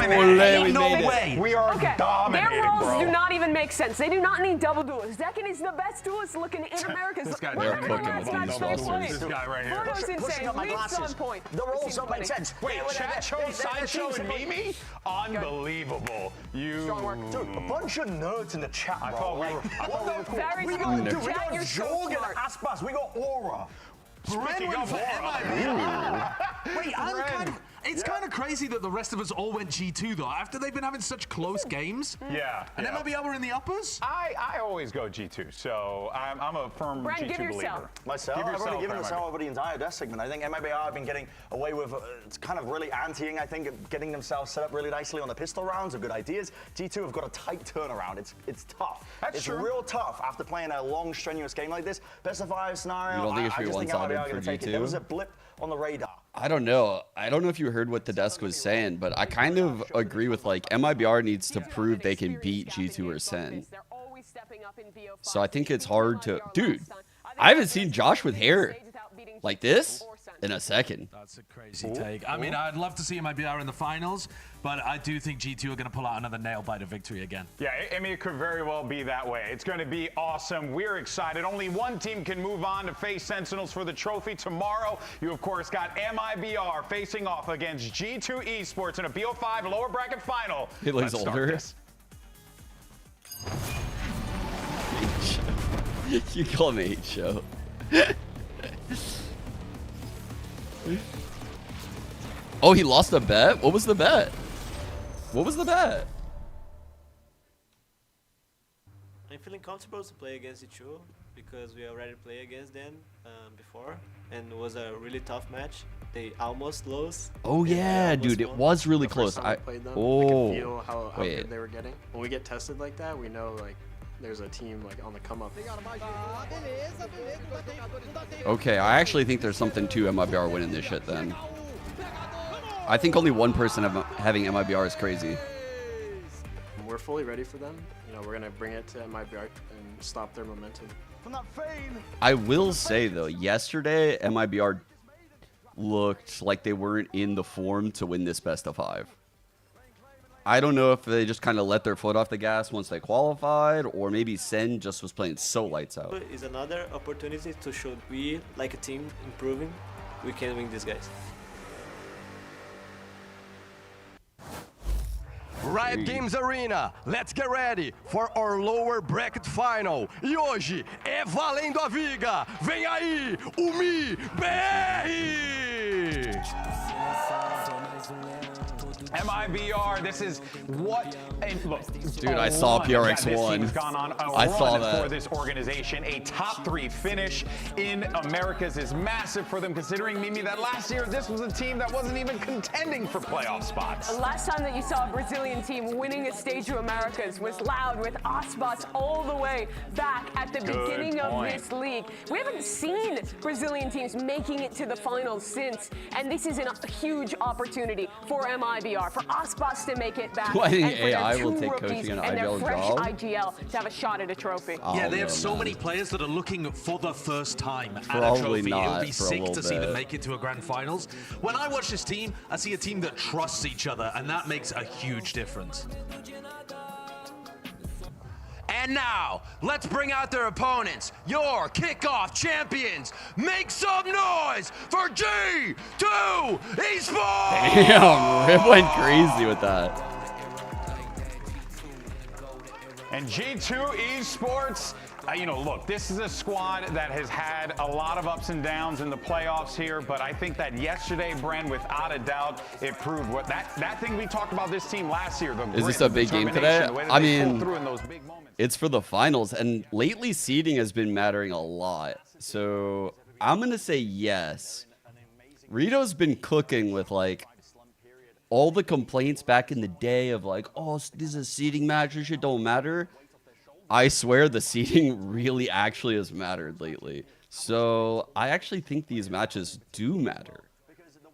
dominant. No way. We are dominating, Their roles bro. do not even make sense. They do not need double duelists. Zekin is the best duelist looking in America. This guy, they're cooking with these rosters. This guy right here. Bruno's Pushing insane. up my Leaps glasses. on point. The roles don't make sense. Wait, chat chose Sideshow and Mimi? Unbelievable. Strong work. Dude, a bunch of nerds in the chat, bro. I thought we were What the Very we smart. got, dude, we Chat, got you're so Jorg and smart. Aspas. We got Aura. Speaking of Wait, it's kind of crazy that the rest of us all went G2 though. After they've been having such close games. Yeah. And MIBR were in the uppers. I always go G2, so I'm a firm Brent, give G2 yourself. believer. Myself, Give I've yourself already given MIBR. myself over the entire death segment. I think MIBR have been getting away with, it's kind of really anteing, I think, getting themselves set up really nicely on the pistol rounds of good ideas. G2 have got a tight turnaround. It's tough. That's true. It's real tough after playing a long, strenuous game like this. Best of 5 scenario. You don't think it I should be just think one-sided MIBR are for gonna take it. G2? There was a blip on the radar. I don't know. I don't know if you heard what the desk was saying, but I kind of agree with like MIBR needs to prove they can beat G2 or Ascent. So I think it's hard to, dude. I haven't seen Josh with hair like this in a second. That's a crazy take. I mean, I'd love to see MIBR in the finals, but I do think G2 are going to pull out another nail-biter victory again. Yeah, I mean, it could very well be that way. It's going to be awesome. We're excited. Only one team can move on to face Sentinels for the trophy tomorrow. You, of course, got MIBR facing off against G2 Esports in a BO5 lower bracket final. He looks Let's start older. this. You call him H-Show. Oh, he lost a bet? What was the bet? What was the bet? I'm feeling comfortable to play against E2 because we already played against them before, and it was a really tough match. They almost lost. Oh yeah, dude, it was really The close. first time I played them, I Oh, could feel how wait. good they were getting. When we get tested like that, we know like there's a team like on the come up. Okay, I actually think there's something to MIBR winning this shit then. I think only one person having MIBR is crazy. We're fully ready for them. You know, we're gonna bring it to MIBR and stop their momentum. I will say though, yesterday MIBR looked like they weren't in the form to win this best of 5. I don't know if they just kind of let their foot off the gas once they qualified, or maybe Sen just was playing so lights out. Is another opportunity to show we, like a team, improving. We can win these guys. Riot Games Arena, let's get ready for our lower bracket final. E hoje é valendo a viga. Vem aí, o Mibr! MIBR, this is what. And look, Dude, I saw PRX this won. team's gone on a I saw run that. for this organization. A top 3 finish in Americas is massive for them, considering, Mimi, that last year this was a team that wasn't even contending for playoff spots. The last time that you saw a Brazilian team winning a stage of Americas was loud with Aspas all the way back at the beginning of this league. We haven't seen Brazilian teams making it to the finals since, and this is a huge opportunity for MIBR, for Aspas to make it back, Do I think and for their AI will 2 take rookies coaching an and their IGL fresh job? IGL to have a shot at a trophy. Yeah, Oh, they have no, so man. many players that are looking for the first time at a Probably trophy. It not would be for a sick little to see them bit. make it to a grand finals. When I watch this team, I see a team that trusts each other, and that makes a huge difference. And now, let's bring out their opponents, your kickoff champions. Make some noise for G2 Esports! Damn, Rip went crazy with that. And G2 Esports, you know, look, this is a squad that has had a lot of ups and downs in the playoffs here, but I think that yesterday, Bren, without a doubt, it proved what that thing we talked about this team last year. Is this a big game today? I mean, through in those big moments. it's for the finals, and lately seeding has been mattering a lot. So I'm going to say yes. Rito's been cooking with like all the complaints back in the day of like, oh, this is a seeding match, this shit don't matter. I swear the seeding really actually has mattered lately. So I actually think these matches do matter.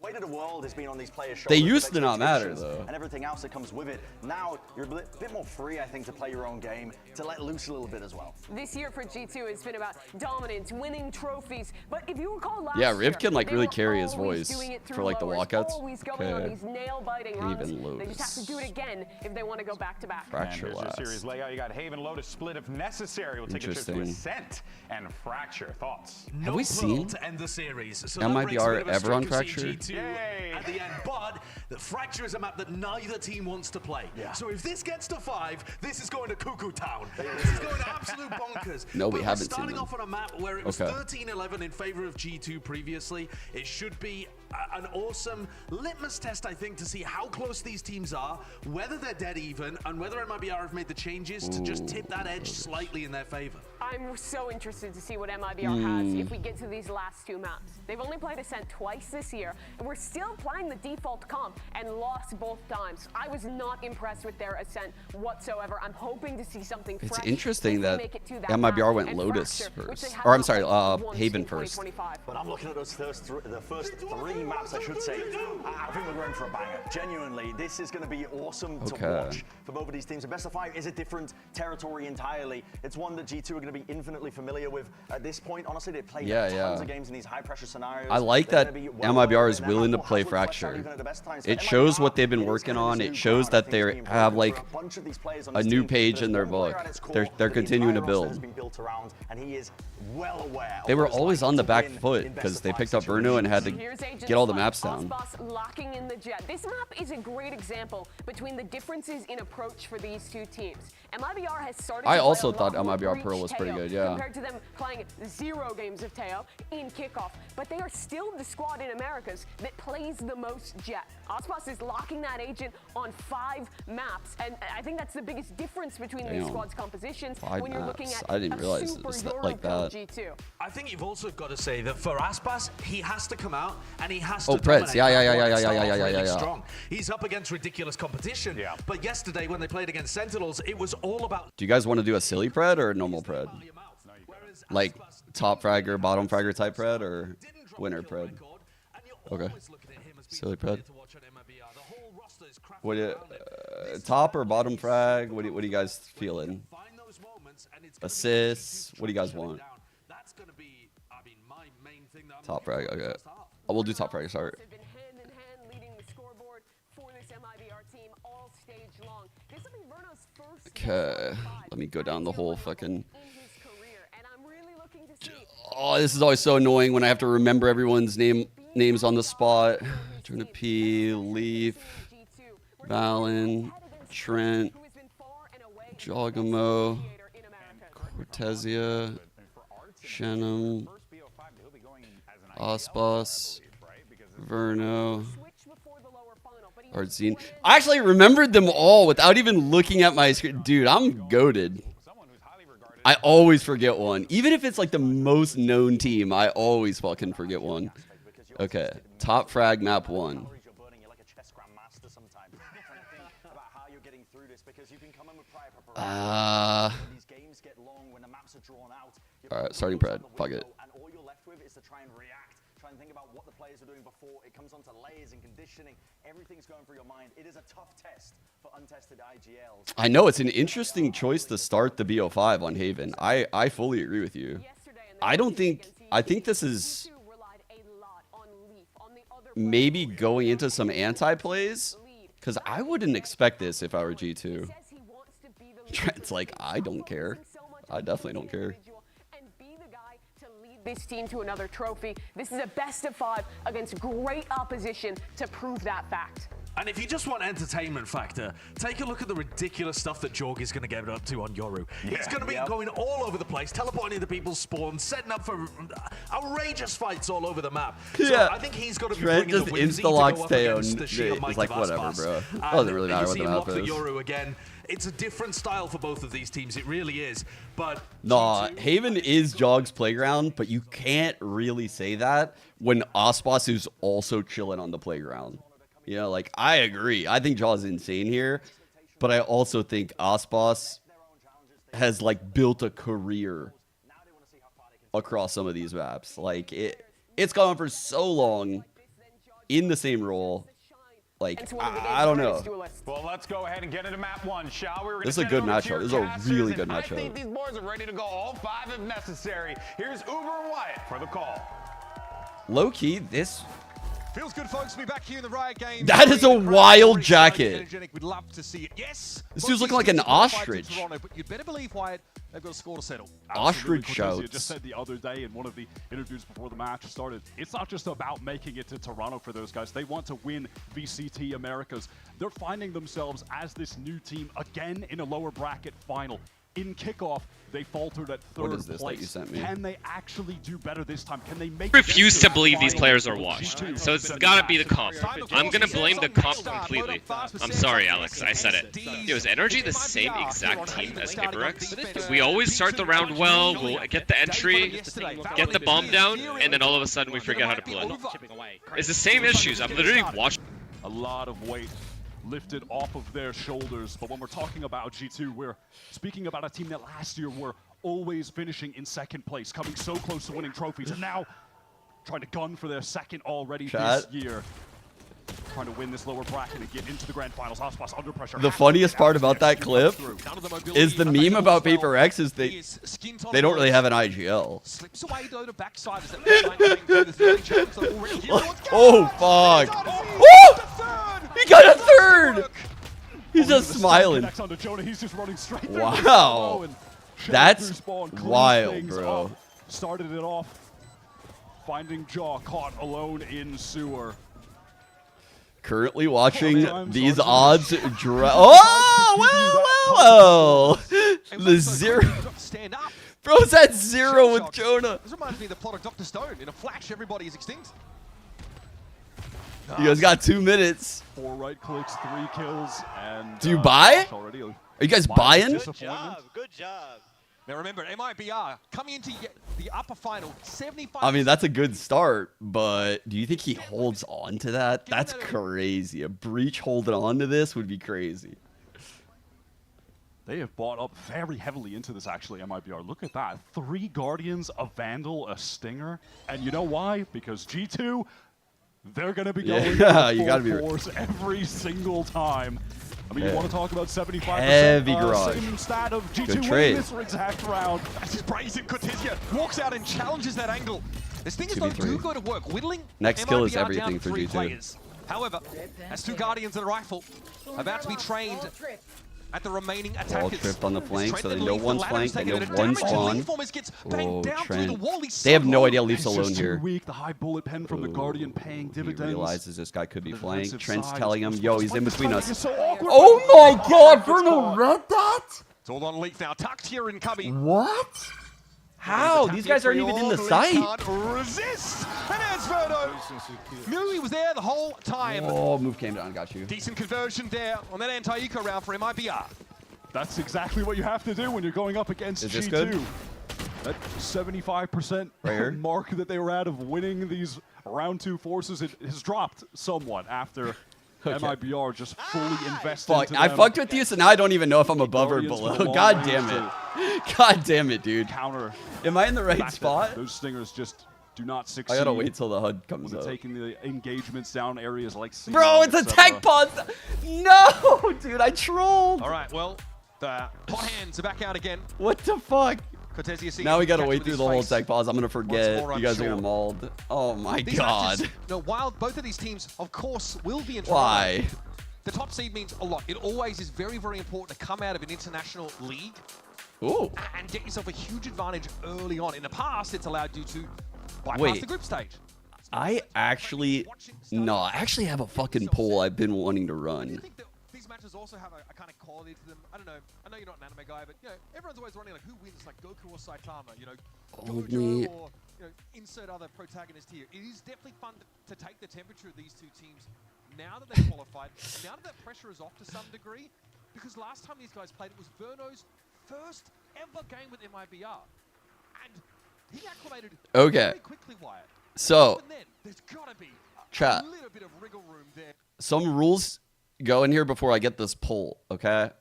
weight of the world has been on these players' They shoulders, used with to not matter, expectations though. and everything else that comes with it. Now you're a bit more free, I think, to play your own game, to let loose a little bit as well. This year for G2 has been about dominance, winning trophies. But if you recall last Yeah, year, Riv can like they really were carry his always voice doing it through for like the lowers, walkouts. always going on Okay. these nail-biting And runs. even They just have to do it again if they want to go back-to-back. And Fracture here's your last. series layout. You got Haven, Lotus, split if necessary. We'll take a trip to Interesting. Ascent and Fracture. Thoughts? No Have we Pearl seen to end the series. So that MIBR breaks a bit of a ever on streak of Fracture? CG2 Yay. at the end. But the Fracture is a map that neither team wants to play. Yeah. So if this gets to 5, this is going to cuckoo town. This is going to absolute bonkers. No, we But haven't we're starting seen them. off on a map where it was Okay. 13-11 in favor of G2 previously. It should be an awesome litmus test, I think, to see how close these teams are, whether they're dead even, and whether MIBR have made the changes to just tip that edge slightly in their favor. I'm so interested to see what MIBR has if we get to these last two maps. They've only played Ascent twice this year, and we're still playing the default comp and lost both times. I was not impressed with their Ascent whatsoever. I'm hoping to see something It's fresh interesting if they that make it to that MIBR map, went and Lotus Fracture, which they first. have Or I'm not sorry, played once Haven in first. 2025. But I'm looking at the first three maps, I should say. I think we're going for a banger. Genuinely, this is going to be awesome to Okay. watch for both of these teams. The best of 5 is a different territory entirely. It's one that G2 are going to be infinitely familiar with at this point. Honestly, they've played tons of games in these high-pressure scenarios. I like They're that gonna be well MIBR is aware, and willing to that map play will have worked out Fracture. even at the best times. It For shows what MIBR, they've been it is working kind of on. this It new shows ground, I that think, they is being have broken like for a bunch of these players on a this new team. page There's in their one player book. at its core They're that the continuing to entire roster build. has been built around, and he is well aware of They were what it's always like on the to back win foot in because best they of picked 5 up Bruno and had to Here's Agent get all the Slug, maps down. Osboss locking in the jet. This map is a great example between the differences in approach for these two teams. MIBR has started I to also play a lot thought more MIBR breach Pearl was pretty Teo good, yeah. compared to them playing 0 games of Teo in kickoff. But they are still the squad in Americas that plays the most jet. Osboss is locking that agent on 5 maps, and I think that's the biggest difference between these Damn. squads' compositions 5 when you're looking maps. at I didn't a realize it super was that- Euro like build that. G2. I think you've also got to say that for Aspas, he has to come out and he has to Oh, Preds. dominate Yeah, that yeah, one yeah, and yeah, start yeah, off yeah, really yeah, yeah. strong. He's up against ridiculous competition. Yeah. But yesterday when they played against Sentinels, it was all about Do you guys want to do a silly pred or a normal pred? Like top fragger, bottom fragger type pred or winner pred? Okay. Silly pred. What top or bottom frag? What are you guys feeling? Assists? What do you guys want? Top frag. Okay. Oh, we'll do top frag. Sorry. Have been hand in hand leading the scoreboard for this MIBR team all stage long. This will be Verno's first Okay. Let me go down the whole fucking. in his career, and I'm really looking to see Oh, this is always so annoying when I have to remember everyone's names on the spot. Trying to P, Leaf, G2. Valen, Trent, Who has been far and away the Giacomo, best creator in America. Cortesia, Shannon, Osbos, Verno, Switch before the lower final, but he Artzine. I actually remembered them all without even looking at my screen. Dude, I'm goated. I always forget one. Even if it's like the most known team, I always fucking forget one. Okay, top frag map 1. You're burning, you're like a chess grandmaster sometimes. Trying to think about how you're getting through this because you've been coming with prior preparation. When these games get long, when the maps are drawn out. All right, starting pred. Fuck it. And all you're left with is to try and react. Try and think about what the players are doing before. It comes onto layers and conditioning. Everything's going through your mind. It is a tough test for untested IGLs. I know it's an interesting choice to start the BO5 on Haven. I fully agree with you. I don't think. I think this is maybe going into some anti-plays because I wouldn't expect this if I were G2. Trent's like, I don't care. I definitely don't care. And be the guy to lead this team to another trophy. This is a best of 5 against great opposition to prove that fact. And if you just want entertainment factor, take a look at the ridiculous stuff that Jorg is going to get up to on Yoru. He's going to be going all over the place, teleporting into people's spawns, setting up for outrageous fights all over the map. Yeah. So I think he's got to be Trent bringing just the whimsy to go insta-locks up Teo against and the sheer it's might like, of whatever, Aspas. bro. And Doesn't really matter you what see the him map lock the is. Yoru again. It's a different style for both of these teams. It really is. But Nah, G2 Haven is Jog's playground, but you can't really say that when Osbos is also chilling on the playground. You know, like, I agree. I think Jaw's insane here, but I also think Osbos has, like, built a career across some of these maps. Like, it's gone on for so long, in the same role. Like, Into one of the I don't game's know. greatest duelists. Well, let's go ahead and get into map 1, shall we? We're gonna This is a send good it over to matchup. your This is a casters, really and good I matchup. think these boys are ready to go all 5 if necessary. Here's Uber and Wyatt for the call. Low key, this. Feels good, folks, to be back here in the Riot Games. That is a wild jacket. Energetic. We'd love to see it. Yes. This both dude's these looking like teams an have qualified to ostrich. Toronto, but you'd better believe, Wyatt, they've got a score to settle. Ostrich Cortezia shouts. just said the other day in one of the interviews before the match started, it's not just about making it to Toronto for those guys. They want to win VCT Americas. They're finding themselves as this new team again in a lower bracket final. In kickoff, they faltered at third What is this that place. you sent me? Can they actually do better this time? Can they make Refuse it to the believe these final? players are washed. So it's gotta be the comp. I'm gonna blame the comp completely. I'm sorry, Alex, I said it. Yo, is Energy the same exact team as Mibr? We always start the round well, we'll get the entry, get the bomb down, and then all of a sudden we forget how to play. It's the same issues. I'm literally watching. A lot of weight lifted off of their shoulders. But when we're talking about G2, we're speaking about a team that last year were always finishing in second place, coming so close to winning trophies, and now trying to gun for their second already this year. Trying to win this lower bracket and get into the grand finals. Aspas under pressure. The funniest part about that clip is the meme about Paper X is they don't really have an IGL. Slips away though to backside as that Oh, fuck. Oh! He got a third! He's just smiling. Next onto Jonah, he's just running straight through Wow. and That's Spawn cleans wild, things bro. up. Started it off. Finding Jaw caught alone in sewer. Currently watching Sometimes these odds odds Oh, well. The zero. Stand up. Bro's at 0 with Jonah. This reminds me of the plot of Dr. Stone. In a flash, everybody is extinct. You guys got 2 minutes. 4 right clicks, 3 kills, and Do you buy? already Are you guys buying? Good job, good job. Now remember, MIBR coming into the upper final, 75. I mean, that's a good start, but do you think he holds on to that? That's crazy. A Breach holding on to this would be crazy. They have bought up very heavily into this, actually, MIBR. Look at that. 3 Guardians, a Vandal, a Stinger. And you know why? Because G2, they're going to be going Yeah, full you gotta be force every single time. I mean, Yeah. you want to talk about 75%. Heavy garage. Same stat of G2 Good winning trade. this exact round. That's just brazen. Cortezia walks out and challenges that angle. This thing is though 2v3. do go to work. Whittling. Next kill is MIBR everything down for 3 G2. players. However, as 2 Guardians and a rifle about to be trained at the remaining All attackers. tripped on the flank, Trent so they then know leaves the one's ladder, he's flank, they taking know a bit of one's damage. spawn. Leaf gets banged Oh, down through the Trent. wall. He's They have so no low. idea Leaf's It's alone just here. too weak. The high bullet pen from the Guardian paying He dividends. realizes this guy could be The flanked. defensive Trent's side telling him, is yo, he's in just between timing is us. so awkward. Oh my god, Bruno read that? It's all on Leaf now. Tucked here in Cubby. What? How? These guys aren't even in the Leaf site. Can't resist. And there's Verdo. Knew he was there the whole time. Oh, move came down, got you. Decent conversion there on that anti-eco round for MIBR. That's exactly what you have to do when you're going up against Is this G2. good? That 75% Right here? mark that they were at of winning these round 2 forces, it has dropped somewhat after MIBR just fully invested Fuck, into I them. fucked with you, so now I don't even know if I'm above or Guardians with below. a long God range damn to it. God damn it, dude. Counter Am I in the the right fact that spot? those Stingers just do not succeed. I gotta wait till the HUD when comes they're up. taking the engagements down areas like C. Bro, it's a tech pod. No, dude, I trolled. All right, well, the hot hands are back out again. What the fuck? Cortezia seeing Now we gotta catch wait with through his the whole face. tech pause. I'm gonna forget. more You guys are unsure. gonna mauled. Oh my These god. matches, no, while both of these teams, of course, will be in Why? Toronto, the top seed means a lot. It always is very, very important to come out of an international league Ooh. and get yourself a huge advantage early on. In the past, it's allowed you to bypass Wait. the group stage. I actually I actually have a fucking poll I've been wanting to Do you run. think that these matches also have a kind of quality to them? I don't know. I know you're not an anime guy, but you know, everyone's always running like who wins, like Goku or Saitama. You know, Only- Gojo or insert other protagonist here. It is definitely fun to take the temperature of these 2 teams now that they've qualified, now that pressure is off to some degree, because last time these guys played, it was Verno's first ever game with MIBR, and he acclimated Okay. very quickly, Wyatt. So, Even then, there's got to be chat. a little bit of wriggle room there. Some rules go in here before I get this poll, okay?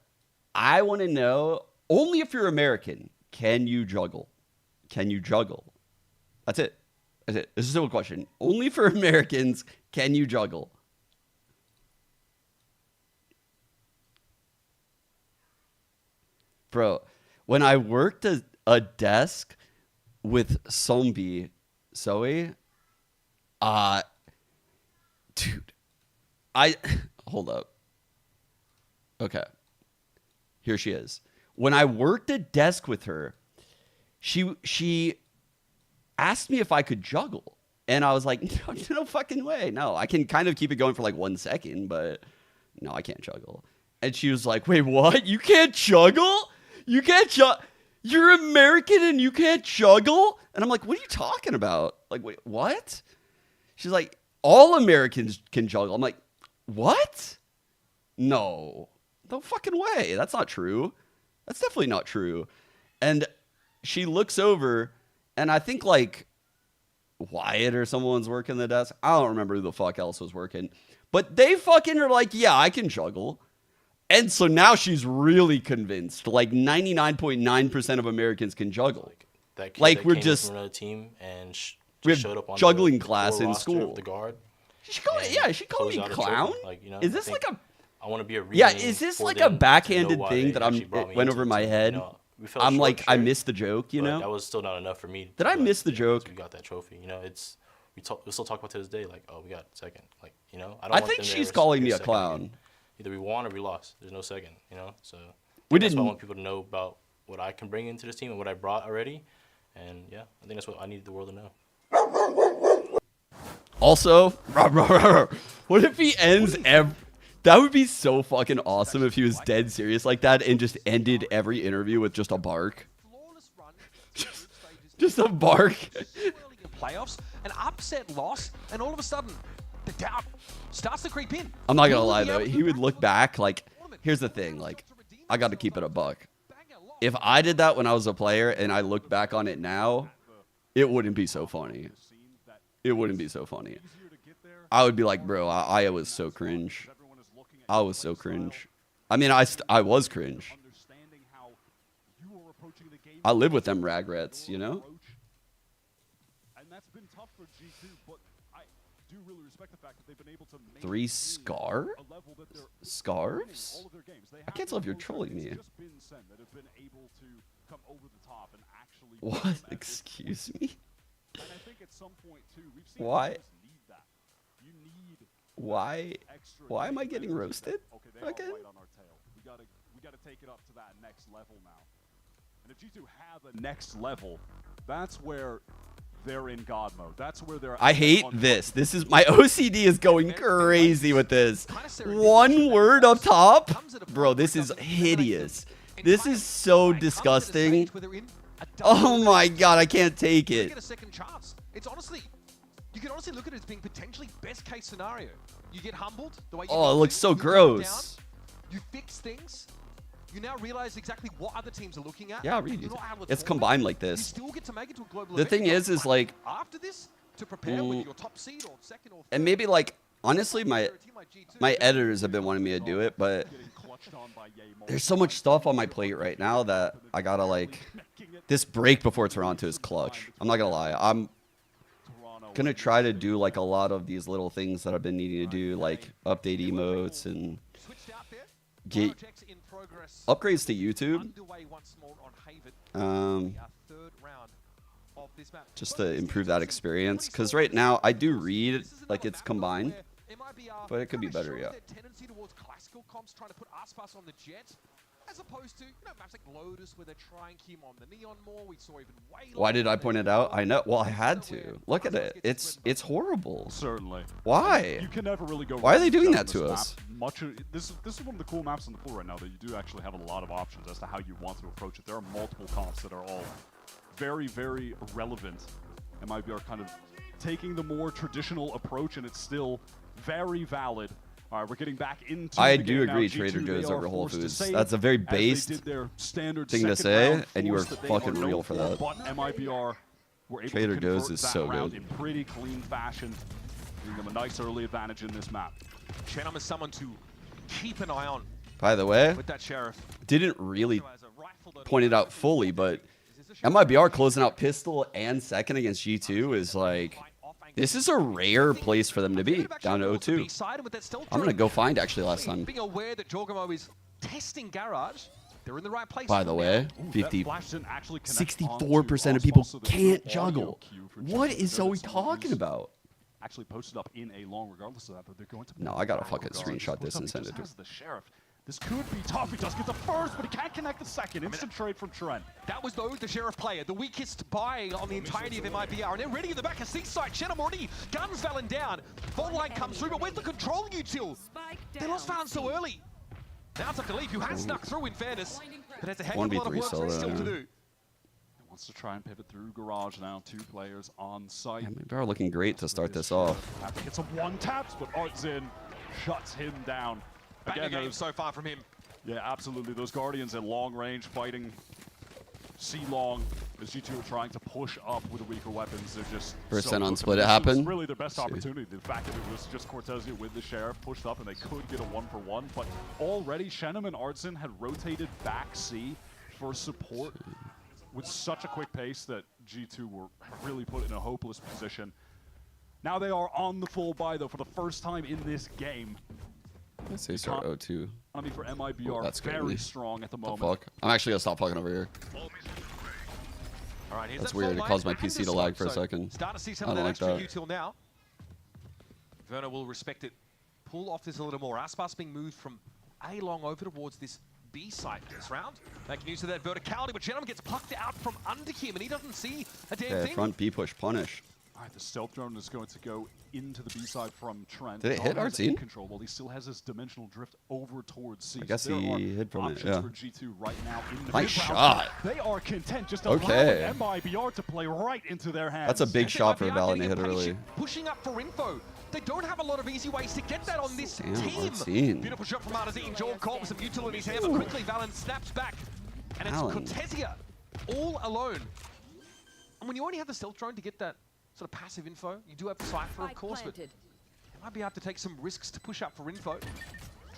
I want to know, only if you're American, can you juggle? Can you juggle? That's it. This is a simple question. Only for Americans can you juggle? Bro, when I worked a desk with Zoe, dude, hold up. Okay. Here she is. When I worked a desk with her, she asked me if I could juggle. And I was like, no fucking way. No, I can kind of keep it going for like 1 second, but no, I can't juggle. And she was like, wait, what? You can't juggle? You can't juggle? You're American and you can't juggle? And I'm like, what are you talking about? Like, wait, what? She's like, all Americans can juggle. I'm like, what? No fucking way. That's not true. That's definitely not true. And she looks over, and I think like Wyatt or someone's working the desk. I don't remember who the fuck else was working. But they fucking are like, yeah, I can juggle. And so now she's really convinced. Like 99.9% of Americans can juggle. That kid like that we're came just from another team and we have showed up on juggling the class in roster school. of the guard. She called me out a clown. trophy. Like, you know, Is this like a I want to be a yeah? reasoning Is this for like them a to know backhanded why thing they that actually brought me went into over the my team. head? You know, we fell I'm short like, I short, missed the joke, you but know. that was still not enough for me. Did I miss the joke? We got that trophy. You know, it's we still talk about to this day. Like, oh, we got second. Like, you know, I think she's calling me a clown. Again. Either we won or we lost. There's no second. You know, so That's why I want people to know about what I can bring into this team and what I brought already. And yeah, I think that's what I need the world to know. Also, what if he ends that would be so fucking awesome if he was dead serious like that and just ended every interview with just a bark. just a bark. Playoffs, an upset loss, and all of a sudden, the doubt starts to creep in. I'm not gonna lie though, he would look back like, here's the thing, like, I got to keep it a buck. If I did that when I was a player and I look back on it now, it wouldn't be so funny. It wouldn't be so funny. I would be like, bro, I was so cringe. I was so cringe. I mean, I was cringe. I live with them ragrets, you know? And that's been tough for G2, but I do really respect the fact that they've been able to 3 scarves? I can't tell if you're trolling me. What? Excuse me? Why? Why am I getting roasted? Okay. We gotta take it up to that next level now. And if G2 have a next level, that's where they're in God mode. That's where they're I hate this. This is my OCD is going crazy with this. One word up top? Bro, this is hideous. This is so disgusting. Oh my god, I can't take it. It's honestly, you can honestly look at it as being potentially best case scenario. You get humbled the way you Oh, it looks so gross. You fix things. You now realize exactly what other teams are looking at. Yeah, really. It's combined like this. You still get to make it to a global The thing is like after this to prepare whether you're top seed or second or third. and maybe like honestly my editors have been wanting me to do it, but there's so much stuff on my plate right now that I gotta like this break before Toronto is clutch. I'm not gonna lie. I'm gonna try to do like a lot of these little things that I've been needing to do, like update emotes and get upgrades to YouTube. Just to improve that experience, because right now I do read like it's combined, but it could be better. Yeah. As opposed to, maps like Lotus where they try and keep on the neon more. We saw even way. Why did I point it out? I know. Well, I had to. Look at it. It's horrible. Certainly. Why? You can never really go. Why are they doing that this to map. us? This is one of the cool maps in the pool right now that you do actually have a lot of options as to how you want to approach it. There are multiple comps that are all very, very relevant. And Mibr kind of taking the more traditional approach, and it's still very valid. All right, we're getting back into I the do game agree now. Trader G2, Joe's they over are Whole forced to Foods. save That's a very as they based did their standard thing to second say, round and you were force that they fucking are known real for that. But Mibr were able Trader to Joe's convert is that so round good. in pretty clean fashion, giving them a nice early advantage in this map. Shenum is someone to keep an eye on. By the way, With that Sheriff. didn't really point it out fully, but MIBR closing out pistol and second against G2 is like, this is a rare place for them to be, down to 0-2. I'm going to go find actually last time. Being aware that Jorgamo is testing Garage, they're in the right place. By the way, 64% of people can't juggle. What is Zoe talking about? Actually posted up in a long, regardless of that, but they're going to. No, I gotta fucking screenshot this and send it to him. The sheriff. This could be tough. He does get the first, but he can't connect the second. Instant trade from Trent. That was, though, the Sheriff player, the weakest buy on the entirety of MIBR. And they're ready in the back of Seaside. Shenham already guns Valen down. Vault line comes through, but where's the control util? They lost Valen so early. Now it's up to Leaf, who has snuck through in fairness, but has a heck of a lot of work still to do. Wants to try and pivot through Garage now. 2 players on site. Yeah, MIBR looking great to start this off. Have to get some one taps, but Artzin shuts him down. Again, game so far from him. Yeah, absolutely. Those Guardians at long range fighting C-Long as G2 are trying to push up with the weaker weapons. They're just % on split it happened. Really their best opportunity. The fact that it was just Cortezia with the Sheriff pushed up and they could get a 1-for-1. But already Shenham and Artzin had rotated back C for support with such a quick pace that G2 were really put in a hopeless position. Now they are on the full buy, though, for the first time in this game. Let's say start 0-2. I mean, for MIBR, that's very strong at the moment. Fuck? I'm actually gonna stop fucking over here. All right, that's weird. It caused my PC to lag for a second. Start to see some I of don't that like extra that. util now. Verna will respect it. Pull off this a little more. Aspas being moved from A long over towards this B site this round. Making use of that verticality, but Shenham gets plucked out from under him, and he doesn't see a damn thing. Front B push punish. All right, the stealth drone is going to go into the B side from Trent. Did it hit Artzin? Control while he still has his dimensional drift over towards C. I guess there he hit from it, options yeah. for G2 right now in the Nice shot. They are content just Okay. allowing MIBR to play right into their hands. That's a big shot for Valen to hit early. Pushing up for info. They don't have a lot of easy ways to get that on this team. Artzin. Beautiful shot from Artzin. Jorg caught with some util in his hand, but quickly Valen snaps back. And it's Cortezia all alone. And when you only have the stealth drone to get that sort of passive info, you do have the Cypher, of course, but you might be able to take some risks to push up for info.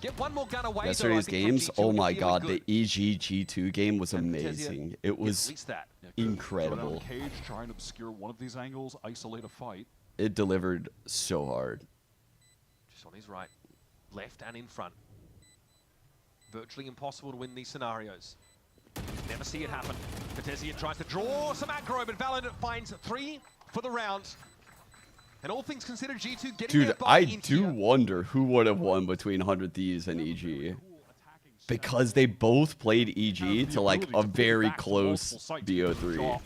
Get one more gun away. Yesterday's games, oh my god, the EG-G2 game was amazing. It was incredible. Cage try and obscure one of these angles, isolate a fight. It delivered so hard. Just on his right, left and in front. Virtually impossible to win these scenarios. Never see it happen. Cortezia tries to draw some aggro, but Valen finds 3 for the round. And all things considered, G2 getting their Dude, buy I in do here. wonder who would have won between 100 Thieves and EG. Because they both played EG to like a very close BO3.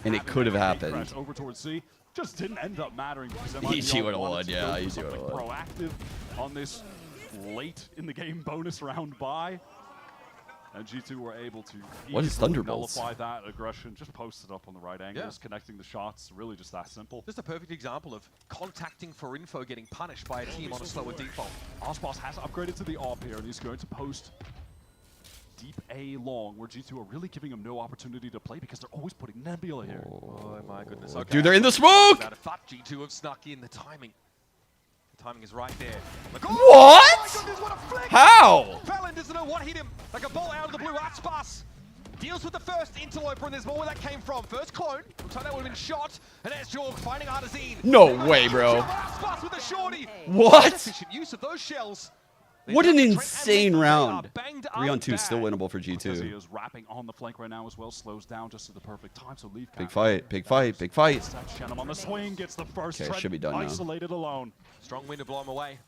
And it could have happened. Over towards C. Just didn't end up mattering because EG would have won, yeah, EG would have won. Proactive on this late in the game bonus round buy. And G2 were able to What is Thunderbolts? nullify that aggression, just post it up on the right angles, connecting the shots, really just that simple. Just a perfect example of contacting for info getting punished by a team on a slower default. Aspas has upgraded to the AWP here, and he's going to post deep A long, where G2 are really giving him no opportunity to play because they're always putting Nebula here. Oh my goodness. Okay. Dude, they're in the smoke! G2 have snuck in the timing. The timing is right there. Like, What? Oh my goodness, what a flick! How? Valen doesn't know what hit him. Like a ball out of the blue. Aspas deals with the first interloper, and there's more where that came from. First clone. Looks like that would have been shot. And there's Jorg finding Artzin. No way, bro. Aspas with a shorty. What? Efficient use of those shells. What an insane round. 3-on-2 still winnable for G2. Is wrapping on the flank right now as well, slows down just at the perfect time, so Leaf Big fight, big fight, big fight. Shenham on the swing, gets the first. Okay, should be done now. Isolated alone. Strong wind to blow him away.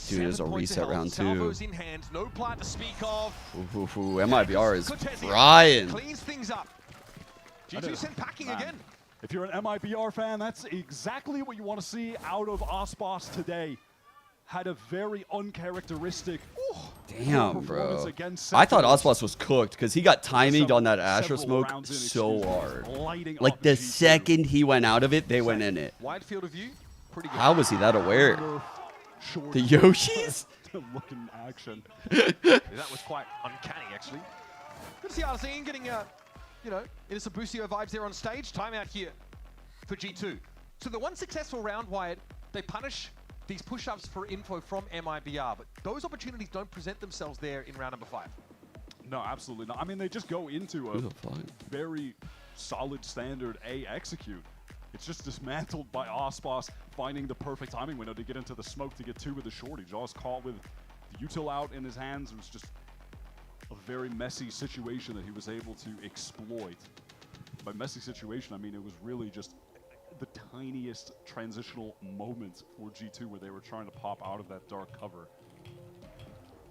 Dude, there's a reset round 2. Salvos in hand, no plant to speak of. Ooh, MIBR is frying. Cleans things up. G2 sent packing again. If you're an MIBR fan, that's exactly what you want to see out of Aspas today. Had a very uncharacteristic Damn, bro. against I thought Aspas was cooked because he got timinged on that Astro smoke so hard. Like the second he went out of it, they went in it. Wide field of view, pretty good. How was he that aware? The Yoshis? Look in action. That was quite uncanny, actually. Good to see Artzin getting, you know, in some Busio vibes there on stage. Timeout here for G2. So the one successful round, Wyatt, they punish these push-ups for info from MIBR, but those opportunities don't present themselves there in round number 5. No, absolutely not. I mean, they just go into a very solid standard A execute. It's just dismantled by Aspas finding the perfect timing window to get into the smoke to get 2 with the shorty. Jaws caught with the util out in his hands. It was just a very messy situation that he was able to exploit. By messy situation, I mean it was really just the tiniest transitional moment for G2 where they were trying to pop out of that dark cover.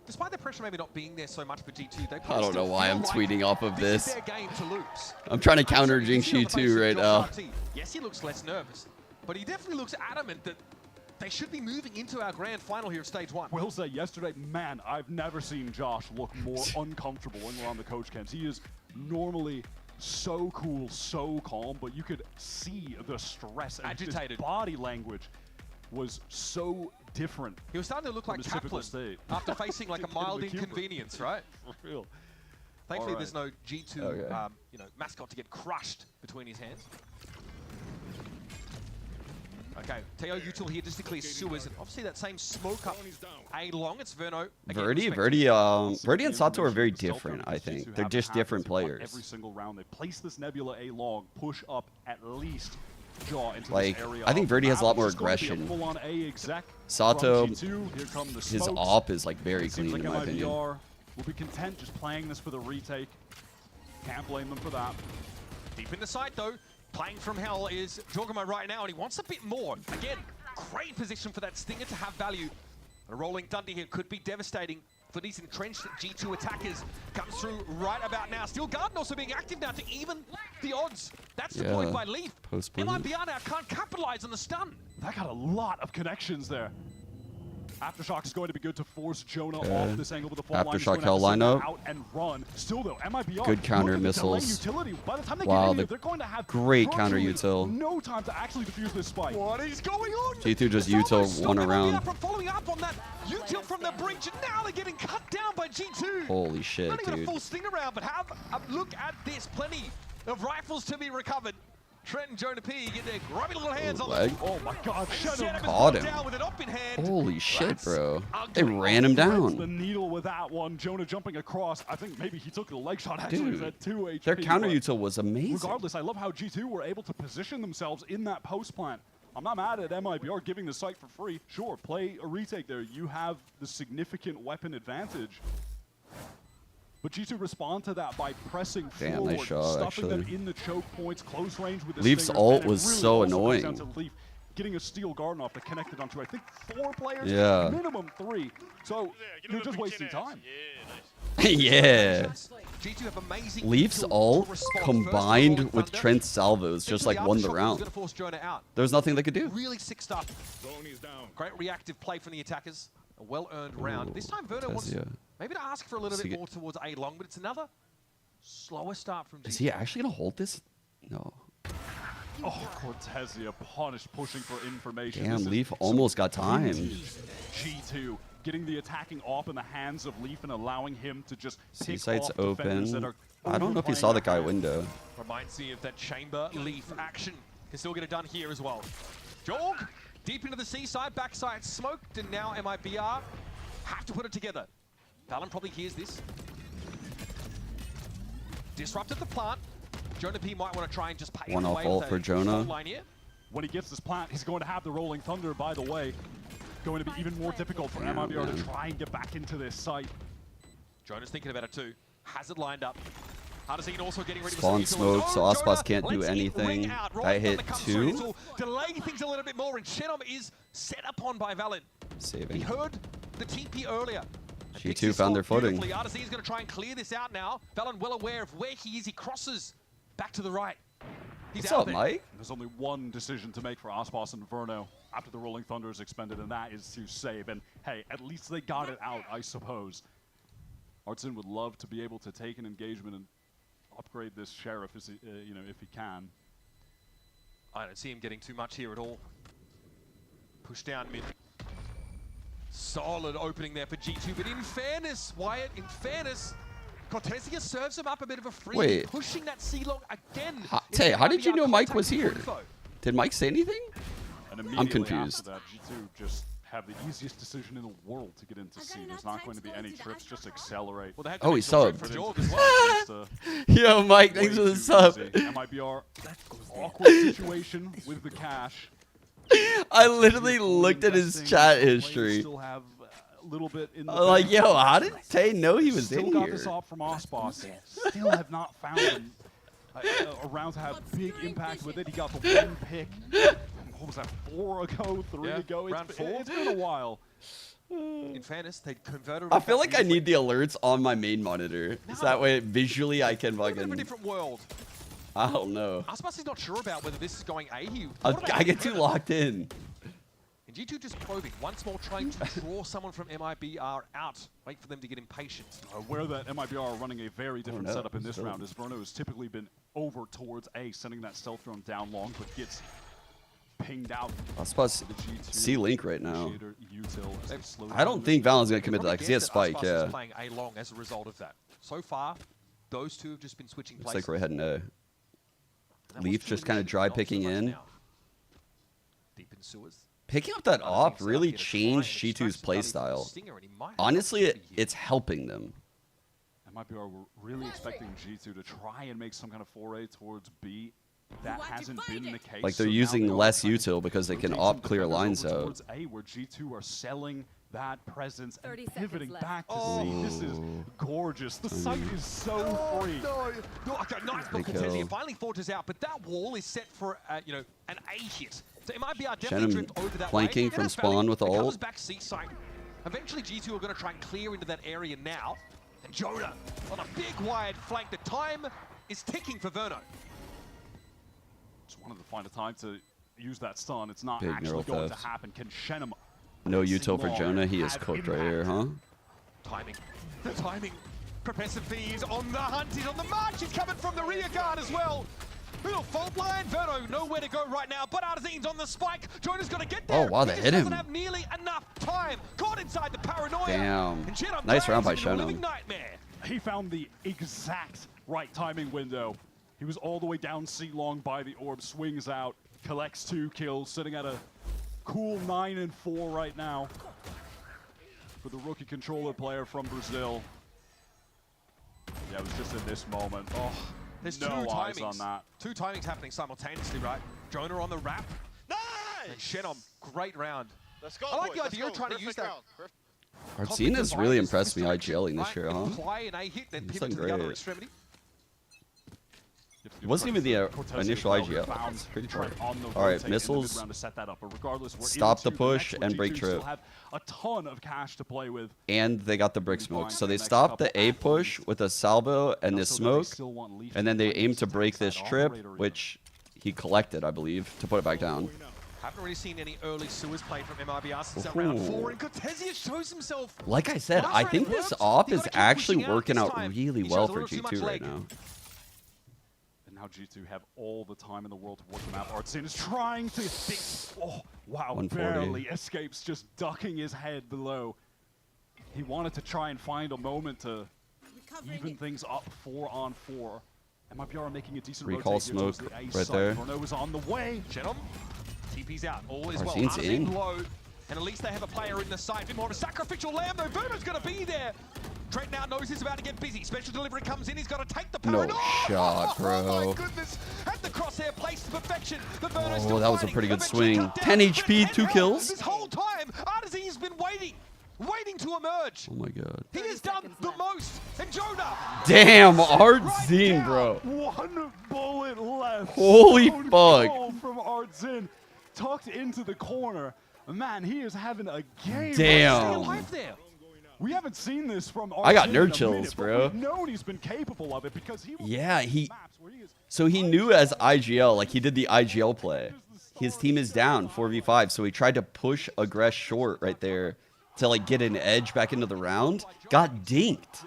Despite the pressure maybe not being there so much for G2, they I don't know why I'm tweeting off of this. This is their game to lose. I'm trying to counter Jinx G2 right now. Yes, he looks less nervous, but he definitely looks adamant that they should be moving into our grand final here at stage 1. Will say yesterday, man, I've never seen Josh look more uncomfortable when we're on the coach cams. He is normally so cool, so calm, but you could see the stress and agitated. His body language was so different. He was starting to look like Kaplan after facing like a mild inconvenience, right? For real. Thankfully, there's no G2 mascot to get crushed between his hands. Okay, Teo util here just to clear sewers, and obviously that same smoke up A long. It's Verno. Verdi and Sato are very different, I think. They're just different players. Every single round, they place this Nebula A long, push up at least Jaw into like, this area. I think Verdi has a lot more aggression. Sato, his op is like very clean in my opinion. Will be content just playing this for the retake. Can't blame them for that. Deep in the side though, playing from hell is Jorgamo right now, and he wants a bit more. Again, great position for that Stinger to have value. A rolling thunder here could be devastating for these entrenched G2 attackers. Comes through right about now. Steel Garden also being active now to even the odds. That's deployed by Leaf. MIBR now can't capitalize on the stun. That got a lot of connections there. Aftershock is going to be good to force Jonah off this angle with the full Aftershock hell lineup. Out and run. Still though, MIBR good counter missiles. By the time they Wow, get in, they're going to have great counter util. No time to actually defuse this spike. What is going on? G2 just util one around. From following up on that util from the breach, and now they're getting cut down by G2. Holy shit, not even dude. a full Stinger round, but have a look at this. Plenty of rifles to be recovered. Trent and Jonah P get their grubby little hands on them. Oh my god, caught him. Holy shit, bro. They ran him down. The needle with that one. Jonah jumping across. I think maybe he took the leg shot actually. Dude, at 2 HP. their counter util was amazing. Regardless, I love how G2 were able to position themselves in that post plant. I'm not mad at MIBR giving the site for free. Sure, play a retake there. You have the significant weapon advantage. But G2 respond to that by pressing forward, nice shot, stuffing them actually. in the choke points, close range with the Leaf's Stinger, ult and it was really so also comes annoying. down to Leaf getting a steel garden off that connected onto, I think, 4 players, Yeah. minimum 3. So you're just wasting time. Yeah. G2 have amazing Leaf's ult combined with Trent's salvos just like won the round. There was nothing they could do. Really sick stuff. Great reactive play from the attackers. A well-earned round. This time Verno wants maybe to ask for a little bit more towards A long, but it's another slower start from G2. Is he actually gonna hold this? No. Oh, Cortesia punished, pushing for information. Damn, Leaf almost got timed. G2 getting the attacking off in the hands of Leaf and allowing him to just C pick site's off defenders that open. are I don't know if you saw the guy window. Reminds me of that chamber Leaf action. Can still get it done here as well. Jorg, deep into the seaside, backside smoked, and now MIBR have to put it together. Valen probably hears this. Disrupted the plant. Jonah P might want to try and just pay One off ult for Jonah. When he gets this plant, he's going to have the rolling thunder, by the way. Going to be even more difficult for MIBR to try and get back into this site. Jonah's thinking about it too. Has it lined up. Hardison also getting ready Spawn smoke, so Aspas can't do anything. That hit 2. Delaying things a little bit more, and Shenom is set upon by Valen. Saving. He heard the TP earlier. G2 found their footing. Artisan is going to try and clear this out now. Valen well aware of where he is. He crosses back to the right. What's up, Mike? There's only one decision to make for Aspas and Verno after the Rolling Thunder is expended, and that is to save. And hey, at least they got it out, I suppose. Artson would love to be able to take an engagement and upgrade this Sheriff, if he can. I don't see him getting too much here at all. Push down mid. Solid opening there for G2, but in fairness, Wyatt, in fairness, Cortesia serves him up a bit of a free. Wait. Pushing that C-Long again. Tay, how did you know Mike was here? Did Mike say anything? And I'm confused. After that, G2 just have the easiest decision in the world to get into C. There's not going to be any tricks, just accelerate. Well, they had to Oh, make he some room subbed. for Jorg as well. Yo, Mike, thanks for the sub. Might be our awkward situation with the cash. I literally looked at his chat history. Still have a little bit in the Like, yo, how did Tay know he was still in got here? this off from Osboss. Still have not found him around to have big impact with it. He got the one pick. What was that? 4 ago, 3 ago. round 4. It's been a while. In fairness, they converted. I feel like I need the alerts on my main monitor. So that way, visually, I can a bit of a fucking. different world. I don't know. Aspas is not sure about whether this is going A. I get too locked in. And G2 just probing, once more trying to draw someone from MIBR out. Wait for them to get impatient. Where that MIBR are running a very different no, setup in this still. round, as Verno has typically been over towards A, sending that stealth drone down long, but gets pinged out. I'm supposed to The G2 see Link right now. initiator util as they slow I down don't this think round. Valen's gonna commit to that because he has Spike. Aspas Yeah. is playing A long as a result of that. So far, those two have just been switching Looks places. like we're heading A. That was Leaf true just kind of initially, dry not so picking much in. now. Deep in sewers. Picking up that Other op teams really set up here to try changed and G2's extract some value from playstyle. Stinger, and he might have Honestly, opportunity here. it's helping them. MIBR were really expecting G2 to try and make some kind of foray towards B. That hasn't been the case. Like they're so now using they are less trying to util because they can rotate op some clear defenders lines over out. towards A, where G2 are selling that presence and 30 pivoting seconds back to left. C. This is gorgeous. The site is so free. No, okay, nice block Big contest. He kill. finally forges out, but that wall is set for you know, an A hit. So it might be our Shannon definitely drift over that flanking way. from And that's spawn valid. with the It comes ult. back C side. Eventually G2 are going to try and clear into that area now. And Joda on a big wide flank. The time is ticking for Verno. Just wanted to find a time to use that stun. It's not Big actually neural going to theft. happen. Can Shenum No util for Long Jonah. He is have cooked right here, huh? Timing. The timing. Professor V is on the hunt. He's on the march. He's coming from the rear guard as well. Little fault line. Verno nowhere to go right now, but Artizine's on the spike. Jonah's going to get there. Oh, wow, they He hit just him. doesn't have nearly enough time. Caught inside the paranoia. Damn. And Shenum Nice round dives by into a living Shenum. nightmare. He found the exact right timing window. He was all the way down C long by the orb, swings out, collects 2 kills, sitting at a cool 9 and 4 right now for the rookie controller player from Brazil. Yeah, it was just in this moment. Oh, There's no two eyes timings. on that. 2 timings happening simultaneously, right? Jonah on the wrap. Nice! And Shenum, great round. Let's go, I like boys. the Let's idea of go. trying to Perfect use that. round. Perfect. Arcine has really impressed me IGLing this year, huh? Apply an A hit, then He's pivot to done the other great. extremity. It wasn't even the initial IGL. Found It's pretty Trent hard. on the All right, rotate in the missiles. mid-round to set that up, but regardless, we're Stop the into push next, and where break G2 trip. still have a ton of cash to play with. And they got the brick smoke. So they stopped the A push with a salvo and this smoke, and then they aimed to break this trip, which he collected, I believe, to put it back down. Haven't really seen any early sewers play from MIBR since that round 4, and Cortesia shows himself. Like I said, I think this op is actually working out really well for G2 right now. And now G2 have all the time in the world to work them out. Artsin is trying to oh, wow, 140. barely escapes, just ducking his head below. He wanted to try and find a moment to even things up 4-on-4. MIBR making a decent Recall rotate here towards smoke the A right side. there. Verno is on the way. Shenum, TP's out, all is well. Arsene's Artine in. low, and at least they have a player in the side. A bit more of a sacrificial lamb, though. Verno's going to be there. Trent now knows he's about to get busy. Special delivery comes in. He's got to take the No paranoia. shot, Oh bro. my goodness. At the crosshair placed to perfection. But Verno's Oh, still that was a fighting. pretty good Eventually swing. cut down. 10 HP, Trent 2 Henry. kills. This whole time, Artizine's been waiting to emerge. Oh my god. He has done the most. And Joda. Damn, Artzine, bro. 1 bullet left. Holy So fuck. cold from Artzin, tucked into the corner. Man, he is having a game. Damn. Stay alive there. We haven't seen this from Artzin I got in nerd a chills, minute, but bro. we've known he's been capable of it because he was Yeah, he. maps where he is So he knew as IGL, like he did the IGL play. His team is down 4v5, so he tried to push aggress short right there to like get an edge back into the round. Got dinked.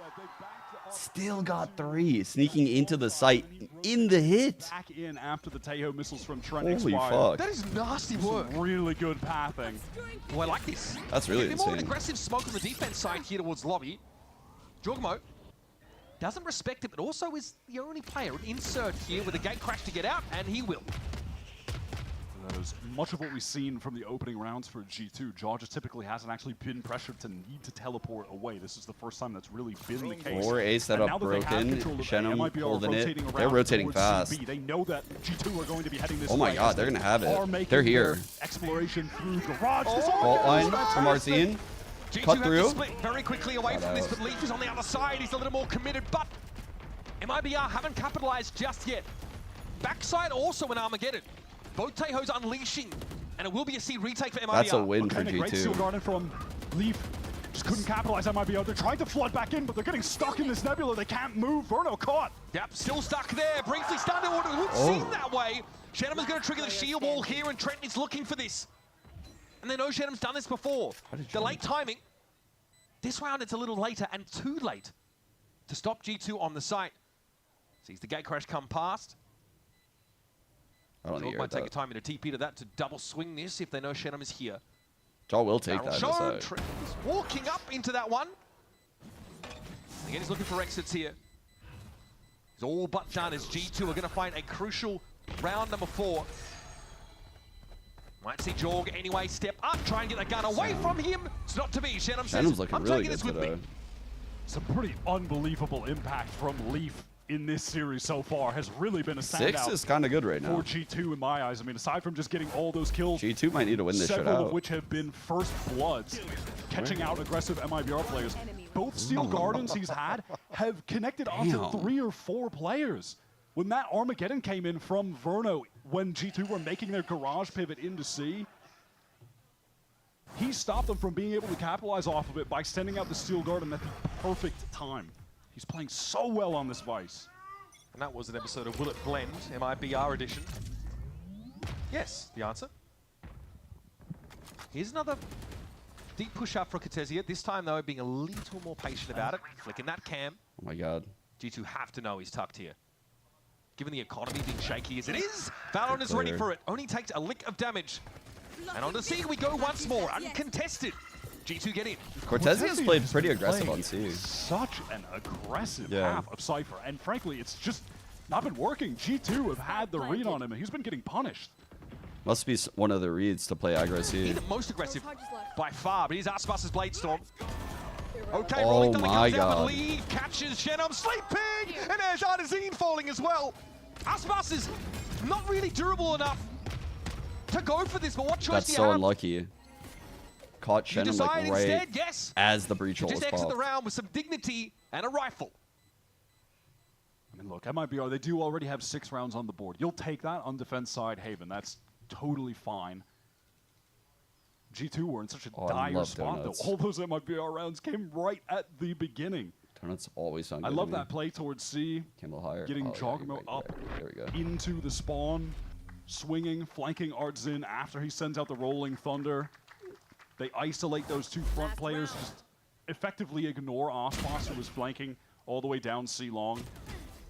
Still got 3, sneaking into the site in the hit. back in after the Tahoe missiles from Trent Holy expired. fuck. That is nasty work. Some really good pathing. Oh, I like this. That's really A bit more of an insane. aggressive smoke on the defense side here towards Lobby. Jorgmo doesn't respect it, but also is the only player, an insert here with a gate crash to get out, and he will. As much of what we've seen from the opening rounds for G2, Jaw just typically hasn't actually been pressured to need to teleport away. This is the first time that's really been the case. More A setup broken. Shenum holding it. They're rotating fast. CB. They know that G2 are going to be heading this Oh my way god, they're going to have it. They're here. Exploration through garage. Fault line from Arzine. Cut through. Split very quickly away from this, but Leaf is on the other side. He's a little more committed, but MIBR haven't capitalized just yet. Backside also an Armageddon. Both Taeho's unleashing, and it will be a C retake for MIBR. That's a win for Great Steel G2. Garden from Leaf. Just couldn't capitalize on MIBR. They're trying to flood back in, but they're getting stuck in this nebula. They can't move. Verno caught. Yep, still stuck there. Briefly stunned. It would seem that way. Shenum is going to trigger the shield wall here, and Trent is looking for this. And they know Shenum's done this before. The late timing. This round, it's a little later and too late to stop G2 on the site. Sees the gate crash come past. I don't think Might take a time in a TP to that to double swing this if they know Shenum is here. Jaw will take that. Show, Trent is walking up into that one. Again, he's looking for exits here. He's all but done as G2 are going to find a crucial round number 4. Might see Jorg anyway step up, try and get the gun away from him. It's not to be. Shenum says, looking I'm really taking good this with today. me. Some pretty unbelievable impact from Leaf in this series so far. Has really been a standout. 6 is kind of good right now. For G2 in my eyes. I mean, aside from just getting all those kills, G2 might need to win this shit several out. of which have been first bloods, catching out aggressive MIBR players. Both Steel Gardens he's had have connected onto 3 or 4 players. When that Armageddon came in from Verno, when G2 were making their garage pivot into C, he stopped them from being able to capitalize off of it by sending out the Steel Garden at the perfect time. He's playing so well on this Vice. And that was an episode of Will It Blend, MIBR edition. Yes, the answer. Here's another deep push up for Cortesia. This time, though, being a little more patient about it. Flicking that cam. Oh my god. G2 have to know he's tucked here. Given the economy being shaky as it is, Valorant is ready for it. Only takes a lick of damage. And on the C we go once more, uncontested. G2 get in. Cortesia's played pretty aggressive on C. Such an aggressive Yeah. half of Cypher. And frankly, it's just not been working. G2 have had the read on him, and he's been getting punished. Must be one of the reads to play aggro C. He's the most aggressive by far, but here's Asbus's Blade Storm. Okay, Oh rolling till he my comes out, but god. Lee catches Shenum sleeping, and there's Artazine falling as well. Asbus is not really durable enough to go for this, but what choice That's do you so have? unlucky. Caught You Shenum decide like instead, right yes, as the breach to hole just was exit the popped. round with some dignity and a rifle. I mean, look, MIBR, they do already have 6 rounds on the board. You'll take that on defense side, Haven. That's totally fine. G2 were in such a I dire love spot, donuts. though. All those MIBR rounds came right at the beginning. Donuts always sound I good love to me. that play towards C. Campbell higher. Getting Oh, yeah, Jogmo you're up right. There we go. into the spawn, swinging, flanking Artzin after he sends out the Rolling Thunder. They isolate those 2 front players, just effectively ignore Osmos, who was flanking all the way down C long.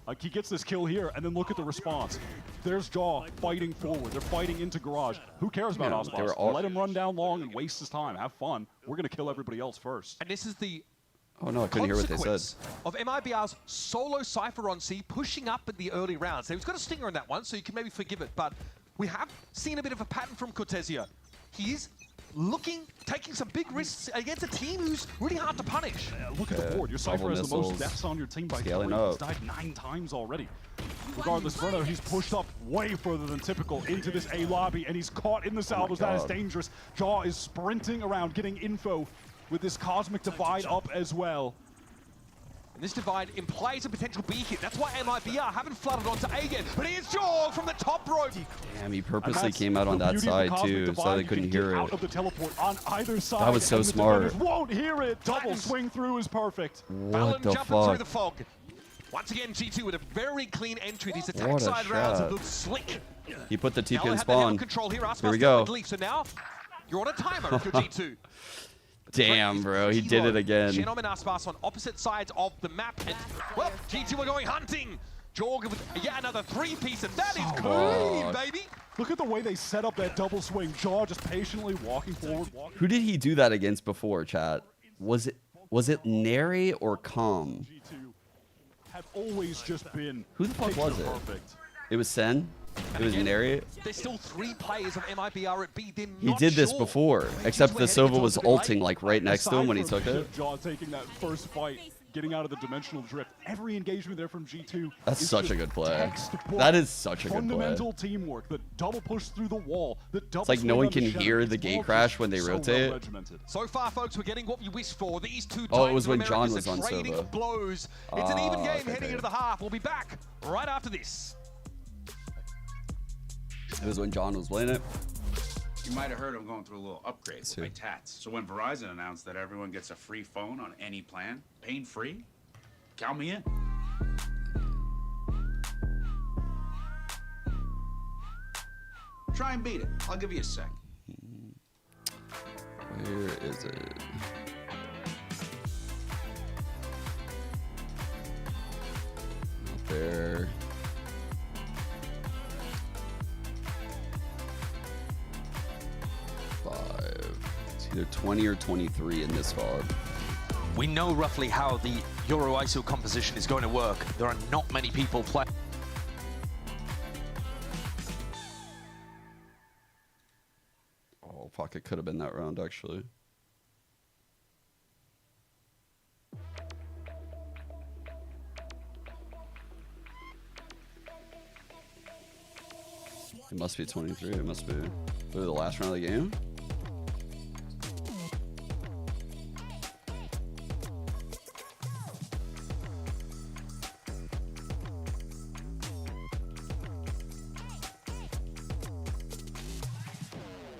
Like, he gets this kill here, and then look at the response. There's Jaw fighting forward. They're fighting into garage. Who cares about Yeah, they were Osmos? all- Let him run down long and waste his time. Have fun. We're going to kill everybody else first. And this is the Oh no, I couldn't hear what they said. consequence of MIBR's solo Cypher on C pushing up in the early rounds. So he's got a stinger in that one, so you can maybe forgive it. But we have seen a bit of a pattern from Cortesia. He is taking some big risks against a team who's really hard to punish. Look at the board. Your Cypher double has the most missiles, deaths on your team by 3. scaling He's up. died 9 times already. Regardless, Verno, he's pushed up way further than typical into this A lobby, and he's caught in the salvos. That is God. dangerous. Jaw is sprinting around, getting info with this Cosmic Divide up as well. And this divide implies a potential B hit. That's why MIBR haven't flooded onto A again. But here's Jorg from the top rope. Damn, he And purposely that's came out on the that beauty of the side Cosmic too, so Divide. they You couldn't can hear get out it. of the teleport on either side. was so and the smart. defenders won't hear it. Double swing through is perfect. What the jumping through fuck? the fog. Once again, G2 with a very clean entry. These attack What a side rounds shot. look slick. He put the Now TP they in have the hell spawn. control here. Here we go. So now you're on a timer if you're G2. Damn, bro, he did it again. Shenum and Aspas on opposite sides of the map. And, well, G2 are going hunting. Jorg with yet another 3-piece, and that is clean, baby. Look at the way they set up that double swing. Jaw just patiently walking forward. Who did he do that against before, chat? Was it Neri or Com? G2 have always just been Who the fuck picture was it? perfect. It was Sen? It was Nary. There's still 3 players of MIBR at B. He did this before, except the Silva was ulting like right next to him when he took it. Jaw taking that first fight, getting out of the dimensional drift. Every engagement there from G2. That's is such just a good play. textbook That is such a good play. Fundamental teamwork. The double push through the wall. The double It's like no swing one on the can shadow. hear the It's gate all crash just when they so rotate. well-regimented. So far, folks, we're getting what we wished for. These two Oh, it was when Titans of John America was on are trading Silva. blows. It's an even game okay, heading into the half. We'll be back right after this. It was when John was playing it. You might have heard I'm going through a little upgrade with my tats. So when Verizon announced that everyone gets a free phone on any plan, pain-free, count me in. Try and beat it. I'll give you a sec. Where is it? Not there. It's either 20 or 23 in this VOD. We know roughly how the Euro ISO composition is going to work. There are not many people playing. Oh, fuck, it could have been that round, actually. It must be 23. It must be the last round of the game.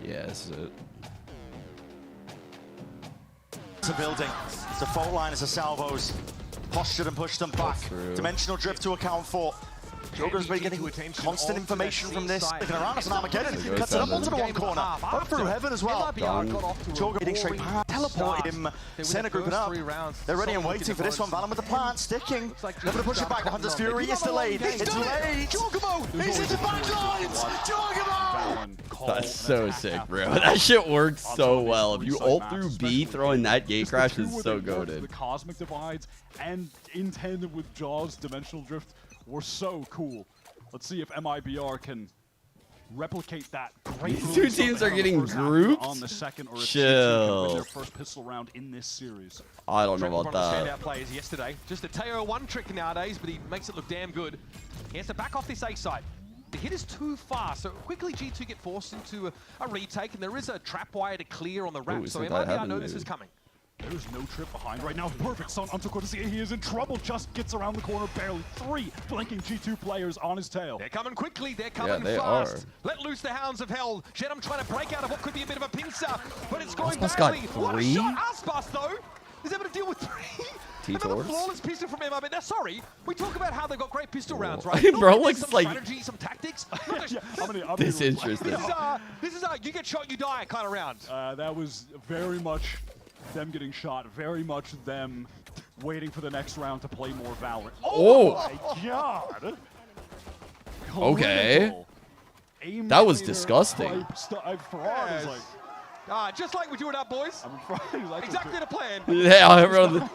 Yeah, this is it. It's a building. It's a fault line. It's a salvos. Postured and pushed them back. Dimensional drift to account for. Joker's been getting constant information from this. Looking around us an Armageddon. Cuts it up onto the one corner. Up through heaven as well. Joker getting straight past. Teleport him. Center grouping up. They're ready and waiting for this one. Valen with the plant. Sticking. They're going to push it back. The Hunter's Fury is delayed. It's late. He's into back lines. That's so sick, bro. That shit works so well. If you ult through B, throwing that gate crash is so goated. The cosmic divides and in tandem with Jaw's dimensional drift were so cool. Let's see if MIBR can replicate that great. These two teams are getting grouped. On the second, or Chill. their first pistol round in this series. I don't know about One of the that. standout players yesterday. Just a Teo 1 trick nowadays, but he makes it look damn good. He has to back off this A side. The hit is too far, so quickly G2 get forced into a retake, and there is a trap wire to clear on the ramp, so MIBR know this is coming. There's no trip behind right now. Perfect stun onto Cortesia. He is in trouble. Just gets around the corner barely. 3 flanking G2 players on his tail. They're coming quickly. They're coming they fast. are. Let loose the hounds of hell. Shenum trying to break out of what could be a bit of a pincer, but it's going Aspas got badly. What a 3? shot. Aspas, though, is able to deal with 3. Another flawless pistol from MIB. Now, sorry, we talk about how they've got great pistol rounds, right? Bro, Not looks some like- strategy, some tactics. This interesting. This is a you get shot, you die kind of round. That was very much them getting shot, very much them waiting for the next round to play more Valorant. Oh! My God! Okay. Clinical. That was disgusting. Farad is like, Just like we do it up, boys. Exactly the plan. Yeah, bro.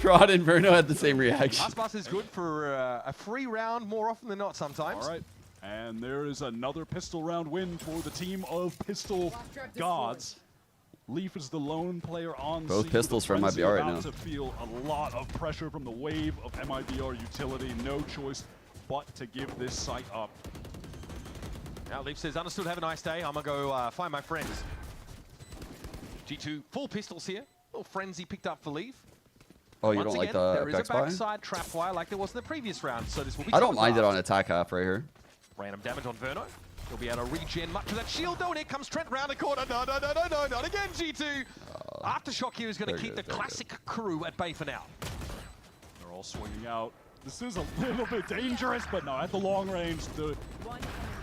Trot and Verno had the same reaction. Aspas is good for a free round more often than not sometimes. all right. And there is another pistol round win for the team of Pistol Gods. Leaf is the lone player on Both scene. pistols for Frenzy MIBR right about now. to feel a lot of pressure from the wave of MIBR utility. No choice but to give this site up. Now Leaf says, understood, have a nice day. I'm going to go find my friends. G2 full pistols here. Little frenzy picked up for Leaf. Oh, you Once don't like again, the there is a backspine? backside trap wire like there was in the previous round, so this will be I don't mind it telegraphed. on attack half right here. Random damage on Verno. He'll be able to regen much of that shield, though, and here comes Trent round the corner. No, not again, G2. Aftershock here is going to keep the classic crew at bay for now. They're all swinging out. This is a little bit dangerous, but no, at the long range, they're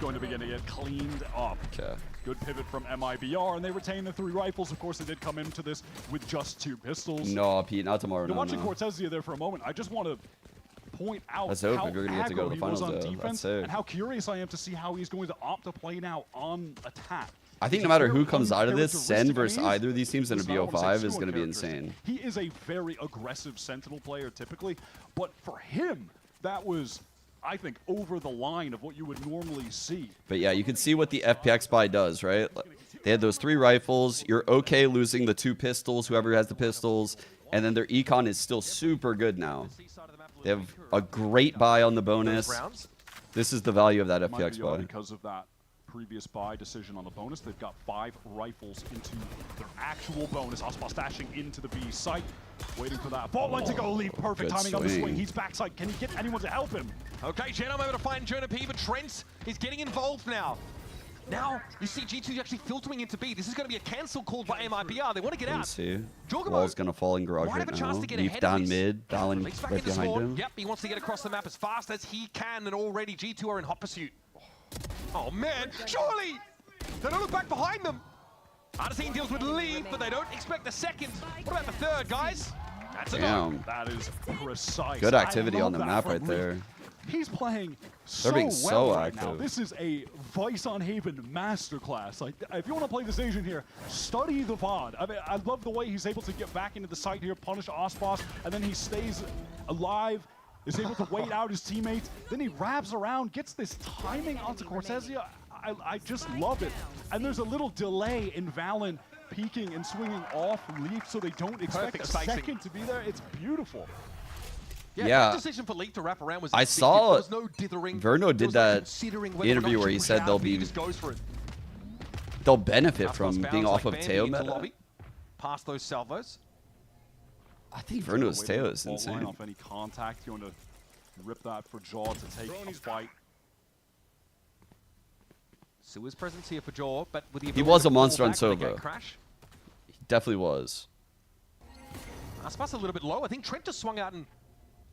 going to be getting it cleaned up. Okay. Good pivot from MIBR, and they retain the 3 rifles. Of course, they did come into this with just 2 pistols. No, Pete, not tomorrow. You're No, watching no. Cortezia there for a moment. I just want to point out Let's hope how we're gonna get to go to the aggro he was finals, on though. That's defense sick. and how curious I am to see how he's going to opt to play now on attack. I think He's no a matter very who comes out of this, Sen uncharacteristic- versus I mean, either of these teams in a listen, I don't wanna BO5 say is going to be uncharacteristic. insane. He is a very aggressive Sentinel player typically, but for him, that was I think, over the line of what you would normally see. But yeah, you can see what the FPX buy does, right? They had those 3 rifles. You're okay losing the 2 pistols, whoever has the pistols. And then their econ is still super good now. They have a great buy on the bonus. This is the value of that FPX buy. Because of that previous buy decision on the bonus, they've got 5 rifles into their actual bonus. Ospa stashing into the B site, waiting for that ball line to go. Leave perfect Good timing on the swing. swing. He's backside. Can he get anyone to help him? Okay, Genome able to find Jonah P, but Trent is getting involved now. Now, you see G2 actually filtering into B. This is going to be a cancel called by MIBR. They want to get out. Let's see. Jorgamo Wall's going to fall in garage might right have a chance now. to get Leap ahead of down this. mid. Dallin Leaps back right in the behind spawn. him. Yep, he wants to get across the map as fast as he can, and already G2 are in hot pursuit. Oh man, surely! They don't look back behind them. Unseen deals with lead, but they don't expect the second. What about the third, guys? That's a no. Damn. That is precise. Good activity I on the love that map from right Leaf. there. He's playing They're being so so well right now. active. This is a Vice on Haven masterclass. Like, if you want to play this Asian here, study the VOD. I mean, I love the way he's able to get back into the site here, punish Ospas, and then he stays alive, is able to wait out his teammates. Then he wraps around, gets this timing onto Cortezia. I just love it. And there's a little delay in Valen peeking and swinging off Leaf, so they don't expect Perfect a spacing. second to be there. It's beautiful. Yeah. The decision for Leaf to wrap around was I instinctive. saw There was no dithering. Verno There did was no that considering whether or interview not where to he push said out. they'll He be just goes for it. they'll benefit Aspas from bounds being off like of Bambi Teo into meta. lobby. Past those salvos. I think Verno's Waiting Teo for is the ball line insane. off any contact, going to rip that for Jaw to take a fight. Sua's presence here for Jaw, but with the He ability was to a monster pull on back when they Sova. get Crash. He definitely was. Aspas a little bit low. I think Trent just swung out and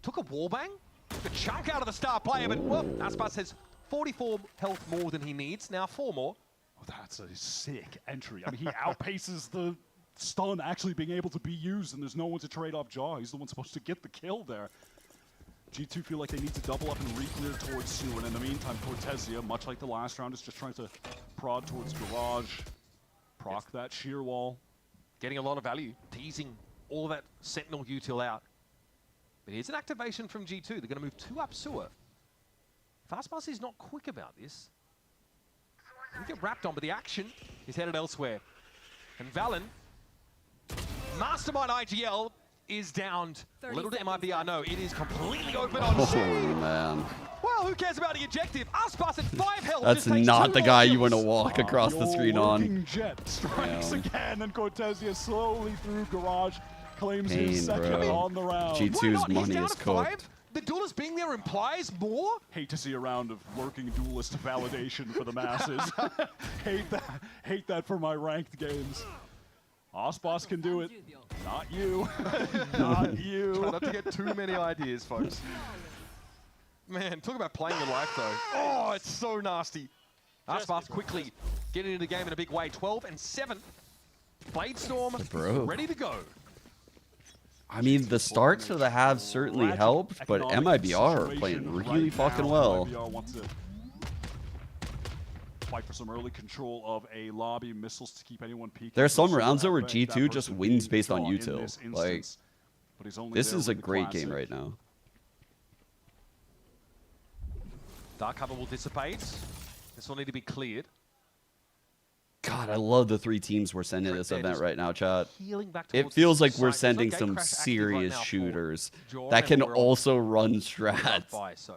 took a wallbang. Took a chunk out of the star player, but well, Aspas has 44 health more than he needs. Now 4 more. Oh, that's a sick entry. I mean, he outpaces the stun actually being able to be used, and there's no one to trade off Jaw. He's the one supposed to get the kill there. G2 feel like they need to double up and re-clear towards Sue, and in the meantime, Cortezia, much like the last round, is just trying to prod towards Garage, proc that sheer wall. Getting a lot of value, teasing all that Sentinel util out. But here's an activation from G2. They're going to move 2 up sewer. Fastpass is not quick about this. He get wrapped on, but the action is headed elsewhere. And Valen, Mastermind IGL, is downed. Little to MIBR, no, it is completely open on Oh Sue. man. Well, who cares about the objective? Aspas at 5 health. That's just takes not 2 the more guy you kills. want to walk across the screen on. Working Jet strikes again, and Cortezia slowly through Garage claims Pain, his second bro. on the round. Why G2's not? He's money down is to 5. cooked. The duelist being there implies more. Hate to see a round of working duelist validation for the masses. Hate that for my ranked games. Ospas can do it. Not you. Not you. Try not to get too many ideas, folks. Man, talk about playing your life, though. Oh, it's so nasty. Aspas quickly getting into the game in a big way. 12 and 7. Bladestorm Bro. ready to go. I mean, the start to the halves certainly helped, but MIBR are playing really fucking well. MIBR wants to fight for some early control of a lobby, missiles to keep anyone peeking. There's some So rounds though that where that G2 just person wins being based on drawn in util. this Like, instance, but he's only this there is a with the great game classic. right now. Dark cover will dissipate. This will need to be cleared. God, I love the 3 teams we're sending this event right now, chat. Healing back It towards feels the like we're site. There's no sending gate some crash active right serious now for shooters Jaw, that and can we're on also run strats. by, so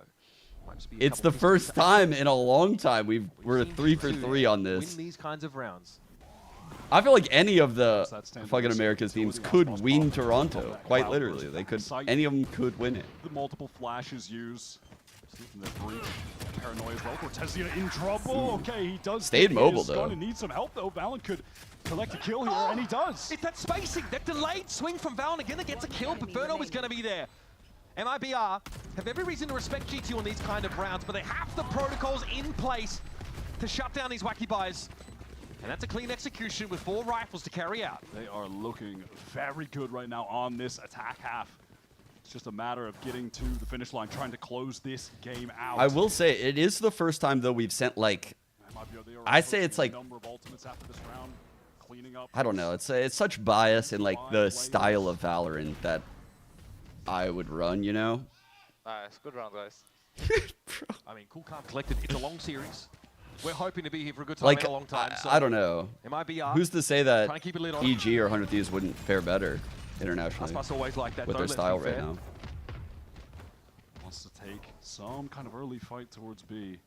might just be a It's couple the of first mistakes. time in a long time we're Seen 3 for G2 3 on this. Win these kinds of rounds. I feel like any of the That's standard fucking America's teams could win Toronto. Quite literally, they could. Any of them could win it. The multiple flashes used. The breach. Paranoia as well. Cortezia in trouble. Okay, he does. Stayed think mobile, he is though. going to need some help, though. Valen could collect a kill here, and he does. It's that spacing, that delayed swing from Valen again that gets a kill, but Verno is going to be there. MIBR have every reason to respect G2 on these kind of rounds, but they have the protocols in place to shut down these wacky buys. And that's a clean execution with 4 rifles to carry out. They are looking very good right now on this attack half. It's just a matter of getting to the finish line, trying to close this game out. I will say it is the first time though we've sent like, I say it's like, number of ultimates after this round, cleaning up. I don't know. It's such bias in like the style of Valorant that I would run. You know. Nice, good round, guys. I mean, cool, calm, collected. It's a long series. We're hoping to be here for a good time Like, and a long time. So I don't know. MIBR, Who's to say that trying to keep a lid on EG or 100 Thieves wouldn't fare better internationally Aspas always like that, with though, their let's style be right fair. now? Wants to take some kind of early fight towards B.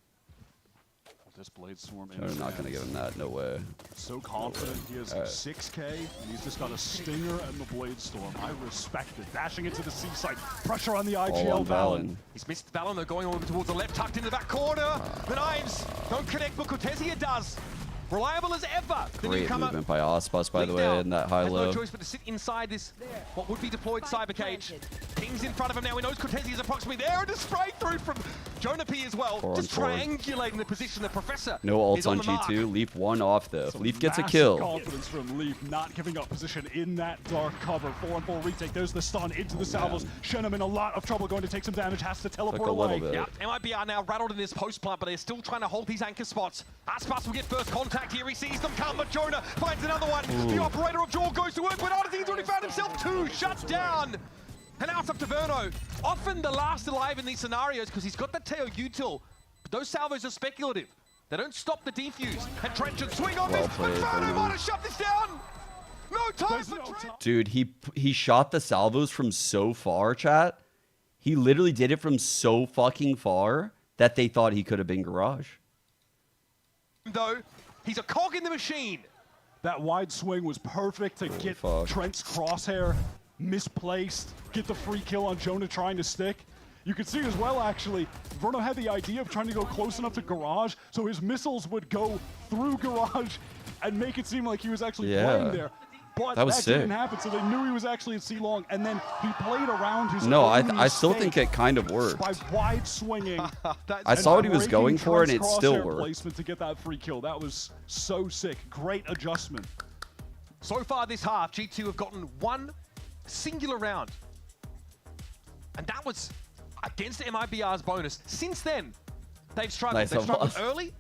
This Blade Storm They're not going to give him that. No way. So confident. He has 6K, and he's just got a Stinger and the Blade Storm. I respect it. Dashing into the C site. Pressure on the IGL Valen. He's missed Valen, though, going over towards the left, tucked into the back corner. The knives don't connect, but Cortesia does. Reliable as ever. The Great newcomer. movement by Aspas, by the way, in that Has high-low. no choice but to sit inside this, what would be deployed cyber cage. Ping's in front of him now. He knows Cortesia is approximately there. And a spray through from Jonah P as well. Just triangulating the position. The Professor No ults is on the mark. G2. Leaf one off, though. Some Leaf gets a massive kill. Confidence from Leaf, not giving up position in that dark cover. 4-on-4 retake. There's the stun into the salvos. Shenham in a lot of trouble, going to take some damage. Has to teleport away. Yep, MIBR now rattled in this post plant, but they're still trying to hold these anchor spots. Aspas will get first contact here. He sees them come, but Jonah finds another one. The operator of Jaw goes to work, but Artisan's already found himself two shut down. And now it's up to Verno. Often the last alive in these scenarios because he's got that Teo util. But those salvos are speculative. They don't stop the defuse. And Trench should swing on this, but Verno might have shut this down. No time for Trench. Dude, he shot the salvos from so far, chat. He literally did it from so fucking far that they thought he could have been Garage. Though, he's a cog in the machine. That wide swing was perfect to get Trent's crosshair misplaced, get the free kill on Jonah trying to stick. You could see as well, actually, Verno had the idea of trying to go close enough to Garage so his missiles would go through Garage and make it seem like he was actually playing there. But that was didn't sick. happen, so they knew he was actually at C-Long, and then he played around his No, own I still mistake think it kind of worked. by wide swinging. I saw what he was going for, and it Trent's still crosshair worked. placement to get that free kill. That was so sick. Great adjustment. So far this half, G2 have gotten one singular round. And that was against MIBR's bonus. Since then, they've struggled. Nice They've struggled almost. early.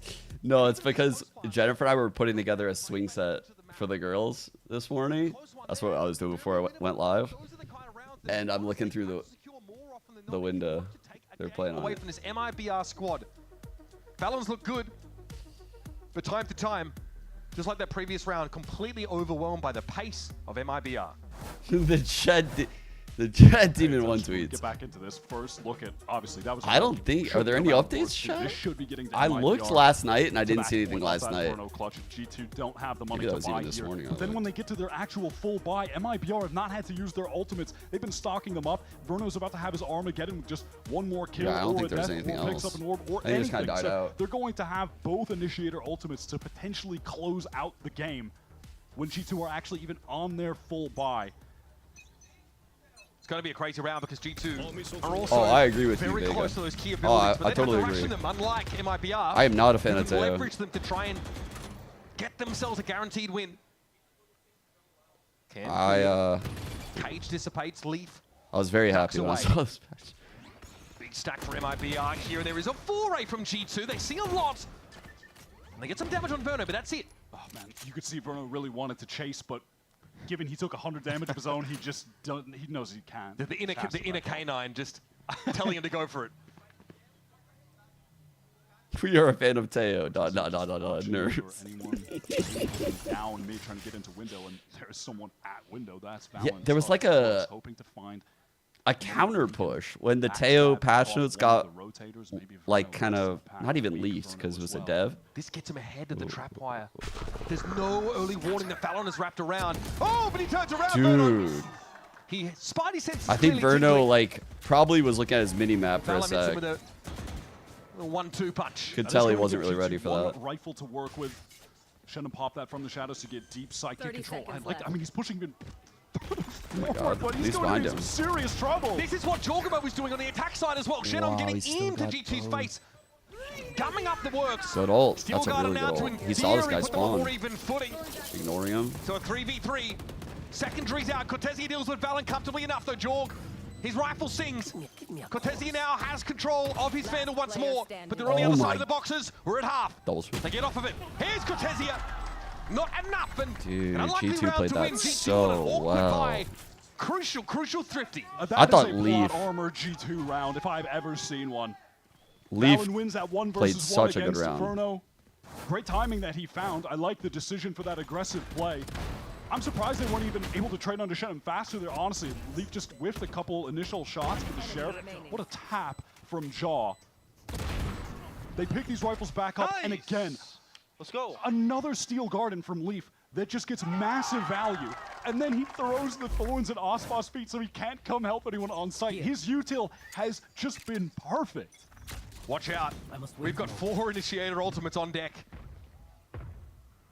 No, it's because Jennifer and I were putting together a swing set for the girls this morning. That's what I was doing before I went live. And I'm looking through the window. They're playing on Away it. from this MIBR squad. Balance look good, but time to time, just like that previous round, completely overwhelmed by the pace of MIBR. the Chad Demon one tweets. Get back into this first look at, obviously that was I don't think, are there any updates, Chad? This should be getting to I MIBR. looked last night and I To didn't that see anything point, last outside night. Verno Clutch, G2 don't have the money Maybe that to was buy even this here. morning, I But then looked. when they get to their actual full buy, MIBR have not had to use their ultimates. They've been stocking them up. Verno's about to have his Armageddon with just one more kill Yeah, I don't or think a there's death, anything or picks else. up an orb or I think it just anything. kinda died So out. they're going to have both Initiator ultimates to potentially close out the game when G2 are actually even on their full buy. It's going to be a crazy round because G2 are also I agree with you, very Vega. close to those key Oh, abilities. I but they totally have to rush agree. them, unlike MIBR. I am not a fan who of can Teo. leverage them to try and get themselves a guaranteed win. Cage dissipates, Leaf. I was very happy when I away. saw this match. Big stack for MIBR here. There is a foray from G2. They see a lot. And they get some damage on Verno, but that's it. Oh man, you could see Verno really wanted to chase, but given he took 100 damage of his own, he just doesn't. He knows he can't. The inner canine just telling him to go for it. We are a fan of Teo. Nerds. Down, me trying to get into window, and there's someone at window. That's Yeah, Valen. there was So like I was a hoping to find counter push when the Teo patch notes got like kind of not even leaked because it was a dev. This gets him ahead of the trap wire. There's no early warning that Fallon is wrapped around. Oh, but he turns around. Verno. Dude, He Spidey senses. I think clearly Verno tingling. like probably was looking at his mini map for a Fallon hits him sec. with a 1-2 punch. Could tell he wasn't really ready for one that. rifle to work with. Shouldn't pop that from the shadows to get deep psychic 30 control. seconds I mean, he's pushing in. Oh my God, but at he's least going find into him. some serious trouble. This is what Jorgamo was doing on the attack side as well. Shannon Wow, getting he's still into got G2's both. face. Gumming up the works. Good ult. Steel That's a Garden really now good to ult. He saw this endear guy and put them on spawn. more even footing. Ignoring him. So a 3v3. Secondaries out. Cortesia deals with Valen comfortably enough though, Jorg. His rifle sings. Cortesia now has control of his Vandal once more, but they're on the Oh other my- side of the boxes. We're at half. Double swing. They get off of it. Here's Cortesia. Not enough. And Dude, an unlikely G2 round played to that win. G2 so on an awkward well. bye. Crucial, thrifty. That I is thought a Leaf- plot armor G2 round if I've ever seen one. Leaf Valen wins that 1 played versus 1 such a good against round. Inferno. Great timing that he found. I like the decision for that aggressive play. I'm surprised they weren't even able to trade under Shannon faster there, honestly. Leaf just whiffed a couple initial shots with the Sheriff. What a tap from Jaw. They pick these rifles back up, and again, let's go. Another Steel Garden from Leaf that just gets massive value. And then he throws the thorns at Osbos's feet so he can't come help anyone on site. His util has just been perfect. Watch out. We've got 4 Initiator ultimates on deck.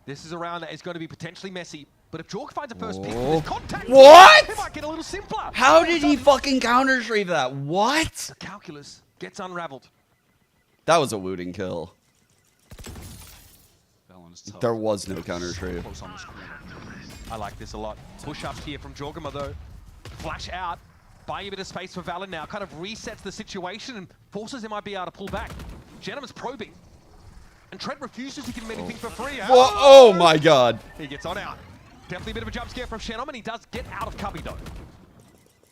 This is a round that is going to be potentially messy. But if Jork finds a first pick with his contact, What? it might get a little simpler. How did he fucking counter-strafe that? What? The calculus gets unraveled. That was a looting kill. There was no counter-strafe. I like this a lot. Push-ups here from Jorgama, though. Flash out. Buying a bit of space for Valen now. Kind of resets the situation and forces MIBR to pull back. Gentleman's probing. And Trent refuses to give him anything for free. Whoa, oh my god. He gets on out. Definitely a bit of a jump scare from Shannon, and he does get out of cubby, though.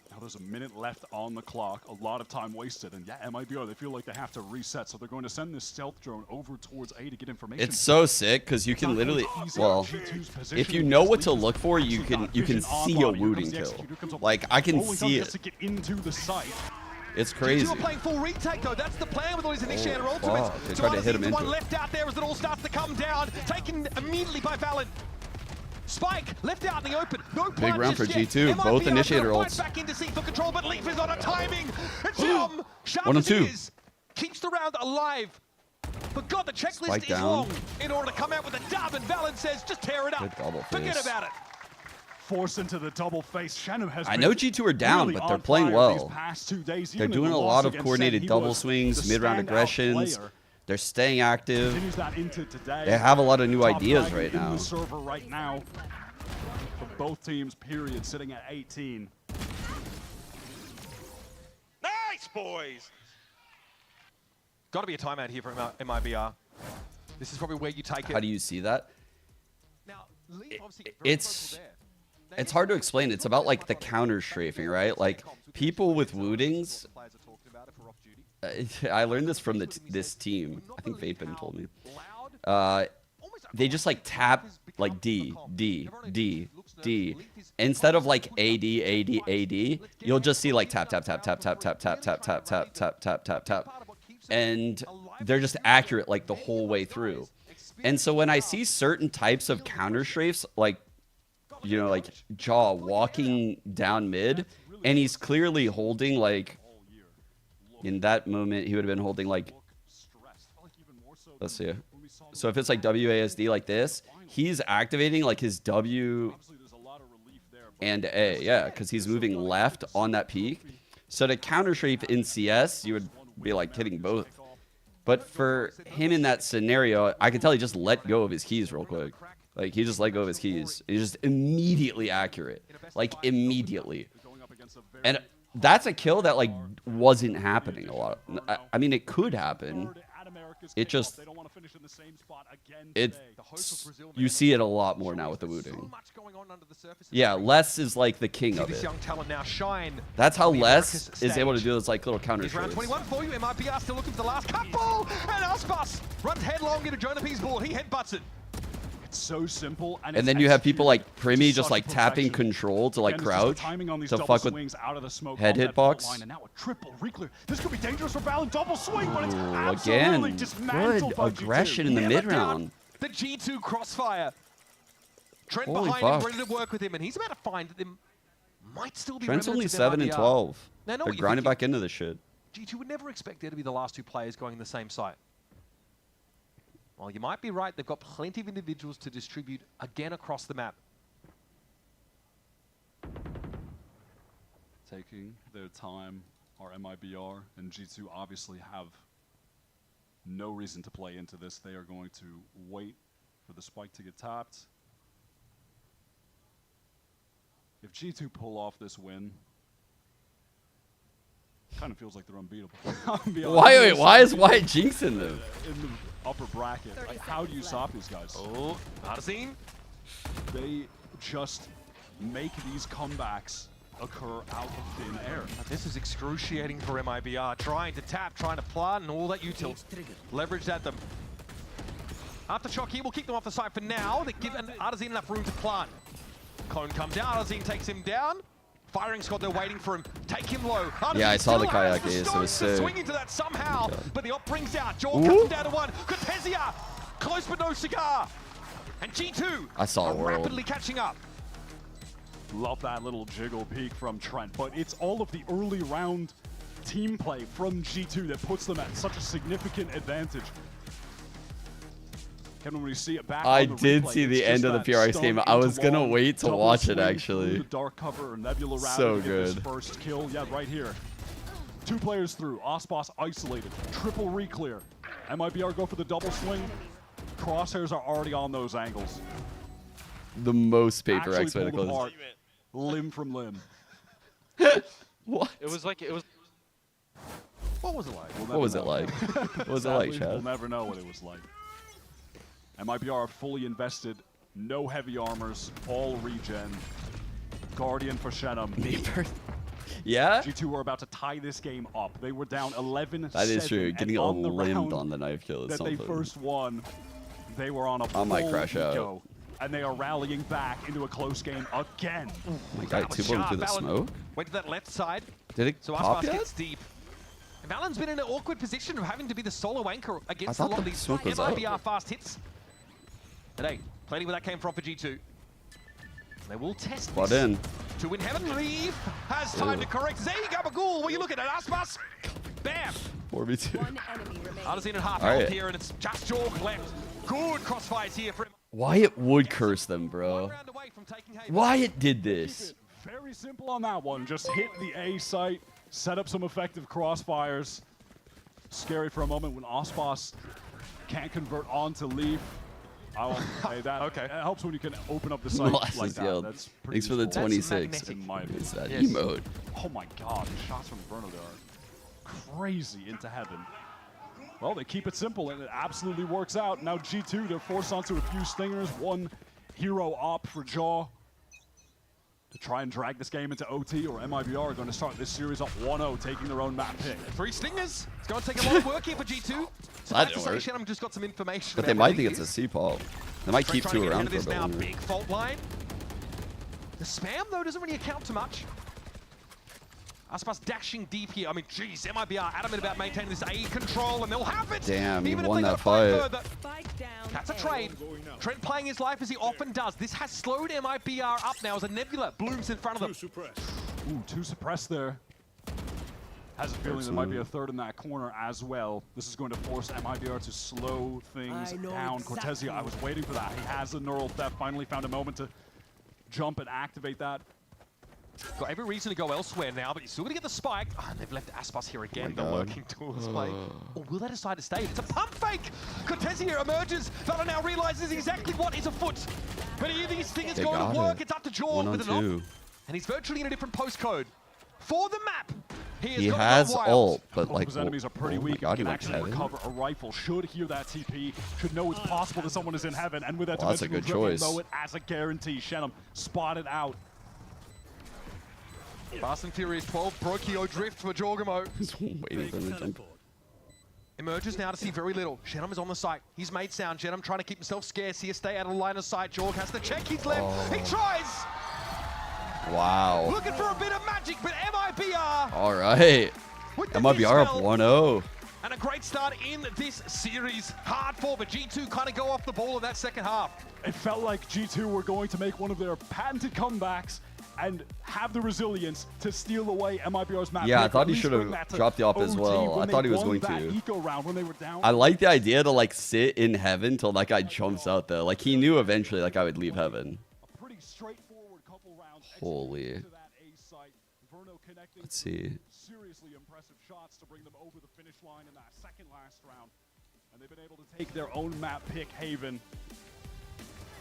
Now there's a minute left on the clock. A lot of time wasted. And yeah, MIBR, they feel like they have to reset. So they're going to send this stealth drone over towards A to get information. It's so sick because you can literally, well, if you know what to look for, you can see a looting kill. Like I can see it. It's crazy. G2 are playing full retake though. That's the plan with all his Initiator ultimates. Fuck. They tried to hit him into one it. left out there as it all starts to come down. Taken immediately by Valen. Spike left out in the open. No big round for yet. G2. MIBR Both Initiator right ults. back into seat for control, but Leaf is on a timing. It's sharp 1 and as he 2. is. Keeps the round alive. But God, the checklist Spike is down. long in order to come out with a dub, and Valen says, just tear it up. Good double Forget face. about it. Forced into the double face. Shannon has I know G2 are down, really but they're on playing fire well. these past 2 days. They're Even in doing the a loss lot of against coordinated Ascent, he double was swings, the mid-round standout aggressions. player. They're staying active. Continues that into today. They have a lot of new Top ideas rank right in now. the server right now for both teams, period, sitting at 18. Nice, boys. Got to be a timeout here from MIBR. This is probably where you take it. How do you see that? Now, Leaf obviously very It's vocal there. it's hard to explain. It's about like the counter strafing, right? Like people with lootings. I learned this from this team. I think Vapin told me. They just like tap like D, D, D, D. Instead of like AD, AD, AD, you'll just see like tap, tap, tap, tap, tap, tap, tap, tap, tap, tap, tap, tap, tap, tap. And they're just accurate like the whole way through. And so when I see certain types of counter strafes, like, you know, like Jaw walking down mid, and he's clearly holding like, in that moment, he would have been holding like, let's see. So if it's like WASD like this, he's activating like his W and A, yeah, because he's moving left on that peak. So to counter strafe in CS, you would be like hitting both. But for him in that scenario, I can tell he just let go of his keys real quick. Like he just let go of his keys. He's just immediately accurate, like immediately. And that's a kill that like wasn't happening a lot. I mean, it could happen. It just, you see it a lot more now with the looting. Yeah, Les is like the king of it. That's how Les is able to do those like little counter Round strafes. 21 for you. MIBR still looking for the last couple. And Aspas runs headlong into Jonap's board. He headbutts it. It's so simple. And then you have people like Primi just like tapping control to like crouch to fuck with head hitbox. And now a triple reclear. This could be dangerous for Valen. Double swing, but it's Ooh, absolutely again, dismantled good by aggression G2. in the Never mid-round. doubt The G2 crossfire. Trent Holy behind fuck. him, ready to work with him, and he's about to find that them might still be Trent's only remnants of 7 and MIBR. 12. Now, I know They're what you're grinding thinking. back into this shit. G2 would never expect there to be the last 2 players going in the same site. Well, you might be right. They've got plenty of individuals to distribute again across the map. Taking their time, our MIBR and G2 obviously have no reason to play into this. They are going to wait for the spike to get tapped. If G2 pull off this win, kind of feels like they're unbeatable. Why is Wyatt jinxing them? In the upper bracket. Like, how do you stop these guys? Oh, not a scene. They just make these comebacks occur out of thin air. This is excruciating for MIBR. Trying to tap, trying to plant, and all that util leveraged at them. Aftershock here will keep them off the side for now. They give Artazine enough room to plant. Cone comes down, Artazine takes him down. Firing squad, they're waiting for him. Take him low. Artazine Yeah, I saw the still has kayak ace, it was stones to sick. swing into that somehow, but the op brings out. Jaw Ooh. cuts him down to one. Cortesia, close but no cigar. And G2 I saw a are world. rapidly catching up. Love that little jiggle peek from Trent, but it's all of the early round team play from G2 that puts them at such a significant advantage. Kevin, when you see it back I on the did replay, see the it's end just of the that PRX game. stun I was into gonna long, wait to double watch it swing actually. through the dark cover, Nebula So Rabbit to get this good. first kill. Yeah, right here. 2 players through. Osbos isolated. Triple re-clear. MIBR go for the double swing. Crosshairs are already on those angles. The most paper Actually X way to pulled close. apart, limb from limb. What? It was like, it was... What was it like? We'll What was it never like? know. What was it like, Sadly, Chad? We'll never know what it was like. MIBR are fully invested. No heavy armors. All regen. Guardian for Shenum. Mibr. Yeah? G2 were about to tie this game up. They were down 11-7. That is true. Getting on the limbed round on the knife kill is that something. they first won, they were on a I might full crash out. go. And they are rallying back into a close game again. Oh my god, 2 of them through the smoke? Went to that left side. Did it So pop Aspas yet? gets deep. And Valen's been in an awkward position of having to be the solo anchor against a thought lot of the these smoke was up. MIBR fast hits. But hey, plenty where that came from for G2. They will test What this. in? To win Heaven, Leave has time to correct. Zay Gabagool, what are you looking at? Aspas? Bam! 4v2. Artazine at half All health right. here, and it's just Jorg left. Good crossfires here for him. Wyatt would curse them, bro. Wyatt did this. Very simple on that one. Just hit the A site, set up some effective crossfires. Scary for a moment when Osbos can't convert onto Leaf. Hey, that it helps when you can open up the site Molasses like that. yelled. That's pretty Thanks for the useful. 26. In my opinion. It's that Yes. emote. Oh my god, the shots from Verno there are crazy into heaven. Well, they keep it simple and it absolutely works out. Now G2, they're forced onto a few stingers. 1 hero op for Jaw to try and drag this game into OT, or MIBR are going to start this series up 1-0, taking their own map pick. 3 stingers. It's going to take a lot of work here for G2. So That that's to say, work. Shannon just got some information. But they might think it's a C-pop. They might keep Trying to 2 get ahead around of for a this bit now. longer. Big fault line. The spam, though, doesn't really account to much. Aspas dashing deep here. I mean, geez, MIBR adamant about maintaining this A control, and they'll have it. Damn, he Even won if they that gotta fight. further. That's a trade. Trent playing his life as he often does. This has slowed MIBR up now as a Nebula blooms in front of them. Ooh, 2 suppressed there. Has a feeling there might be a third in that corner as well. This is going to force MIBR to slow things down. Cortesia, I was waiting for that. He has the neural theft, finally found a moment to jump and activate that. Got every reason to go elsewhere now, but you're still going to get the spike. Oh, and they've left Aspas here again. Oh The my God. lurking tools play. Or will they decide to stay? It's a pump fake! Cortesia emerges. Valo now realizes exactly what is afoot. But either these things They going got to work. it. It's up to Jorg with an op. 1-on-2. And he's virtually in a different postcode. For the map, He got has wild. ult, but Both like, his enemies are pretty oh my weak. god, he Can went actually heaven. recover a rifle. Should hear that TP. Should know it's possible that someone is in heaven. And with that Well, that's a dimensional good dribble, choice. know it as a guarantee. Shenum spotted out. Fast and Furious 12, Brokio drift for Jorgamo. Just waiting for him to jump. Emerges now to see very little. Shenum is on the site. He's made sound. Shenum trying to keep himself scarce here. Stay out of line of sight. Jorg has to check his left. He tries! Wow. Looking for a bit of magic, but MIBR All right. with the MIBR up dispel. 1-0. And a great start in this series. Hard for, but G2 kind of go off the ball in that second half. It felt like G2 were going to make one of their patented comebacks and have the resilience to steal away MIBR's map. Yeah, I pick, thought at he least should have bring that to dropped the op as OT well. when I thought they he was won going that to. eco round when they were down. I like the idea to like sit in heaven till that guy jumps out though. Like he knew eventually like I would leave heaven. A pretty straightforward couple rounds. Holy. To that A site. Verno connecting Let's see. seriously impressive shots to bring them over the finish line in that second last round. And they've been able to take their own map pick, Haven.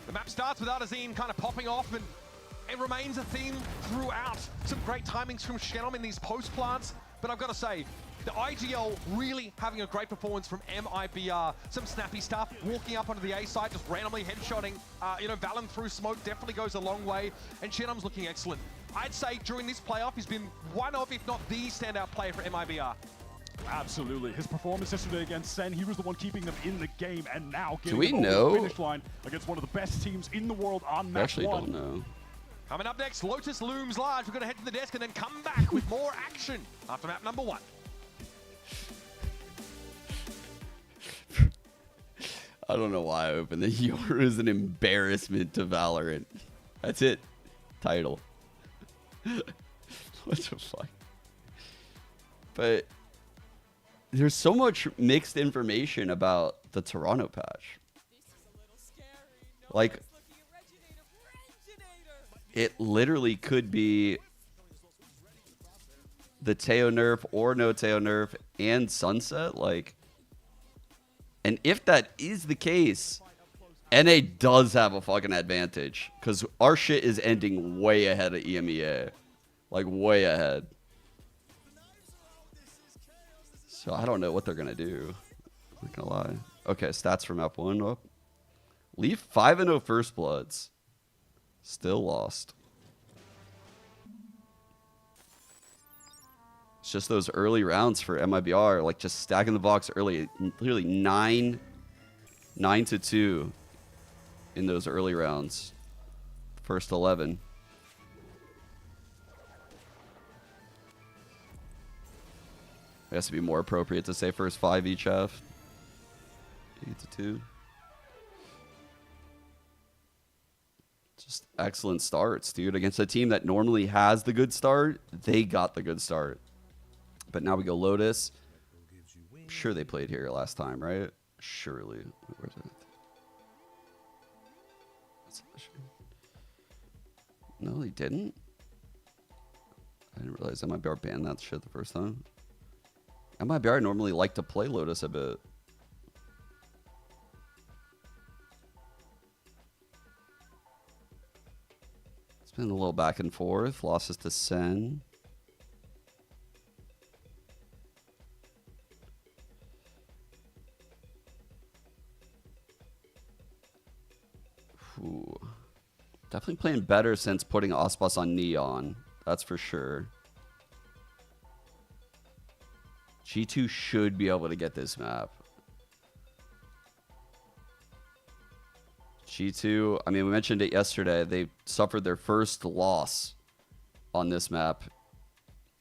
The map starts with Artazine kind of popping off, and it remains a theme throughout. Some great timings from Shenum in these post plants, but I've got to say, the IGL really having a great performance from MIBR. Some snappy stuff, walking up onto the A side, just randomly headshotting. Valen through smoke definitely goes a long way, and Shenum's looking excellent. I'd say during this playoff, he's been one of, if not the standout player for MIBR. Absolutely. His performance yesterday against Sen, he was the one keeping them in the game, and now getting we them over know? the finish line against one of the best teams in the world on I map actually 1. don't know. Coming up next, Lotus looms large. We're going to head to the desk and then come back with more action after map number 1. I don't know why I opened the Yoru is an embarrassment to Valorant. That's it. Title. What the fuck? But there's so much mixed information about the Toronto patch. Like, it literally could be the Teo nerf or no Teo nerf and Sunset. Like, and if that is the case, NA does have a fucking advantage because our shit is ending way ahead of EMEA. Like, way ahead. So I don't know what they're going to do. I'm not going to lie. Okay, stats from map 1 up. Leaf 5-0 First Bloods. Still lost. It's just those early rounds for MIBR, like just stacking the box early. Literally 9-2 in those early rounds. First 11. It has to be more appropriate to say first 5 each half. 8-2. Just excellent starts, dude. Against a team that normally has the good start, they got the good start. But now we go Lotus. I'm sure they played here last time, right? Surely. Where's it? No, they didn't. I didn't realize MIBR banned that shit the first time. MIBR normally like to play Lotus a bit. It's been a little back and forth. Losses to Sen. Ooh. Definitely playing better since putting Ospas on Neon. That's for sure. G2 should be able to get this map. G2, I mean, we mentioned it yesterday. They suffered their first loss on this map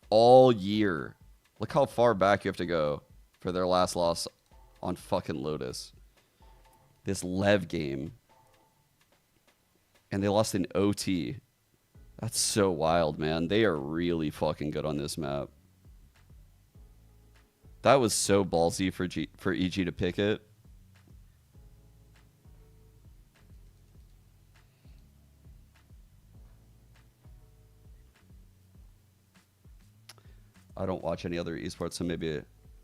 all year. Look how far back you have to go for their last loss on fucking Lotus. This Lev game. And they lost in OT. That's so wild, man. They are really fucking good on this map. That was so ballsy for EG to pick it. I don't watch any other esports, so maybe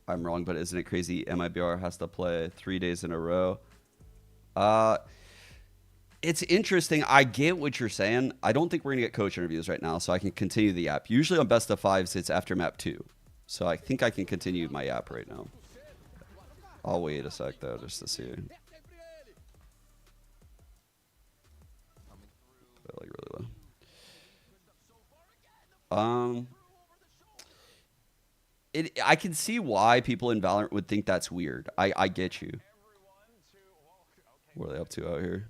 I'm wrong, but isn't it crazy MIBR has to play 3 days in a row? It's interesting. I get what you're saying. I don't think we're going to get coach interviews right now, so I can continue the app. Usually on best of 5s, it's after map 2. So I think I can continue my app right now. I'll wait a sec, though, just to see. Like really low. I can see why people in Valorant would think that's weird. I get you. What are they up to out here?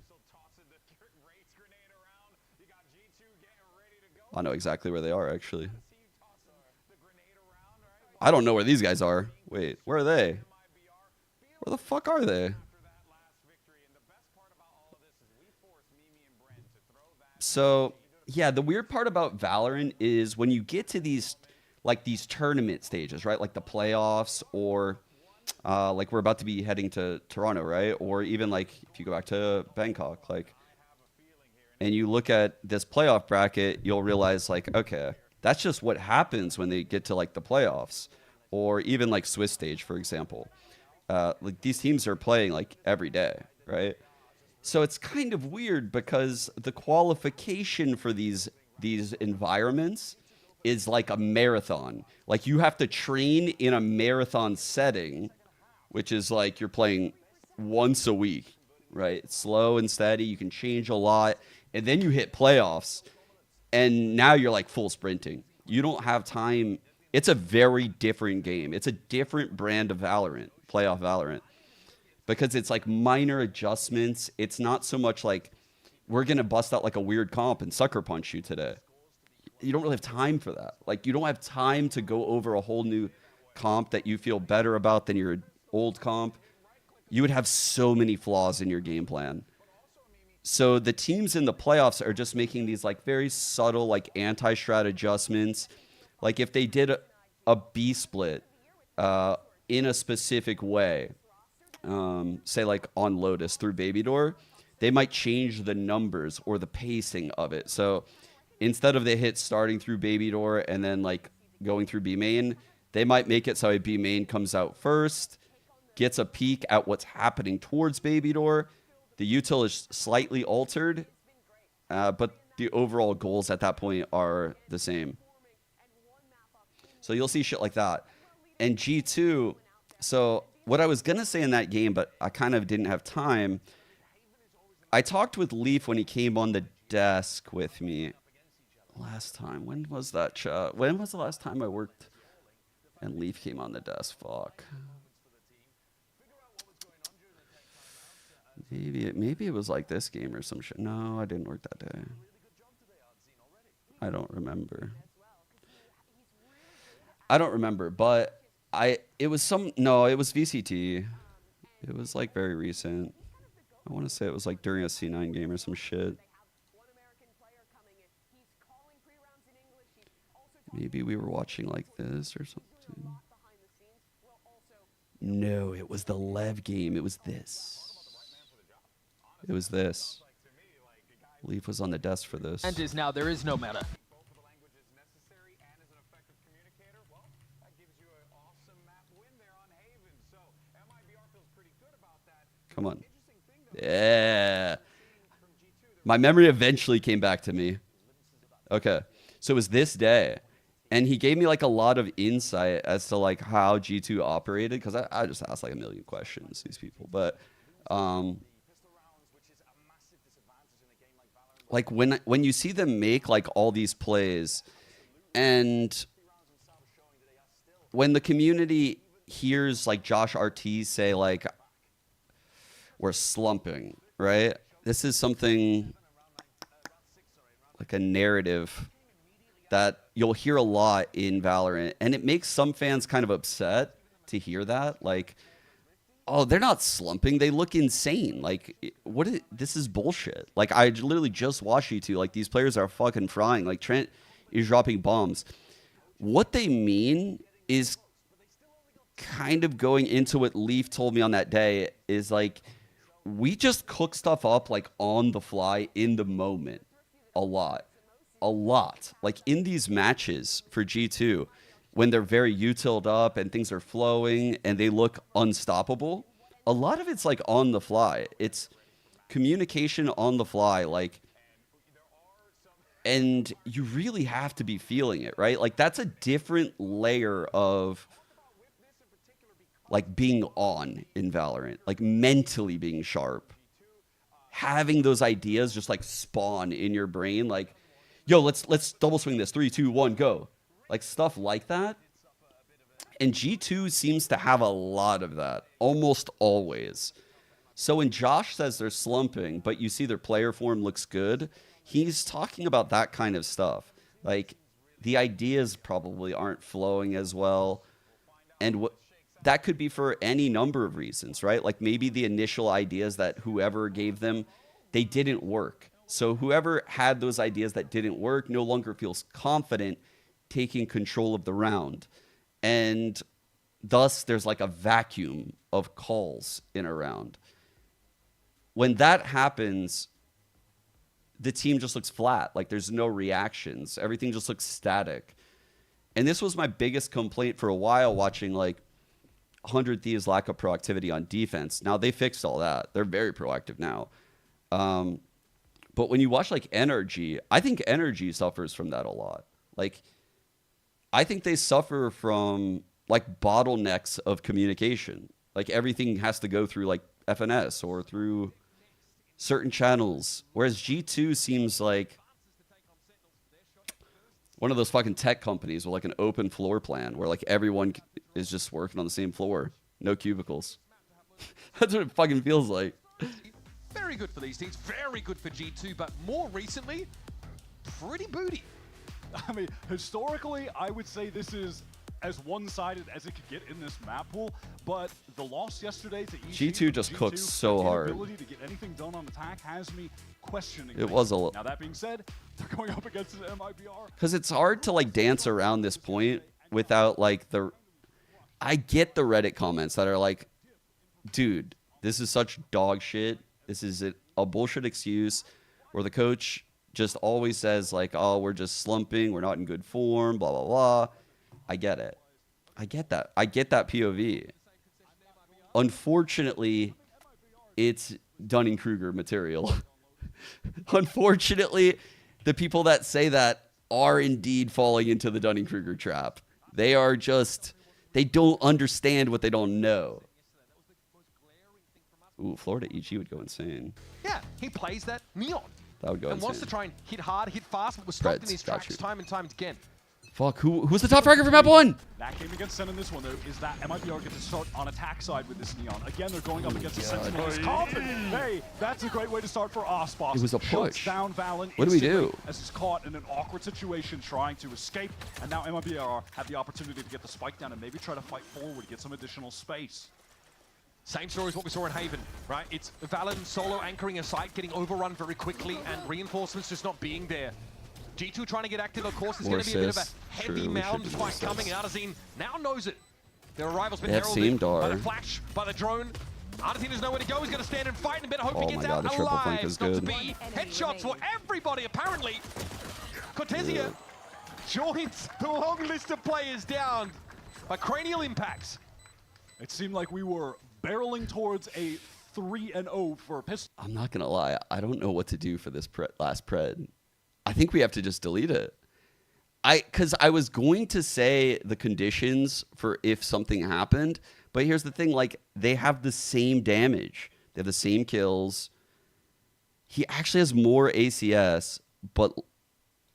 I know exactly where they are, actually. I don't know where these guys are. Wait, where are they? Where the fuck are they? So, yeah, the weird part about Valorant is when you get to these, like, these tournament stages, right? Like the playoffs or, like, we're about to be heading to Toronto, right? Or even, like, if you go back to Bangkok, like, and you look at this playoff bracket, you'll realize, like, okay, that's just what happens when they get to, like, the playoffs. Or even, like, Swiss stage, for example. Like, these teams are playing, like, every day, right? So it's kind of weird because the qualification for these environments is like a marathon. Like, you have to train in a marathon setting, which is like you're playing once a week, right? It's slow and steady. You can change a lot. And then you hit playoffs. And now you're like full sprinting. You don't have time. It's a very different game. It's a different brand of Valorant, playoff Valorant, because it's like minor adjustments. It's not so much like we're going to bust out like a weird comp and sucker punch you today. You don't really have time for that. Like, you don't have time to go over a whole new comp that you feel better about than your old comp. You would have so many flaws in your game plan. So the teams in the playoffs are just making these like very subtle like anti-strat adjustments. Like if they did a B split in a specific way, say like on Lotus through Baby Door, they might change the numbers or the pacing of it. So instead of the hit starting through Baby Door and then like going through B main, they might make it so a B main comes out first, gets a peek at what's happening towards Baby Door. The util is slightly altered, but the overall goals at that point are the same. So you'll see shit like that. And G2, so what I was going to say in that game, but I kind of didn't have time, I talked with Leaf when he came on the desk with me last time. When was that chat? When was the last time I worked and Leaf came on the desk? Fuck. Maybe it was like this game or some shit. No, I didn't work that day. I don't remember. But it was VCT. It was like very recent. I want to say it was like during a C9 game or some shit. Maybe we were watching like this or something. No, it was the Lev game. It was this. It was this. Leaf was on the desk for this. And is now there is no meta. Come on. Yeah. My memory eventually came back to me. Okay. So it was this day. And he gave me like a lot of insight as to like how G2 operated. Because I just asked like a million questions, these people. But like when you see them make like all these plays, and when the community hears like Josh RT say like, we're slumping, right? This is something like a narrative that you'll hear a lot in Valorant, and it makes some fans kind of upset to hear that. Like, oh, they're not slumping. They look insane. Like, this is bullshit. Like, I literally just watched you two. Like, these players are fucking frying. Like, Trent is dropping bombs. What they mean is kind of going into what Leaf told me on that day is like, we just cook stuff up like on the fly in the moment a lot. Like in these matches for G2, when they're very utiled up and things are flowing and they look unstoppable, a lot of it's like on the fly. It's communication on the fly, like, and you really have to be feeling it, right? Like that's a different layer of like being on in Valorant, like mentally being sharp, having those ideas just like spawn in your brain, like, yo, let's double swing this, 3, 2, 1, go, like stuff like that. And G2 seems to have a lot of that, almost always. So when Josh says they're slumping, but you see their player form looks good, he's talking about that kind of stuff. Like the ideas probably aren't flowing as well, and that could be for any number of reasons, right? Like maybe the initial ideas that whoever gave them, they didn't work. So whoever had those ideas that didn't work no longer feels confident taking control of the round. And thus there's like a vacuum of calls in a round. When that happens, the team just looks flat. Like there's no reactions. Everything just looks static. And this was my biggest complaint for a while watching like 100 Thieves' lack of proactivity on defense. Now they fixed all that. They're very proactive now. But when you watch like NRG, I think NRG suffers from that a lot. Like, I think they suffer from like bottlenecks of communication. Like everything has to go through like FNS or through certain channels. Whereas G2 seems like One of those fucking tech companies with like an open floor plan where like everyone is just working on the same floor. No cubicles. That's what it fucking feels like. Very good for these teams. Very good for G2, but more recently, pretty booty. I mean, historically, I would say this is as one-sided as it could get in this map pool, but the loss yesterday to EG, G2 just cooked so hard. Ability to get anything done on attack has me questioning. It was a little. Now that being said, they're going up against an MIBR. Because it's hard to like dance around this point without like the. I get the Reddit comments that are like, dude, this is such dog shit. This is a bullshit excuse where the coach just always says like, oh, we're just slumping. We're not in good form, blah, blah, blah. I get it. I get that. I get that POV. Unfortunately, it's Dunning-Kruger material. Unfortunately, the people that say that are indeed falling into the Dunning-Kruger trap. They are just, they don't understand what they don't know. Ooh, Florida EG would go insane. Yeah, he plays that Neon. That would go and insane. wants to try and hit hard, hit fast, but was stopped in his tracks time and time again. Fuck, who's the top fragger for map 1? That game against Sen in this one, though, is that MIBR get to start on attack side with this Neon. Again, they're going up against the Sentinel. Hey, that's a great way to start for Osboss. It was a Shuts push. down Valen What do we do? As he's caught in an awkward situation trying to escape, and now MIBR have the opportunity to get the spike down and maybe try to fight forward, get some additional space. Same story as what we saw in Haven, right? It's Valen solo anchoring a site, getting overrun very quickly, and reinforcements just not being there. G2 trying to get active, of course. There's going to be a bit of a heavy mound fight coming, and Arzine now knows it. Their arrival's been heralded by the flash, by the drone. Arzine has nowhere to go. He's going to stand and fight and better hope he gets out alive. It's not to be. Headshots for everybody, apparently. Cortesia joins the long list of players down by cranial impacts. It seemed like we were barreling towards a 3-0 for a pistol. I'm not going to lie. I don't know what to do for this last pred. I think we have to just delete it. Because I was going to say the conditions for if something happened, but here's the thing, like, they have the same damage. They have the same kills. He actually has more ACS, but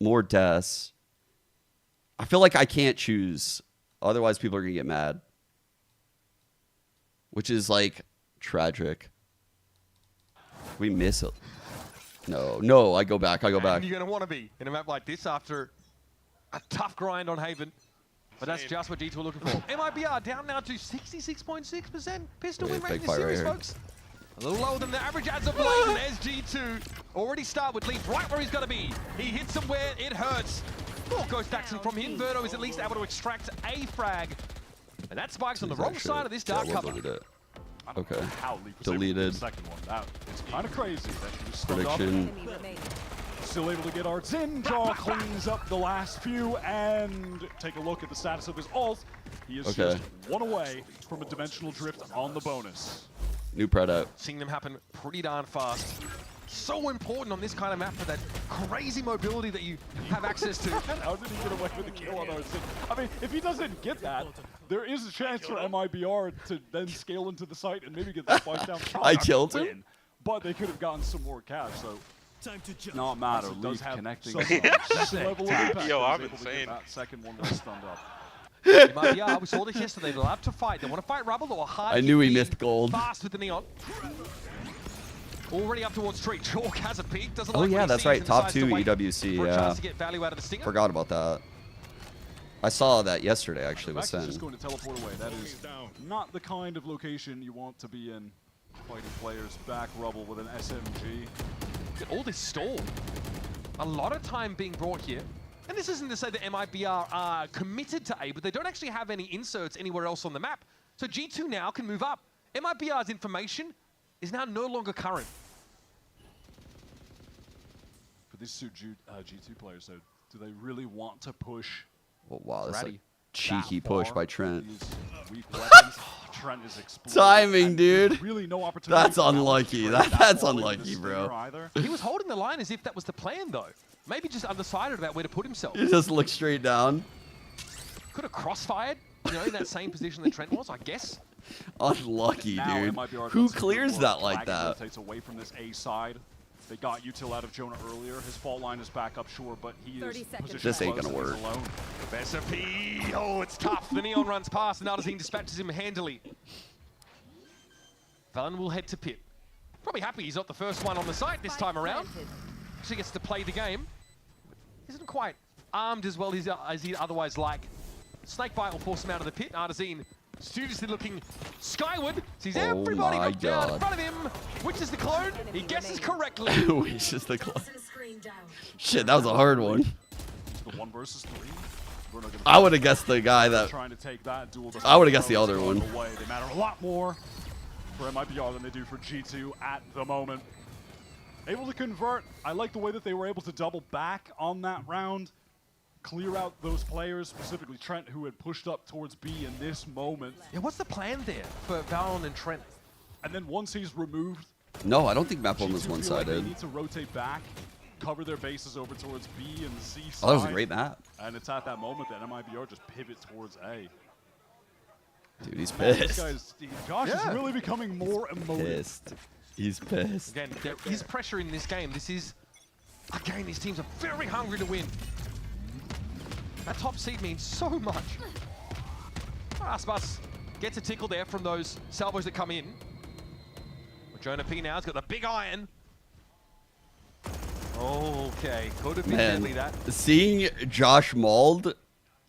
more deaths. I feel like I can't choose. Otherwise, people are going to get mad. Which is, like, tragic. We miss it. No, I go back. You're going to want to be in a map like this after a tough grind on Haven. But that's just what G2 are looking for. MIBR down now to 66.6% pistol win rate in this series, folks. A little lower than the average as of late. And there's G2. Already start with lead right where he's got to be. He hits him where it hurts. More ghost action from him. Verdo is at least able to extract a frag. And that spike's on the wrong side of this dark cover. Okay. Deleted. Second one. It's kind of crazy that he was stuck Prediction. up. Still able to get arts in. Jaw cleans up the last few and take a look at the status of his ult. He is just one away from a dimensional drift on the bonus. New pred out. Seeing them happen pretty darn fast. So important on this kind of map for that crazy mobility that you have access to. How did he get away with the kill on Arcin? I mean, if he doesn't get that, there is a chance for MIBR to then scale into the site and maybe get the spike down. I killed him. But they could have gotten some more cash, so not matter. Leaf connecting. Level of yo, I'm insane. That second one was stunned up. MIBR, we saw this yesterday. They love to fight. They want to fight Rubble or hard. I knew he missed gold. Fast with the Neon. Already up towards Street. Chalk has a peek. Doesn't Oh like yeah, that's right. Top 2 EWC. Yeah. To get value out of the Stinger. Forgot about that. I saw that yesterday actually with Sen. Sen. Just going to teleport away. That is not the kind of location you want to be in. Fighting players back Rubble with an SMG. Look at all this stall. A lot of time being brought here. And this isn't to say that MIBR are committed to A, but they don't actually have any inserts anywhere else on the map. So G2 now can move up. MIBR's information is now no longer current. For these two G2 players, though, do they really want to push? Well, wow, that's a cheeky push by Trent. Trent is timing, dude. Really no opportunity. That's unlucky. That's unlucky, bro. He was holding the line as if that was the plan, though. Maybe just undecided about where to put himself. He just looked straight down. Could have crossfired, you know, in that same position that Trent was, I guess. Unlucky, dude. Who clears that like that? Takes away from this A side. They got util out of Jonah earlier. His fault line is back up, sure, but he is positioned This ain't close gonna and work. is alone. Professor P. Oh, it's tough. The Neon runs past, and Aldazine dispatches him handily. Valen will head to pit. Probably happy he's not the first one on the site this time around. Actually gets to play the game. Isn't quite armed as well as he'd otherwise like. Snakebite will force him out of the pit. Aldazine studiously looking skyward. Sees everybody my look down in God. front of him. Which is the clone? He guesses correctly. Which is the clone? Shit, that was a hard one. The 1 versus 3. I would have guessed the guy that. Trying to take that duel. I would have guessed the other one. Away. They matter a lot more for MIBR than they do for G2 at the moment. Able to convert. I like the way that they were able to double back on that round. Clear out those players, specifically Trent, who had pushed up towards B in this moment. Yeah, what's the plan there for Valen and Trent? And then once he's removed, No, I don't think map 1 was G2 feel like they one-sided. need to rotate back, cover their bases over towards B and C side. Oh, that was a great map. And it's at that moment that MIBR just pivot towards A. Dude, he's Man, pissed. Josh is really becoming more emotive. Pissed. He's pissed. Again, there is pressure in this game. This is, again, these teams are very hungry to win. That top seed means so much. Aspas gets a tickle there from those salvos that come in. Jonah P now has got the big iron. Okay, could have been deadly that. Seeing Josh mauled,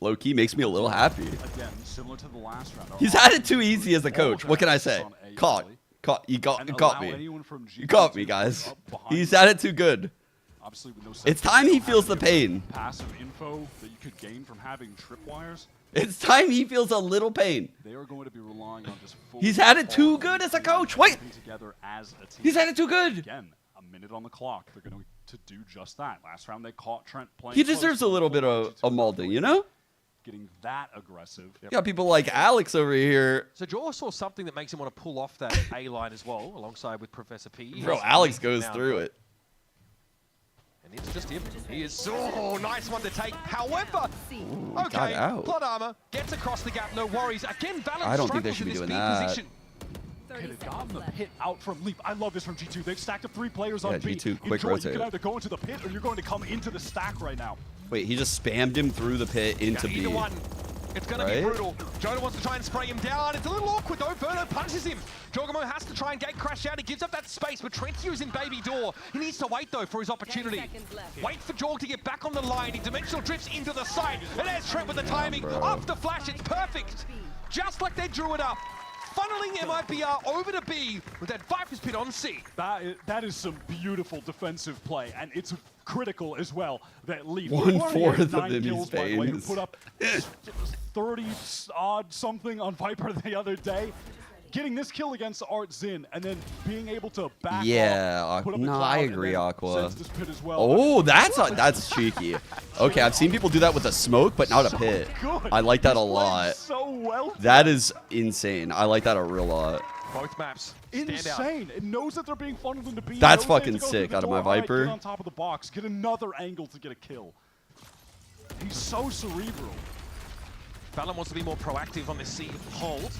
low-key, makes me a little happy. Again, similar to the last round. He's had it too easy as a coach. What can I say? Caught. You caught me. You caught me, guys. He's had it too good. Obviously, with no It's time he feels the pain. Passive info that you could gain from having tripwires. It's time he feels a little pain. They are going to be relying on just full. He's had it too good as a coach. Wait. Together as a team. He's had it too good. Again, a minute on the clock. They're going to do just that. Last round they caught Trent playing. He deserves a little bit of a molding, you know? Getting that aggressive. You got people like Alex over here. So Jaw saw something that makes him want to pull off that A line as well, alongside with Professor P. Bro, Alex goes through it. And it's just him. He is so nice one to take. However, got out. plot armor gets across the gap, no worries. Again, Valen I don't think they struggles should in be this doing B that. position. Could have gotten the pit out from Leap. I love this from G2. They've stacked up 3 players on Yeah, B. G2, quick Enjoy. rotate. You can either go into the pit or you're going to come into the stack right now. Wait, he just spammed him through the pit into Either B. one. It's going to be brutal. Jonah wants to try and spray him down. It's a little awkward though. Verno punches him. Jorgamo has to try and gate crash out. He gives up that space, but Trent's using Baby Door. He needs to wait though for his opportunity. Wait for Jorg to get back on the line. He dimensional drifts into the site. And there's Trent with the timing. Off the flash, it's perfect. Just like they drew it up. Funneling MIBR over to B with that Viper's pit on C. That is some beautiful defensive play, and it's critical as well that Leaf, 1/4 of 9 them kills, is by the way, who veins. put up 30-odd something on Viper the other day. Getting this kill against Art Zin and then being able to back off, put up a no, cloud, I and agree, then Aqua. sends this pit as well. Oh, that's cheeky. Okay, I've seen people do that with a smoke, but not a pit. I like that a lot. So well. That is insane. I like that a real lot. Both maps stand out. Insane. It knows that they're being funneled into B. That's Knows they have fucking to go sick through out of the my door. All right, Viper. Get on top of the box. Get another angle to get a kill. He's so cerebral. Valen wants to be more proactive on this C hold.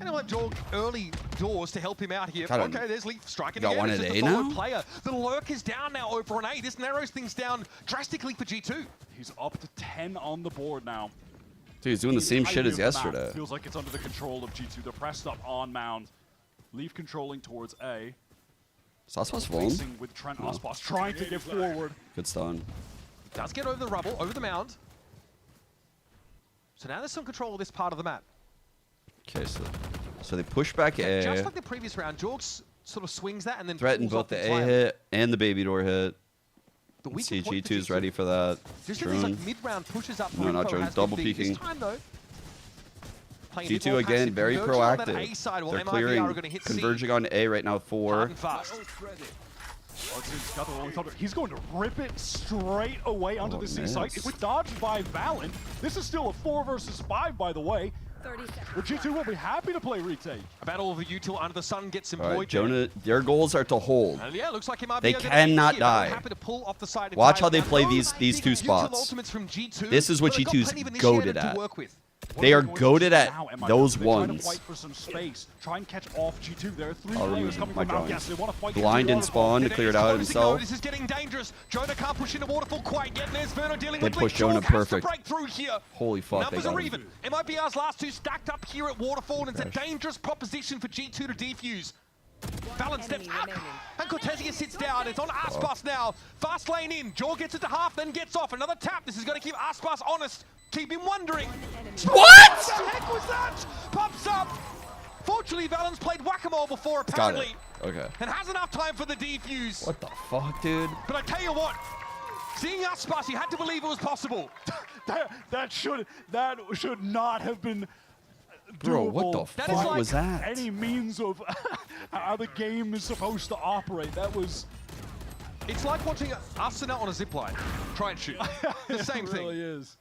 And he'll have Jorg early doors to help him out here. God, Okay, there's Leaf striking got again. one It's at just A a forward now? player. The lurk is down now over an A. This narrows things down drastically for G2. He's up to 10 on the board now. Dude, he's doing the same shit as Entirety of the map yesterday. Feels like it's under the control of G2. They're pressed up on Mound. Leaf controlling towards A. Saspas Vaughn? Facing with Trent Aspas trying to get forward. Good stun. Does get over the rubble, over the mound. So now there's some control of this part of the map. Okay, so they push back A. Just like the previous round, Jorg sort of swings that and then Threaten pulls both off the the A hit and the baby door hit. The Let's weaker see, point for G2's G2. ready for that. Just these like Drone. mid-round pushes up. No, not Info Drone, has double been big. peeking. This time, though, playing a bit G2 more again, passive very conversion on that A proactive. side, while They're MIBR clearing, are gonna hit C. converging on A right now, 4. Hard and fast. Artzin's got the rolling thunder. He's going to rip it straight away onto the C site. It's dodged by Valen. This is still a 4 versus 5, by the way. But G2 will be happy to play retake. A battle over util under the sun gets All employed. right, Jonah, their goals are to hold. And yeah, looks like he might They be able to cannot get here, but die. happy to pull off the side Watch how entirely. they play Now, these two util spots. ultimates from G2, This is what but they've got G2's plenty of initiator goated to at. work with. They are goated at those ones. Fight for some space. Try and catch off G2. There are 3 I'll players remove coming my from Outcast. drawings. They want to fight. Blind and Spawn to clear it out himself. This is getting dangerous. Jonah can't push into Waterfall quite yet. There's Verno dealing They with push Blink. Jonah Chalk has to perfect. break through here. Holy fuck, they Numbers got are him. even. MIBR's last 2 stacked up here at Waterfall, and it's a dangerous proposition for G2 to defuse. Valen steps up, and Cortezia sits down. It's on Aspas now. Fast lane in. Jaw gets it to half, then gets off. Another tap. This is going to keep Aspas honest. Keep him wondering. What? What the heck was that? Pops up. Fortunately, Valen's played whack-a-mole before, apparently. Okay. And has enough time for the defuse. What the fuck, dude? But I tell you what, seeing Aspas, you had to believe it was possible. that should not have been Bro, what the doable fuck by was that? Any means of how the game is supposed to operate. That was. It's like watching Arsenal on a zipline. Try and shoot. The same thing. It really is.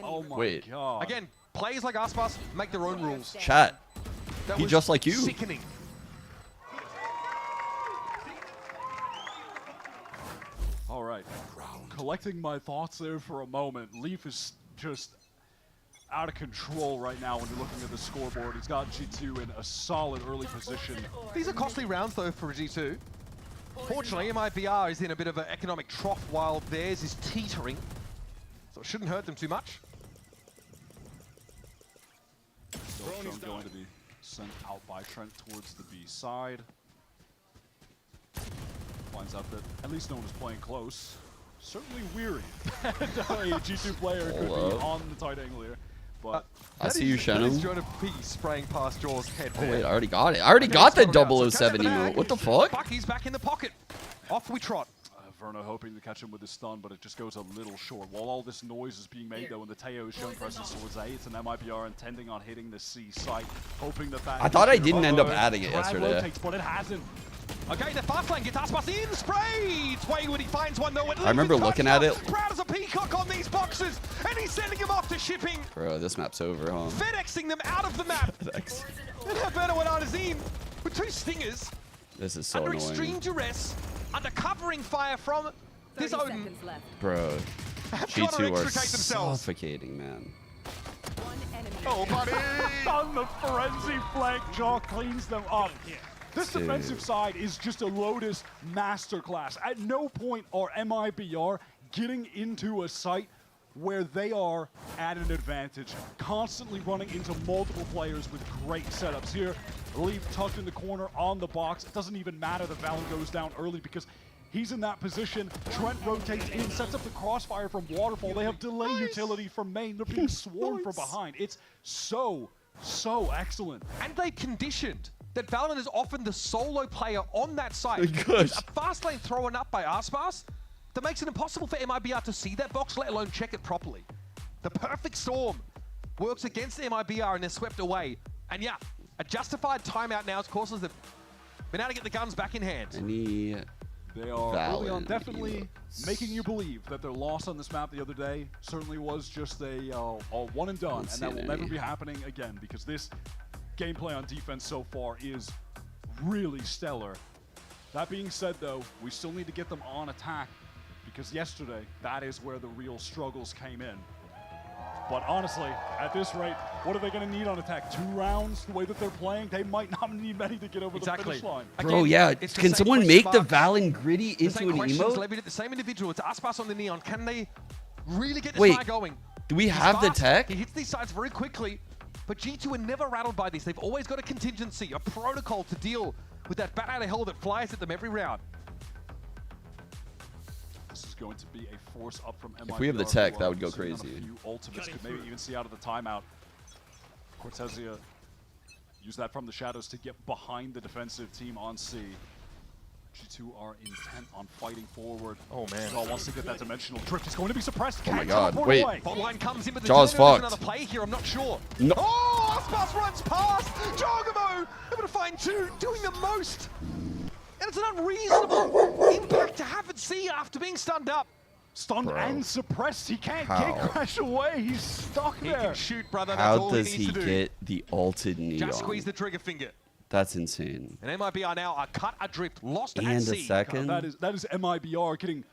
Oh my Wait. god. Again, players like Aspas make their own rules. Chat. That He was just like you. Sickening. All right. Collecting my thoughts there for a moment. Leaf is just out of control right now when you're looking at the scoreboard. He's got G2 in a solid early position. These are costly rounds, though, for G2. Fortunately, MIBR is in a bit of an economic trough while theirs is teetering. So it shouldn't hurt them too much. Still going to be sent out by Trent towards the B side. Finds out that at least no one is playing close. Certainly weary. A G2 player could be on the tight angle here. But I see you, Shannon. Jonah P spraying past Jaw's head. Oh wait, I already got it. I already got the 007 emote. What the fuck? Bucky's back in the pocket. Off we trot. Verno hoping to catch him with his stun, but it just goes a little short. While all this noise is being made, though, and the Teo is showing presence towards A, it's an MIBR intending on hitting the C site, hoping that I thought I didn't end up adding it yesterday. Rotates, but it hasn't. Okay, the fast lane gets Aspas in, sprayed! Wayward, he finds one though. I remember looking at it. Proud as a peacock on these boxes, and he's sending him off to shipping. Bro, this map's over, huh? FedExing them out of the map. FedEx. And Verno and Artazine with 2 stingers. This is so under annoying. extreme duress, under covering fire from this Odin. Bro, G2 are extricate themselves. suffocating, man. Oh, buddy! On the frenzy flank, Jaw cleans them up. This Dude. defensive side is just a Lotus masterclass. At no point are MIBR getting into a site where they are at an advantage, constantly running into multiple players with great setups. Here, Leaf tucked in the corner on the box. It doesn't even matter that Valen goes down early because he's in that position. Trent rotates in, sets up the crossfire from Waterfall. They have delay utility from main. They're being swarmed from behind. It's so excellent. And they've conditioned that Valen is often the solo player on that site. Gosh. There's a fast lane thrown up by Aspas that makes it impossible for MIBR to see that box, let alone check it properly. The perfect storm works against MIBR and they're swept away. And yeah, a justified timeout now. Of course, they've been able to get the guns back in hand. They are early on definitely making you believe that their loss on this map the other day certainly was just a one and done, and that will never be happening again because this gameplay on defense so far is really stellar. That being said, though, we still need to get them on attack because yesterday, that is where the real struggles came in. But honestly, at this rate, what are they going to need on attack? 2 rounds, the way that they're playing? They might not need many to get over the finish line. Bro, yeah. Can someone make the Valen Gritty into an emote? Levied at the same individual. It's Aspas on the Neon. Can they really get this Wait, guy going? do we He's have the fast. tech? He hits these sides very quickly, but G2 are never rattled by this. They've always got a contingency, a protocol to deal with that bat out of hell that flies at them every round. This is going to be a force up from MIBR. If we have the tech, that would go crazy. A few ultimates could maybe even see out of the timeout. Cortezia use that from the shadows to get behind the defensive team on C. G2 are intent on fighting forward. Oh man. Jaw wants to get that dimensional drift. It's going to be suppressed. Oh my Can't god, teleport wait. away. Bot line comes in, but the Jaw's fucked. another play here, I'm not sure. No. Oh, Aspas runs past! Jogamo able to find 2, doing the most! And it's an unreasonable impact to have at C after being stunned up. Stunned and suppressed. He can't get Crash away. He's stuck there. He can shoot, brother. That's How all does he he needs to do. get the ulted Neon? Just squeeze the trigger finger. That's insane. And MIBR now are cut adrift, lost And at a sea. second. That is MIBR getting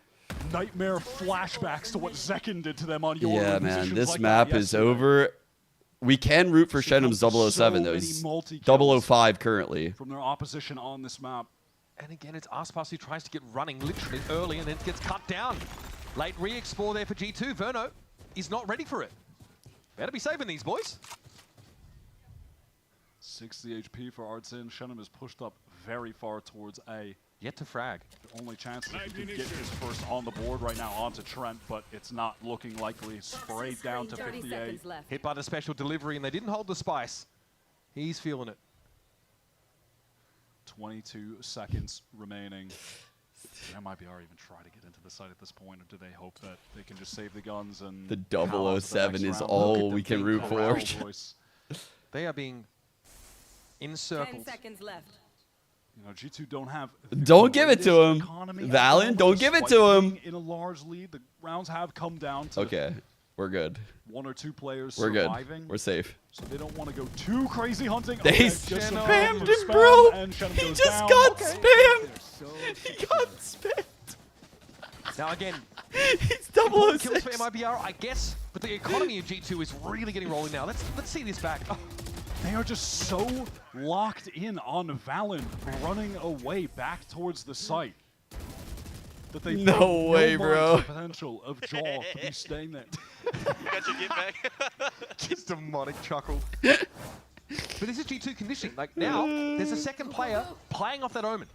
nightmare flashbacks to what Zekin did to them on your Yeah, man. positions This like map that is yesterday. over. We can root for Shenum's 007 though. He's 005 currently. From their opposition on this map. And again, it's Aspas who tries to get running literally early and then gets cut down. Late re-explore there for G2. Verno is not ready for it. Better be saving these boys. 60 HP for Artsin. Shenum is pushed up very far towards A. Yet to frag. The only chance that he could get his first on the board right now onto Trent, but it's not looking likely. Sprayed down to 58. Hit by the special delivery, and they didn't hold the spice. He's feeling it. 22 seconds remaining. Did MIBR even try to get into the site at this point, or do they hope that they can just save the guns and... The 007 is all we can root for. They are being encircled. 10 seconds left. You know, G2 don't have... Don't give it to him. Valen, don't give it to him. In a large lead, the rounds have come down to... Okay, we're good. 1 or 2 players We're surviving. good. We're safe. So they don't want to go too crazy hunting. They spammed him, bro. He just got spammed. He got spammed. Now again, he's 006. Kills for MIBR, I guess, but the economy of G2 is really getting rolling now. Let's see this back. Oh. They are just so locked in on Valen running away back towards the site that they no way, bro. The potential of Jaw to be staying there. Got your get back. Just demonic chuckle. But this is G2 conditioning. Like now, there's a second player playing off that Omen.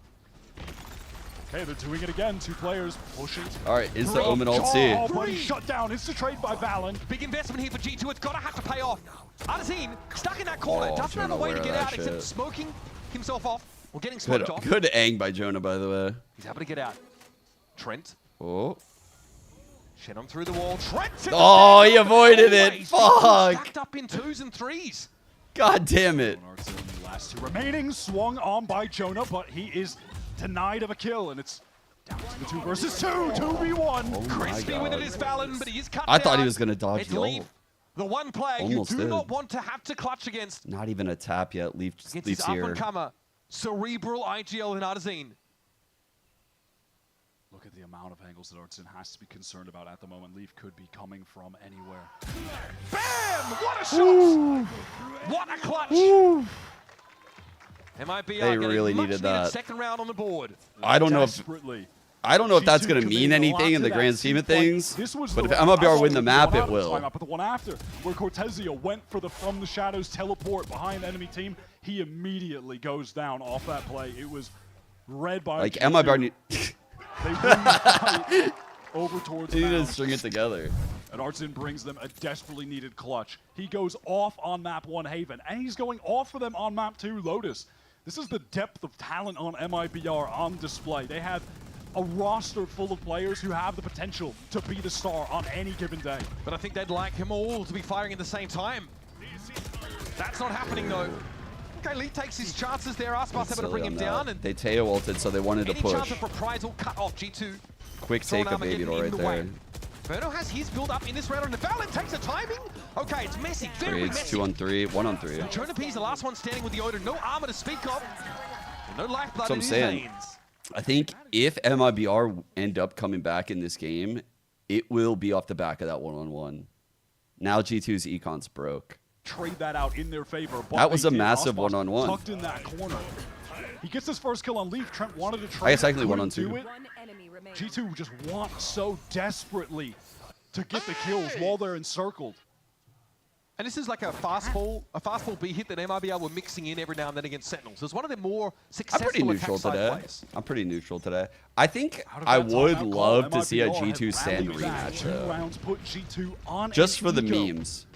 Okay, they're doing it again. 2 players pushing. All right, is the Omen ult C? Oh, buddy, shut down. It's the trade by Valen. Big investment here for G2. It's got to have to pay off. Artsin stuck in that corner. Doesn't have a way to get out except smoking himself off or getting smoked off. Good ang by Jonah, by the way. He's able to get out. Trent. Oh. Shenum through the wall. Trent. Oh, he avoided it. Fuck. Stacked up in 2s and 3s. God damn it. Last 2 remaining. Swung on by Jonah, but he is denied of a kill, and it's down to the 2 versus 2. 2v1. Oh Crispy with it is Valen, but he is cut I thought down. he was going to dodge the ult. The one player Almost you do did. not want to have to clutch against. Not even a tap yet. Leaf's here. Up-and-comer, cerebral IGL and Artsin. Look at the amount of angles that Artsin has to be concerned about at the moment. Leaf could be coming from anywhere. Bam! What a shot! What a clutch! MIBR They really needed that. Second round on the board. I don't know if that's going to mean anything in the grand scheme of things, but if MIBR win the map, it will. But the one after, where Cortezia went for the from the shadows teleport behind the enemy team, he immediately goes down off that play. It was read by like MIBR. They bring the fight over towards They need to Mount. string it together. And Artsin brings them a desperately needed clutch. He goes off on map 1 Haven, and he's going off for them on map 2 Lotus. This is the depth of talent on MIBR on display. They have a roster full of players who have the potential to be the star on any given day. But I think they'd like him all to be firing at the same time. That's not happening though. Okay, Lee takes his chances there. Aspas able to bring him down. And they Teo ulted, so they wanted to any push. chance of reprisal cut off G2. Quick take of Baby Doll right there. Verno has his build up in this round, and Valen takes the timing. Okay, it's messy, very Trades messy. 2 on 3, 1 on 3. Jonah P is the last one standing with the Odin. No armor to speak of. No lifeblood in his saying. veins. I think if MIBR end up coming back in this game, it will be off the back of that 1-on-1. Now G2's econ's broke. Trade that out in their favor. That was a massive 1-on-1. Tucked in that corner. He gets his first kill on Leaf. Trent wanted to trade. I guess technically couldn't 1-on-2. do it. G2 just want so desperately to get the kills while they're encircled. And this is like a fastball B hit that MIBR were mixing in every now and then against Sentinels. It's one of their more successful I'm pretty neutral today. plays. I'm pretty neutral today. I think I would love to see a G2 Stand rematch though. Just for the memes.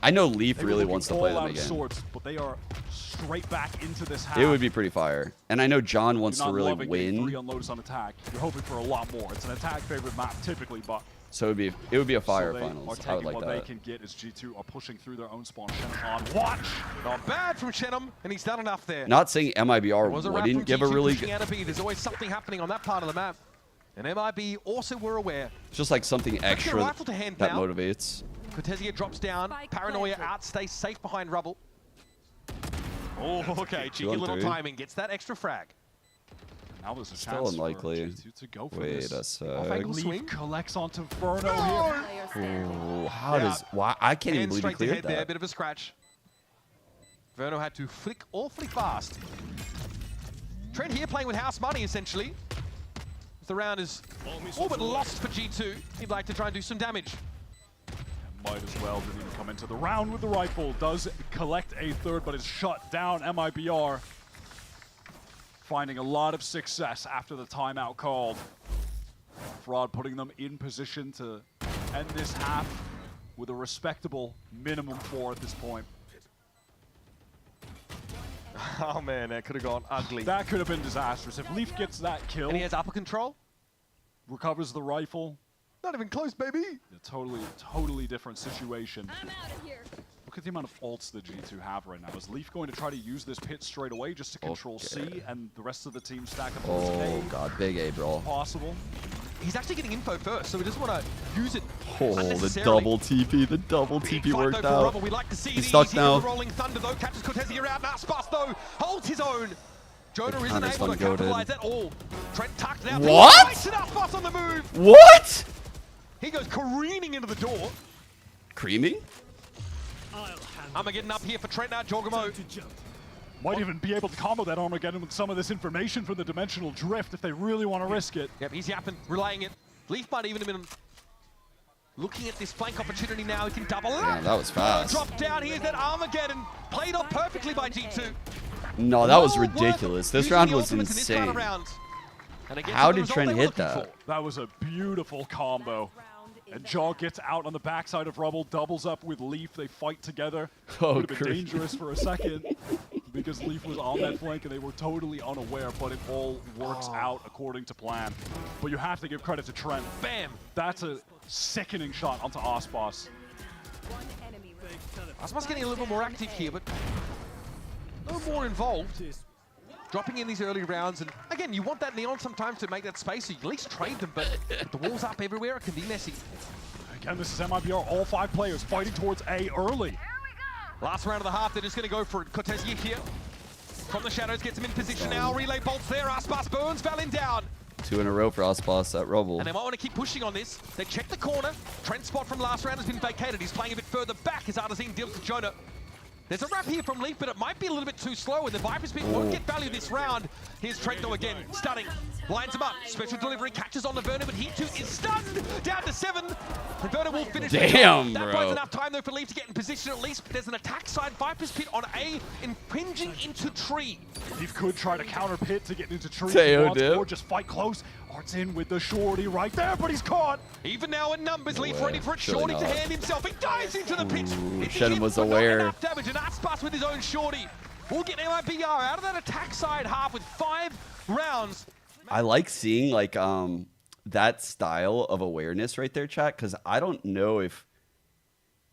I know Leaf really wants to play them again. Sorts, but they are straight back into this half. It would be pretty fire. And I know John wants to really win. 3 on Lotus on attack. You're hoping for a lot more. It's an attack favorite map typically, but so it would be a fire so finals. I I would like what that. they can get as G2 are pushing through their own spawn. Shenum on watch. Not bad from Shenum, and he's done enough there. Not saying MIBR wouldn't give a really good. There's always something happening on that part of the map. And MIB also were aware. Just like something extra that now. motivates. Cortezia drops down. Paranoia out, stays safe behind rubble. Oh, okay. Cheeky little timing. Gets that extra frag. Now there's a Still chance unlikely. for G2 to go for Wait this. a sec. Off-angle swing. Leaf collects onto Verno here. Ooh, how does... Why? I can't even And believe he straight to cleared head there, that. bit of a scratch. Verno had to flick awfully fast. Trent here playing with house money, essentially. The round is all but lost for G2. He'd like to try and do some damage. Might as well, didn't even come into the round with the rifle. Does collect a third, but is shut down. Mibr finding a lot of success after the timeout called. Fraud putting them in position to end this half with a respectable minimum 4 at this point. Oh man, that could have gone ugly. That could have been disastrous. If Leaf gets that kill, And he has upper control. recovers the rifle. Not even close, baby. A totally different situation. Look at the amount of ults that G2 have right now. Is Leaf going to try to use this pit straight away just to control C and the rest of the team stack up towards Oh, A? God. Big A, bro. Possible. He's actually getting info first, so he doesn't want to use it Oh, the unnecessarily. double TP. The double Big TP fight, worked though, for out. Rubble. We like to see He's these stuck here now. with Rolling Thunder, though. Catches Cortesi around. Aspas, though, holds his own. Jonah isn't counter's able to ungoated. capitalize at all. Trent tucked it out. What? Aspas on the move. What? He goes careening into the door. Creaming? Armageddon up here for Trent now. Jorgamo. Might even be able to combo that Armageddon with some of this information from the Dimensional Drift if they really want to risk it. Yep, he's yapping, relaying it. Leaf might even have been looking at this flank opportunity now. He can double up. Damn, that was fast. Drop down. Here's that Armageddon. Played off perfectly by G2. No, that was Well worth ridiculous. This using round the was ultimates in this kind of insane. round. And again, How the did result Trent they were hit looking that? for. That was a beautiful combo. And Jaw gets out on the backside of Rubble, doubles up with Leaf. They fight together. Oh, Would have been great. dangerous for a second because Leaf was on that flank and they were totally unaware, but it all works out according to plan. But you have to give credit to Trent. Bam! That's a sickening shot onto Aspas. Aspas getting a little bit more active here, but no more involved. Dropping in these early rounds, and again, you want that Neon sometimes to make that space, so you at least trade them, but with the walls up everywhere, it can be messy. Again, this is Mibr, all 5 players fighting towards A early. Last round of the half, they're just going to go for it. Cortesi here. From the shadows, gets him in position now. Relay bolts there. Aspas burns Valin down. 2 in a row for Aspas at Rubble. And they might want to keep pushing on this. They check the corner. Trent's spot from last round has been vacated. He's playing a bit further back as Artazine deals to Jonah. There's a wrap here from Leaf, but it might be a little bit too slow, and the Viper's Pit won't get value this round. Here's Trent, though, again. Stunning. Lines him up. Special delivery catches on the Verno, but he too is stunned. Down to 7. The Verno will finish the job. Damn, That bro. buys enough time, though, for Leaf to get in position at least. But there's an attack side. Viper's Pit on A, impinging into tree. Leaf could try to counter pit to get into tree Teo if he wants, dip. or just fight close. Art's in with the shorty right there, but he's caught. Even now in numbers, Leaf way. ready for it. Surely Shorty to not. hand himself. He dives into the pit. It's a Shannon hit, was but not aware. enough damage, and Aspas with his own shorty. We'll get Mibr out of that attack side half with 5 rounds. I like seeing like that style of awareness right there, chat, because I don't know if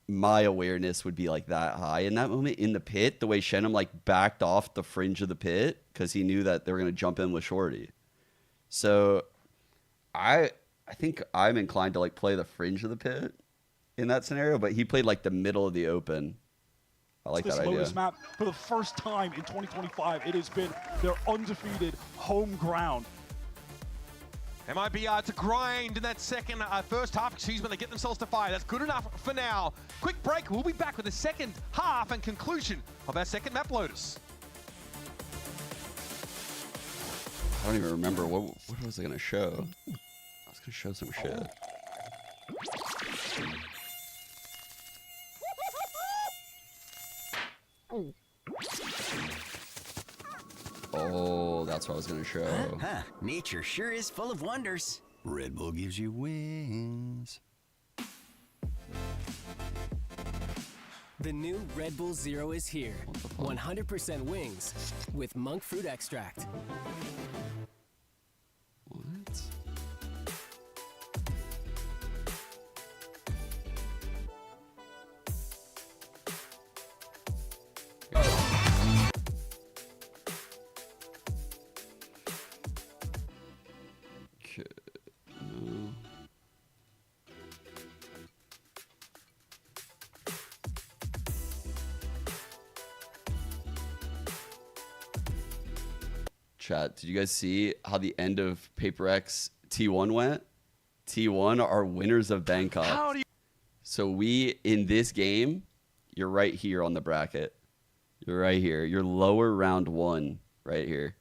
my awareness would be like that high in that moment in the pit, the way Shenum like backed off the fringe of the pit because he knew that they were going to jump in with Shorty. So I think I'm inclined to like play the fringe of the pit in that scenario, but he played like the middle of the open. I like This that idea. Lotus map, for the first time in 2025, it has been their undefeated home ground. Mibr to grind in that first half, they get themselves to 5. That's good enough for now. Quick break, we'll be back with the second half and conclusion of our second map, Lotus. I don't even remember what was I going to show. I was going to show some shit. Oh, that's what I was going to show. Nature sure is full of wonders. Red Bull gives you wings. The new Red Bull Zero is here. 100% wings with monk fruit extract. What? Okay. No. Chat, did you guys see how the end of Paper X T1 went? T1 are winners of Bangkok. How do you So we, in this game, you're right here on the bracket. You're right here. You're lower round 1 right here.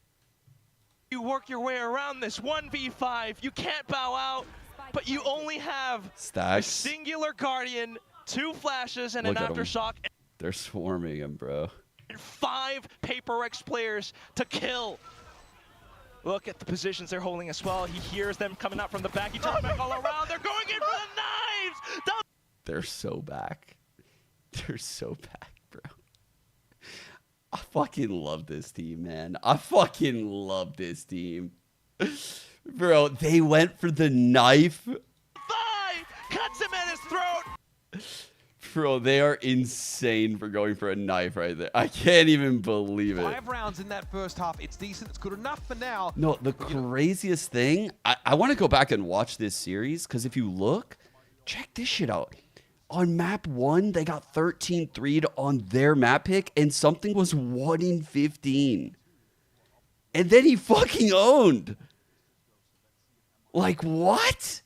work your way around this 1v5? You can't bow out, but you only have Stacks. a singular Guardian, 2 flashes, and Look an at 'em. Aftershock, They're swarming him, bro. and 5 Paper X players to kill. Look at the positions they're holding as well. He hears them coming out from the back. He turns back all around. They're going in for the knives. They're so back. They're so back, bro. I fucking love this team, man. I fucking love this team. Bro, they went for the knife. 5 cuts him at his throat. Bro, they are insane for going for a knife right there. I can't even believe it. 5 rounds in that first half. It's decent. It's good enough for now. No, the craziest thing, I want to go back and watch this series, because if you look, check this shit out. On map 1, they got 13-3'd on their map pick, and something was 1 in 15. And then he fucking owned. Like, what?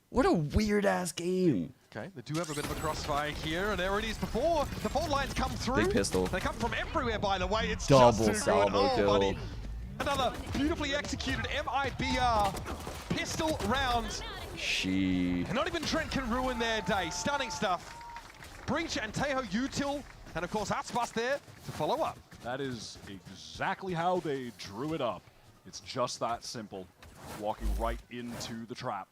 What a weird-ass game. Okay, they do have a bit of a crossfire here, and there it is before the fault lines come through. Big pistol. They come from everywhere, by the way. It's Double just too salvo good. kill. Buddy. Another beautifully executed Mibr pistol round. She. And not even Trent can ruin their day. Stunning stuff. Breach and Teho util, and of course Aspas there to follow up. That is exactly how they drew it up. It's just that simple. Walking right into the trap.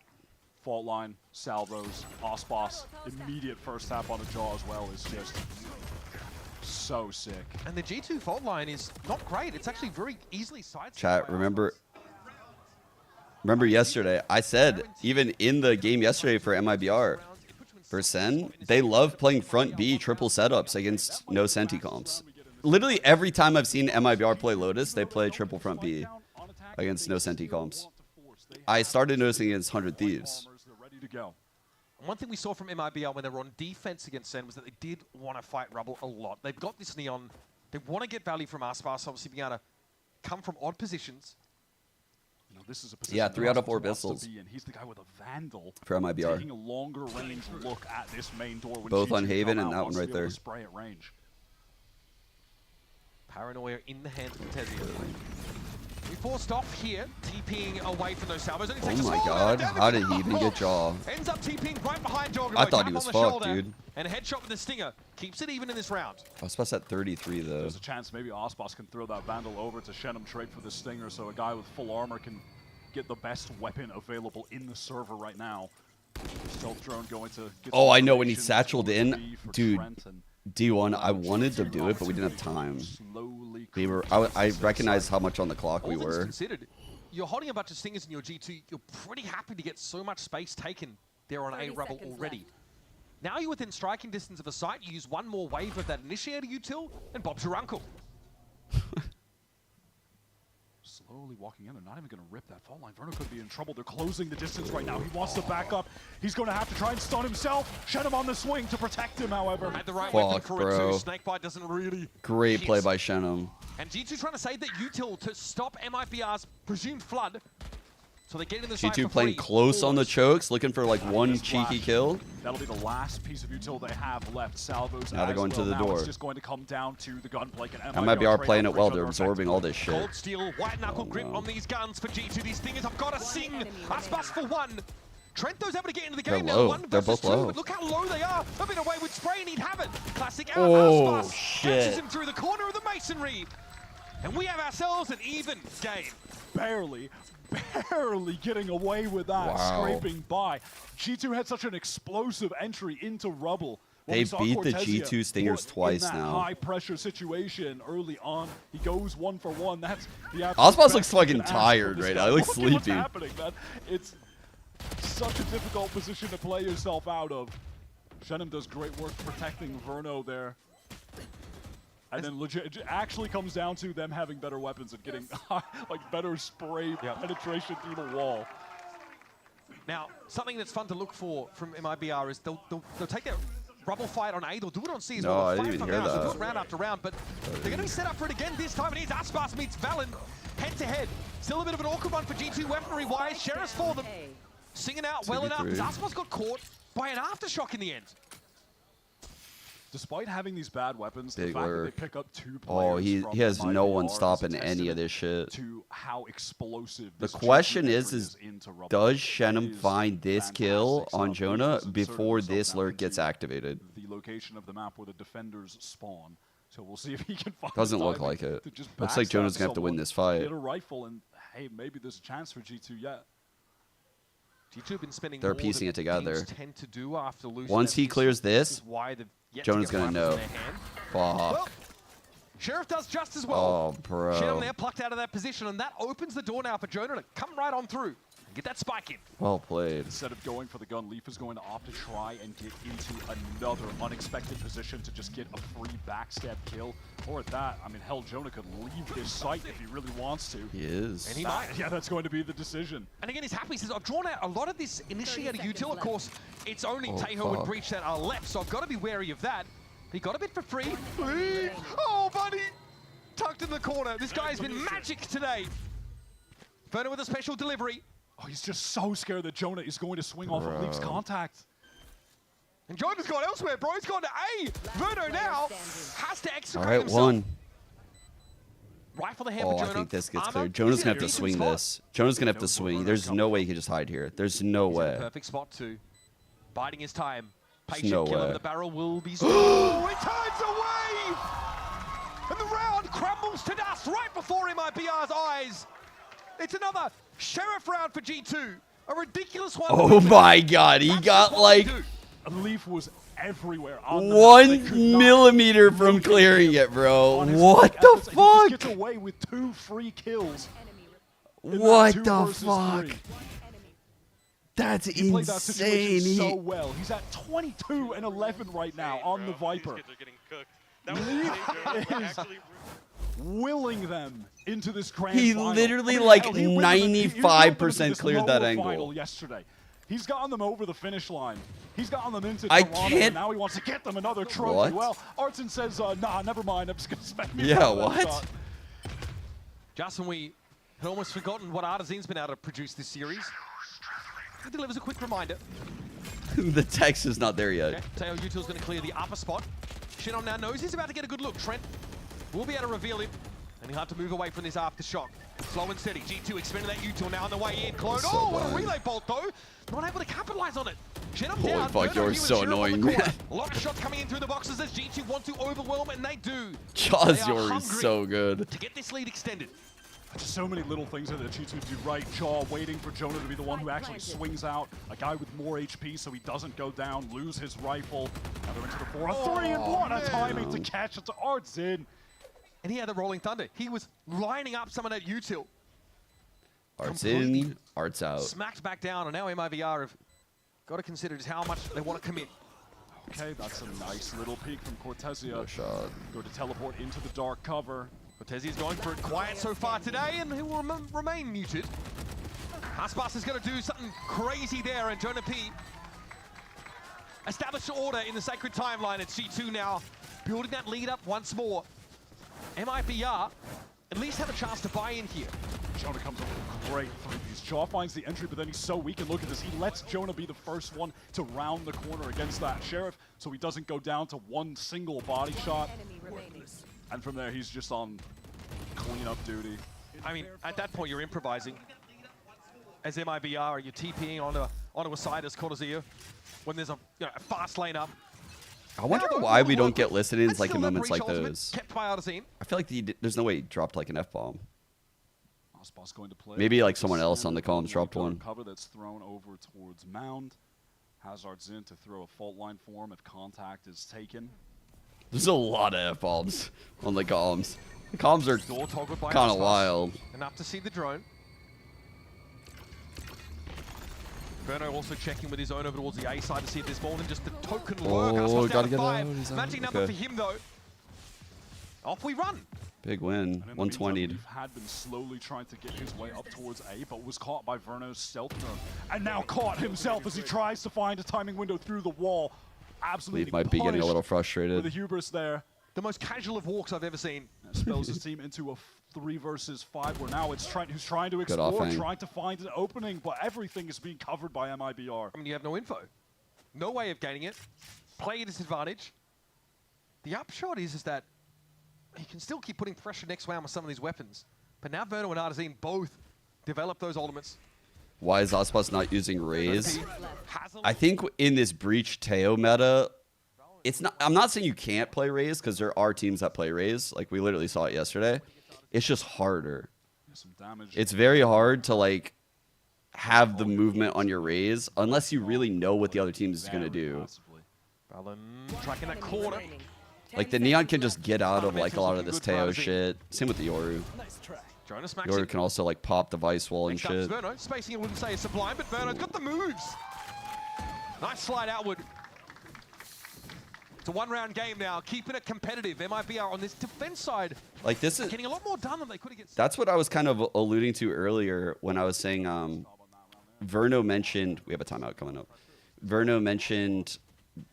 Fault line, salvos, Aspas, immediate first tap on a jaw as well is just so sick. And the G2 fault line is not great. It's actually very easily sidestepped. Chat, remember yesterday, I said, even in the game yesterday for MIBR, for Sen, they love playing front B triple setups against no Senti comps. Literally every time I've seen MIBR play Lotus, they play triple front B against no Senti comps. I started noticing against 100 Thieves. One thing we saw from Mibr when they were on defense against Sen was that they did want to fight Rubble a lot. They've got this Neon. They want to get value from Aspas, obviously being able to come from odd positions. You know, this is a Yeah, 3 out of 4 pistols. And he's the guy with a Vandal. For MIBR. Taking a longer range look at this main door. When Both G2 on Haven come and out, that wants one to right be able there. to spray at range. Paranoia in the hands of Tezio. We forced off here, TPing away from those salvos. And he takes Oh a my small god, amount of how did damage. he even get jaw? Ends up TPing right behind Jorgenboy. I thought Tap he was on the fucked, shoulder, dude. And a headshot with the stinger. Keeps it even in this round. I was supposed at 33 though. There's a chance maybe Aspas can throw that Vandal over to Shenum trade for the Stinger, so a guy with full armor can get the best weapon available in the server right now. Stealth drone going to get Oh, some I know when he information satcheled in, for dude. Trent, and D1, I wanted to do it, but we didn't have time. I recognized how much on the clock we All things were. considered, you're holding a bunch of stingers in your G2. You're pretty happy to get so much space taken there on A Rubble already. Now you're within striking distance of a site. You use one more wave of that initiator util, and Bob's your uncle. slowly walking in. They're not even going to rip that fault line. Verno could be in trouble. They're closing the distance right now. He wants to back up. He's going to have to try and stun himself. Shenum on the swing to protect him, however. Had the right Fuck, weapon for bro. it too. Snakebite doesn't really Great hit. play by Shenum. And G2 trying to save that util to stop MIBR's presumed flood. So they get in the site G2 for playing free. close on the chokes, looking for like one cheeky kill. That'll be the last piece of util they have left. Salvos Now they're as going to well. the Now door. It's just going to come down to the gunplay. Can MIBR playing trade it well. off each They're other absorbing all this shit. Cold steel, white knuckle grip on these guns for G2. These thingers have got to sing. Aspas for one. Trento's able to get into the They're game low. now. One They're versus both two, low. but look how low they are. A bit away with spray and he'd have it. Classic out. Oh, Aspas shit. catches him through the corner of the masonry. And we have ourselves an even game. Barely getting away with that, Wow. scraping by. G2 had such an explosive entry into Rubble. When They we saw beat the Cortezia G2 Stingers put twice in that now. high pressure situation early on. He goes 1 for 1. That's the absolute Aspas best looks you fucking can ask tired from this right guy. now. He looks Look at what's sleepy. happening, man. It's such a difficult position to play yourself out of. Shenum does great work protecting Verno there. And then legit, it actually comes down to them having better weapons and getting like better spray penetration through the wall. Now, something that's fun to look for from MIBR is they'll take that rubble fight on A, they'll do it on C as No, well. I They'll didn't fight even from hear now, so that. do it round after round, but they're going to be set up for it again this time, and here's Aspas meets Valen. head to head. Still a bit of an awkward one for G2 weaponry-wise. Sheriff's for them. Singing out well enough. Zaspas got caught by an aftershock in the end. Despite having these bad weapons, Big the fact work. that they pick up 2 players he from has no IBR one is a stopping any of testament this shit. To how explosive The this question G2 is effort into Rubber. does It Shenum is find this kill on Jonah before this lurk gets activated? the location of the map where the defenders spawn. So we'll see if he can find Doesn't the look timing like it. to just Looks like backstab Jonah's gonna have to win someone, this fight. Get a rifle, and hey, maybe there's a chance for G2 yet. G2 have been spending They're more piecing than it together. teams tend to do after losing Once their he clears this this, is why they've yet Jonah's to get gonna rifles know. in their hand. Fuck. Well, Sheriff does just as well. Oh, bro. Shenum there plucked out of that position, and that opens the door now for Jonah to come right on through and get that spike in. Well played. Instead of going for the gun, Leaf is going to opt to try and get into another unexpected position to just get a free backstab kill. Or at that, I mean, hell, Jonah could leave this site if he really wants to. He is. And he might. Yeah, that's going to be the decision. And again, he's happy. He says, I've drawn out a lot of this initiator util. Of course, it's only Taeho and fuck. Breach that are left, so I've got to be wary of that. He got a bit for free. Oh, buddy! Tucked in the corner. This guy's been magic today. Verno with a special delivery. Oh, he's just so scared that Jonah is going to swing off of Leaf's contact. And Jonah's gone elsewhere, bro. He's gone to A. Verno now has to execute All right, himself. one. Rifle the hand Oh, for Jonah. I think this gets Armor. cleared. Jonah's He's gonna in have a to decent swing spot. this. Jonah's gonna have to swing. There's no way he can just hide here. There's no He's in a way. perfect spot too. Biding his time. There's Patient no killer. way. The barrel will be oh, he turns away! And the round crumbles to dust right before MIBR's eyes. It's another Sheriff round for G2. A ridiculous one. Oh my god, he got like Leaf was everywhere. On the 1 map. They could not millimeter from clearing it, bro. What the efforts, and he just fuck? gets away with 2 free kills. in that What 2 the versus fuck? 3. That's He played that situation insane. so well. He's at 22 and 11 right now on the Viper. Leaf is willing them into this grand He final. literally, I mean, like, hell, he willed them- he willed them into 95% this cleared that lower angle. final yesterday. He's gotten them over the finish line. He's gotten them into I Toronto, can't- and now he wants to get them another trophy. What? Well, Artson says, nah, never mind. I'm just going to spend me Yeah, on that what? shot. Justin, we had almost forgotten what Artisan's been able to produce this series. He delivers a quick reminder. The text is not there yet. Okay, Teo Util's going to clear the upper spot. Shinom now knows he's about to get a good look. Trent will be able to reveal him, and he'll have to move away from this aftershock. Slow and steady. G2 expending that Util now on the way in. Clone. So Oh, what a bad. relay bolt, though. Not able to capitalize on it. Shinom Holy down. fuck, Verno you're here so with Sheriff on the annoying, corner. man. A lot of shots coming in through the boxes as G2 want to overwhelm, and they do. Jaws They are Yori is hungry so good. to get this lead extended. Just so many little things that G2 do right. Jaw waiting for Jonah to be the one who actually swings out. A guy with more HP so he doesn't go down, lose his rifle. Now they're into the 4-3 and what a timing to catch it to Artsin. And he had the Rolling Thunder. He was lining up someone at Util. Art's in, Art's out. Smacked back down, and now MIBR have got to consider just how much they want to commit. Okay, that's a nice little peek from Cortesia. No shot. Go to teleport into the dark cover. Cortesia's going for it quiet so far today, and he will remain muted. Aspas is going to do something crazy there, and Jonah P established order in the sacred timeline at C2 now, building that lead up once more. MIBR at least have a chance to buy in here. Jonah comes up with great threes. Jaw finds the entry, but then he's so weak, and look at this. He lets Jonah be the first one to round the corner against that Sheriff, so he doesn't go down to one single body shot. And from there, he's just on cleanup duty. I mean, at that point, you're improvising. As MIBR, you're TPing onto a side as Cortesia when there's a fast lane up. I wonder why we don't get listen-ins like in moments like those. Kept by Artisan. I feel like there's no way he dropped like an F-bomb. Aspas going to play. Maybe like someone else on the comms dropped one. Cover that's thrown over towards Mound. Hazard's in to throw a fault line for him if contact is taken. There's a lot of F-bombs on the comms. The comms are kind of wild. Enough to see the drone. Verno also checking with his own over towards the A side to see if there's more than just the token lurk. Oh, gotta get five. out. He's out. Magic number Okay. for him though. Off we run. Big win, 120'd. Leaf had been slowly trying to get his way up towards A, but was caught by Verno's stealth nerve. And now caught himself as he tries to find a timing window through the wall. Absolutely Leaf might be getting a little punished frustrated. with the hubris there. the most casual of walks I've ever seen. Spells his team into a 3 versus 5, where now it's who's trying to Good explore, offhand. trying to find an opening, but everything is being covered by MIBR. I mean, you have no info. No way of gaining it. Play a disadvantage. The upshot is that he can still keep putting pressure next round with some of these weapons. But now Verno and Artazine both develop those ultimates. Why is Aspas not using Raze? I think in this Breach Teo meta, it's not. I'm not saying you can't play Raze, because there are teams that play Raze. Like, we literally saw it yesterday. It's just harder. It's very hard to, like, have the movement on your Raze unless you really know what the other team is going to do. Balin tracking that corner. Like, the Neon can just get out of, like, a lot of this Teo shit. Same with the Yoru. Jonas Maxi. Yoru can also, like, pop the Vice Wall and shit. Verno. Spacing, I wouldn't say is sublime, but Verno's got the moves. Nice slide outward. It's a one-round game now, keeping it competitive. MIBR on this defense side, Like, this is... getting a lot more done than they could against. That's what I was kind of alluding to earlier when I was saying Verno mentioned... We have a timeout coming up. Verno mentioned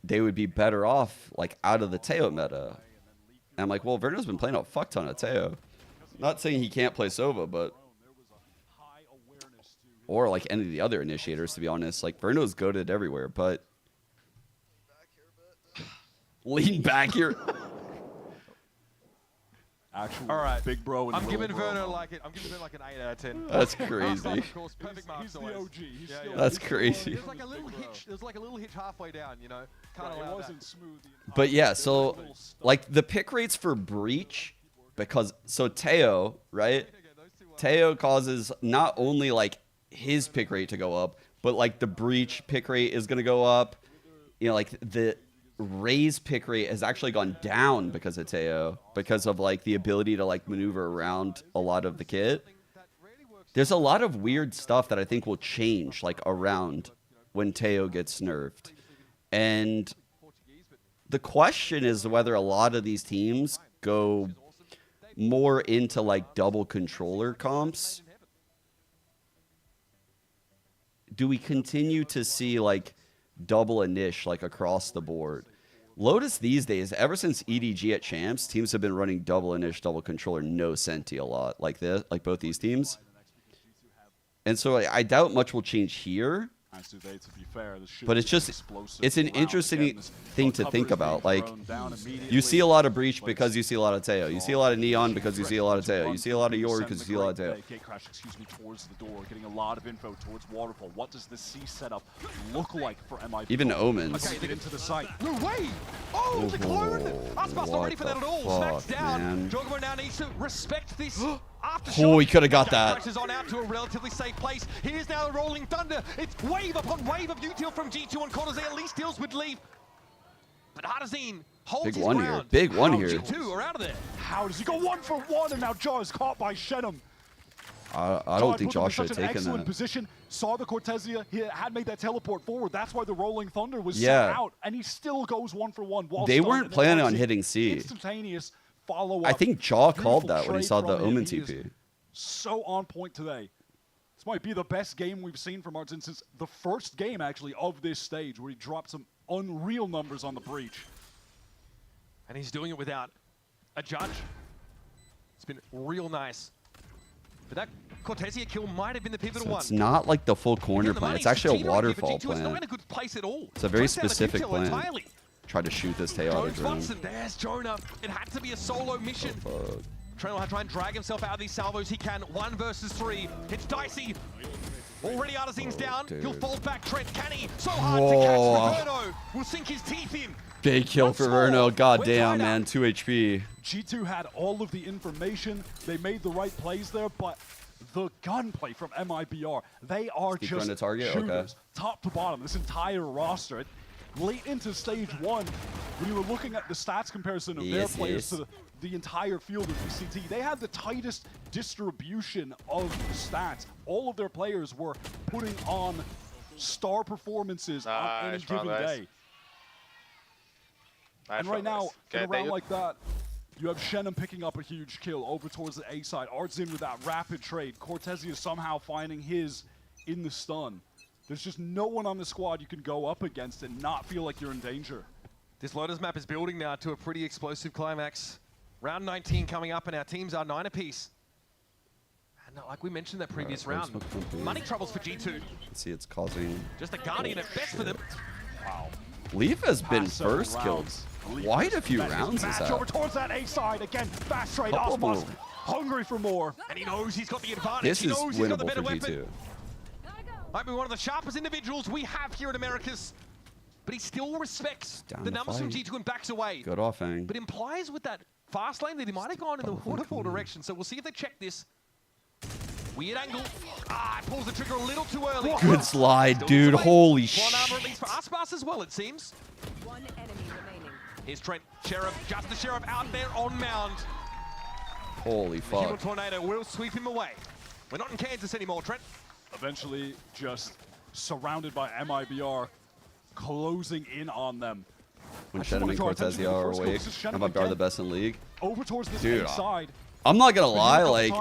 they would be better off, like, out of the Teo meta. And I'm like, well, Verno's been playing a fuck ton of Teo. Not saying he can't play Sova, but... Or, like, any of the other initiators, to be honest. Like, Verno's goated everywhere, but... Lean back here. Actual All right, big bro. And I'm giving bro. Verno like it. I'm giving Verno like an 8 out of 10. That's crazy. Of course, perfect marks He's the always. OG. He's still That's crazy. There's like a little hitch. There's like a little hitch halfway down. You know, can't Right, allow it wasn't that. smooth. But yeah, so like the pick rates for Breach, because so Teo, right? Teo causes not only like his pick rate to go up, but like the Breach pick rate is gonna go up. You know, like the Raze pick rate has actually gone down because of Teo, because of like the ability to like maneuver around a lot of the kit. There's a lot of weird stuff that I think will change like around when Teo gets nerfed. And the question is whether a lot of these teams go more into like double controller comps. Do we continue to see like double initial like across the board? Lotus these days, ever since EDG at Champs, teams have been running double initial, double controller, no Senti a lot like this, like both these teams. And so I doubt much will change here. But it's just, it's an interesting thing to think about. Like, you see a lot of Breach because you see a lot of Teo. You see a lot of Neon because you see a lot of Teo. You see a lot of Yoru because you see a lot of Teo. Gatecrash, excuse me, towards the door, getting a lot of info towards Waterfall. What does the C setup look like for MIB? Even Omens. Okay, they get into the site. No way! Oh, the clone! Aspas not ready for that at all. Smacks down. Jogamo now needs to respect this. Oh, he could have got that. Crashes on out to a relatively safe place. Here's now the Rolling Thunder. It's wave upon wave of util from G2, and Cortez at least deals with leave. But Artazine holds Big his one ground. here. Big one here. G2 are out of there. How does he go 1-for-1, and now Jaw is caught by Shenum. I don't think Josh should have taken excellent that. Position, saw the Cortezia, he had made that teleport forward. That's why the Rolling Thunder was Yeah. sent out, and he still goes 1-for-1. While They stunned, weren't and then planning on Artazine, hitting C. Instantaneous follow-up. I think Jaw called that when he trade saw the from him. Omen He is TP. So on point today. This might be the best game we've seen from Artazine since the first game, actually, of this stage, where he dropped some unreal numbers on the Breach. And he's doing it without a judge. It's been real nice. But that Cortezia kill might have been the pivotal So one. it's not like the full corner plan. It's actually a waterfall It's not in plan. a good place at all. It's a very Turns down the specific util plan. entirely. Try to shoot this Teo out of Jones drone. Watson, there's Jonah. It had to be a solo mission. Fuck. Trent will try and drag himself out of these salvos. He can. 1 versus 3. It's dicey. Already Artazine's down. dude. He'll fall back. Trent, can he? So hard Whoa. to catch. Verno will sink his teeth in. Big kill for Verno. God damn, man. 2 HP. G2 had all of the information. They made the right plays there, but the gunplay from MIBR, they are Keep just going to target? shooters, Okay. top to bottom, this entire roster. Late into stage 1, when you were looking at the stats comparison of their Yes, players yes. to the entire field of VCT, they had the tightest distribution of stats. All of their players were putting on star performances on any given day. And right now, in a round like that, you have Shenum picking up a huge kill over towards the A side. Artazine with that rapid trade. Cortezia somehow finding his in the stun. There's just no one on the squad you can go up against and not feel like you're in danger. This Lotus map is building now to a pretty explosive climax. Round 19 coming up, and our teams are 9 apiece. And like we mentioned that previous round, money troubles for G2. Let's see, it's causing... Just a Guardian at best for them. Wow. Leaf has been first killed quite a few rounds. Is that? Over towards that A side again. Fast trade. Aspas hungry for more, and he knows he's got the advantage. This he is knows he's got the winnable better for weapon. G2. Might be one of the sharpest individuals we have here at Americas, but he still respects the numbers from G2 and backs away. Good offhang. But implies with that fast lane that he might have gone in the waterfall direction. So we'll see if they check this. Weird angle. Pulls the trigger a little too early. Good slide, dude. Holy shit. One armor at least for Aspas as well, it seems. One enemy remaining. Here's Trent. Sheriff, just the Sheriff out there on mound. Holy The Human fuck. Tornado will sweep him away. We're not in Kansas anymore, Trent. Eventually, just surrounded by MIBR, closing in on them. When Shannon and Cortezia are awake, MIBR are the best in league. Over towards this Dude, side. I'm not gonna lie, like,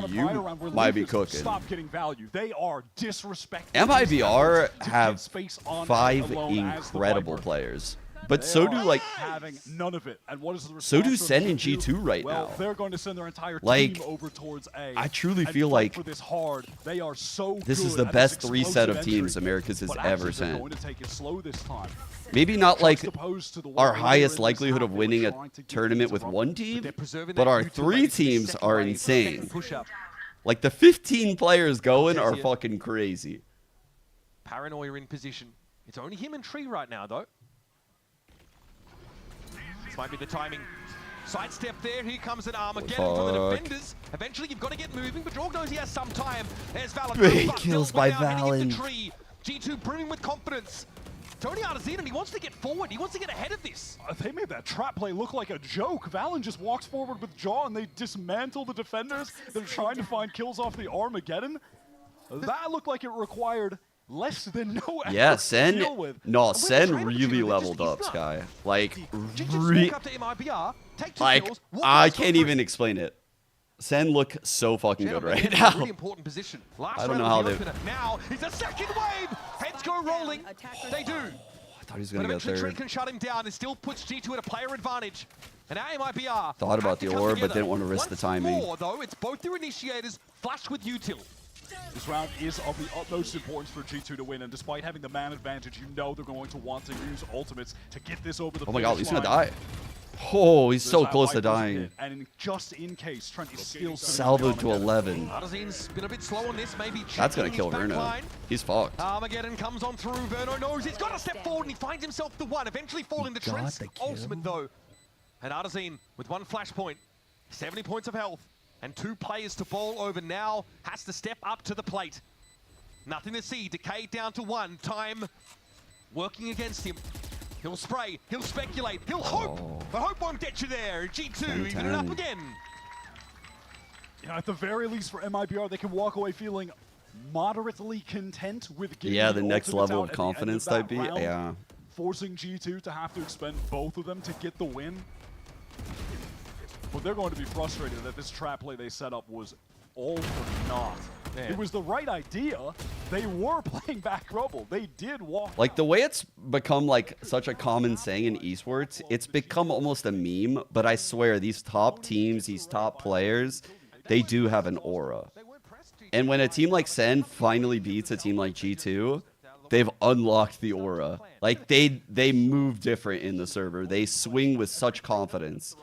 you might be cooking. Stop getting value. They are disrespecting. MIBR have 5 incredible players. But so do, like, having none of it. And what is the so do response Sen from and G2 right well, now. They're going to send their entire Like, team over towards A. I truly and feel fight like for this hard. They are so this is good the at best this 3 set of explosive teams entry. Americas has But ever actually, they're sent. going to take it slow this time. Maybe not like Juxtaposed to the way our earlier highest in this likelihood of half, they were winning a trying to get tournament things with wrong. one team, preserving but that our U2 3 wave, teams second are wave, insane. second push-up. Like the 15 players going are fucking crazy. Paranoia in position. It's only him and Tree right now, though. This might be the timing. Sidestep there. Here comes an Armageddon from the defenders. Eventually, you've got to get moving, but Jorg knows he has some time. There's Valen. Great kills by Valen. Valen. G2 brimming with confidence. Tony Artesian, he wants to get forward. He wants to get ahead of this. They made that trap play look like a joke. Valen just walks forward with Jaw and they dismantle the defenders. They're trying to find kills off the Armageddon. That looked like it required less than no effort Yeah, to Sen. deal with. No, Sen really leveled up, Sky. Like, I can't even explain it. Sen look so fucking good right now. Really important position. Last I don't know round how of they. the opener. Now he's a second wave. Heads go rolling. They do. I thought he was But gonna get eventually Tree third. can shut him down. It still puts G2 at a player advantage. And now MIBR Thought about have to the come orb, but together. didn't want to risk the Once timing. More, though, it's both their initiators flashed with util. This round is of the utmost importance for G2 to win, and despite having the man advantage, you know they're going to want to use ultimates to get this over the Oh my god, finish he's gonna line. die. Oh, he's There's so that close to Viper's dying. hit, and just in case, Trent is still Salvo to 11. Artezian's been a bit slow on this, maybe That's gonna checking kill his back Verno. line. He's fucked. Armageddon comes on through. Verno knows he's got to step forward, and he finds himself the one. Eventually falling to Trent's ultimate, though. And Artesian with one flashpoint, 70 points of health, and 2 players to bowl over now, has to step up to the plate. Nothing to see. Decay down to 1. Time working against him. He'll spray. He'll speculate. He'll hope. But hope won't get you there. G2 even it up again. You know, at the very least for MIBR, they can walk away feeling moderately content with getting Yeah, the next ultimates level out of at the end confidence that type beat. round, Yeah. forcing G2 to have to expend both of them to get the win. But they're going to be frustrated that this trap play they set up was all for naught. Man. It was the right idea. They were playing back rubble. They did walk. Like the way it's become like such a common saying in esports, it's become almost a meme, but I swear these top teams, these top players, they do have an aura. And when a team like Sen finally beats a team like G2, they've unlocked the aura. Like they move different in the server. They swing with such confidence.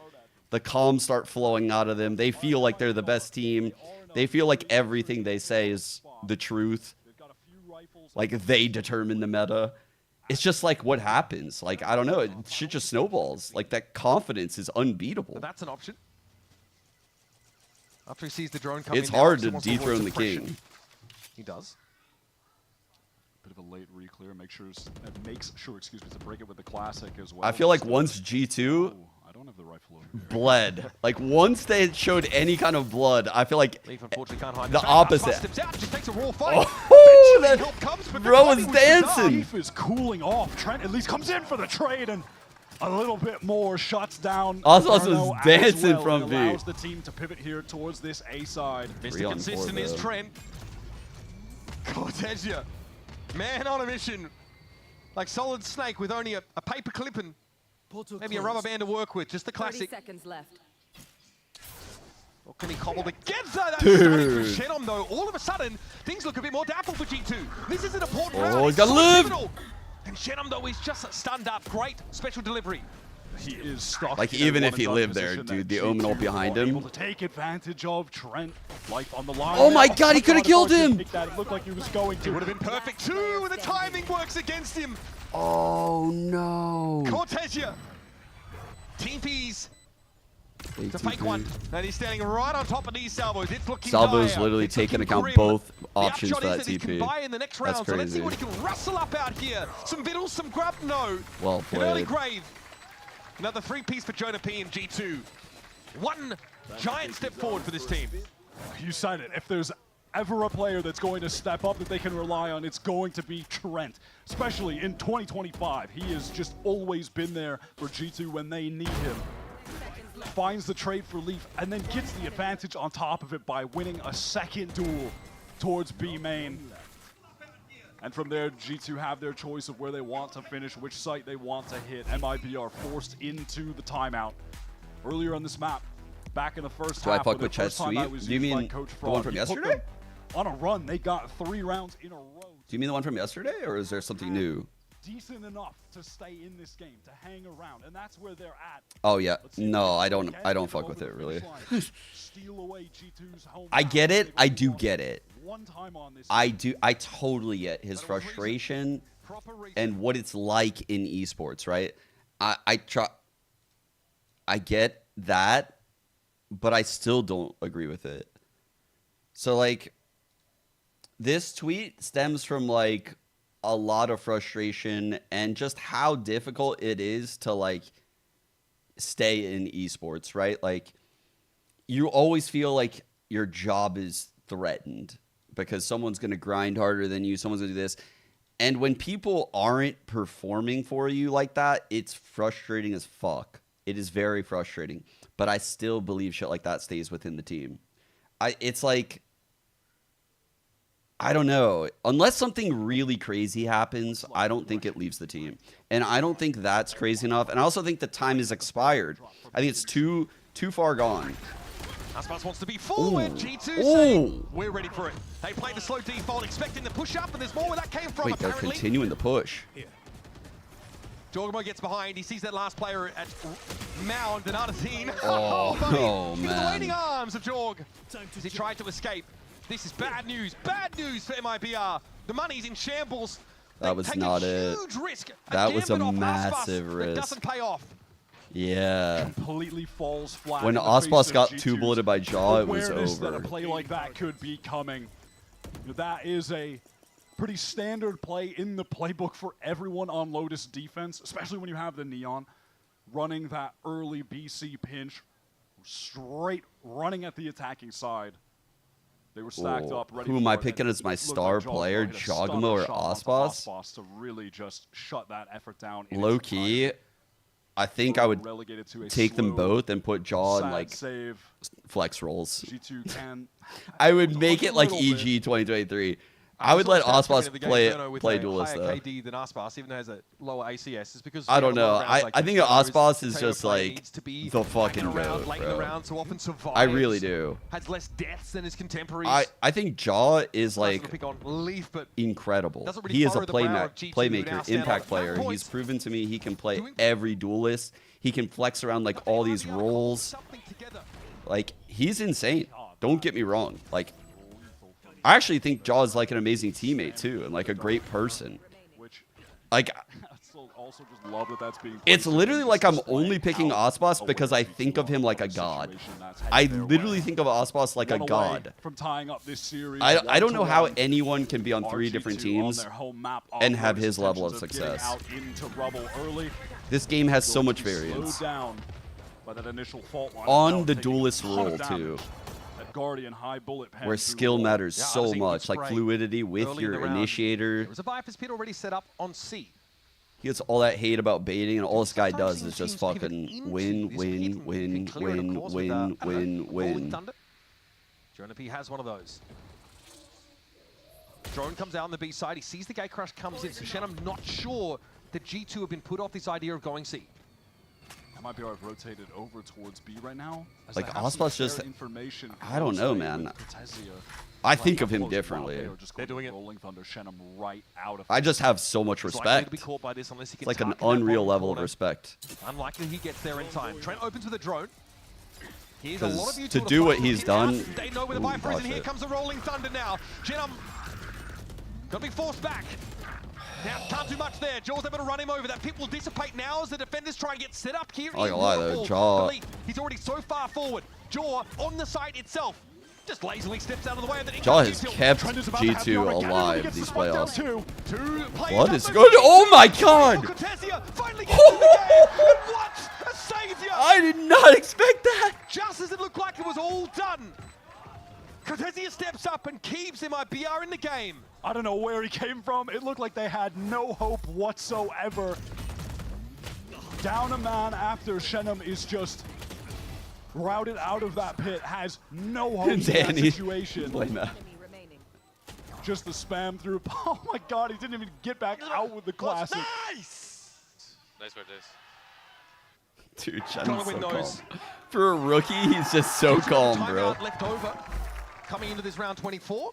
The comms start flowing out of them. They feel like they're the best team. They feel like everything they say is the truth. Like they determine the meta. It's just like what happens. Like, I don't know. It shit just snowballs. Like that confidence is unbeatable. So that's an option. After he sees the drone coming It's down, hard to someone wants dethrone the suppression. king. He does. Bit of a late re-clear. Makes sure, excuse me, to break it with the classic as well. I feel like once G2 I don't have the rifle over bled, like once they showed any kind of blood, I feel like Leaf unfortunately can't hide the track. opposite. Steps out, just takes a raw fight. Oh, that Help comes, but bro the is body was dancing. Leaf is cooling off. Trent at least comes in for the trade and a little bit more shuts down. Osmos Verno was as dancing well, from and B. allows the team to pivot here towards this A side. Mr. Consistent is Trent. Cortezia, man on a mission. Like Solid Snake with only a paper clip and Maybe a rubber band to work with, just the 30 classic. seconds left. Or can he cobble together? That's Dude. stunning for Shenom, though. All of a sudden, things look a bit more doubtful for G2. This is an important round. Oh, he's gotta so live. pivotal. And Shenom, though, is just stunned up. Great special delivery. He is stuck. Like, in a even if one he and done lived there, position dude, that the Omen ult G2 behind are him. Able to take advantage of Trent, life on the line. Oh my God, he could have killed him. It looked like he was going to. It would have been perfect too, and the timing works against him. Oh no. Cortesia. TP's to fake one, and he's standing right on top of these salvos. It's looking Salvo's dire. literally It's taking looking account grim. both The options for upshot that is he can TP. buy in the next round, That's so let's see crazy. what he can rustle up out here. Some vittles, some grub, no. Well An early played. grave. Another 3-piece for Jonah P and G2. One giant step forward for this team. You said it. If there's ever a player that's going to step up that they can rely on, it's going to be Trent. Especially in 2025. He has just always been there for G2 when they need him. Finds the trade for Leaf and then gets the advantage on top of it by winning a second duel towards B main. And from there, G2 have their choice of where they want to finish, which site they want to hit. MIB are forced into the timeout. Earlier on this map, back in the first Do I half, fuck for the with Chet first time I Sweet? was Do you used by mean Coach the one Frog, from he put yesterday? them on a run, they got 3 rounds in a row. Do you mean the one from yesterday, or is there something new? Decent enough to stay in this game, to hang around, and that's where they're at. Oh yeah. No, I don't fuck with it really. Steal away G2's home I get ground. it. I do get it. One time on this I totally get his frustration and what it's like in esports, right? I get that, but I still don't agree with it. So like this tweet stems from like a lot of frustration and just how difficult it is to like stay in esports, right? Like you always feel like your job is threatened because someone's going to grind harder than you, someone's going to do this. And when people aren't performing for you like that, it's frustrating as fuck. It is very frustrating, but I still believe shit like that stays within the team. It's like, I don't know. Unless something really crazy happens, I don't think it leaves the team. And I don't think that's crazy enough. And I also think the time is expired. I think it's too far gone. Aspas wants to be forward. Ooh. G2 Ooh. saying, we're ready for it. They played the slow default, expecting the push up, and there's more where that came from, Wait, they're apparently. continuing the push. Jorgamo gets behind. He sees that last player at Mound and Artesine. Oh, buddy. oh, Into the man. waiting arms of Jorg as he tried to escape. This is bad news for MIBR. The money's in shambles. That was not it. Huge risk. That was a gambit off massive Aspas that risk. doesn't pay off. Yeah. completely falls flat. When in the Aspas face got of two G2's bulleted by Jaw, it was awareness that over. a play like that could be coming. That is a pretty standard play in the playbook for everyone on Lotus defense, especially when you have the Neon running that early BC pinch, straight running at the attacking side. They were stacked Oh, up, ready who am for I it, picking and as my it looked star like player, hit a stunner Jogamo or shot onto Aspas? To really just shut that effort down. in Low its key, I think I would relegated to a take them slow, both and put Jaw in sad like save. flex rolls. G2 can I would make it like little bit. EG 2023. I would let Aspas play duelist higher though. KD than Aspas, even though it has a lower ACS, is because I we don't have a lot know. of rounds like I this think where Aspas is potato just play like needs to be the fucking hanging around goat, late in the bro. round, so often survives. I really do. Has less deaths than his contemporaries. I think Jaw is Tries to like pick on Leaf, but incredible. doesn't really He is a follow the brow of G2 now playmaker, stand impact up player. points. He's proven to me he can play every duelist. He can flex around like all these roles. Like he's insane. Don't get me wrong. Like I actually think Jaw is like an amazing teammate too, and like a great person. Like also just love that that's being it's literally like I'm only picking Aspas because I think of him like a god. I literally think of Aspas like a god. From tying up this series, I don't know how anyone can be on 3 different teams and have his level of success. This game has so much variance. On the duelist role too. Guardian high bullet pen Where skill matters so much, like fluidity with early in the your round. initiator. There was a Viper's pit already set up on C. He gets all that hate about baiting, and all this guy does is just fucking win, win, win, win, win, win, win. Jonah P has one of those. Drone comes out on the B side. He sees the gate crash comes in. So Shannon not sure that G2 have been put off this idea of going C. MIBR have rotated over towards B right now. Like Ospas just, I don't know, man. I think of him differently. They're doing it. Rolling Thunder, Shenum right out of. I just have so much respect. It's like an unreal level of respect. Unlikely he gets there in time. Trent opens with a drone. Here's a lot of you to do what he's done. They know where the Viper is, and here comes the Rolling Thunder now. Shenum got to be forced back. Now, can't do much there. Jaw's able to run him over. That pit will dissipate now as the defenders try and get set up here. I lie though, Jaw. He's already so far forward. Jaw on the site itself. Just lazily steps out of the way. Jaw has kept G2 alive these playoffs. What is going on? Oh my god! What a savior! I did not expect that! Just as it looked like it was all done. Cortezia steps up and keeps MIBR in the game. I don't know where he came from. It looked like they had no hope whatsoever. Down a man after Shenum is just routed out of that pit, has no hope in that situation. Just the spam through. Oh my god, he didn't even get back out with the classic. Nice Cortez. Dude, Shenum's so calm. For a rookie, he's just so calm, bro. Left over. Coming into this round 24.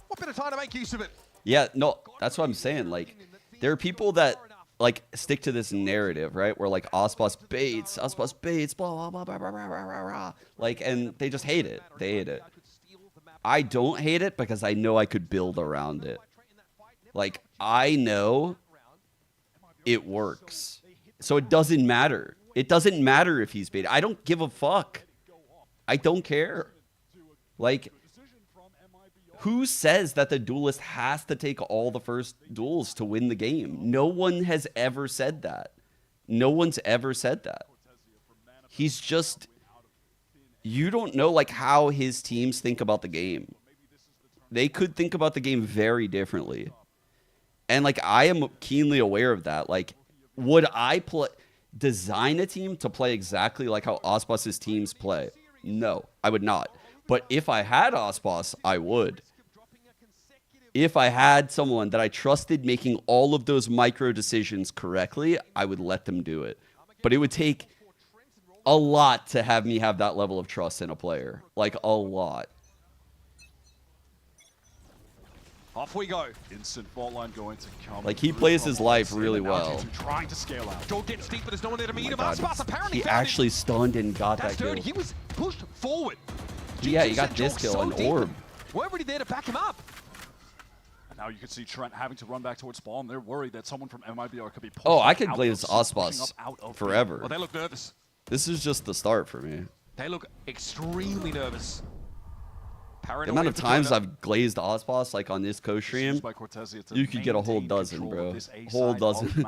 What better time to make use of it? Yeah, no, that's what I'm saying. Like, there are people that like stick to this narrative, right? Where like Ospas baits, blah blah blah blah blah blah blah. Like, and they just hate it. They hate it. I don't hate it because I know I could build around it. Like, I know it works, so it doesn't matter. It doesn't matter if he's baited. I don't give a fuck. I don't care. Like, who says that the duelist has to take all the first duels to win the game? No one has ever said that. No one's ever said that. He's just, you don't know like how his teams think about the game. They could think about the game very differently. And like, I am keenly aware of that. Like, would I design a team to play exactly like how Ospas's teams play? No, I would not. But if I had Ospas, I would. If I had someone that I trusted making all of those micro decisions correctly, I would let them do it. But it would take a lot to have me have that level of trust in a player. Like, a lot. Off we go. Instant fault line going to come. Like, he plays his life really well. Trying to scale out. Jaw gets deep, but there's no one there to meet him. God. Aspas apparently He actually stunned and got that kill. He was pushed forward. Yeah, he got this kill on Orb. We're already there to back him up. And now you can see Trent having to run back towards spawn. They're worried that someone from MIBR could be pushing. Oh, I could glaze Ospas forever. Well, they look nervous. This is just the start for me. They look extremely nervous. The amount of times I've glazed Ospas, like on this Costream, you could get a whole dozen, bro. Whole dozen.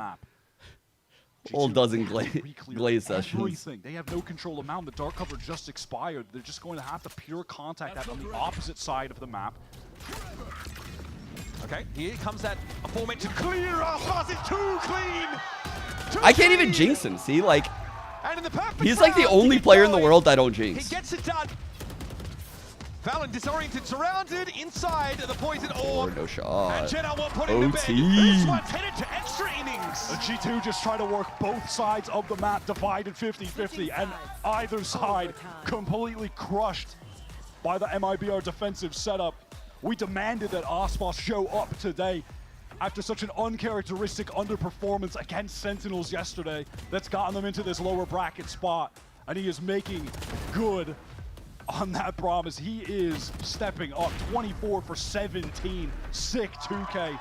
Whole dozen glaze sessions. Everything. They have no control of mount. The dark cover just expired. They're just going to have to pure contact that on the opposite side of the map. Okay, here comes that aforementioned clear. Ospas is too clean. I can't even jinx him. See, like, he's like the only player in the world that I don't jinx. He gets it done. Valen disoriented, surrounded inside the poison orb. No shot. And Jenna will put him to bed. OT. This one's headed to extra innings. The G2 just try to work both sides of the map, divided 50-50, and either side completely crushed by the MIBR defensive setup. We demanded that Ospas show up today after such an uncharacteristic underperformance against Sentinels yesterday that's gotten them into this lower bracket spot, and he is making good on that promise. He is stepping up. 24 for 17, sick 2K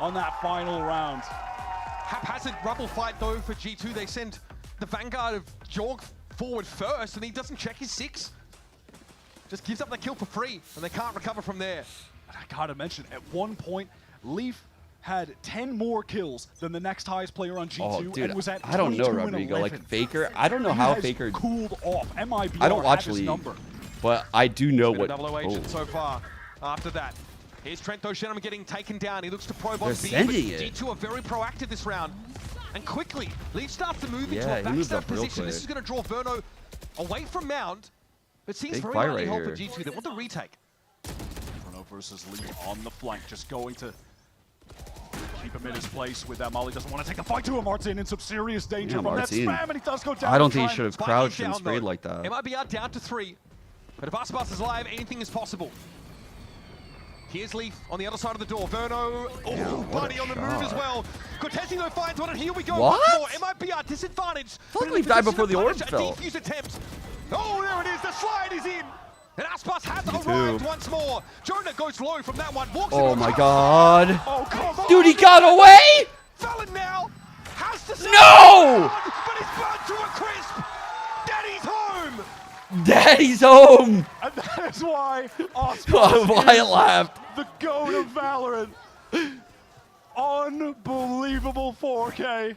on that final round. Haphazard rubble fight though for G2. They send the Vanguard of Jorg forward first, and he doesn't check his 6. Just gives up the kill for free, and they can't recover from there. And I gotta mention, at one point, Leaf had 10 more kills than the next highest player on G2, oh, dude, and was at I don't know, 22 and Rodrigo. 11. Like, Faker, I don't know how Faker cooled off. MIBR I don't watch had his League, number. but I do know what. Double O agent so far. After that, here's Trent Shenum getting taken down. He looks to probe on B, but G2 are very proactive this round. And quickly, Leaf starts to move into a backstab position. This is going to draw Verno away from Mount. It seems very lightly held for G2. They want the retake. Verno versus Leaf on the flank, just going to keep him in his place with that. Molly doesn't want to take the fight to him. Martin in some serious danger Yeah, from that Martin. spam, and he does go down. I don't to think try he should and have crouched and sprayed like that. MIBR down to 3. But if Aspas is alive, anything is possible. Here's Leaf on the other side of the door. Verno, Buddy on the move as well. Cortesi though finds one, and here we go. What? Once more. MIBR disadvantaged. Thought Leaf died before the orb fell. A defuse attempt. Oh, there it is. The slide is in. And Aspas has Me arrived too. once more. Jonah goes low from that one. Walks Oh into my a god. Oh, come on. Dude, he got away? Fallon now has to say No! but it's burnt to a crisp. Daddy's home. Daddy's home. And that is why Why is laughed? the GOAT of Valorant. Unbelievable 4K.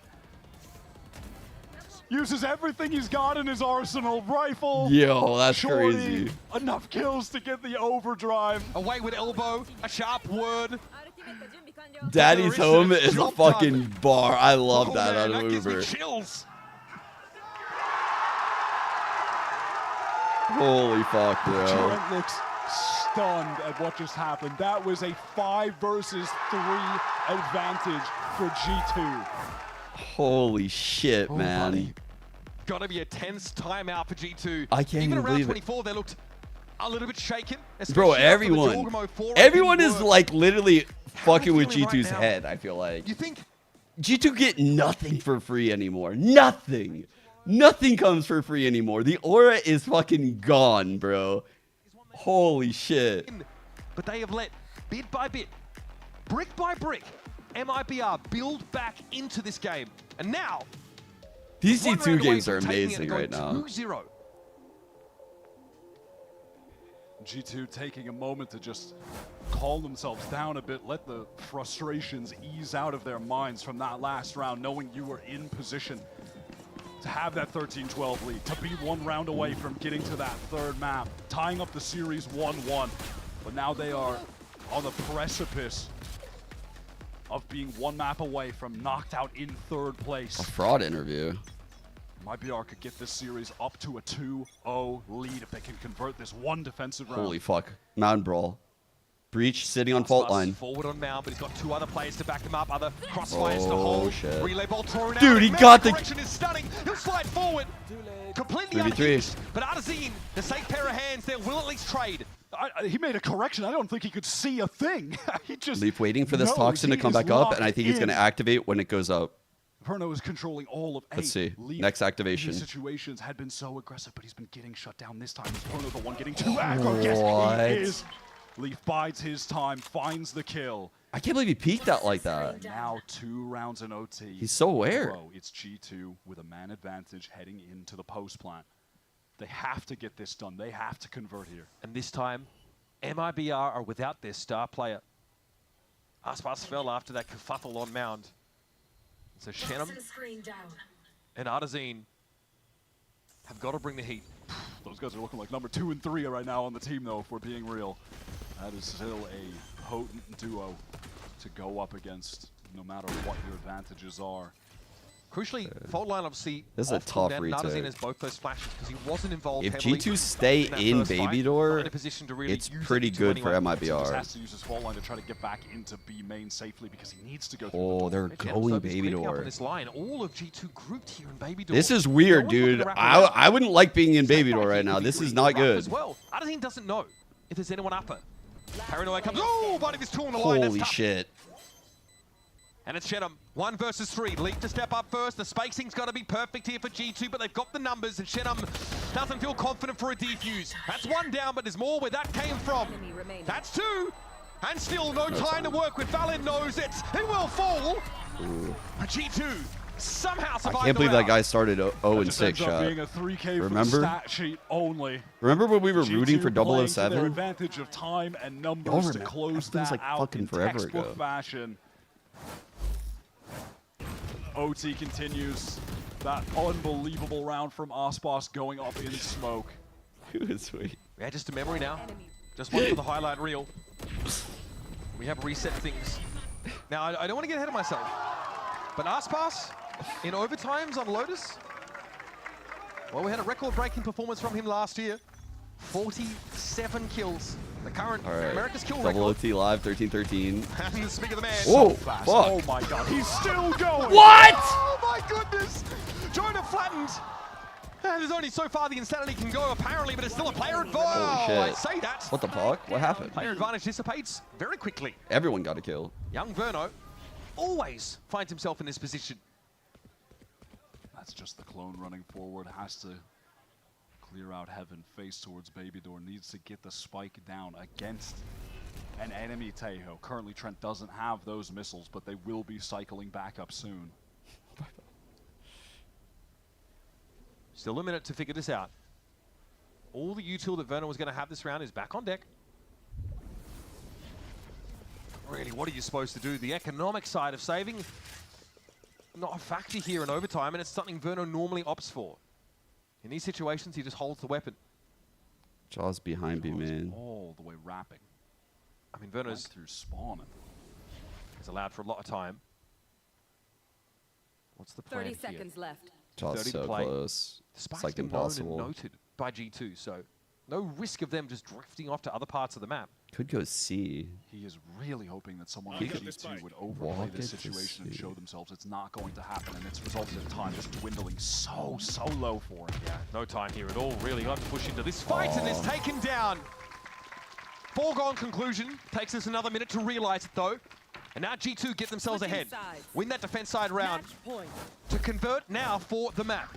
Uses everything he's got in his arsenal. Rifle. Yo, that's shorty, crazy. Enough kills to get the overdrive. Away with elbow, a sharp word. Daddy's home is a Job fucking bar. I love Oh, that man, out that of gives me Uber. chills. Holy fuck, bro. Trent looks stunned at what just happened. That was a 5 versus 3 advantage for G2. Holy shit, man. Buddy. Gotta be a tense timeout for G2. I can't even around believe it. 24, they looked a little bit shaken. Bro, especially after the everyone. Jorgamo 4 Everyone didn't is work. like literally fucking with feeling right G2's now? head, I feel like. You think? G2 get nothing for free anymore. Nothing. Nothing comes for free anymore. The aura is fucking gone, bro. Holy shit. But they have let, bit by bit, brick by brick, MIBR build back into this game. And now, These one G2 round away games from are taking it amazing and going right now. 2-0. G2 taking a moment to just calm themselves down a bit, let the frustrations ease out of their minds from that last round, knowing you were in position to have that 13-12 lead, to be 1 round away from getting to that 3rd map, tying up the series 1-1. But now they are on the precipice of being 1 map away from knocked out in 3rd place. A fraud interview. MIBR could get this series up to a 2-0 lead if they can convert this 1 defensive round. Holy fuck. Mountain Brawl. Breach sitting on fault line. Forward on Mound, but he's got 2 other players to back him up. Other crossfires to hold. Shit. Relay ball thrown out. Dude, he Mound's got the... correction is stunning. He'll slide forward. Completely 3v3. unhinged. But Artazine, the safe pair of hands there, will at least trade. He made a correction. I don't think he could see a thing. He just Leaf waiting for this knows toxin to he come is back up, locked and I think he's going to in. activate when it goes up. Perno is controlling all of A. Let's see. Leaf Next in activation. these situations had been so aggressive, but he's been getting shut down this time. Is Perno the one getting 2 aggro? Yes, What? he is. Leaf bides his time, finds the kill. I can't believe he peeked out like that. Now 2 rounds in OT. He's so aware. Bro, it's G2 with a man advantage heading into the post plant. They have to get this done. They have to convert here. And this time, MIBR are without their star player. Aspas fell after that kerfuffle on Mound. So Shannon and Artazine have got to bring the heat. Those guys are looking like number 2 and 3 right now on the team, though, if we're being real. That is still a potent duo to go up against, no matter what your advantages are. Crucially, fault line obviously. This is a off tough cooldown. Artazine retake. has both those flashes because he wasn't involved If heavily G2 stay that in first Baby fight. Door, Not in a position to really it's use pretty it to good for anyone. He just MIBR. has to use his fault line to try to get back into B main safely because he needs to go through. Oh, they're going Baby Up on Door. this line. All of G2 grouped here in Baby Door. This is weird, No one's looking dude. to wrap around. I wouldn't like being in Baby Step Door back, right he now. could be This is green not wrap good. As well. Artazine doesn't know if there's anyone upper. Paranoia comes. Oh, but if it's two on the line, that's Holy tough. shit. And it's Shenham, 1 versus 3. Leap to step up first. The spacing's got to be perfect here for G2, but they've got the numbers, and Shenham doesn't feel confident for a defuse. That's 1 down, but there's more where that came from. That's 2. And still no time to work with. Valen knows it. It will fall. But G2 somehow I survived. can't believe that guy started 0 and Just 6 ends up shot. being a 3K for Remember? the stat sheet only. Remember when we were rooting for G2 playing to their 007? advantage of time and Y'all numbers to remember? close That feels that like out fucking in forever textbook ago. fashion. OT continues. That unbelievable round from Aspas going up in smoke. It was sweet. Yeah, just a memory now. Just one for the highlight reel. We have reset things. Now, I don't want to get ahead of myself, but Aspas in overtimes on Lotus, well, we had a record-breaking performance from him last year. 47 kills. The current All right. America's kill Double record. OT live, 13-13. And speak of the man. Whoa, Fast. fuck. Oh my god, he's still going. What? Oh my goodness! Jonah flattened. And there's only so far the insanity can go, apparently, but it's still a player advantage. Holy shit. I'd say that. What the fuck? What happened? Player advantage dissipates very quickly. Everyone got a kill. Young Verno always finds himself in this position. That's just the clone running forward. Has to clear out heaven, face towards Baby Door. Needs to get the spike down against an enemy Taeho. Currently, Trent doesn't have those missiles, but they will be cycling back up soon. Still a minute to figure this out. All the util that Verno was going to have this round is back on deck. Really, what are you supposed to do? The economic side of saving, not a factor here in overtime, and it's something Verno normally opts for. In these situations, he just holds the weapon. Jaws behind me, man. All the way wrapping. I mean, Verno's through spawning. He's allowed for a lot of time. What's the plan 30 here? seconds left. Jaws 30 so to play. close. The It's spike's like been impossible. known and noted by G2, so no risk of them just drifting off to other parts of the map. Could go C. He is really hoping that someone He on could G2 would overplay walk this it to situation and C. show themselves it's not going to happen, and it's resulted in time just dwindling so low for him. Yeah, no time here at all, really. Got to push into this fight, and it's taken down. Foregone conclusion. Takes us another minute to realize it, though. And now G2 get themselves ahead. Win that defense side round to convert now for the map.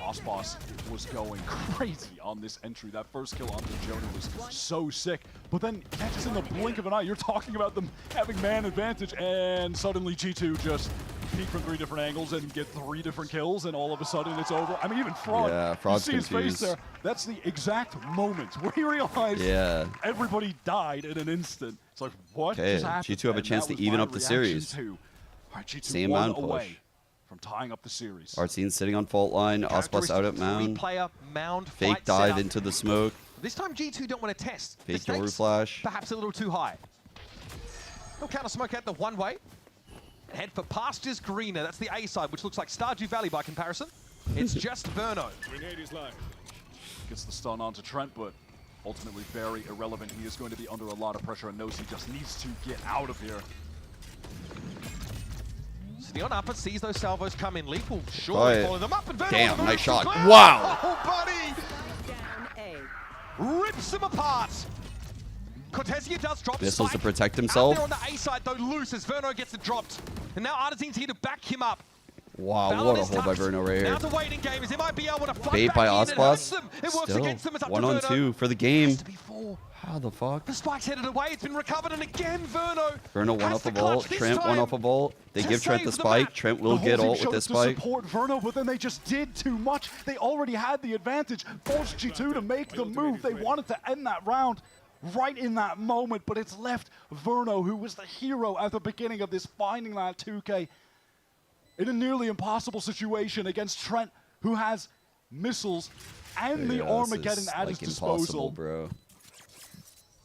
Osbos was going crazy on this entry. That first kill onto Jonah was so sick. But then, just in the blink of an eye, you're talking about them having man advantage, and suddenly G2 just peek from 3 different angles and get 3 different kills, and all of a sudden it's over. I mean, even Frog, Yeah, Frog's you see his face confused. there. That's the exact moment where he realized everybody died in an instant. It's like, what Okay, just happened? G2 have a And chance that to was even my up the reaction series. too. All right, G2 Same one mound push. away from tying up the series. Artzine's sitting on fault line. Osbos out at mound. Three-player mound Fake fight dive setup. into the smoke. This time G2 don't want to test. The Fake Yoru stakes flash. perhaps a little too high. They'll counter smoke out the one way. Head for Pastures Greener. That's the A side, which looks like Stardew Valley by comparison. It's just Verno. Gets the stun onto Trent, but ultimately very irrelevant. He is going to be under a lot of pressure and knows he just needs to get out of here. Sitting on upper, sees those salvos come in. Leap will surely Quiet. follow them up. And Verno Damn, with nice the shot. clear. Wow. Oh, buddy! Rips them apart. Cortesia does drop Missiles to Spike. protect Out himself. there on the A side, though, loose as Verno gets it dropped. And now Artzine's here to back him up. Wow, Fallon what a is hold by tucked. Verno right here. Now the waiting game is MIB able to fight Bait back by in. It hurts Osbos. them. It works Still, against them. It's up 1 to on Verno. 2 for the game. Has to be 4. How the fuck? The spike's headed away. It's been recovered, and again, Verno. Verno one has off a to clutch vault. this Trent one time. off a vault. They to give Trent the save the spike. map. Trent will The get whole ult team with this chose to spike. support Verno, but then they just did too much. They already had the advantage. Forced G2 to make the move. They wanted to end that round right in that moment, but it's left Verno, who was the hero at the beginning of this, finding that 2K in a nearly impossible situation against Trent, who has missiles and the Yeah, Armageddon this is, at like, his impossible, disposal. bro.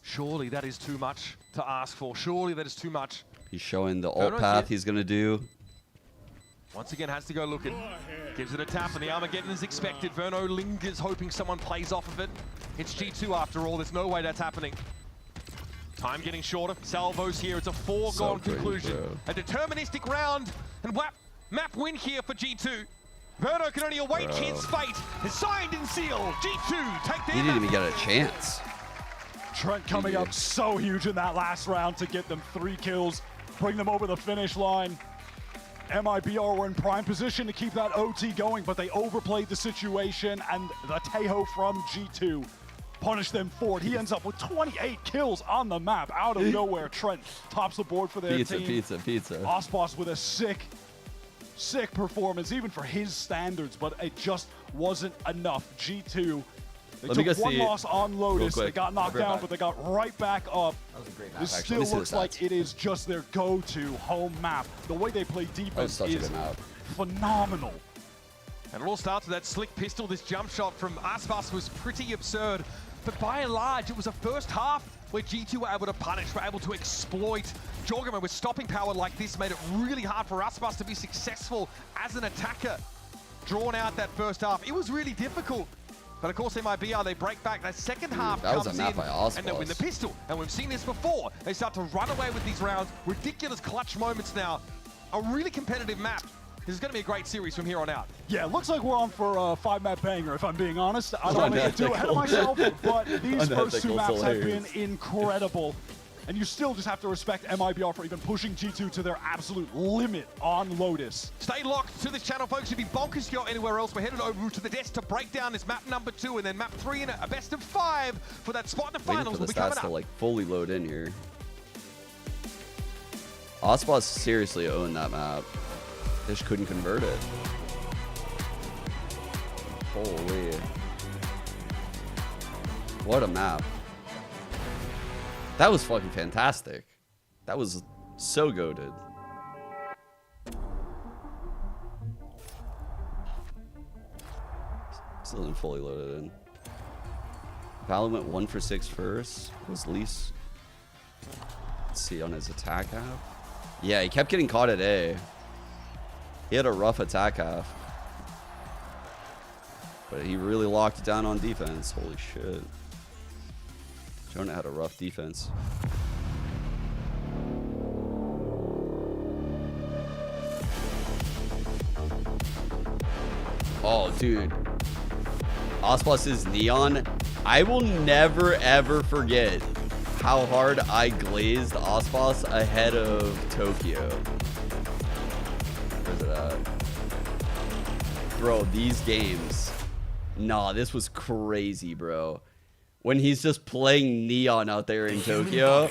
Surely that is too much to ask for. Surely that is too much. He's showing the Verno ult path here. he's gonna do. Once again, has to go looking. Gives it a tap, and the Armageddon is expected. Verno lingers, hoping someone plays off of it. It's G2 after all. There's no way that's happening. Time getting shorter. Salvos here. It's a foregone crazy, conclusion. bro. A deterministic round, and map win here for G2. Verno can only await Bro. his fate. It's signed and sealed. G2 take their He didn't even map. get a chance. Trent coming up so huge in that last round to get them 3 kills, bring them over the finish line. MIBR were in prime position to keep that OT going, but they overplayed the situation, and the Taeho from G2 punished them for it. He ends up with 28 kills on the map out of nowhere. Trent tops the board for their Pizza, team. pizza. Osbos with a sick performance, even for his standards, but it just wasn't enough. G2, they Let me took go one see it loss on Lotus. real They quick. got knocked I'll be right down, back. but they got right back up. That was a great map, This actually. still Let me see looks the like stats. it is just their go-to home map. The way they play defense such a is good map. phenomenal. And it all starts with that slick pistol. This jump shot from Aspas was pretty absurd. But by and large, it was a first half where G2 were able to punish, were able to exploit. Jorgamer with stopping power like this made it really hard for Aspas to be successful as an attacker. Drawn out that first half. It was really difficult But of course, MIBR, they break back. That second half that was comes a map in, by and they win the pistol. And we've seen this before. They start to run away with these rounds. Ridiculous clutch moments now. A really competitive map. This is going to be a great series from here on out. Yeah, it looks like we're on for a 5-map banger, if I'm being honest. I don't want to get too ahead of myself, but these first 2 maps have been incredible. And you still just have to respect MIBR for even pushing G2 to their absolute limit on Lotus. Stay locked to this channel, folks. If you bonkers if you're anywhere else, we're headed over to the desk to break down this map number 2 and then map 3 in a best of 5 for that spot in the finals. Waiting for the stats to like fully load in here. Osboss seriously owned that map. They just couldn't convert it. Holy. What a map. That was fucking fantastic. That was so goated. Still isn't fully loaded in. Valor went 1 for 6 first. What was least? Let's see on his attack half. Yeah, he kept getting caught at A. He had a rough attack half. But he really locked it down on defense. Holy shit. Jonah had a rough defense. Oh, dude. Osboss's Neon. I will never, ever forget how hard I glazed Osboss ahead of Tokyo. Where's it at? Bro, these games. Nah, this was crazy, bro. When he's just playing Neon out there in Tokyo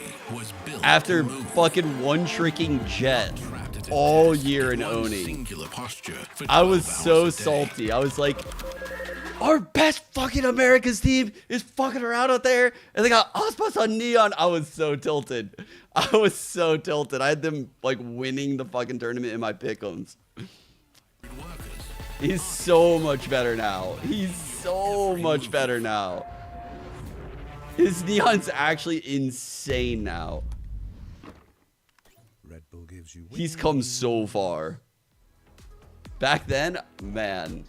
after fucking one-tricking Jet all year and owning. I was so salty. I was like, our best fucking America's team is fucking around out there and they got Osboss on Neon. I was so tilted. I was so tilted. I had them like winning the fucking tournament in my pick'ems. He's so much better now. He's so much better now. His Neon's actually insane now. Red Bull gives you He's come so far. Back then, man.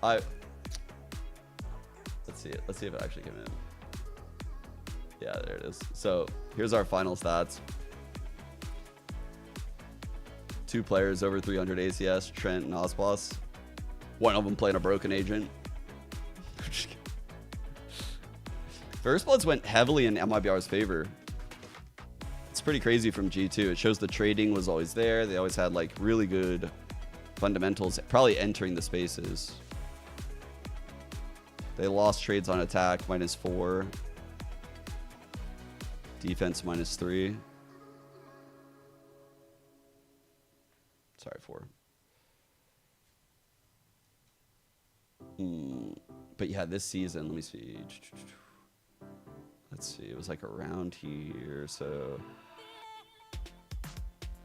Let's see it. Let's see if it actually came in. Yeah, there it is. So here's our final stats. 2 players over 300 ACS, Trent and Osboss. One of them playing a broken agent. First Bloods went heavily in MIBR's favor. It's pretty crazy from G2. It shows the trading was always there. They always had like really good fundamentals, probably entering the spaces. They lost trades on attack, -4. Defense, -3. Sorry, 4. But yeah, this season, let me see. Let's see, it was like around here, so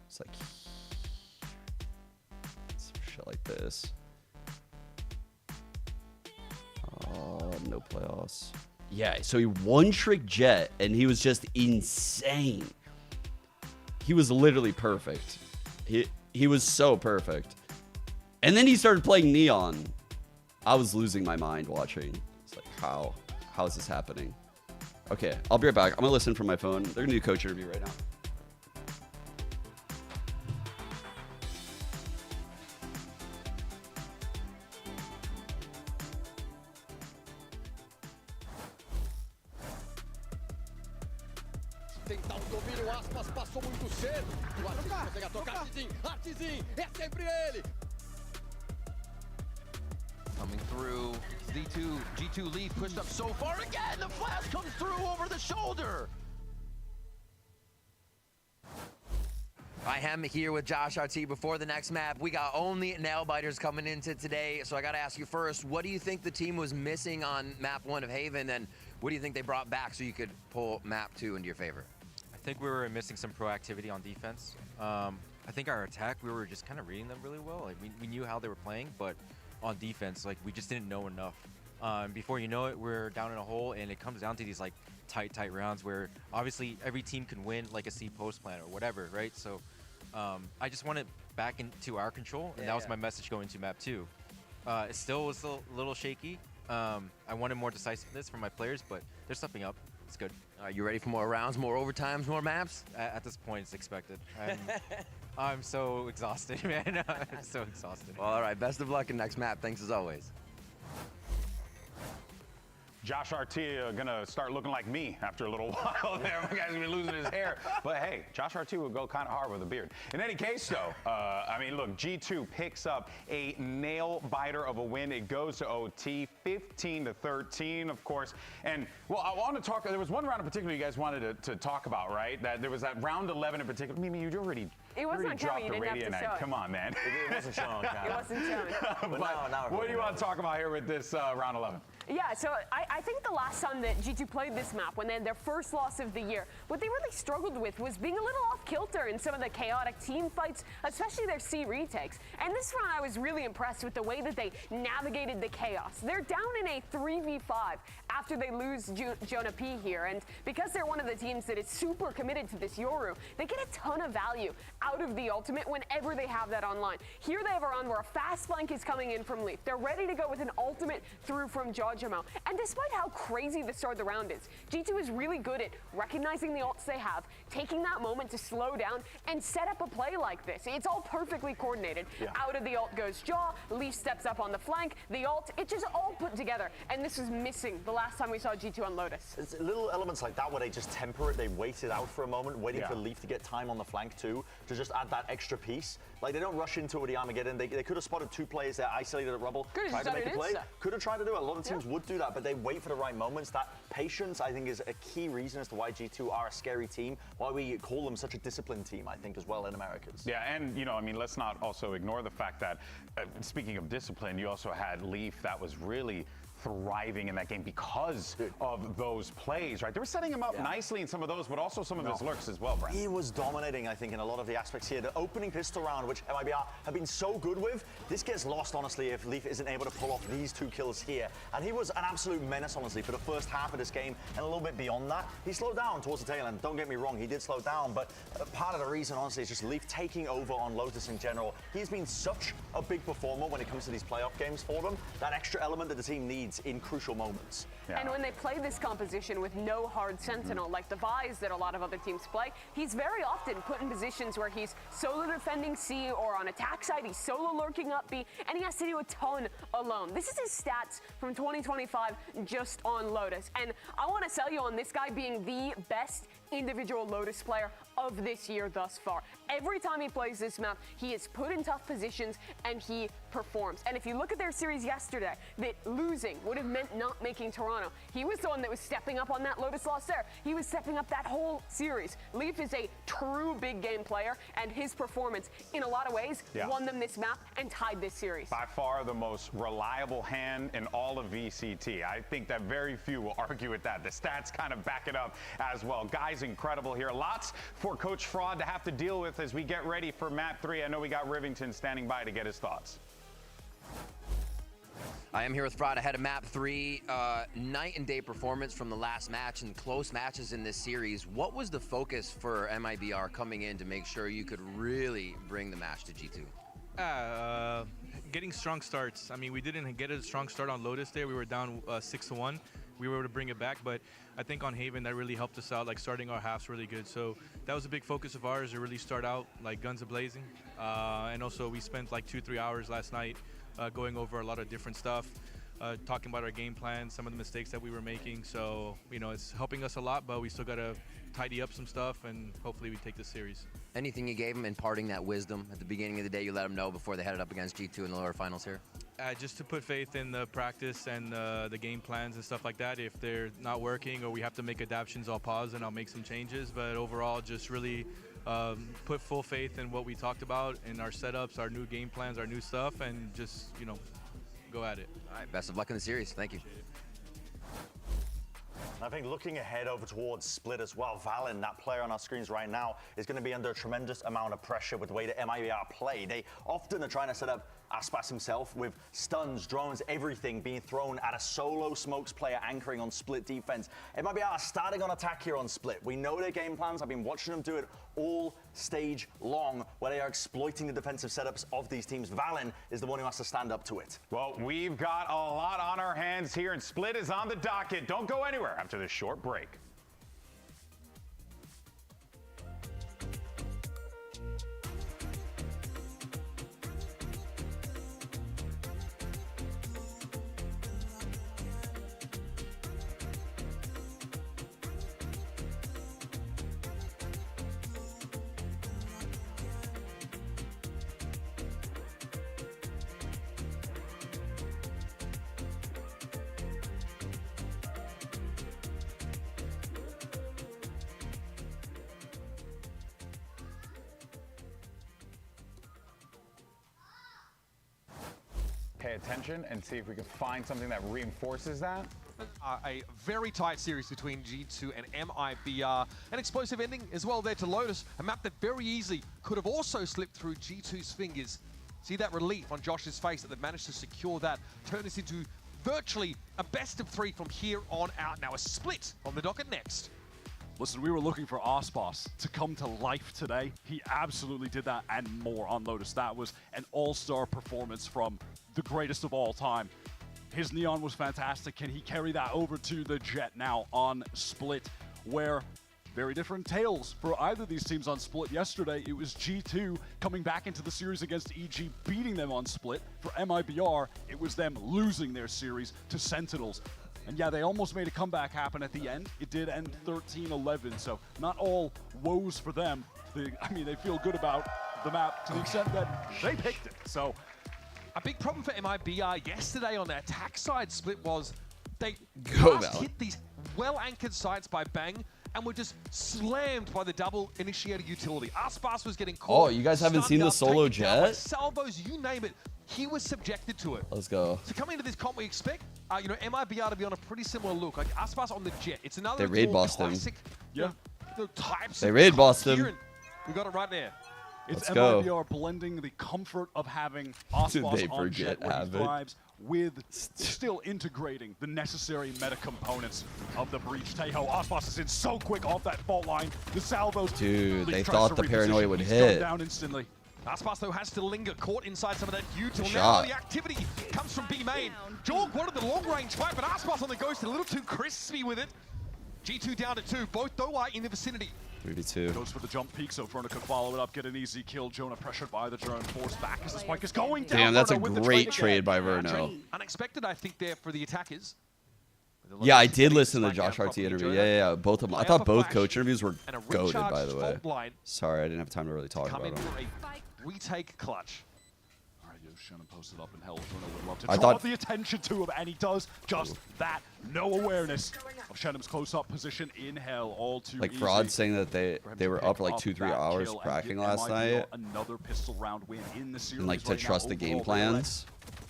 it's like some shit like this. No playoffs. Yeah, so he one-trick Jet, and he was just insane. He was literally perfect. He was so perfect. And then he started playing Neon. I was losing my mind watching. It's like, how is this happening? Okay, I'll be right back. I'm gonna listen from my phone. They're gonna do a coach interview right now. Tentar o domínio, Aspas passou muito cedo. O Artezinho consegue tocar. Artezinho, é sempre ele. Coming through, G2 lead pushed up so far again. The flash comes through over the shoulder. I am here with Josh RT before the next map. We got only nail biters coming into today, so I got to ask you first, what do you think the team was missing on map 1 of Haven, and what do you think they brought back so you could pull map 2 into your favor? I think we were missing some proactivity on defense. I think our attack, we were just kind of reading them really well. Like we knew how they were playing, but on defense, like we just didn't know enough. Before you know it, we're down in a hole, and it comes down to these like tight rounds where obviously every team can win like a C post plan or whatever, right? So I just want it back into our control, and that was my message going to map 2. It still was a little shaky, I wanted more decisiveness from my players, but they're stepping up. It's good. Are you ready for more rounds, more overtimes, more maps? At this point, it's expected. I'm so exhausted, man. I'm so exhausted. Well, all right, best of luck in next map. Thanks as always. Josh RT gonna start looking like me after a little while there. My guy's gonna be losing his hair. But hey, Josh RT will go kind of hard with a beard. In any case, though, I mean, look, G2 picks up a nail biter of a win. It goes to OT, 15-13, of course. And well, I want to talk. There was one round in particular you guys wanted to talk about, right? That there was that round 11 in particular. Mimi, you already. It wasn't on camera. You didn't have to show it. Come on, man. It wasn't shown on camera. It wasn't shown. But now what do you want to talk about here with this round 11? Yeah, so I think the last time that G2 played this map, when they had their first loss of the year, what they really struggled with was being a little off-kilter in some of the chaotic team fights, especially their C retakes. And this round, I was really impressed with the way that they navigated the chaos. They're down in a 3v5 after they lose Jonah P here, and because they're one of the teams that is super committed to this Yoru, they get a ton of value out of the ultimate whenever they have that online. Here they have a round where a fast flank is coming in from Leaf. They're ready to go with an ultimate through from Jojimo. And despite how crazy the start of the round is, G2 is really good at recognizing the ults they have, taking that moment to slow down and set up a play like this. It's all perfectly coordinated. Yeah. Out of the ult goes Jaw, Leaf steps up on the flank, the ult, it's just all put together. And this was missing the last time we saw G2 on Lotus. It's little elements like that where they just temper it, they wait it out for a moment, waiting for Leaf to get time on the flank too, to just add that extra piece. Like, they don't rush into it with the Armageddon. They could have spotted two players there, isolated at Rubble, tried to make a play. Could have tried to do it. A lot of teams would do that, but they wait for the right moments. That patience, I think, is a key reason as to why G2 are a scary team, why we call them such a disciplined team, I think, as well in Americas. Yeah, and, you know, I mean, let's not also ignore the fact that, speaking of discipline, you also had Leaf that was really thriving in that game because of those plays, right? They were setting him up nicely in some of those, but also some of his lurks as well, Brent. He was dominating, I think, in a lot of the aspects here. The opening pistol round, which MIBR have been so good with, this gets lost, honestly, if Leaf isn't able to pull off these two kills here. And he was an absolute menace, honestly, for the first half of this game and a little bit beyond that. He slowed down towards the tail end. Don't get me wrong, he did slow down, but part of the reason, honestly, is just Leaf taking over on Lotus in general. He's been such a big performer when it comes to these playoff games for them. That extra element that the team needs in crucial moments. And when they play this composition with no hard sentinel, like the Vise that a lot of other teams play, he's very often put in positions where he's solo defending C, or on attack side, he's solo lurking up B, and he has to do a ton alone. This is his stats from 2025 just on Lotus. And I want to sell you on this guy being the best individual Lotus player of this year thus far. Every time he plays this map, he is put in tough positions and he performs. And if you look at their series yesterday, that losing would have meant not making Toronto. He was the one that was stepping up on that Lotus loss there. He was stepping up that whole series. Leaf is a true big game player, and his performance, in a lot of ways, won them this map and tied this series. By far the most reliable hand in all of VCT. I think that very few will argue with that. The stats kind of back it up as well. Guys, incredible here. Lots for Coach Fraud to have to deal with as we get ready for map 3. I know we got Rivington standing by to get his thoughts. I am here with Fraud ahead of map 3. Night and day performance from the last match and close matches in this series. What was the focus for MIBR coming in to make sure you could really bring the match to G2? Getting strong starts. I mean, we didn't get a strong start on Lotus there. We were down 6-1. We were able to bring it back, but I think on Haven that really helped us out, like starting our halves really good. So that was a big focus of ours, to really start out like guns a-blazing. And also we spent like 2-3 hours last night going over a lot of different stuff, talking about our game plan, some of the mistakes that we were making. So, you know, it's helping us a lot, but we still got to tidy up some stuff, and hopefully we take this series. Anything you gave them imparting that wisdom at the beginning of the day you let them know before they headed up against G2 in the lower finals here? Just to put faith in the practice and the game plans and stuff like that. If they're not working or we have to make adaptations, I'll pause and I'll make some changes. But overall, just really put full faith in what we talked about in our setups, our new game plans, our new stuff, and just, you know, go at it. All right, best of luck in the series. Thank you. I think looking ahead over towards Split as well, Valen, that player on our screens right now, is going to be under a tremendous amount of pressure with the way that MIBR play. They often are trying to set up Aspas himself with stuns, drones, everything being thrown at a solo Smokes player anchoring on split defense. MIBR are starting on attack here on split. We know their game plans. I've been watching them do it all stage long, where they are exploiting the defensive setups of these teams. Valen is the one who has to stand up to it. Well, we've got a lot on our hands here, and split is on the docket. Don't go anywhere after this short break. Pay attention and see if we can find something that reinforces that. A very tight series between G2 and MIBR. An explosive ending as well there to Lotus, a map that very easily could have also slipped through G2's fingers. See that relief on Josh's face that they've managed to secure that, turn this into virtually a best of 3 from here on out. Now a split on the docket next. Listen, we were looking for Aspas to come to life today. He absolutely did that and more on Lotus. That was an all-star performance from the greatest of all time. His Neon was fantastic. Can he carry that over to the Jet now on Split, where very different tales for either of these teams on Split. Yesterday, it was G2 coming back into the series against EG, beating them on Split. For MIBR, it was them losing their series to Sentinels. And yeah, they almost made a comeback happen at the end. It did end 13-11, so not all woes for them. They feel good about the map to the extent that they picked it. So a big problem for MIBR yesterday on their attack side split was they hit these well-anchored sites by Bang and were just slammed by the double initiator utility. Aspas was getting caught. Oh, you guys haven't seen the solo Jet? Salvos, you name it. He was subjected to it. Let's go. So coming into this comp, we expect, MIBR to be on a pretty similar look. Like Aspas on the Jet. It's another They raid bossed him. Types they raid bossed him. We got it right there. It's MIBR blending the comfort of having Aspas on Jet where he thrives with still integrating the necessary meta components of the Breach. Tejo, Aspas is in so quick off that fault line. The salvos. Dude, they thought the paranoia would hit. Down instantly. Aspas, though, has to linger, caught inside some of that U till now. Shot. The activity comes from B main. Jorg wanted the long-range fight, but Aspas on the ghost, a little too crispy with it. G2 down to 2, both though are in the vicinity. 3v2. Goes for the jump peek, so Verna could follow it up, get an easy kill. Jonah pressured by the drone, forced back as the spike is going down. Damn, that's a Verna great trade by Verno. Unexpected, I think, there for the attackers. Yeah, I did listen to the Josh RT interview. Yeah, both of them. I thought both coach interviews were goated, by the way. Sorry, I didn't have time to really talk about them. Retake clutch. All right, Shannon posted up in hell. Verna would love to draw the attention to him, and he does just that. No awareness of Shannon's close-up position in hell. All too like easy. Fraud saying that they were up for like 2-3 hours cracking last night. Another pistol round win in the series. And like to trust the game plans.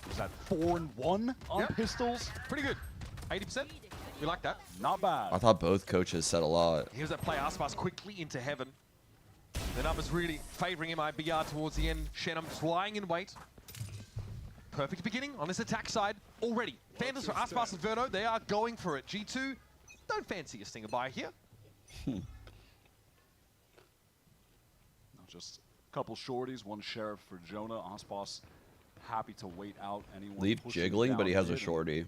Was that 4-1 on pistols? Pretty good. 80%. We like that. Not bad. I thought both coaches said a lot. Here's that play. Aspas quickly into heaven. The numbers really favoring MIBR towards the end. Shannon just lying in wait. Perfect beginning on this attack side already. Phantoms for Aspas and Verno, they are going for it. G2, don't fancy a stinger by here. Just a couple shorties, one sheriff for Jonah. Aspas happy to wait out anyone. Leap jiggling, but he has a shorty.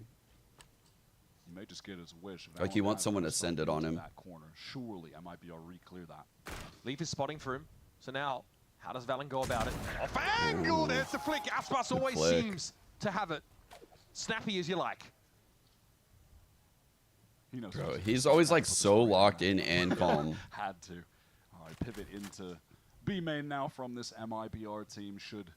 He may just get his wish. Like he wants someone to send it on him. That corner. Surely MIBR re-clear that. Leaf is spotting for him. So now, how does Valen go about it? Off angle! There's the flick. Aspas always seems to have it. Snappy as you like. He knows. Bro, he's always like so locked in and calm. Had to. All right, pivot into B main now from this MIBR team. Should.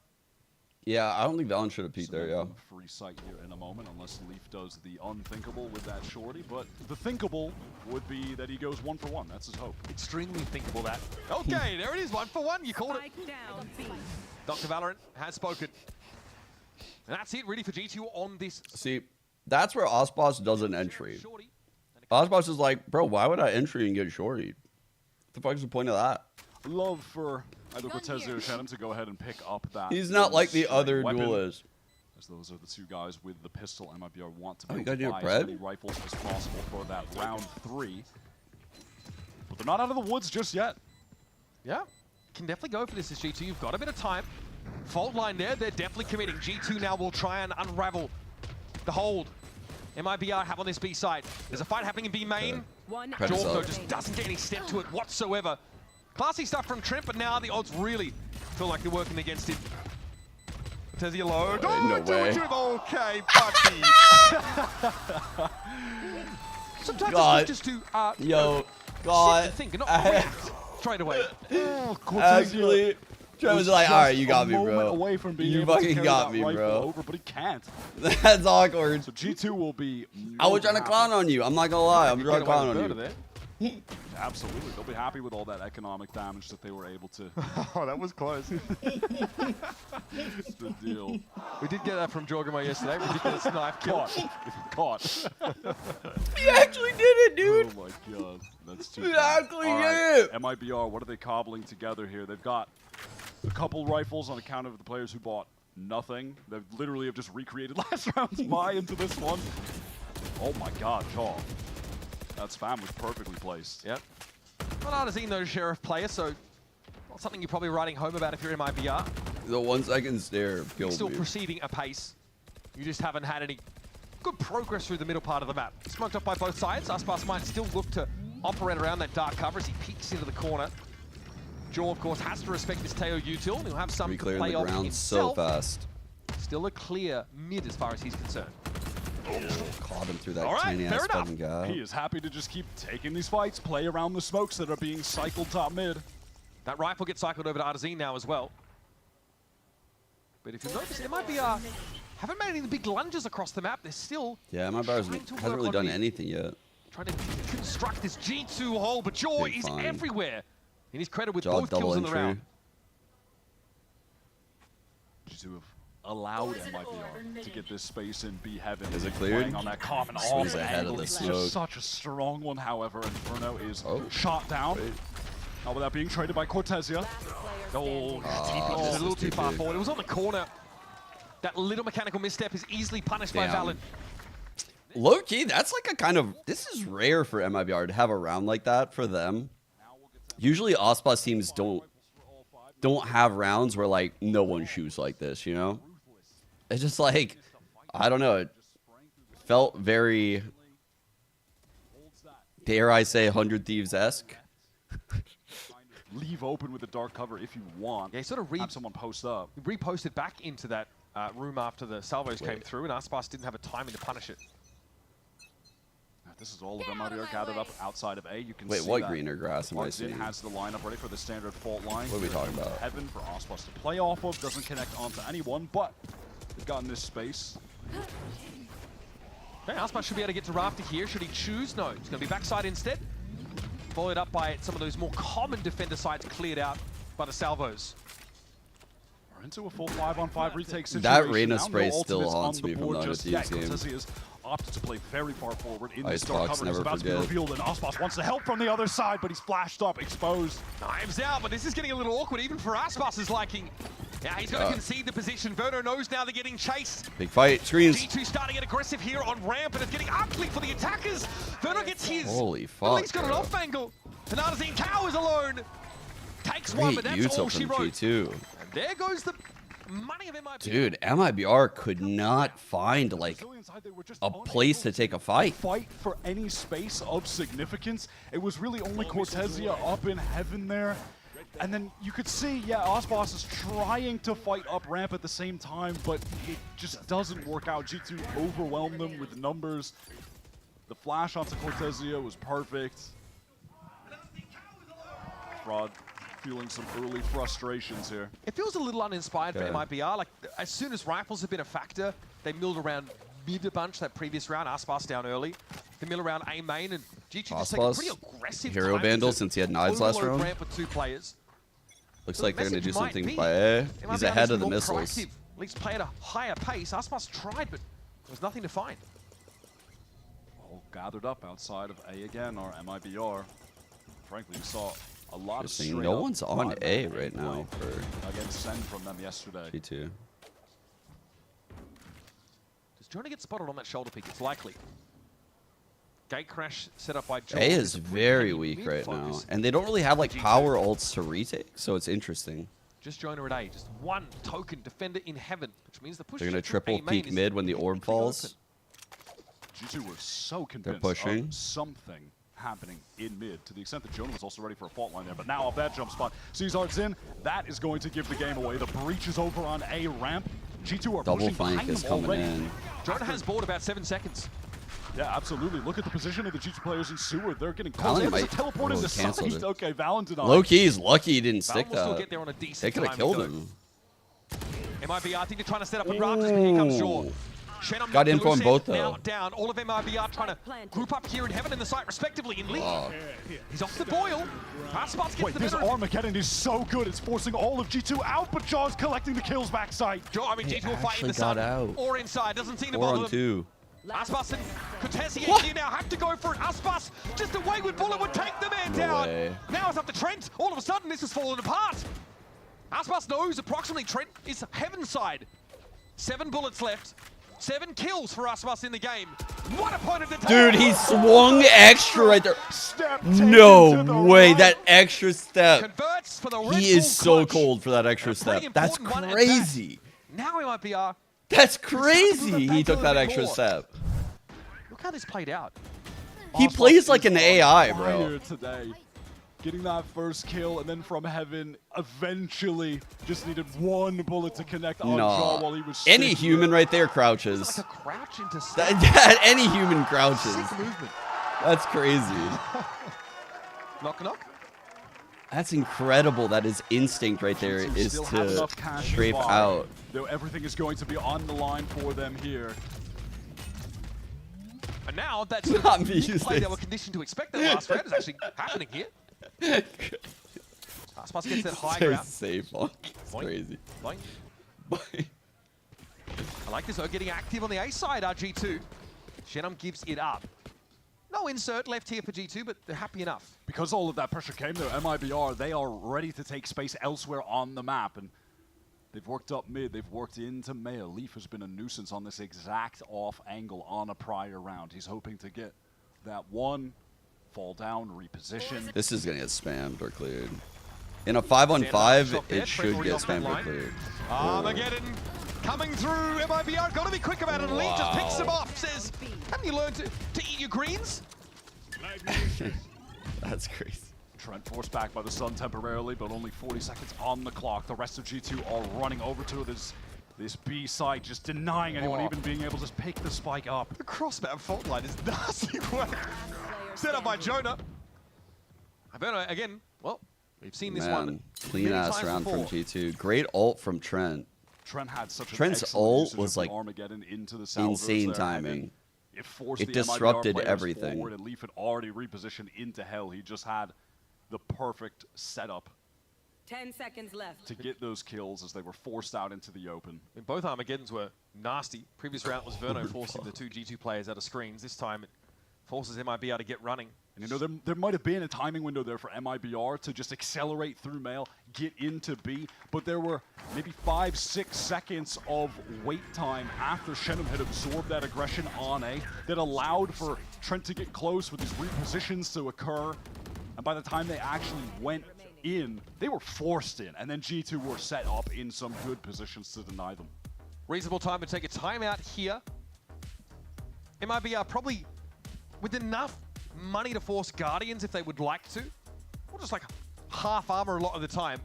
Yeah, I don't think Valen should have peeked there, yeah. Free sight here in a moment, unless Leaf does the unthinkable with that shorty. But the thinkable would be that he goes 1-for-1. That's his hope. Extremely thinkable, that. Okay, there it is, 1-for-1. You called it. Dr. Valorant has spoken. And that's it, really, for G2 on this. See, that's where Aspas does an entry. Aspas is like, bro, why would I entry and get shorty? What the fuck is the point of that? love for either Cortezia or Shannon to go ahead and pick up that. He's not like the other weapon, duelists. as those are the two guys with the pistol. MIBR want to Oh, be you able gotta to do buy a as many rifles as possible for that round 3. But they're not out of the woods just yet. Yeah, can definitely go for this as G2. You've got a bit of time. Fault line there, they're definitely committing. G2 now will try and unravel the hold MIBR have on this B side. There's a fight happening in B main. Jorgo just doesn't get any step to it whatsoever. Classy stuff from Trent, but now the odds really feel like they're working against him. Cortezia low. No way. Okay, buddy. Sometimes God. it's good just to Yo, God. sit and think and not react straight away. Actually, Trevor's like, all right, you got me, bro. Away from being You able to fucking carry got that me, rifle bro. Over, but he can't. That's awkward. So G2 will be. I was trying to clown on you. I'm not gonna lie. I'm trying to clown on you. Absolutely, they'll be happy with all that economic damage that they were able to. Oh, that was close. It's the deal. We did get that from Jorgamo yesterday. Ridiculous knife kill. Caught. You actually did it, dude. Oh my god, that's too. You bad. actually All did it. MIBR, what are they cobbling together here? They've got a couple rifles on account of the players who bought nothing. They literally have just recreated last round's buy into this one. Oh my god, Jaw. That spam was perfectly placed. Yep. Well, Artazine, though, Sheriff player, so not something you're probably writing home about if you're in MIBR. The 1 second stare killed Still me. proceeding apace. You just haven't had any good progress through the middle part of the map. Smoked off by both sides. Aspas might still look to operate around that dark cover as he peeks into the corner. Jaw, of course, has to respect this Teo util. He'll have some to Reclearing play the off ground himself. so fast. Still a clear mid as far as he's concerned. Caught him through that All right, tiny fair ass enough. fucking guy. He is happy to just keep taking these fights, play around the smokes that are being cycled top mid. That rifle gets cycled over to Artazine now as well. But if you notice, MIBR haven't made any big lunges across the map. They're still Yeah, my bar hasn't really done anything yet. trying to construct this G2 hole, but Jaw Doing is fine. everywhere. And he's credited with Jaw both double kills in the entry. round. G2 have allowed MIBR to get this space in B heaven. Is it cleared? Playing on that common Swings off ahead of angle. the It's smoke. just such a strong one, however, and Inferno is shot down. Now without being traded by Cortezia. Oh, this a little is too too far big. forward. It was on the corner. That little mechanical misstep is easily punished by Damn. Valen. Low key, that's like a kind of, this is rare for MIBR to have a round like that for them. Usually Aspas teams don't have rounds where like no one shoots like this, you know? It's just like, I don't know, it felt very, dare I say, 100 Thieves-esque. Leave open with the dark cover if you want. Yeah, he sort of have someone post up. He reposted back into that room after the salvos came through, and Aspas didn't have a timing to punish it. This is all of MIBR gathered up outside of A. You can Wait, see what that green or grass am I Martin seeing? has the lineup ready for the standard fault line. What are we talking about? Heaven for Aspas to play off of. Doesn't connect onto anyone, but they've gotten this space. Okay, Aspas should be able to get to Rafter here. Should he choose? No, it's going to be backside instead. Followed up by some of those more common defender sides cleared out by the salvos. We're into a full 5-on-5 retake situation. That Reyna now. spray No still ultimates haunts on the me from board the just Thieves yet. game. Cortezia opted to play very far forward in this Icebox, dark cover. It's never about to be forget. revealed, and Aspas wants the help from the other side, but he's flashed up, exposed. Knives out, but this is getting a little awkward, even for Aspas' liking. Yeah, he's going to concede the position. Verno knows now they're getting chased. Big fight, screens. G2 starting to get aggressive here on ramp, and it's getting ugly for the attackers. Verno gets his. Holy At fuck, least got an bro. off angle. And Artazine cowers alone. Takes one, Great but that's all util she from wrote. G2. And there goes the money of MIBR. Dude, MIBR could not find like a place to take a fight. Fight for any space of significance. It was really only Cortezia up in heaven there. And then you could see, yeah, Aspas is trying to fight up ramp at the same time, but it just doesn't work out. G2 overwhelmed them with numbers. The flash onto Cortezia was perfect. Fraud feeling some early frustrations here. It feels a little uninspired Yeah. for MIBR. Like, as soon as rifles have been a factor, they milled around mid a bunch that previous round. Aspas down early. They mill around A main, and G2 just take a Aspas, pretty aggressive Hero time Vandal to since he had knives last overload round. ramp with 2 players. Looks So like the they're going to do message might something be, by A. MIBR He's needs ahead to of be the more missiles. proactive, at least play at a higher pace. Aspas tried, but there was nothing to find. All gathered up outside of A again, or MIBR. Frankly, you saw A lot of Interesting. straight No up one's on five A man right now play for against Send from them yesterday. G2. Does Jonah get spotted on that shoulder peak? It's likely. Gate crash set up by Joel. A is very weak right now, and they don't really have like power ults to retake, so it's interesting. Just Jonah at A, just one token defender in heaven, which means the push. They're gonna through triple A main peek is mid when the orb completely falls. G2 were so convinced pushing. of something happening in mid, to the extent that Jonah was also ready for a fault line there. But now off that jump spot, Caesar's in. That is going to give the game away. The breach is over on A ramp. G2 are Double pushing flank behind is them coming already. in. Jonah has bought about 7 seconds. Yeah, absolutely. Look at the position of the G2 players in sewer. They're getting close. Valent There's a might- teleport in the canceled side. it. Okay, Valentin. Low key, he's lucky he didn't stick will still that. get there on a decent They could have timing, killed though. him. MIBR, I think they're trying to set up a rafters, but here comes Shaw. Shenum Got info on Lewis both, now though. down. All of MIBR trying to group up here in heaven and the site respectively in lead. Oh. He's off the boil. Passports gets Wait, the this better. Armageddon is so good. It's forcing all of G2 out, but Jaw's collecting the kills backside. I mean, G2 will fight in the got sun out. or inside. Doesn't seem to 4 bother on them. 2. Aspas and Cortesi here now have to go for it. Aspas, just a wayward bullet would take the man No down. way. Now it's up to Trent. All of a sudden, this has fallen apart. Aspas knows approximately Trent is heaven side. 7 bullets left. 7 kills for Aspas in the game. What a point of the Dude, he swung extra right there. No way, that extra step. Converts for the Red He is Bull so clutch. cold for that extra step. That's important one at crazy. Now he might be That's crazy. He took that extra step. Look how this played out. He plays like an AI, bro. Fire today. Getting that first kill, and then from heaven, eventually just needed one bullet to connect on Jaw while he was Any sick. human right there crouches. Like a crouch into Any human crouches. Sick movement. That's crazy. Knock, knock. That's incredible that his instinct right there is Still have to enough cash to strafe buy, out. though everything is going to be on the line for them here. And now that's Not me, the use play this. that we're conditioned to expect that last round is actually happening here. Aspas gets that high So ground. safe. It's Boink. crazy. Boink. I like this though, getting active on the A side, RG2. Shenum gives it up. No insert left here for G2, but they're happy enough. Because all of that pressure came though, MIBR, they are ready to take space elsewhere on the map. And they've worked up mid, they've worked into Maya. Leaf has been a nuisance on this exact off angle on a prior round. He's hoping to get that one, fall down, reposition. This is going to get spammed or cleared. In a 5-on-5, it should get spammed or cleared. Armageddon coming through. MIBR got to be quick about it. Lee just picks him off. Says, haven't you learned to eat your greens? That's crazy. Trent forced back by the sun temporarily, but only 40 seconds on the clock. The rest of G2 are running over to this B side, just denying anyone even being able to just pick the spike up. The cross-map fault line is nasty work. Set up by Jonah. Iverno, again, well, we've seen this one Clean many ass times round before. from G2. Great ult from Trent. Trent had such an Trent's excellent ult usage was of the like Armageddon into the salvos insane there, timing. and It forced It the disrupted MIBR players everything. forward, and Leaf had already repositioned into hell. He just had the perfect setup 10 seconds left. to get those kills as they were forced out into the open. I mean, both Armageddons were nasty. Previous round was Verno forcing the 2 G2 players out of screens. This time it forces MIBR to get running. And you know, there might have been a timing window there for MIBR to just accelerate through Mail, get into B, but there were maybe 5-6 seconds of wait time after Shenum had absorbed that aggression on A that allowed for Trent to get close with his repositions to occur. And by the time they actually went in, they were forced in, and then G2 were set up in some good positions to deny them. Reasonable time to take a timeout here. MIBR probably with enough money to force Guardians if they would like to. Or just like half armor a lot of the time.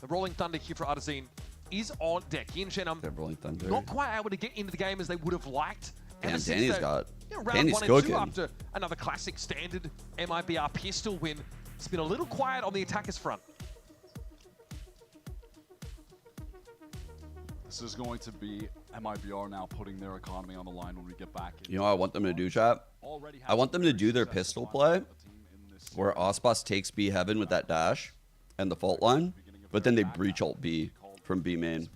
The Rolling Thunder here for Artazine is on deck. He and Shenum Rolling Thunder. not quite able to get into the game as they would have liked. Damn, Ever since Danny's that, got- round Danny's 1 and 2 cooking. after another classic standard MIBR pistol win. It's been a little quiet on the attackers front. This is going to be MIBR now putting their economy on the line when we get back. You know what I want them to do, chat? I want them to do their pistol play where Ospas takes B heaven with that dash and the fault line, but then they breach ult B from B main.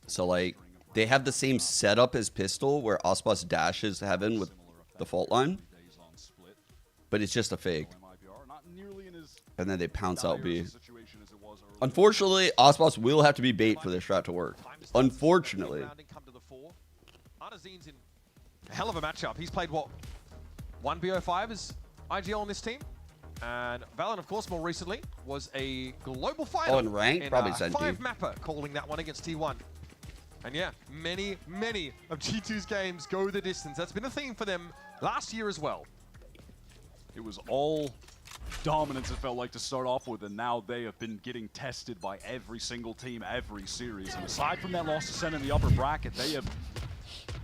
So like they have the same setup as pistol where Ospas dashes heaven with the fault line, but it's just a fake. nearly in as And then they pounce out B. situation as it was earlier. Unfortunately, Osbos will have to be bait for this strat to work. Unfortunately. Artizine's in a hell of a matchup. He's played, what, 1 BO5 as IGL on this team? And Valen, of course, more recently, was a global fighter. On rank? Probably Senti. 5-mapper, calling that one against T1. And yeah, many of G2's games go the distance. That's been a theme for them last year as well. It was all dominance, it felt like, to start off with, and now they have been getting tested by every single team, every series. And aside from that loss to Ascent in the upper bracket, they have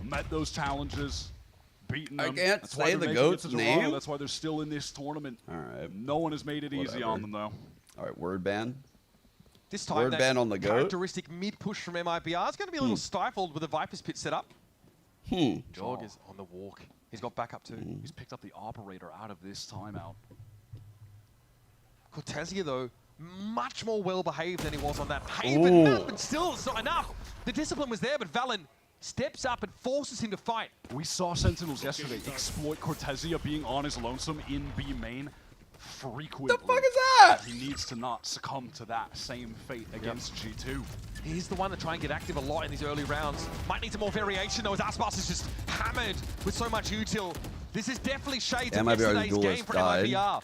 met those challenges, beaten them. I can't That's why say they're the making GOAT's it to Toronto. name. That's why they're still in this tournament. All right. No one has made it easy Whatever. on them, though. All right, word ban. This time, Word that ban on the GOAT. characteristic mid-push from MIBR is going to be a little stifled with a Viper's Pit set up. Jorg is on the walk. He's got backup too. He's picked up the operator out of this timeout. Cortezia, though, much more well-behaved than he was on that Haven map, but still, it's not enough. The discipline was there, but Valen steps up and forces him to fight. We saw Sentinels yesterday exploit Cortezia being on his lonesome in B main frequently. The fuck is that? He needs to not succumb to that same fate against G2. He's the one to try and get active a lot in these early rounds. Might need some more variation, though, as Aspas is just hammered with so much util. This is definitely shades of MIBR's yesterday's game duelist for died. MIBR.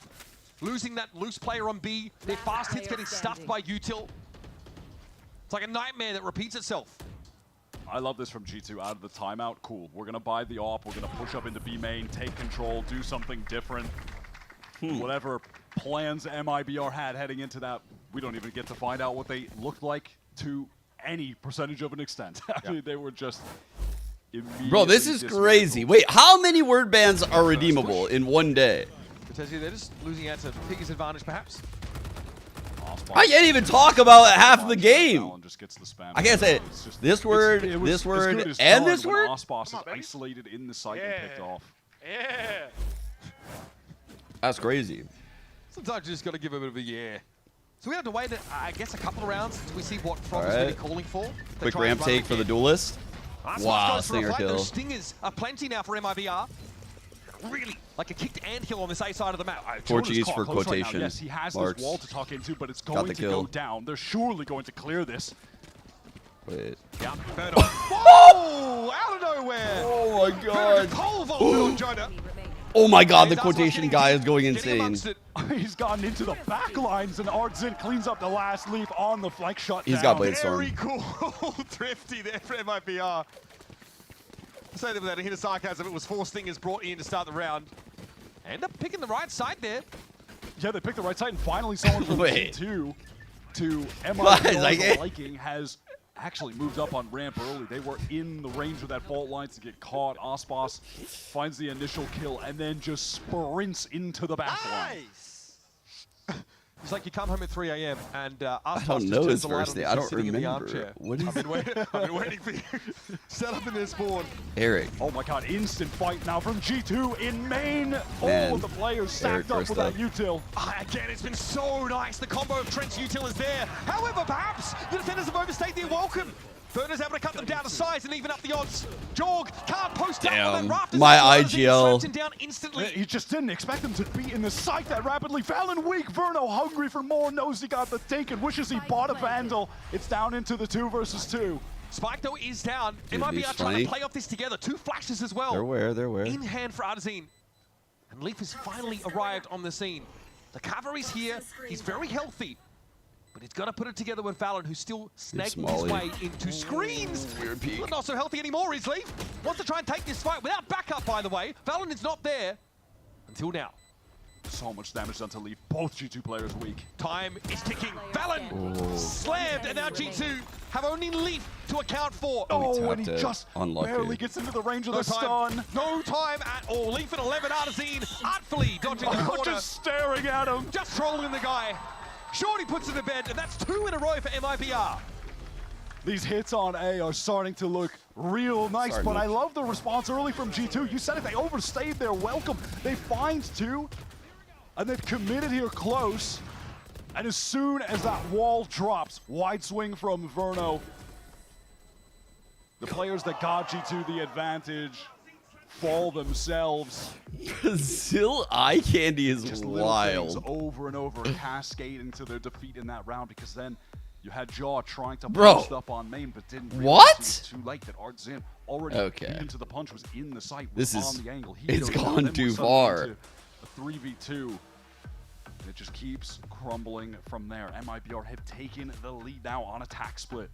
Losing that loose player on B, their fast hits getting stuffed by util. It's like a nightmare that repeats itself. I love this from G2 out of the timeout. Cool. We're going to buy the op. We're going to push up into B main, take control, do something different. Whatever plans MIBR had heading into that, we don't even get to find out what they looked like to any percentage of an extent. I mean, they were just Bro, this is crazy. Wait, how many word bans are redeemable in one day? Cortezia, they're just losing out to Piggy's advantage, perhaps. I can't even talk about half the game. I can't say this word, this word, and this word. Osbos is isolated in the site and picked off. Yeah. That's crazy. Sometimes you just got to give a bit of a yeah. So we have to wait, I guess, a couple of rounds until we see what Frog is really calling for. Quick ramp take for the duelist. Wow, stinger kill. Those stingers are plenty now for MIBR. Really, like a kicked anthill on this A side of the map. Portuguese for quotation. Yes, he has Marks. this wall to tuck into, but it's going to go down. They're surely going to clear this. Wait. Yeah, Birdo. Whoa! Out of nowhere! Oh my god. Pole vaulted on Jonah. Oh my god, the quotation guy is going insane. He's gotten into the back lines, and Artzin cleans up the last leaf on the flex shot. He's got Blade Storm. Very cool. Thrifty there for MIBR. Say that without a hint of sarcasm, it was 4 stingers brought in to start the round. End up picking the right side there. Yeah, they picked the right side, and finally someone from G2 to Guys, MIBR's liking has actually moved up on ramp early. They were in the range of that fault line to get caught. Osbos finds the initial kill and then just sprints into the back line. It's like you come home at 3 a.m. and I don't know his first name. I don't remember. What is I've been waiting for you. Set up in this board. Eric. Oh my god, instant fight now from G2 in main. Man. All of the players stacked up with that util. Again, it's been so nice. The combo of Trent's util is there. However, perhaps the defenders have overstayed their welcome. Burner's able to cut them down to size and even up the odds. Jorg can't post down on that raft. My IGL. Down instantly. He just didn't expect them to be in the site that rapidly. Valen weak. Verno hungry for more. Knows he got the take and wishes he bought a Vandal. It's down into the 2 versus 2. Spike, though, is down. Dude, MIBR trying to play off this together. 2 flashes as well. They're where? In hand for Artizine. And Leaf has finally arrived on the scene. The cavalry's here. He's very healthy. But he's got to put it together with Valen, who's still snagging his way into screens. Weird peek. But not so healthy anymore, is Leaf. Wants to try and take this fight without backup, by the way. Valen is not there until now. So much damage done to Leaf. Both G2 players weak. Time is ticking. Valen slammed, and now G2 have only Leaf to account for. Oh, and he just barely gets into the range of the stun. No time at all. Leaf at 11, Artizine artfully dodging the corner. Just staring at him. Just trolling the guy. Shorty puts it to bed, and that's 2 in a row for MIBR. These hits on A are starting to look real nice, but I love the response early from G2. You said it, they overstayed their welcome. They find 2, and they've committed here close. And as soon as that wall drops, wide swing from Verno. The players that got G2 the advantage fall themselves. Brazil eye candy is Just little things wild. over and over, cascading to their defeat in that round, because then you had Jaw trying to Bro. post up on main, but didn't realize What? it was too late. That Artzin already Okay. into the punch, was in the sight, This was is- on the angle. He it's goes down, gone then too we're suddenly far. into a 3v2. And it just keeps crumbling from there. MIBR have taken the lead now on attack split.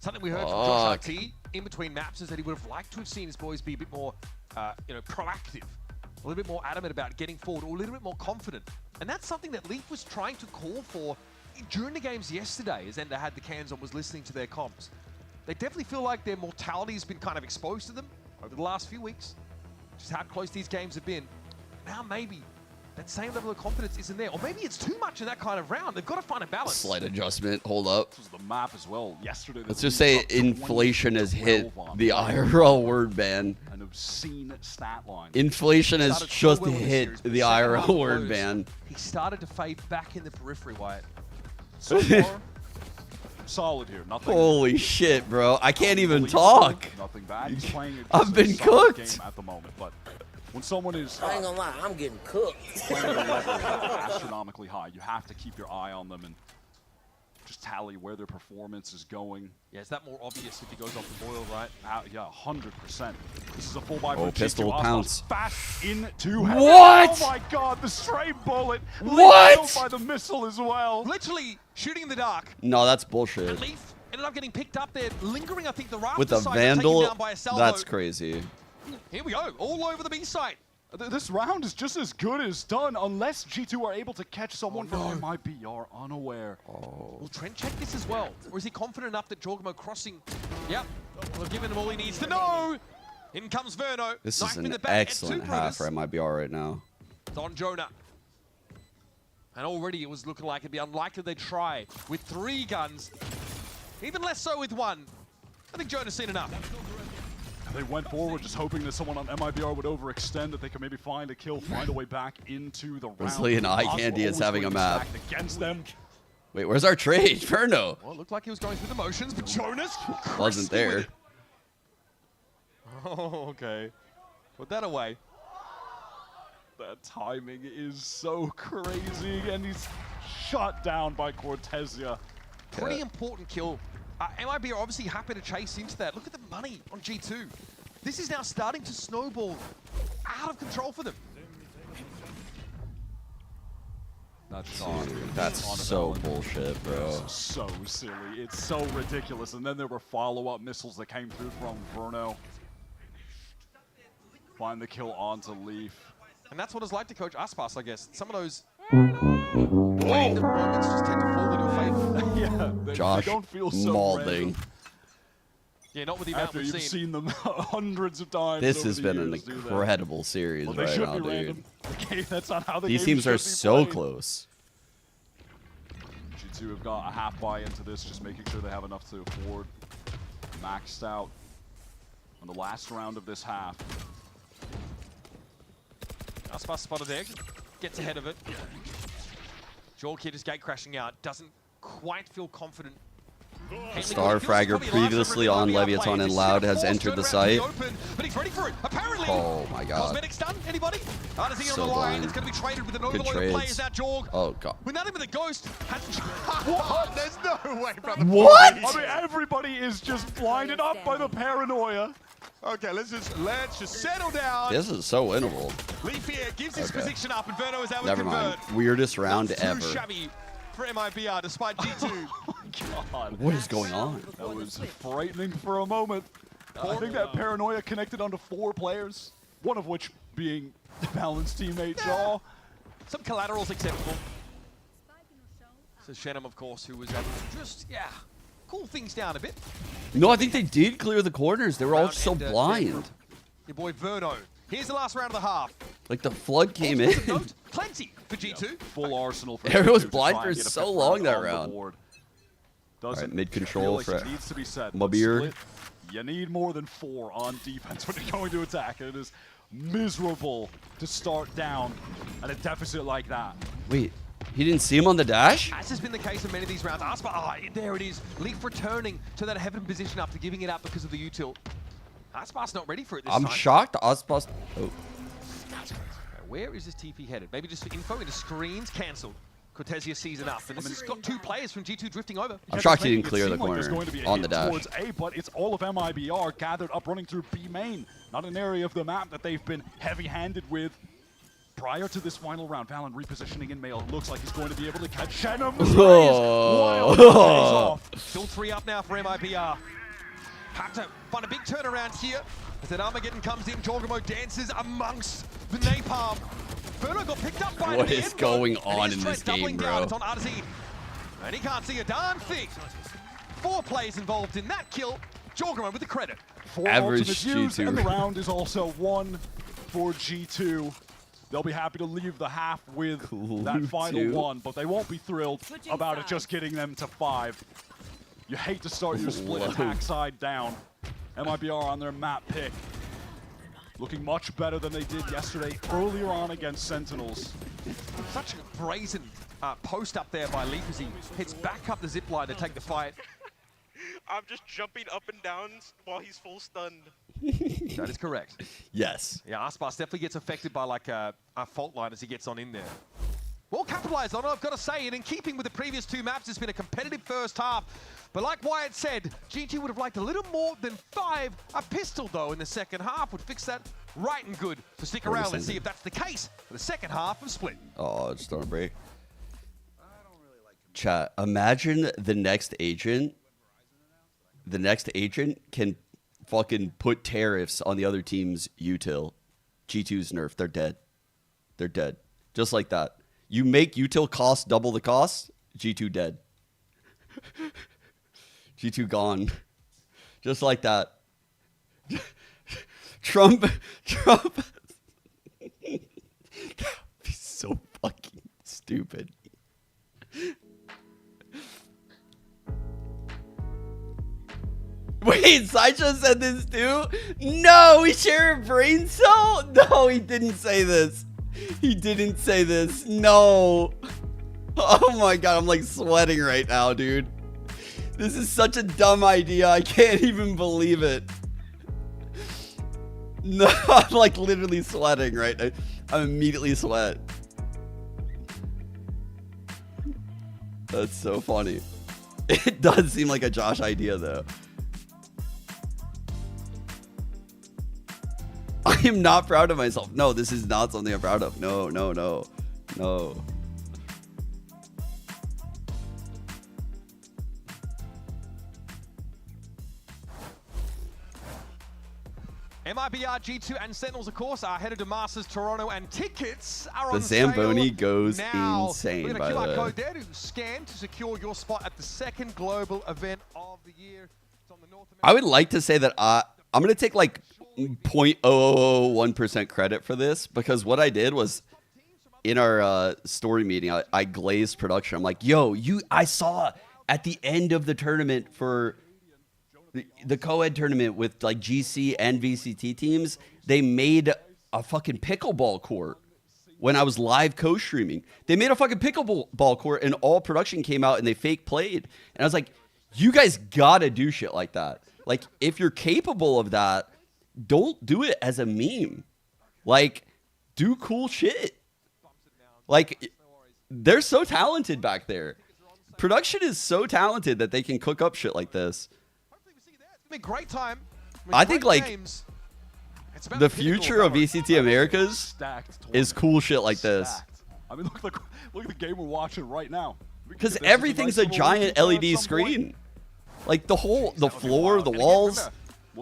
Something we heard from Josh Fuck. RT in between maps is that he would have liked to have seen his boys be a bit more, proactive, a little bit more adamant about getting forward, or a little bit more confident. And that's something that Leaf was trying to call for during the games yesterday, as Ender had the cans on, was listening to their comms. They definitely feel like their mortality has been kind of exposed to them over the last few weeks, just how close these games have been. Now maybe that same level of confidence isn't there, or maybe it's too much in that kind of round. They've got to find a balance. Slight adjustment. Hold up. This was the map as well yesterday. Let's just say inflation has hit the IRL word ban. An obscene stat line. Inflation has Started so just well in the hit series, but the second half IRL word close, ban. He started to fade back in the periphery, Wyatt. So far, solid here. Nothing. Holy shit, bro. I can't even talk. Nothing bad. He's playing I've been solid cooked. game at the moment, but when someone is I ain't gonna lie, I'm getting cooked. playing at a level astronomically high, you have to keep your eye on them and just tally where their performance is going. Yeah, is that more obvious if he goes off the boil, right? Yeah, 100%. This is a full buy Oh, for pistol G2. pounce. Fast into heaven. What? Oh my god, the stray bullet. What? Killed by the missile as well. Literally shooting in the dark. No, that's bullshit. Leaf ended up getting picked up there, lingering, I think, the raft With a side, taken vandal, down by a salvo. that's crazy. Here we go, all over the B side. This round is just as good as done unless G2 are able to catch someone from MIBR unaware. Will Trent check this as well? Or is he confident enough that Jorgamo crossing? Yep, we've given him all he needs to know. In comes Verno. This Knife is in an the back, excellent and two half brothers. for MIBR right now. Don Jonah. And already it was looking like it'd be unlikely they'd try with 3 guns. Even less so with 1. I think Jonah's seen enough. They went forward just hoping that someone on MIBR would overextend, that they could maybe find a kill, find a way back into the round. Brazilian eye candy is having a map. Against them. Wait, where's our trade? Verno. Well, it looked like he was going through the motions, but Jonas Wasn't there. Oh, okay. Put that away. That timing is so crazy, and he's shot down by Cortezia. Pretty important kill. MIB are obviously happy to chase into that. Look at the money on G2. This is now starting to snowball out of control for them. That's so bullshit, bro. So silly. It's so ridiculous. And then there were follow-up missiles that came through from Verno. Find the kill onto Leaf. And that's what it's like to coach Aspas, I guess. Some of those lane deployments just tend to fall in your favor. Yeah, they Josh don't feel so Malding. random. Yeah, not with the amount After we've you've seen. seen them hundreds of times. This over has the been an years, do that. incredible series Well, they right should now, be dude. random. Okay, that's not how the These game teams are should be so played. close. G2 have got a half buy into this, just making sure they have enough to afford. Maxed out on the last round of this half. Aspas spotted egg, gets ahead of it. Jorkid is gate crashing out, doesn't quite feel confident. Star Fragger previously on Leviathan and Loud has entered the site. But he's ready for it, apparently. Oh my god. Cosmetic stun, anybody? Artisan So on the line, blind. it's going to be traded with an Good overload of players trades. out Jorg. Oh god. With nothing but a ghost. What? There's no way, brother. What? I mean, everybody is just blinded up by the paranoia. Okay, let's just settle down. This is so winnable. Leaf here gives his Okay. position up, and Verno is able Never to convert. mind. Weirdest round Not ever. Too shabby for MIBR, despite G2. God. What is going on? That was frightening for a moment. I think that paranoia connected onto 4 players, one of which being Balance teammate Jaw. Some collateral's acceptable. So Shenham, of course, who was able to just, cool things down a bit. No, I think they did clear the corners. They were all Round so ender, blind. Your boy Verno. Here's the last round of the half. Like the flood came in. Plenty for G2. Full arsenal for Everyone was G2 to blind try for and get a so fifth long that on the round. board. All Doesn't right, mid feel control like for it needs to be said. but Mibr. split, you need more than 4 on defense when you're going to attack. And it is miserable to start down at a deficit like that. Wait, he didn't see him on the dash? As has been the case in many of these rounds. Aspa, there it is. Leaf returning to that heaven position after giving it up because of the util. Aspas not ready for it this I'm time. shocked Aspas. Oh. Where is this TP headed? Maybe just for info into screens cancelled. Cortesia sees enough, and this has got 2 players from G2 drifting over. I'm shocked he didn't clear the Like there's corner going to be a on hit the dash. towards A, but it's all of MIBR gathered up running through B main. Not an area of the map that they've been heavy-handed with. Prior to this final round, Valen repositioning in mail. Looks like he's going to be able to catch Shannon. Still 3 up now for MIBR. Have to find a big turnaround here. As that Armageddon comes in, Jorgamo dances amongst the napalm. Verno got picked up by What the is going on in this game, bro? It's on Arzine. And he can't see a darn thing. 4 players involved in that kill. Jorgamo with the credit. 4 Average ultimate views, G2. and the round is also 1 for G2. They'll be happy to leave the half with that final 1, but they won't be thrilled about it just getting them to 5. You hate to start your split attack side down. MIBR on their map pick. Looking much better than they did yesterday, earlier on against Sentinels. Such a brazen post up there by Leap as he hits back up the zip line to take the fight. I'm just jumping up and down while he's full stunned. That is correct. Yes. Yeah, Aspas definitely gets affected by like a fault line as he gets on in there. Well capitalized on it, I've got to say, and in keeping with the previous 2 maps, it's been a competitive first half. But like Wyatt said, G2 would have liked a little more than 5. A pistol, though, in the second half would fix that right and good. So stick around, let's see if that's the case for the second half of Split. Oh, just on a break. Chat, imagine the next agent can fucking put tariffs on the other team's util. G2's nerf, they're dead. They're dead. Just like that. You make util cost double the cost, G2 dead. G2 gone. Just like that. Trump. That would be so fucking stupid. Wait, Sideshow said this too? No, we share a brain cell? No, he didn't say this. He didn't say this. No. Oh my god, I'm like sweating right now, dude. This is such a dumb idea. I can't even believe it. No, I'm like literally sweating right now. I'm immediately sweat. That's so funny. It does seem like a Josh idea though. I am not proud of myself. No, this is not something I'm proud of. No, no, no, no. MIBR, G2, and Sentinels, of course, are headed to Masters Toronto, and tickets are The on Zamboni sale goes now. insane, We've by got a the QR way. code there to scan to secure your spot at the second global event of the year. It's on the North I would like to say that I'm going to take like 0.0001% credit for this, because what I did was in our story meeting, I glazed production. I'm like, yo, I saw at the end of the tournament for the co-ed tournament with like GC and VCT teams, they made a fucking pickleball court when I was live co-streaming. They made a fucking pickleball court and all production came out and they fake played. And I was like, you guys gotta do shit like that. Like, if you're capable of that, don't do it as a meme. Like, do cool shit. Like, they're so talented back there. Production is so talented that they can cook up shit like this. It's been a great time. I think, like, games. the future of VCT Americas is cool shit like this. I mean, look at the game we're watching right now. Because everything's a giant LED screen. Like, the floor, the walls.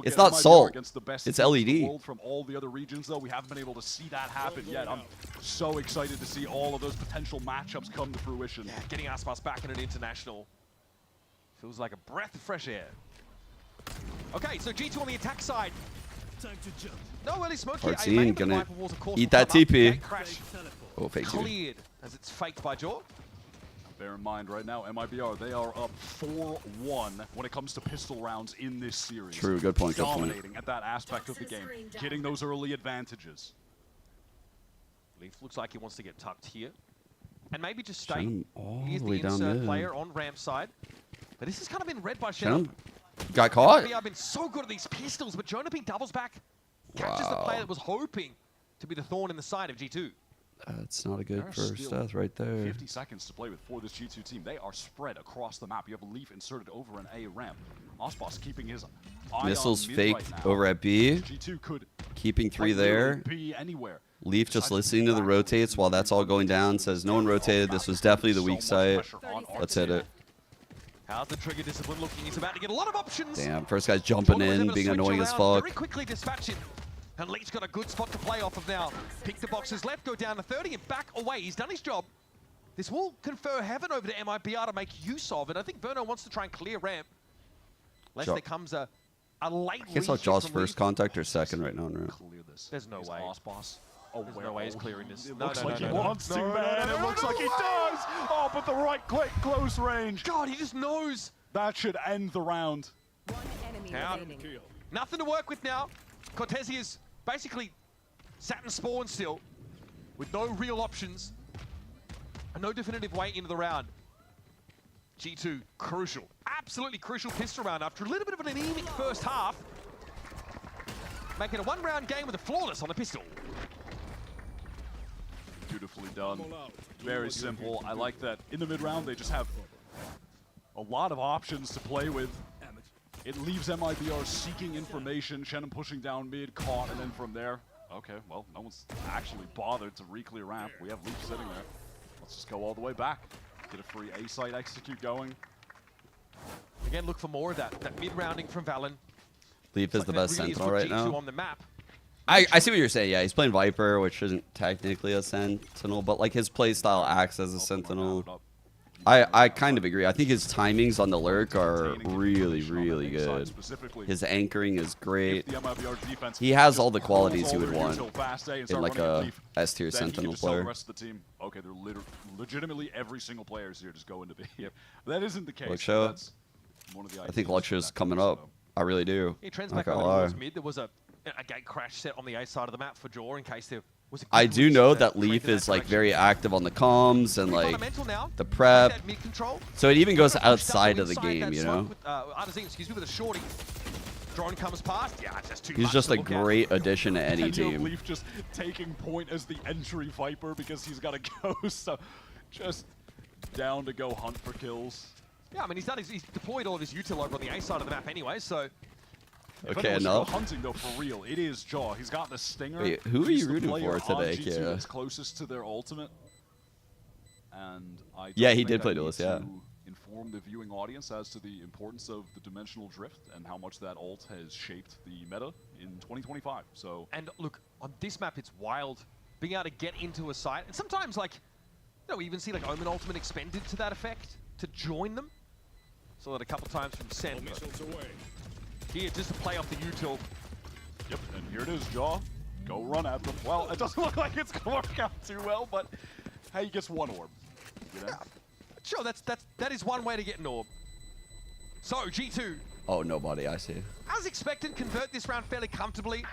It's not salt. It's LED. From all the other regions, though, we haven't been able to see that happen yet. I'm so excited to see all of those potential matchups come to fruition. Yeah, getting Aspas back in an international feels like a breath of fresh air. Okay, so G2 on the attack side. Time to jump. No early smoke here. Artsine gonna eat that TP. Oh, fake TP. Cleared as it's faked by Jaw. Bear in mind right now, MIBR, they are up 4-1 when it comes to pistol rounds in this series. True, good point, good point. Dominating at that aspect of the game, getting those early advantages. Leaf looks like he wants to get tucked here. And maybe just stay. Shannon all He is the way the down insert mid. player on ramp side. But this has kind of been read by Shannon Shannon. Got caught. I've been so good at these pistols, but Jonah Pink doubles back. Catches the player that was hoping to be the thorn in the side of G2. That's not a good There's first still death right there. 50 seconds to play with for this G2 team. They are spread across the map. You have a Leaf inserted over an A ramp. Osbos keeping his eye Missiles on mid fake right now. over at B. G2 could Keeping 3 quite literally there. be anywhere. Leaf just listening to the rotates while that's all going down. Says no one rotated. This was definitely the weak site. Let's hit it. How's the trigger discipline looking? He's about to get a lot of options. Damn, first guy's jumping in, being annoying as fuck. Very quickly dispatch him. And Leaf's got a good spot to play off of now. Pick the boxes left, go down to 30 and back away. He's done his job. This will confer heaven over to MIBR to make use of it. I think Verno wants to try and clear ramp. Unless there comes a late I guess I'll Jaw's first contact or second right now. Clear this. There's no way. Osbos. There's no way he's clearing this. It looks like he wants to, man. It looks like he does. Oh, but the right click, close range. God, he just knows. That should end the round. Now, nothing to work with now. Cortesi is basically sat and spawned still with no real options and no definitive way into the round. G2, crucial, absolutely crucial pistol round after a little bit of an anemic first half. Making a one-round game with a flawless on the pistol. Beautifully done. Very simple. I like that in the mid-round they just have a lot of options to play with. It leaves MIBR seeking information, Shannon pushing down mid, caught, and then from there, okay, well, no one's actually bothered to re-clear ramp. We have Leaf sitting there. Let's just go all the way back. Get a free A site execute going. Again, look for more of that mid-rounding from Valen. Leaf is the best really Sentinel right G2 now. on the map. I see what you're saying. Yeah, he's playing Viper, which isn't technically a Sentinel, but like his play style acts as a Sentinel. I kind of agree. I think his timings on the lurk are really, really good. His anchoring is great. He has all the qualities you would want in like a S tier Sentinel player. Okay, they're legitimately every single player is here just going to be. That isn't the case. Luxo. I think Luxo's coming up. I really do. He trends Not back gonna over lie. towards mid. There was a gate crash set on the A side of the map for Jaw in case there was a I good do reach know to that trend Leaf in that is like direction. very active on the comms and like Fundamental now. the prep. That mid control. So it even goes Pushed up outside of the inside game, that you smoke know? With, Artazine, excuse me, with a shorty. Drone comes past. Yeah, it's just too He's much just to a look at. great addition to any And you have team. Leaf just taking point as the entry Viper because he's got to go, so just down to go hunt for kills. Yeah, I mean, he's deployed all of his util over on the A side of the map anyway, so... If Okay, anyone should go enough. hunting though, for real, it is Jaw. He's got the stinger. Wait, who are He's you the rooting player for on today, G2 Kira? that's closest to their ultimate. And I Yeah, don't he think did I play need Lotus, yeah. to inform the viewing audience as to the importance of the dimensional drift and how much that ult has shaped the meta in 2025. So And look, on this map, it's wild being able to get into a site. And sometimes, like, you know, we even see like Omen Ultimate expended to that effect to join them. Saw that a couple times from Sen. Here, just to play off the util. Yep, and here it is, Jaw. Go run at them. Well, it doesn't look like it's going to work out too well, but hey, he gets one orb. You know? Sure, that is one way to get an orb. So, G2, Oh, nobody, I see. as expected, convert this round fairly comfortably.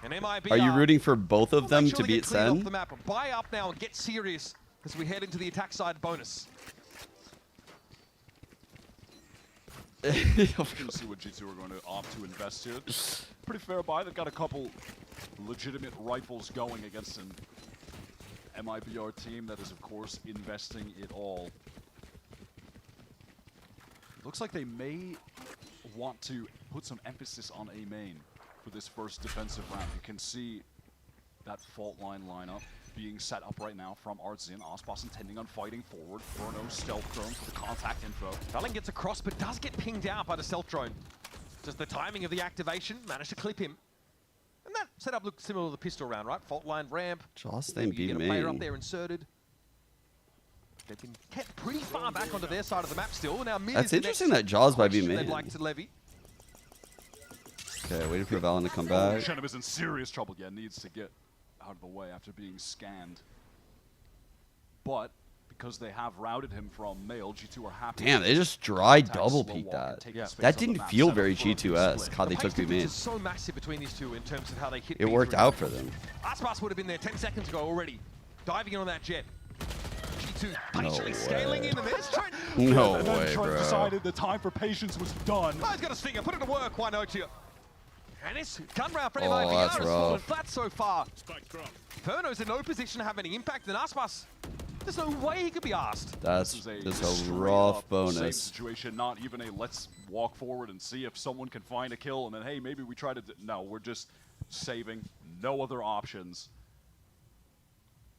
And MIB Are you rooting for both of them make sure to they get beat cleared off Sen? the map. Buy up now and get serious as we head into the attack side bonus. You can see what G2 are going to opt to invest here. Pretty fair buy. They've got a couple legitimate rifles going against an MIBR team that is, of course, investing it all. Looks like they may want to put some emphasis on A main for this first defensive round. You can see that fault line lineup being set up right now from Artzin. Osbos intending on fighting forward. Verno stealth drone for the contact info. Valen gets across, but does get pinged out by the stealth drone. Just the timing of the activation, managed to clip him. And that setup looked similar to the pistol round, right? Fault line ramp. Joss Maybe then you beat get a player up main. there inserted. They've been kept pretty far back onto their side of the map still. Now mid That's is the interesting next that Jaws might be question main. they'd like to levy. Okay, waiting for Valen to come back. Shenum is in serious trouble. Yeah, needs to get out of the way after being scanned. But because they have routed him from male, G2 are happy. Damn, they just dry double peeked that. That didn't feel very G2-esque, how they took me main. It's so massive between these two in terms of how they hit. It worked out for them. Aspas would have been there 10 seconds ago already. Diving in on that jet. G2 patiently scaling in, and there's Trent. No And then way, Trent bro. decided the time for patience was done. Oh, he's got a stinger. Put it to work. Why not you? And it's gun round for Oh, MIBR that's has fallen rough. flat so far. Ferno's in no position to have any impact, and Aspas, there's no way he could be asked. That's This just is a a rough safe bonus. situation, not even a let's walk forward and see if someone can find a kill, and then hey, maybe we try to. No, we're just saving. No other options.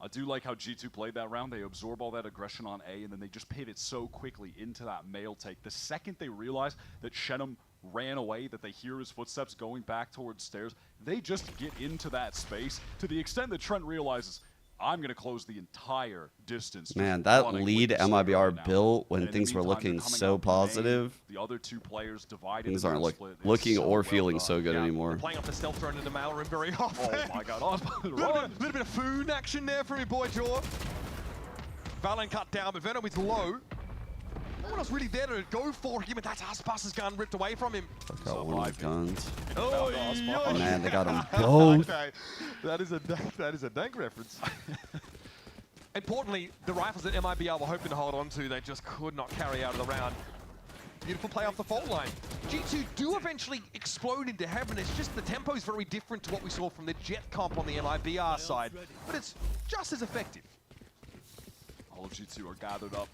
I do like how G2 played that round. They absorb all that aggression on A, and then they just pivot so quickly into that mail take. The second they realize that Shenum ran away, that they hear his footsteps going back towards stairs, they just get into that space to the extent that Trent realizes, I'm going to close the entire distance. Man, just that running lead with the Slayer MIBR right now. built when And in the things were meantime, looking they're coming so out from main. positive. The other two players divided. Things in aren't that split. It's looking so or well feeling done. so good anymore. Playing off the stealth drone in the mail room very often. Oh my god, on little bit of food action there from your boy Jaw. Valen cut down, but Venom is low. No one else really there to go for him, and that's Aspas's gun ripped away from him. Took out one of the guns. Oh, Man, they got them both. Okay. That is a dank reference. Importantly, the rifles that MIBR were hoping to hold on to, they just could not carry out of the round. Beautiful play off the fault line. G2 do eventually explode into heaven. It's just the tempo is very different to what we saw from the Jet comp on the MIBR side, but it's just as effective. All of G2 are gathered up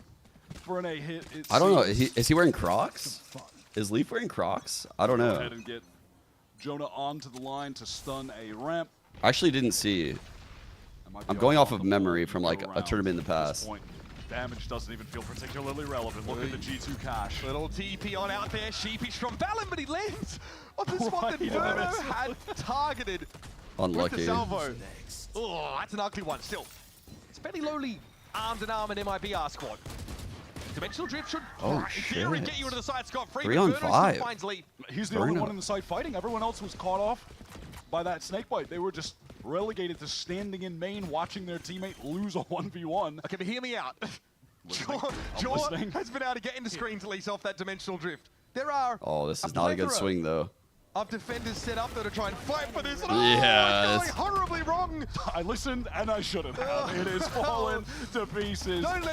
for an A hit. I don't know. Is he wearing Crocs? Is Leaf wearing Crocs? I don't Go know. ahead and get Jonah onto the line to stun a ramp. I actually didn't see. I'm going off of memory from like a tournament in the At this past. point, damage doesn't even feel particularly relevant. Look at the G2 cash. Little TP on out there, sheepish from Valen, but he lands on the spot that Right in the Verno middle. had targeted. Unlucky. With the salvo. Oh, that's an ugly one still. It's fairly lowly armed and arm in MIBR squad. Dimensional drift should, Oh, in theory, shit. get you into the side scot-free. 3 but on Verno still 5. finds lead. He's the only one in the site fighting. Everyone else was caught off by that snakebite. They were just relegated to standing in main, watching their teammate lose a 1v1. Okay, but hear me out. Jaw listening. has been able to get into screens at least off that dimensional drift. There are Oh, this is not a good plethora swing though. of defenders set up there to try and fight for this. And Yeah, it's going horribly wrong. I listened and I shouldn't have. It is fallen to pieces. Don't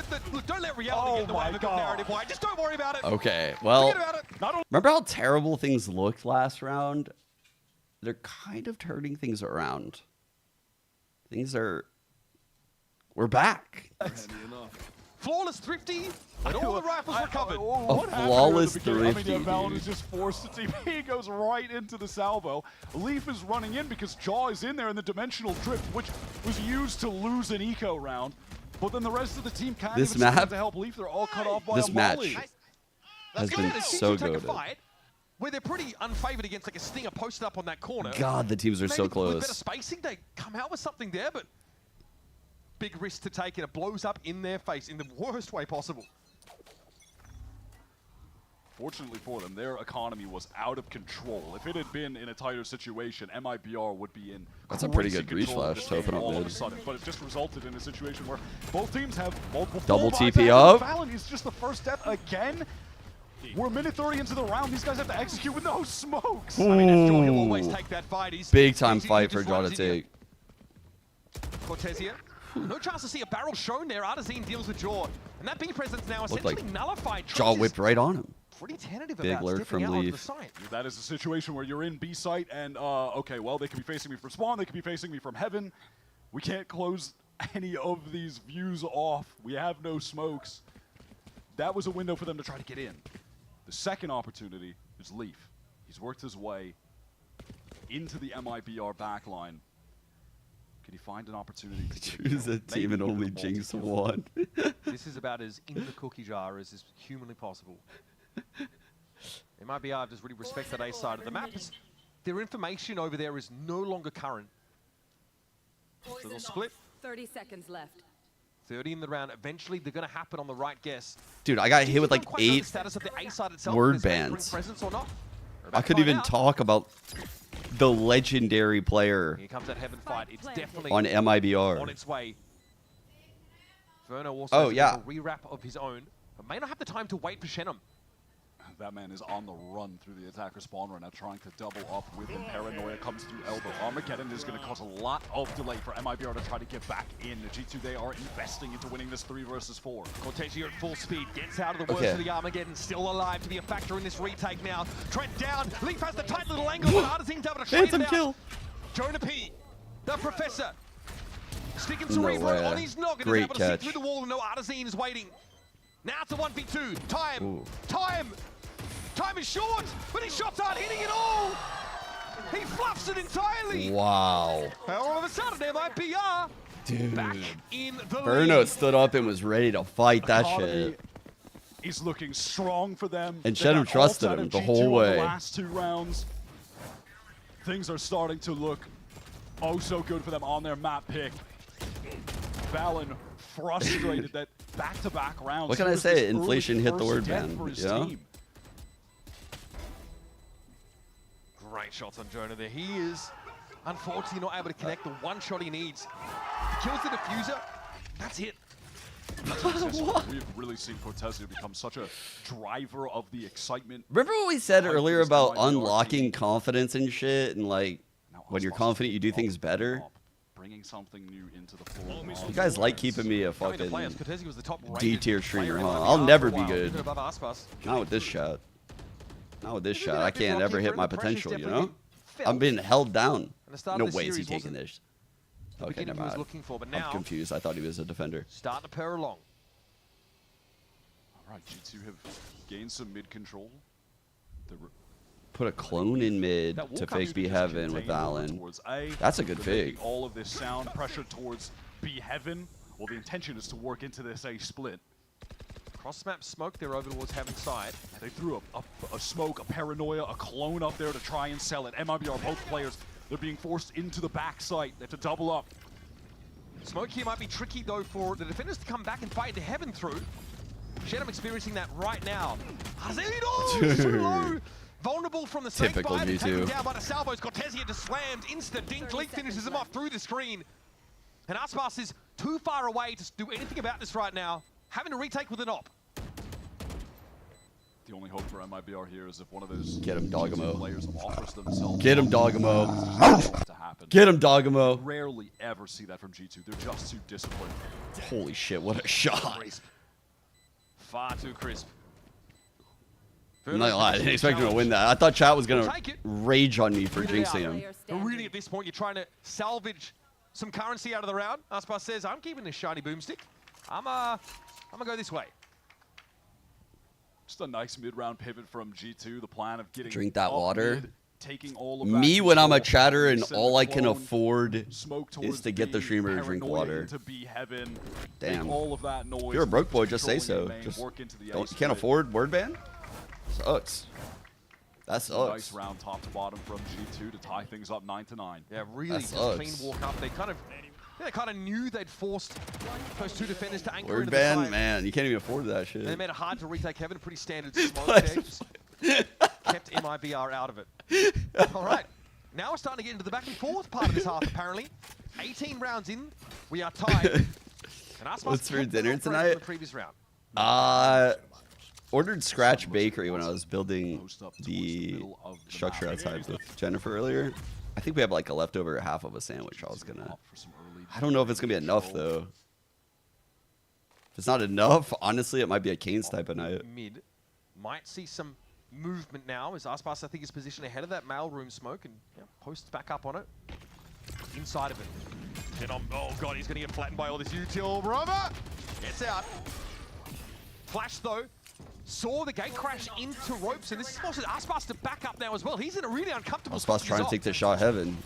let reality get in the way of a good narrative. Why? Just don't worry about it. Okay, well, Forget about it. remember how terrible things looked last round? They're kind of turning things around. We're back. Flawless thrifty, and all the rifles recovered. What happened flawless at the beginning? thrifty, I mean, Valen dude. is just forced to TP. He goes right into the salvo. Leaf is running in because Jaw is in there in the dimensional drift, which was used to lose an eco round. But then the rest of the team can't This even stand map- to help Leaf. They're all cut off by This a match molly. has Go been ahead and so take a good. fight where they're pretty unfavored against like a stinger posted up on that corner. God, the teams are so Maybe with better close. spacing, they come out with something there, but big risk to take, and it blows up in their face in the worst way possible. Fortunately for them, their economy was out of control. If it had been in a tighter situation, MIBR would be in That's a pretty crazy good breach control of flash this to open game up all of a mid. sudden. But it just resulted in a situation where both teams have multiple Double full buys TP out. up. Valen is just the first step again. We're a minute 30 into the round. These guys have to execute with no smokes. I mean, that's Jaw. He'll always take that fight. He's Big time he fight just for Jaw to runs in here. take. Cortez here. No chance to see a barrel shown there. Artazine deals with Jaw. And that B presence now Looked essentially like nullified. Jaw Trent is whipped right on him. pretty tentative Big about lurk stepping from out onto the Leaf. site. That is a situation where you're in B site and, okay, well, they could be facing me from spawn, they could be facing me from heaven. We can't close any of these views off. We have no smokes. That was a window for them to try to get in. The second opportunity is Leaf. He's worked his way into the MIBR backline. Can he find an opportunity to get Choose a team and only jinx one. This is about as in the cookie jar as is humanly possible. MIBR just really respect that A side of the map. Their information over there is no longer current. So they'll split. 30 seconds left. 30 in the round. Eventually, they're going to happen on the right guess. Dude, I got hit with like Don't quite know the 8 status of the A side itself, word if there's anchoring bans. presence or not. We're about I to couldn't find even out. talk about the legendary player Here comes that heaven fight. It's definitely on MIBR. on its way. Verno also Oh, has yeah. a rewrap of his own, but may not have the time to wait for Shenum. That man is on the run through the attacker spawn right now, trying to double up with him. Paranoia comes through elbow. Armageddon is going to cause a lot of delay for MIBR to try to get back in. G2, they are investing into winning this 3 versus 4. Cortezio at full speed, gets out of the worst of the Armageddon, still alive to be a factor in this retake now. Trent down, Leaf has the tight little angle, but Artisan's able to trade it out. Jonah P, the Professor, sticking Cerebro on his noggin, is able to see through the wall and no Artisan is waiting. Now it's a 1v2, time is short, but his shots aren't hitting at all. He fluffs it entirely. Wow. All of a sudden, MIBR Dude. back in the Burno lead. stood up and was ready to fight that shit. He's looking strong for them. And Shedham trusted him the whole way. The last 2 rounds, things are starting to look oh so good for them on their map pick. Valen frustrated that back-to-back rounds. What can I say? Inflation hit the word ban. Yeah. Great shots on Jonah there. He is unfortunately not able to connect the one shot he needs. He kills the diffuser. That's it. We've really seen Cortezio become such a driver of the excitement. Remember what we said earlier about unlocking confidence and shit, and like when you're confident, you do things better. Bringing something new into the floor. You guys like keeping me a fucking D-tier streamer, huh? I'll never be good. Not with this shot. Not with this shot. I can't ever hit my potential, you know? I'm being held down. No way is he taking this. Okay, never mind. I'm confused. I thought he was a defender. Starting to pair along. All right, G2 have gained some mid control. Put a clone in mid to fake B Heaven with Valen. That's a good fake. All of this sound pressure towards B Heaven. Well, the intention is to work into this A split. Cross map smoke, they're over towards Heaven side. They threw a smoke, a paranoia, a clone up there to try and sell it. MIBR, both players, they're being forced into the back site. They have to double up. Smoke here might be tricky though for the defenders to come back and fight the Heaven through. Shedham experiencing that right now. So low. Vulnerable from the snake bite, taken down by the salvos. Cortezio just slammed, insta dink. Leak finishes him off through the screen. And Aspas is too far away to do anything about this right now. Having to retake with an op. The only hope for MIBR here is if one of those get him Dogamo players offers themselves. Get him Dogamo. Get him Dogamo. Rarely ever see that from G2. They're just too disciplined. Holy shit, what a shot. Crisp. Far too crisp. I'm not gonna lie, I didn't expect him to win that. I thought chat was gonna rage on me for jinxing him. But really, at this point, you're trying to salvage some currency out of the round. Aspas says, I'm keeping this shiny boomstick. I'm gonna go this way. Just a nice mid-round pivot from G2. The plan of getting drink that water. Mid, taking all of me when I'm a chatter and all I can afford is to get the streamer to drink water. Damn. All of that noise, if you're a broke boy, just say so. Just you can't afford word ban? Sucks. That sucks. Nice round top to bottom from G2 to tie things up 9-9. Yeah, really just clean walk up. They kind of knew they'd forced those 2 defenders to anchor word into ban, the fight. man, you can't even afford that shit. And they made it hard to retake Heaven. Pretty standard smoke there. Kept MIBR out of it. All right, now we're starting to get into the back and forth part of this half. Apparently, 18 rounds in, we are tied. And what's for dinner tonight? The previous round. Ordered Scratch Bakery when I was building the structure outside with Jennifer earlier. I think we have like a leftover half of a sandwich. I don't know if it's gonna be enough though. If it's not enough, honestly, it might be a Canes type of night. Mid might see some movement now as Aspas, I think, is positioned ahead of that mailroom smoke and posts back up on it. Inside of it. Then oh god, he's gonna get flattened by all this util. Rover gets out. Flash though. Saw the gate crash into ropes, and this forces Aspas to back up now as well. He's in a really uncomfortable spot. Aspas trying to take the shot Heaven.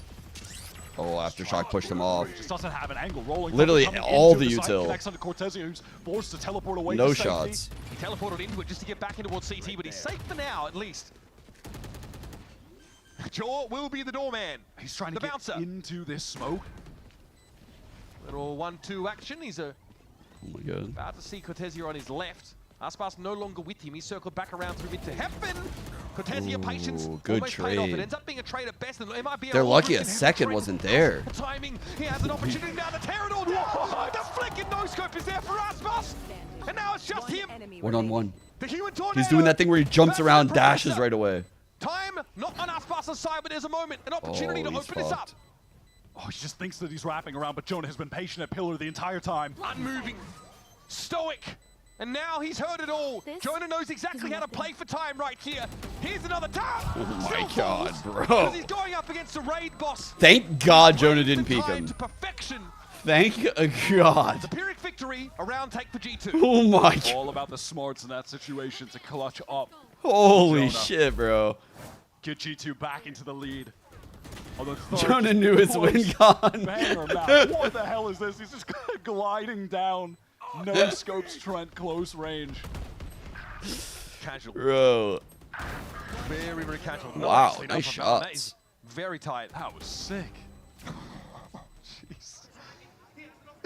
Oh, Aftershock pushed him off. Just doesn't have an angle rolling. Literally all the util. Connects onto Cortezio, who's forced to teleport away. No shots. He teleported into it just to get back into towards CT, but he's safe for now, at least. Jaw will be the doorman. He's trying to get into this smoke. Little 1-2 action. He's oh my god. About to see Cortezio on his left. Aspas no longer with him. He circled back around through mid to Heaven. Cortezio patience. Good trade. Off. It trade. ends up being a trade at best. And they're lucky a second wasn't there. The timing. He has an opportunity now to tear it all. The flick and no scope is there for Aspas. And now it's just him. 1-on-1. The human tornado. He's doing that thing where he jumps around, dashes right away. Time, not on Aspas' side, but there's a moment, an opportunity to open this up. Oh, he just thinks that he's wrapping around, but Jonah has been patient at Pillar the entire time. Unmoving, stoic, and now he's heard it all. Jonah knows exactly how to play for time right here. Here's another tap. Oh my God, bro. Because he's going up against a raid boss. Thank God Jonah didn't peek him. To perfection. Thank God. The Pyrrhic victory, a round take for G2. Oh my God. All about the smarts in that situation to clutch up. Holy shit, bro. Get G2 back into the lead. Jonah knew his win gone. Banger map. What the hell is this? He's just gliding down. No scopes, Trent, close range. Casual. Bro. Very, very casual. Wow, Nicely nice done from Val. That shots. is very tight. That was sick. Jeez.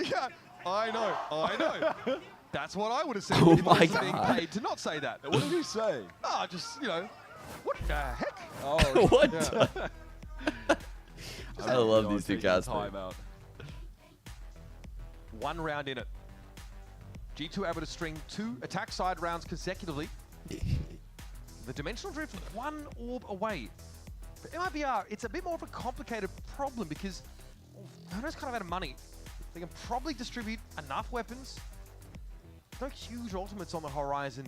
Yeah, I know. That's what I would have said. Oh if I my was being God. paid to not say that. What did he say? Ah, just, you know, what the heck? Oh, What? yeah. I love these two guys. Timeout. One round in it. G2 able to string 2 attack side rounds consecutively. The Dimensional Drift one orb away. For MIBR, it's a bit more of a complicated problem because Verno's kind of out of money. They can probably distribute enough weapons. No huge ultimates on the horizon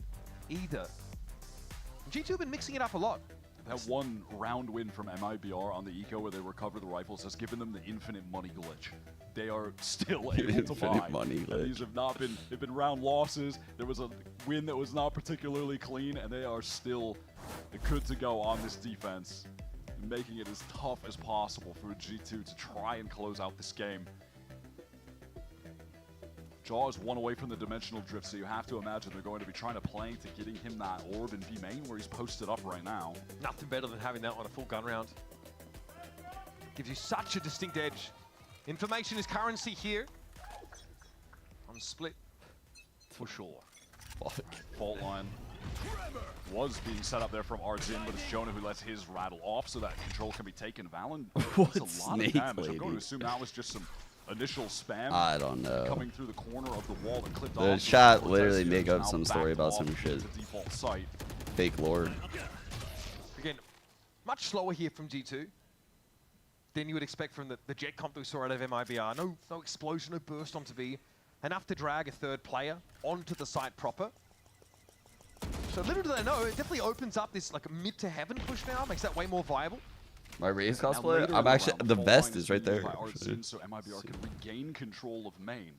either. G2 have been mixing it up a lot. That one round win from MIBR on the eco where they recover the rifles has given them the infinite money glitch. They are still able to buy. Money glitch. And these have not been, they've been round losses. There was a win that was not particularly clean, and they are still good to go on this defense, making it as tough as possible for G2 to try and close out this game. Jaw is one away from the Dimensional Drift, so you have to imagine they're going to be trying to play to getting him that orb in B main where he's posted up right now. Nothing better than having that on a full gun round. Gives you such a distinct edge. Information is currency here. On split, for sure. Fault line was being set up there from Arzin, but it's Jonah who lets his rattle off so that control can be taken. Valen does a lot of damage. I'm going to assume that was just some initial spam. I don't know. Coming through the corner of the wall and clipped The off. chat literally make up some story about some shit. Default site. Fake lore. Again, much slower here from G2 than you would expect from the jet comp we saw out of MIBR. No explosion, no burst onto B. Enough to drag a third player onto the site proper. So little do they know, it definitely opens up this like mid to heaven push now, makes that way more viable. My Raze cosplay? I'm actually, the vest is right there. So MIBR can regain control of main.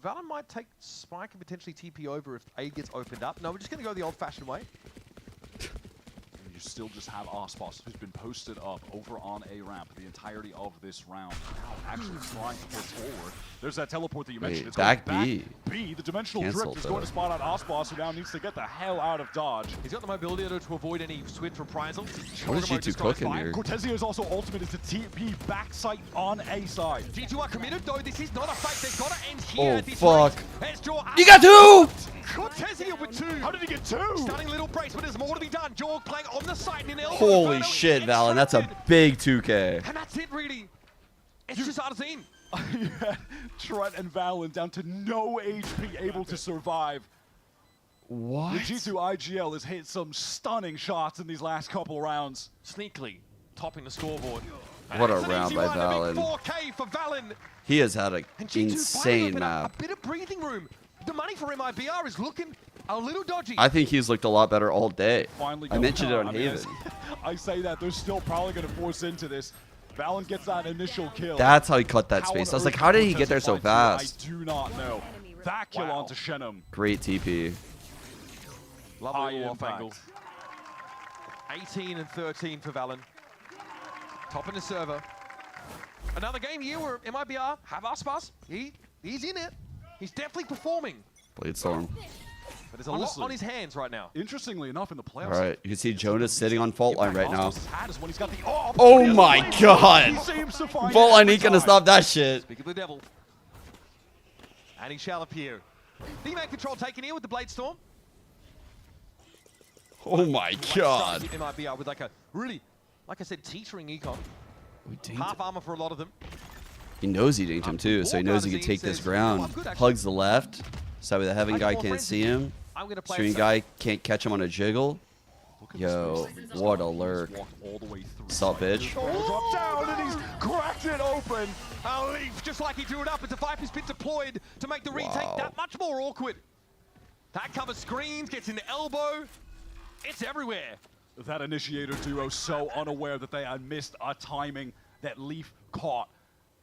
Valen might take Spike and potentially TP over if A gets opened up. No, we're just going to go the old-fashioned way. You still just have Aspas, who's been posted up over on A ramp the entirety of this round. Now actually trying to push forward. There's that teleport that you mentioned. It's back going B. B. The Dimensional Cancelled, Drift is going to spot out Aspas, who now needs to get the hell out of dodge. He's got the mobility to avoid any swift reprisal. What is G2 cooking here? Cortezio's also ultimate is to TP backside on A side. G2 are committed, though. This is not a fight. They've got to end here at this fuck. rate. You got 2! Cortezio with 2. How did he get 2? Stunning little brace, but there's more to be done. Jorg playing on the side in elbow. Holy shit, Valen. That's a big 2K. And that's it, really. It's just Arzin. Trent and Valen down to no HP, able to survive. What? The G2 IGL has hit some stunning shots in these last couple rounds. Sneakily topping the scoreboard. What a round by Valen. 4K for Valen. He has had an insane map. A bit of breathing room. The money for MIBR is looking a little dodgy. I think he's looked a lot better all day. Finally I mentioned it on I mean, Haven. I say that, they're still probably going to force into this. Valen gets that initial kill. That's how he cut that space. I was like, how did he get there so fast? I do not know. That kill onto Shenum. Great TP. Lovely off angle. 18 and 13 for Valen. Top in the server. Another game here where MIBR have Aspas. He's in it. He's definitely performing. Blade Storm. But there's a lot on his hands right now. Interestingly enough, in the playoffs. All right, you can see Jonas sitting on fault line right now. Oh Oh my god! Fault line ain't gonna stop that shit. Speak of the devil. And he shall appear. D-Man control taken here with the Blade Storm. Oh my god. It might be with like a really, like I said, teetering econ. Half armor for a lot of them. He knows he dinked him too, so he knows he can take this ground. Hugs the left, so the Heaven guy can't see him. I'm going to play Stream guy can't catch him on a jiggle. Yo, what a lurk. Sup, bitch? Drop down and he's cracked it open. Leaf, just like he drew it up, it's a Viper's been deployed to make the retake that much more awkward. That covers screens, gets in the elbow. It's everywhere. That initiator duo so unaware that they had missed a timing that Leaf caught.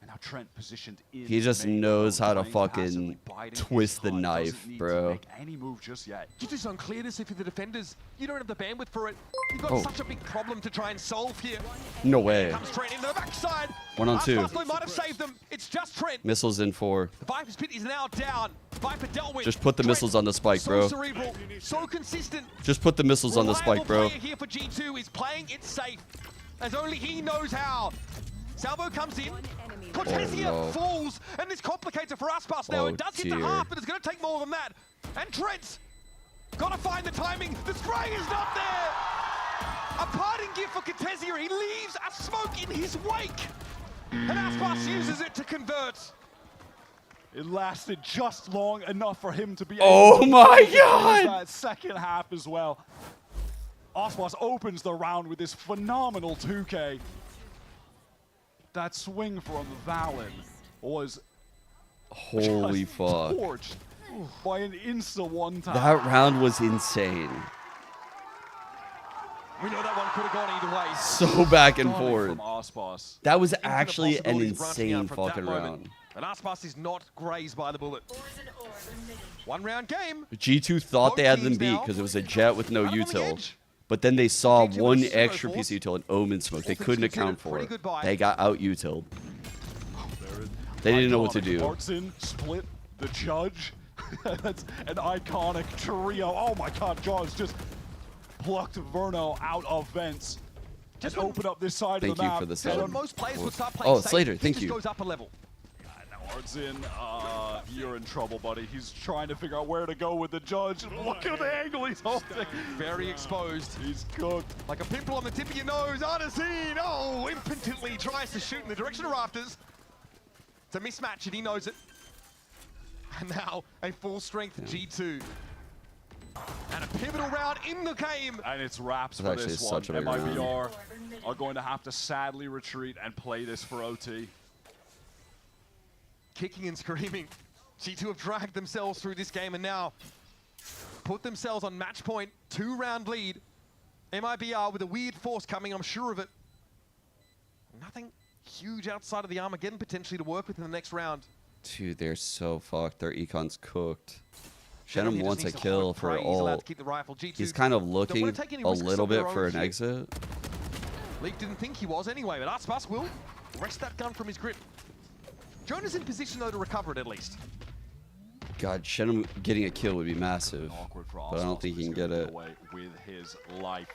And now Trent positioned in. He just knows how to fucking twist the knife, bro. Any move just yet. You just unclear this if you're the defenders. You don't have the bandwidth for it. You've got such a big problem to try and solve here. No way. Comes Trent in the backside. 1-on-2. Might have saved them. It's just Trent. Missiles in 4. The Viper's pit is now down. Viper dealt with. Just put the missiles on the spike, bro. So cerebral, so consistent. Just put the missiles on the spike, bro. Player here for G2 is playing it safe, as only he knows how. Salvo comes in. Cortesia falls, and this complicates it for Aspas now. It does get to half, but it's going to take more than that. And Trent's got to find the timing. The spray is not there. A parting gift for Cortesia. He leaves a smoke in his wake. And Aspas uses it to convert. It lasted just long enough for him to be able to God! That second half as well. Aspas opens the round with this phenomenal 2K. That swing from Valen was holy fuck. Torched by an insta one-time. That round was insane. We know that one could have gone either way. So back and forth. Aspas. That was actually an insane fucking round. And Aspas is not grazed by the bullet. One round game. G2 thought they had them beat because it was a jet with no util. But then they saw one extra piece of util and Omen smoke. They couldn't account for it. They got out utiled. They didn't know what to do. Martin split the judge. That's an iconic trio. Oh my god, Jaws just plucked Verno out of vents. Just open up this side of the map. Thank you for the sub. Most players would start playing safe. Slater, thank just you. Goes up a level. Martin, you're in trouble, buddy. He's trying to figure out where to go with the judge. Look at the angle he's holding. Very exposed. He's cooked. Like a pimple on the tip of your nose. Artisine, impotently tries to shoot in the direction of Rafters. It's a mismatch and he knows it. And now a full-strength G2. And a pivotal round in the game. And it's wraps for this one. MIBR are going to have to sadly retreat and play this for OT. Kicking and screaming. G2 have dragged themselves through this game and now put themselves on match point. 2-round lead. MIBR with a weird force coming, I'm sure of it. Nothing huge outside of the Armageddon potentially to work with in the next round. Dude, they're so fucked. Their econ's cooked. Shenum wants a kill for ult. He's kind of looking a little bit for an exit. Leaf didn't think he was anyway, but Aspas will wrest that gun from his grip. Jonah's in position though to recover it at least. God, Shenum getting a kill would be massive, but I don't think he can get it. With his life.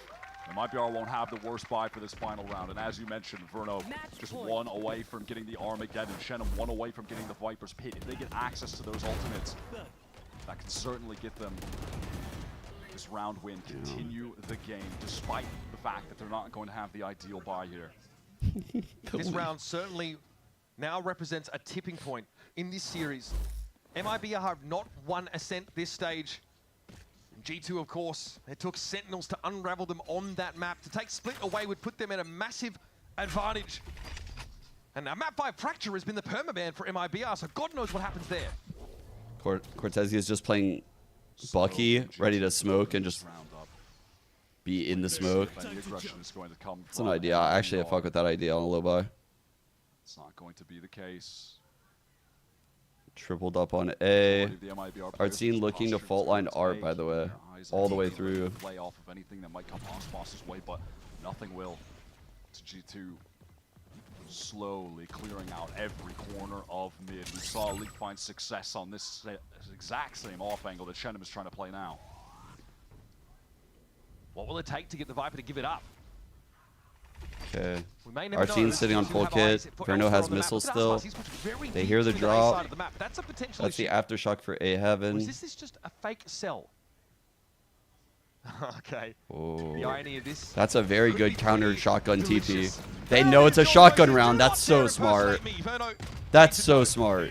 And MIBR won't have the worst buy for this final round. And as you mentioned, Verno just one away from getting the Armageddon. Shenum one away from getting the Viper's Pit. If they get access to those ultimates, that could certainly get them this round win, continue the game, despite the fact that they're not going to have the ideal buy here. This round certainly now represents a tipping point in this series. MIBR have not won Ascent this stage. G2, of course, it took Sentinels to unravel them on that map. To take Split away would put them at a massive advantage. And now map 5 Fracture has been the permaban for MIBR, so God knows what happens there. Cortesia is just playing Bucky, ready to smoke and just be in the smoke. It's an idea. Actually, I fuck with that idea on a low buy. It's not going to be the case. Tripled up on A. Artsine looking to fault line Art, by the way, all the way through. Play off of anything that might come Aspas' way, but nothing will. It's G2 slowly clearing out every corner of mid. We saw League find success on this exact same off angle that Shenum is trying to play now. What will it take to get the Viper to give it up? Okay. Artine's sitting on full kit. Verno has missiles still. They hear the drop. That's the aftershock for A Heaven. Is this just a fake cell? Okay. Oh. The irony of this. That's a very good countered shotgun TP. They know it's a shotgun round. That's so smart. That's so smart.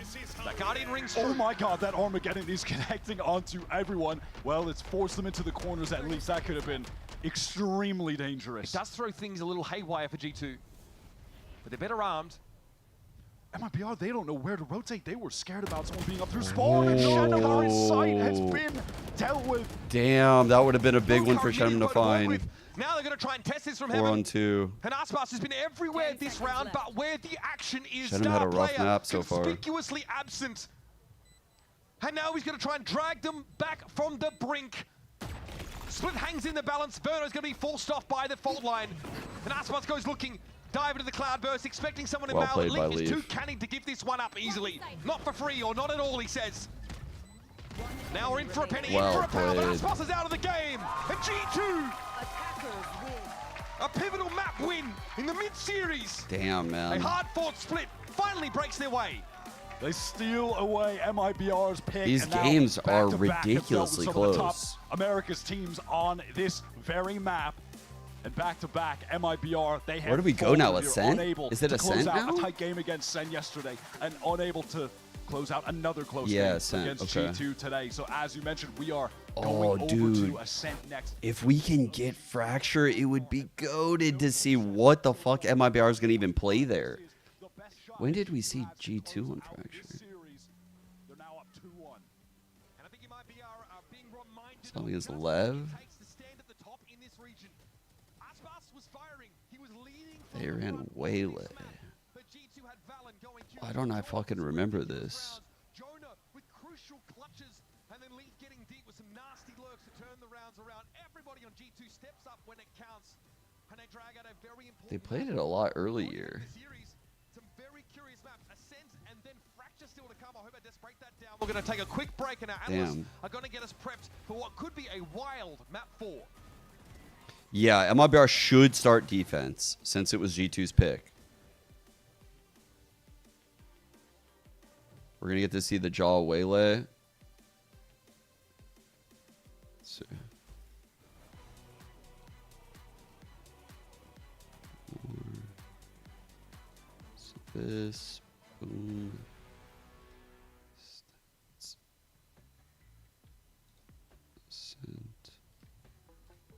Guardian rings Oh through. my god, that Armageddon is connecting onto everyone. Well, it's forced them into the corners at least. That could have been extremely dangerous. It does throw things a little haywire for G2, but they're better armed. MIBR, they don't know where to rotate. They were scared about someone being up through spawn, and Shenanigans' sight has been dealt with. Damn, that would have been a big one for Shenum to find. Now they're going to try and test this from 4 heaven. on 2. And Aspas has been everywhere this round, but where the action is, Shenum star had a rough player map so far. conspicuously absent. And now he's going to try and drag them back from the brink. Split hangs in the balance. Verno's going to be forced off by the fault line. And Aspas goes looking. Dive into the cloudburst, expecting someone in Well Mal. played by Leaf is too Leaf. canny to give this one up easily. Not for free or not at all, he says. Now we're in for a penny, Well in for a pound, but played. Aspas is out of the game. And G2, a pivotal map win in the mid-series. Damn, A man. hard-fought split finally breaks their way. They steal away MIBR's pick. These and now games are back-to-back have dealt with ridiculously some of the top close. America's teams on this very map. And back-to-back, MIBR, they have Where do we go now, folded here, Ascent? unable Is it to close Ascent out now? a tight game against Sen yesterday, and unable to close out another close Yeah, game Ascent, against okay. G2 today. So as you mentioned, we are Oh, going over dude. to Ascent next. If we can get Fracture, it would be goated to see what the fuck MIBR is going to even play there. When did we see G2 on Fracture? Something is Lev. They ran Waylay. Why don't I fucking remember this? They played it a lot earlier. We're going to take a quick break, and our Damn. analysts are going to get us prepped for what could be a wild map 4. Yeah, MIBR should start defense since it was G2's pick. We're going to get to see the Jaw Waylay. So. This, boom. Stats. Ascent.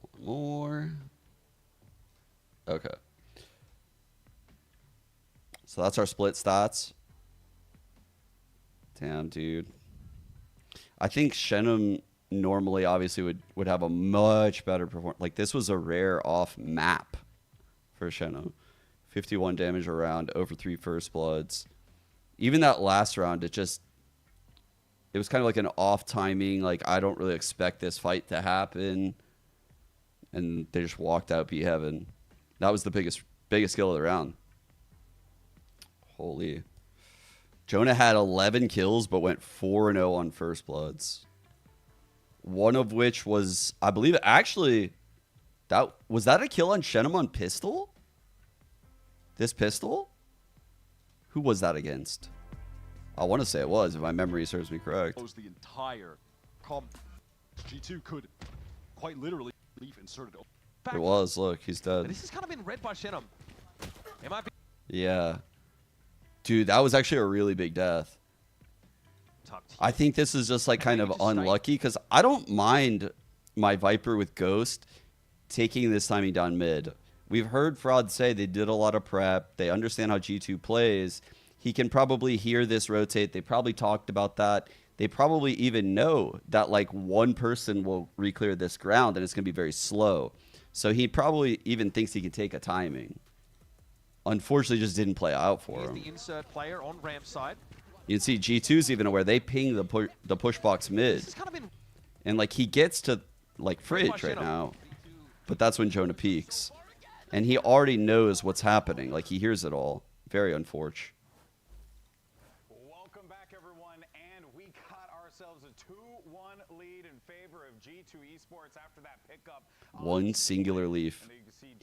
One more. Okay. So that's our split stats. Damn, dude. I think Shenum normally obviously would have a much better performance. Like, this was a rare off map for Shenum. 51 damage around, over 3 first bloods. Even that last round, it was kind of like an off timing. Like, I don't really expect this fight to happen. And they just walked out B Heaven. That was the biggest kill of the round. Holy. Jonah had 11 kills, but went 4-0 on first bloods. One of which was, I believe, actually, was that a kill on Shenum on pistol? This pistol? Who was that against? I want to say it was, if my memory serves me correct. The entire comp. G2 could quite literally leave inserted. It was. Look, he's dead. This has kind of been read by Shenum. It might be. Yeah. Dude, that was actually a really big death. I think this is just like kind of unlucky because I don't mind my Viper with Ghost taking this timing down mid. We've heard Fraud say they did a lot of prep. They understand how G2 plays. He can probably hear this rotate. They probably talked about that. They probably even know that like one person will re-clear this ground and it's going to be very slow. So he probably even thinks he can take a timing. Unfortunately, just didn't play out for him. The insert player on ramp side. You can see G2's even aware. They ping the push box mid. And like he gets to like Fridge right now. But that's when Jonah peaks. And he already knows what's happening. Like he hears it all. Very unfortunate. Welcome back, everyone. And we got ourselves a 2-1 lead in favor of G2 Esports after that pickup. One singular leaf.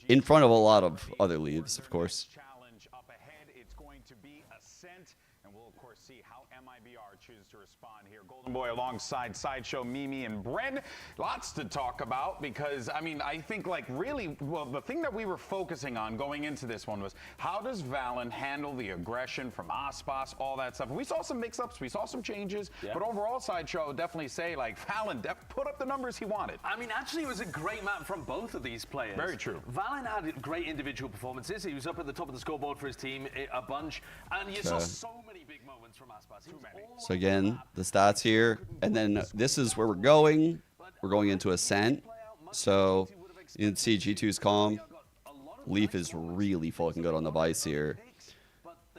In front of a lot of other leaves, of course. Challenge up ahead. It's going to be Ascent And we'll, of course, see how MIBR chooses to respond here. Golden Boy alongside Sideshow, Mimi, and Bren. Lots to talk about because, I mean, I think, like, really, well, the thing that we were focusing on going into this one was how does Valen handle the aggression from Aspas, all that stuff. We saw some mix-ups, we saw some changes, but overall, Sideshow would definitely say, like, Valen put up the numbers he wanted. I mean, actually, it was a great map from both of these players. Very true. Valen had great individual performances. He was up at the top of the scoreboard for his team a bunch, and you saw so many big moments from Aspas. So again, the stats here, and then this is where we're going. We're going into Ascent. So you can see G2's calm. Leaf is really fucking good on the Vice here.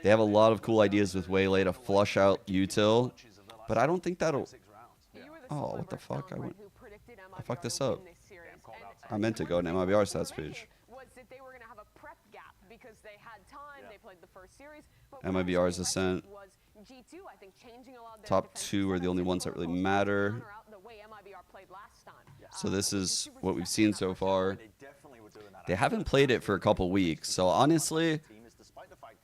They have a lot of cool ideas with Waylay to flush out util, but I don't think that'll... Oh, what the fuck? I fucked this up. I meant to go to MIBR stats page. MIBR's Ascent. Top 2 are the only ones that really matter. So this is what we've seen so far. They haven't played it for a couple weeks, so honestly,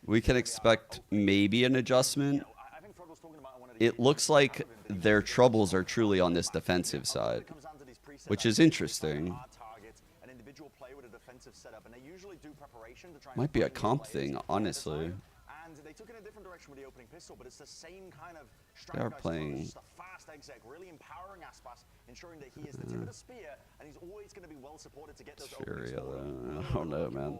we can expect maybe an adjustment. It looks like their troubles are truly on this defensive side, which is interesting. Might be a comp thing, honestly. They took it in a different direction with the opening pistol, but it's the same kind of They are playing. Just a fast exec, really empowering Aspas, ensuring that he is the tip of the spear, and he's always going to be well supported to get those openings. I don't know, man.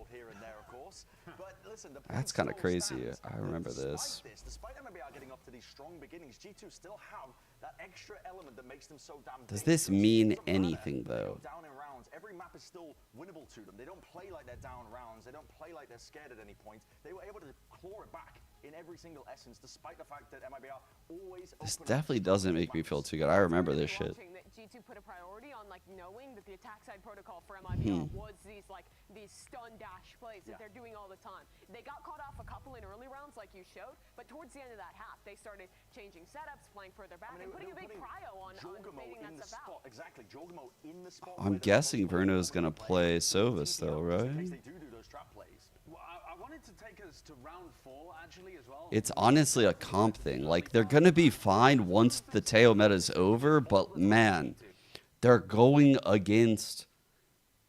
That's kind of crazy. I remember this. Despite MIBR getting up to these strong beginnings, G2 still have that extra element that makes them so damn Does this mean anything, though? down in rounds. Every map is still winnable to them. They don't play like they're down rounds. They don't play like they're scared at any point. They were able to claw it back in every single essence, despite the fact that MIBR always. This definitely doesn't make me feel too good. I remember this shit. G2 put a priority on like knowing that the attack side protocol for MIBR was these stun dash plays that they're doing all the time. They got caught off a couple in early rounds like you showed, but towards the end of that half they started changing setups, playing further back, and putting a big prio on fading that stuff out. Exactly, Jorgamo in the spot. I'm guessing Verno's gonna play Sovus though, right? I wanted to take us to round 4 actually as well. It's honestly a comp thing. Like, they're gonna be fine once the Teo meta's over, but man, they're going against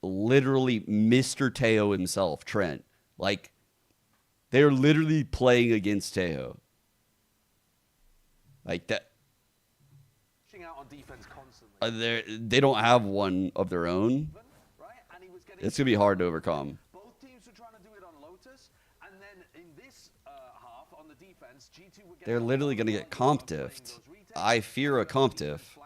literally Mr. Teo himself, Trent. Like, they're literally playing against Teo. Like that. Out on defense constantly. They don't have one of their own. It's gonna be hard to overcome. Both teams were trying to do it on Lotus, and then in this half on the defense, G2 were They're literally gonna get comp diffed. I fear a comp diff.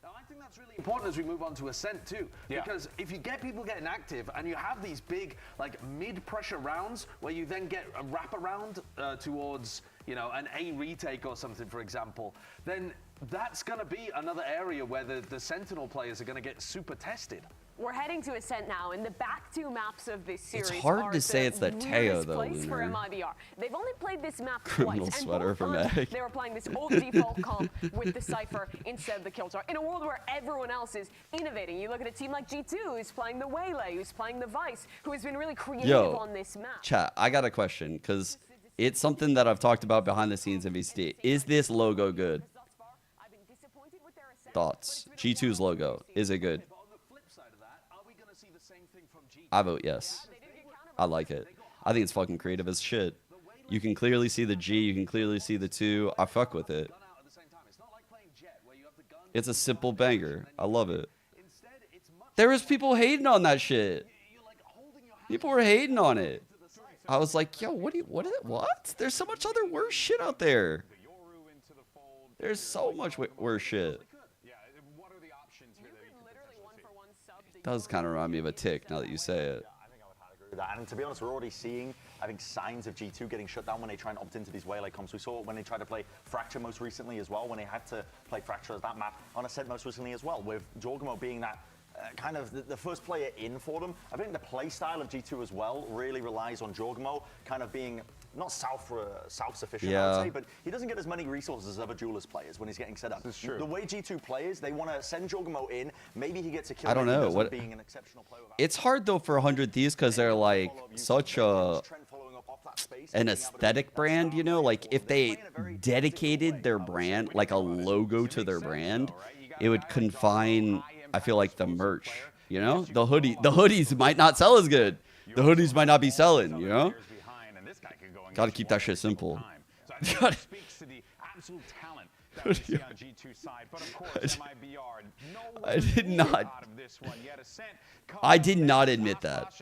Now, I think that's really important as we move on to Ascent too, because if you get people getting active and you have these big like mid-pressure rounds where you then get a wraparound towards an A retake or something, for example, then that's going to be another area where the Sentinel players are going to get super tested. We're heading to Ascent now, and the back 2 maps of this series It's hard are to say it's the Teo though, place for Lunar. MIBR. They've only played this map Criminal twice, and sweater both for times Meg. they were playing this old default comp with the Cypher instead of the Killjar. In a world where everyone else is innovating, you look at a team like G2 who's playing the Waylay, who's playing the Vice, who has been really creative on this map. Chat, I got a question, because it's something that I've talked about behind the scenes in VCT. Is this logo good? Thoughts? G2's logo, is it good? I vote yes. I like it. I think it's fucking creative as shit. You can clearly see the G, you can clearly see the 2. I fuck with it. It's a simple banger. I love it. There was people hating on that shit. People were hating on it. I was like, yo, what? There's so much other worse shit out there. There's so much worse shit. It does kind of remind me of a tick now that you say it. And to be honest, we're already seeing, I think, signs of G2 getting shut down when they try and opt into these Waylay comps. We saw it when they tried to play Fracture most recently as well, when they had to play Fracture as that map on Ascent most recently as well, with Jorgamo being that kind of the first player in for them. I think the play style of G2 as well really relies on Jorgamo kind of being not self-sufficient, I would say, but he doesn't get as many resources as other Duelist players when he's getting set up. This is true. The way G2 plays, they want to send Jorgamo in. Maybe he gets a kill. I don't maybe he know. doesn't, What? being an exceptional player. It's hard though for 100 Thieves because they're like such a an aesthetic brand, you know, like if they dedicated their brand, like a logo to their brand, it would confine, I feel like, the merch, you know, the hoodies might not sell as good. The hoodies might not be selling, you know. Got to keep that shit simple. I did not admit that.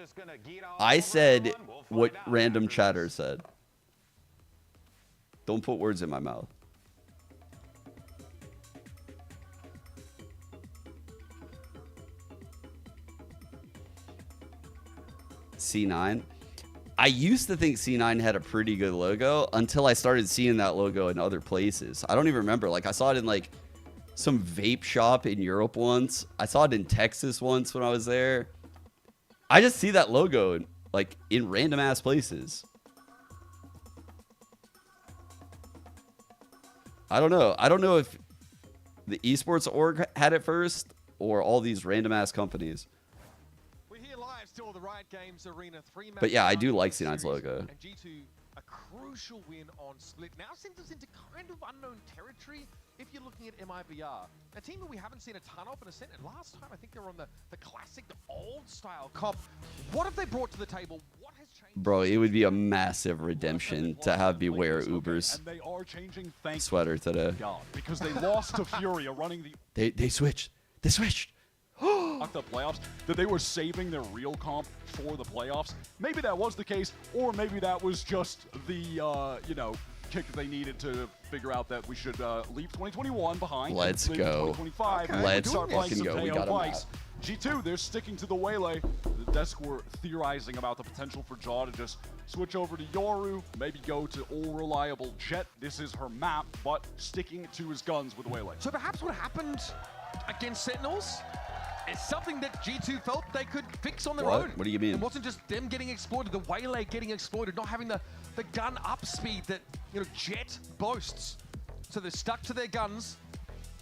I said what random chatter said. Don't put words in my mouth. C9. I used to think C9 had a pretty good logo until I started seeing that logo in other places. I don't even remember. Like, I saw it in, like, some vape shop in Europe once. I saw it in Texas once when I was there. I just see that logo, like, in random-ass places. I don't know. I don't know if the esports org had it first or all these random-ass companies. Still the Riot Games Arena 3 But yeah, I do like C9's logo. And G2, a crucial win on Split. Now sends us into kind of unknown territory if you're looking at MIBR. A team that we haven't seen a ton of in Ascent. And last time, I think they were on the classic, the old-style comp. What have they brought to the table? What has changed? Bro, it would be a massive redemption to have me wear Uber's sweater today. Because they lost to Furia running the... They switched. They switched. The playoffs, that they were saving their real comp for the playoffs. Maybe that was the case, or maybe that was just the, you know, kick that they needed to figure out that we should leave 2021 behind. Let's and go. 2025. Okay. Let's fucking go. We got a map. G2, they're sticking to the Waylay. The desk were theorizing about the potential for Jaw to just switch over to Yoru, maybe go to all-reliable Jet. This is her map, but sticking to his guns with Waylay. So perhaps what happened against Sentinels is something that G2 felt they could fix on their own. What do you mean? It wasn't just them getting exploited, the Waylay getting exploited, not having the gun up speed that, you know, Jet boasts. So they're stuck to their guns.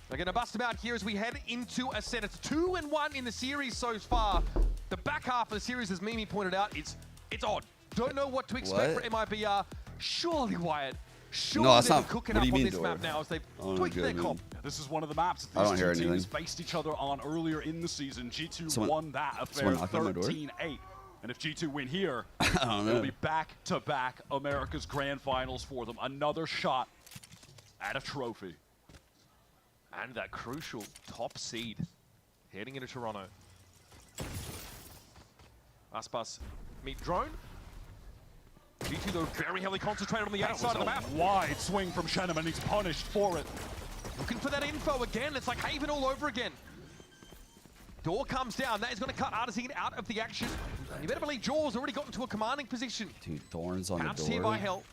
They're going to bust them out here as we head into Ascent. It's 2-1 in the series so far. The back half of the series, as Mimi pointed out, it's odd. Don't know what to expect for MIBR. Surely, Wyatt. Surely no, that's they're not. cooking What do you up mean, on this map now as they've tweaked their comp. This is one of the maps I that don't these hear two teams anything. faced each other on earlier in the season. G2 Someone- won that affair someone knocked on my door? 13-8. And if G2 win here, I don't know. it'll be back-to-back America's Grand Finals for them. Another shot at a trophy. And that crucial top seed heading into Toronto. Aspas meet drone. G2 though very heavily concentrated on the outside of the map. Wide swing from Shenham, and he's punished for it. Looking for that info again. It's like Haven all over again. Door comes down. That is going to cut Artisan out of the action. And you better believe Jaw's already got into a commanding position. Dude, Thorns on Pounced the here door. by Hell.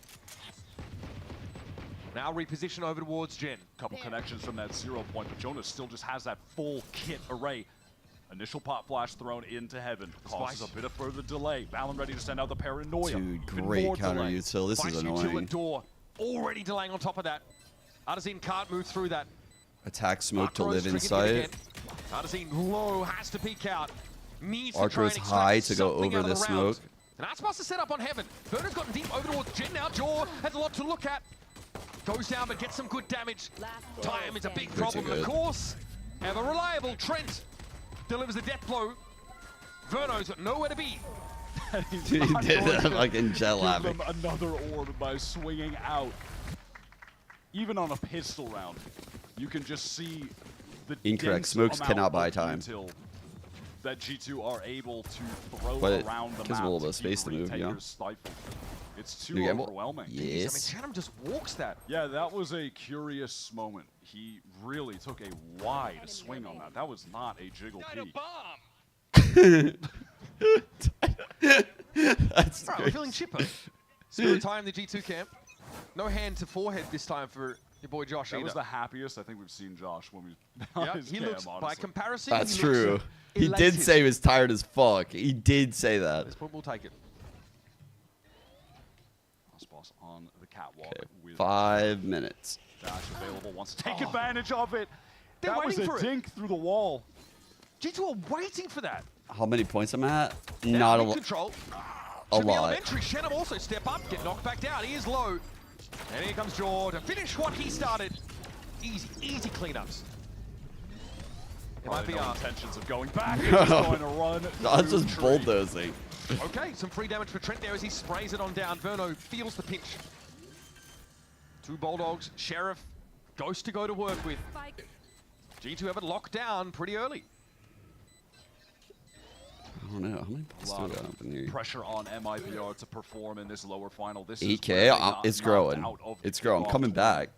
Now reposition over towards Jen. Couple connections from that 0 point, but Jonas still just has that full kit array. Initial pop flash thrown into heaven. Causes a bit of further delay. Valen ready to send out the paranoia. Dude, Even great more counter delay. util. This is Spicy util annoying. at door. Already delaying on top of that. Artisan can't move through that. Attack smoke to Arcro's live in triggered in sight. again. Artisan low, has to peek out. Needs to try and Arcro's extract high to go something over out of the round. smoke. And Aspas is set up on Heaven. Burner's gotten deep over towards Jen now. Jaw has a lot to look at. Goes down but gets some good damage. Time is a big problem. Of course, ever reliable Trent delivers a death blow. Verno's got nowhere to be. Dude, he did that fucking jet laughing. Give them another orb by swinging out. Even on a pistol round, you can just see the Incorrect. dense Smokes amount cannot buy of time. util that G2 are able to throw But around the gives map them a little bit to of space keep to move, you know? retainers stifled. It's too New gamble? overwhelming. Yes. I mean, Chatham just walks that. Yeah, that was a curious moment. He really took a wide swing on that. That was not a jiggle peek. That's Right, we're great. feeling chipper. Spirit time in the G2 camp. No hand to forehead this time for your boy Josh That either. was the happiest I think we've seen Josh when we on Yep, his he cam, looks, by honestly. comparison, That's he looks true. He did elated. say he was tired as fuck. He did say that. At this point, we'll take it. Boss on the catwalk Okay, with 5 minutes. Dash available, wants to take advantage of it. They're That was waiting a for it. dink through the wall. G2 are waiting for that. How many points I'm at? Now Not a in lot. control. a Should be lot. elementary. Shenham also step up, get knocked back down. He is low. And here comes Jaw to finish what he started. Easy cleanups. Probably no MIBR. intentions of going back. He's going to run. That's through just tree. bulldozing. Okay, some free damage for Trent there as he sprays it on down. Verno feels the pinch. 2 Bulldogs, Sheriff, Ghost to go to work with. G2 have it locked down pretty early. I don't know. How many balls do we got up in here? Pressure on MIBR to perform in this lower final. This is 8K? where they got It's knocked growing. out of It's the growing. I'm top coming 20. back.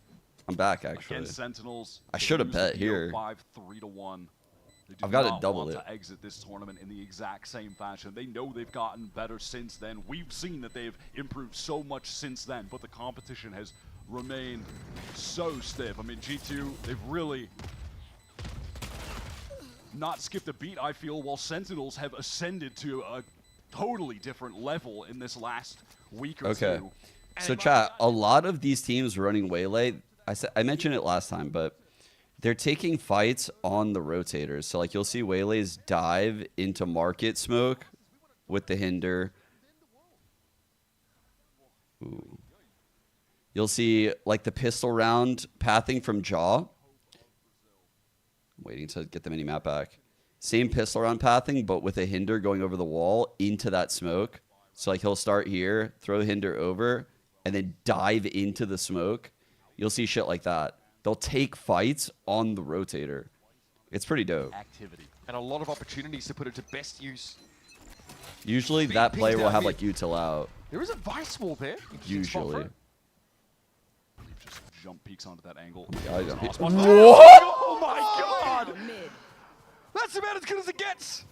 I'm back, actually. Against Sentinels, I should have they lose bet the here. BO5 3-1. They do I've got to not double want it. to exit this tournament in the exact same fashion. They know they've gotten better since then. We've seen that they've improved so much since then, but the competition has remained so stiff. I mean, G2, they've really not skipped a beat, I feel, while Sentinels have ascended to a totally different level in this last week or Okay. two. So chat, a lot of these teams running Waylay, I mentioned it last time, but they're taking fights on the rotators. So like you'll see Waylays dive into market smoke with the hinder. Ooh. You'll see like the pistol round pathing from Jaw. I'm waiting to get the mini map back. Same pistol round pathing, but with a hinder going over the wall into that smoke. So like he'll start here, throw hinder over, and then dive into the smoke. You'll see shit like that. They'll take fights on the rotator. It's pretty dope. Activity. And a lot of opportunities to put it to best use. Usually Big that pings player will down have mid. like util out. There is a Vice Wall there. Interesting spot for Usually. it. Just jump peeks onto that angle. What? Oh my god! That's about as good as it gets.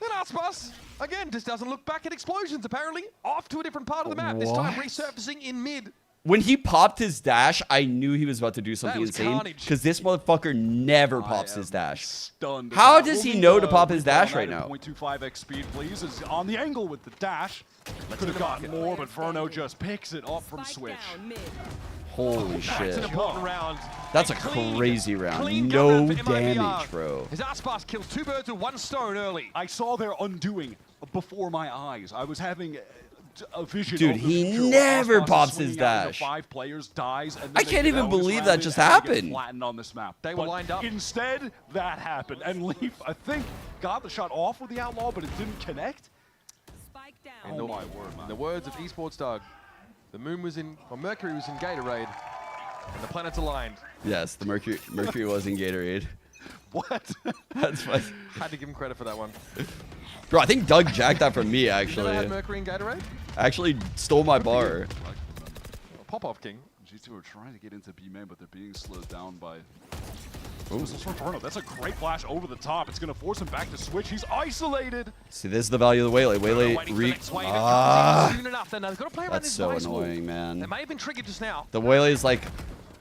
Then Aspas, again, just doesn't look back at explosions, apparently. Off to a different part of the map. This time What? resurfacing in mid. When he popped his dash, I knew he was about to do something was insane. carnage. Because this motherfucker never pops his dash. Stunned. How does he know to pop his dash right now? 0.25x speed, please, is on the angle with the dash. Could have gotten more, but Verno just picks it up from Switch. Holy That's shit. an important round. That's a crazy round. No damage, bro. His Aspas kills 2 birds with 1 stone early. I saw their undoing before my eyes. I was having a vision. Dude, of the he future where never Aspas pops is his swinging out into dash. 5 players, dies, and then I they can't get even out this believe round that just and they get happened. Flattened on this map. They were But lined up. Instead, that happened, and Leaf, I think, got the shot off with the outlaw, but it didn't connect. In Oh my word, man. In the words of Esports Doug, the moon was in, or Mercury was in Gatorade, and the planets aligned. Yes, the Mercury was in Gatorade. What? That's funny. Had to give him credit for that one. Bro, I think Doug jacked that from me, You actually. never had Mercury in Gatorade? Actually stole my bar. Pop-off king. G2 are trying to get into B-main, but they're being slowed down by... Ooh. This is from Verno. That's a great flash over the top. It's going to force him back to switch. He's isolated. See, this is the value of the Waylay. Soon enough, then they've got to play around That's this so Vice Wall. annoying, man. It may have been triggered just now. The Waylay is like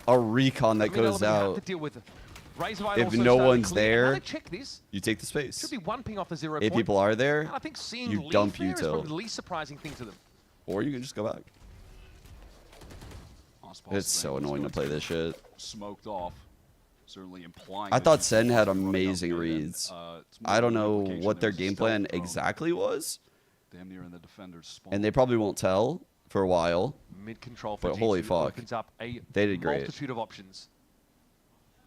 a recon that goes Element you have out. to deal with. Razorlight If also no started one's clear. there, Now they check this. you take the space. Should be 1 ping off the 0 If point. people are there, And I think seeing you Leaf dump there is util. probably the least surprising thing to them. Or you can just go back. It's so annoying to play this shit. Smoked off. Certainly implying. I that thought he's Sen had running up amazing mid, and, reads. it's more I don't of an know implication what their there's game stealth plan drone. exactly was. Damn near in the defender's spawn. And they probably won't tell for a while. Mid-control for But holy G2 fuck. opens up a They did great. multitude of options.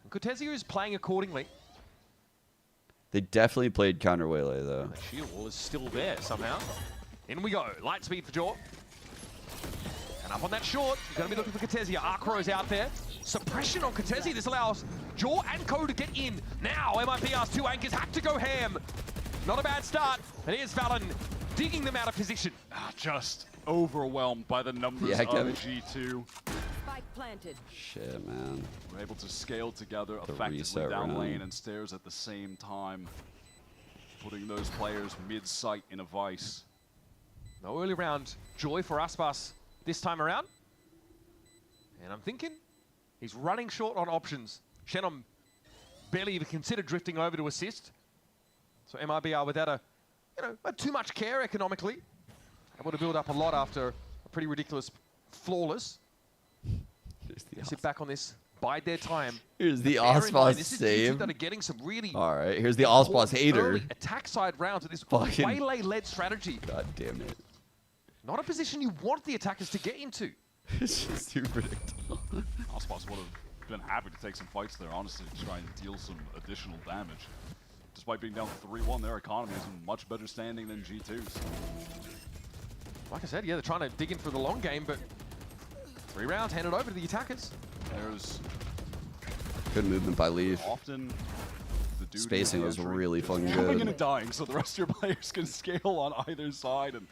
Cortezio is playing accordingly. They definitely played counter Waylay, though. The shield wall is still there somehow. In we go. Light speed for Jaw. And up on that short, you're going to be looking for Cortezia. Arcro's out there. Suppression on Cortezia. This allows Jaw and Co to get in. Now, MIPR's 2 anchors have to go ham. Not a bad start. And here's Valen digging them out of position. Just overwhelmed by the numbers Yeah, of Kevin. G2. Spike planted. Shit, man. We're able to scale together The effectively reset down round. lane and stairs at the same time, putting those players mid-sight in a vice. No early round joy for Aspas this time around. And I'm thinking he's running short on options. Shannon barely even considered drifting over to assist. So MIBR without a too much care economically. Able to build up a lot after a pretty ridiculous flawless. Sit back on this, bide their time. Here's the Bear in mind, Ospas this is G2 save. that are getting some really Alright, here's the Ospas hater. early attack side rounds of this Fucking- Waylay-led strategy. God damn it. Not a position you want the attackers to get into. It's just too predictable. Aspas would have been happy to take some fights there, honestly, to try and deal some additional damage. Despite being down 3-1, their economy is in much better standing than G2's. Like I said, yeah, they're trying to dig in for the long game, but 3 rounds handed over to the attackers. There's good movement by Leaf. Often the dude spacing was really fucking coming in good. and dying, so the rest of your players can scale on either side and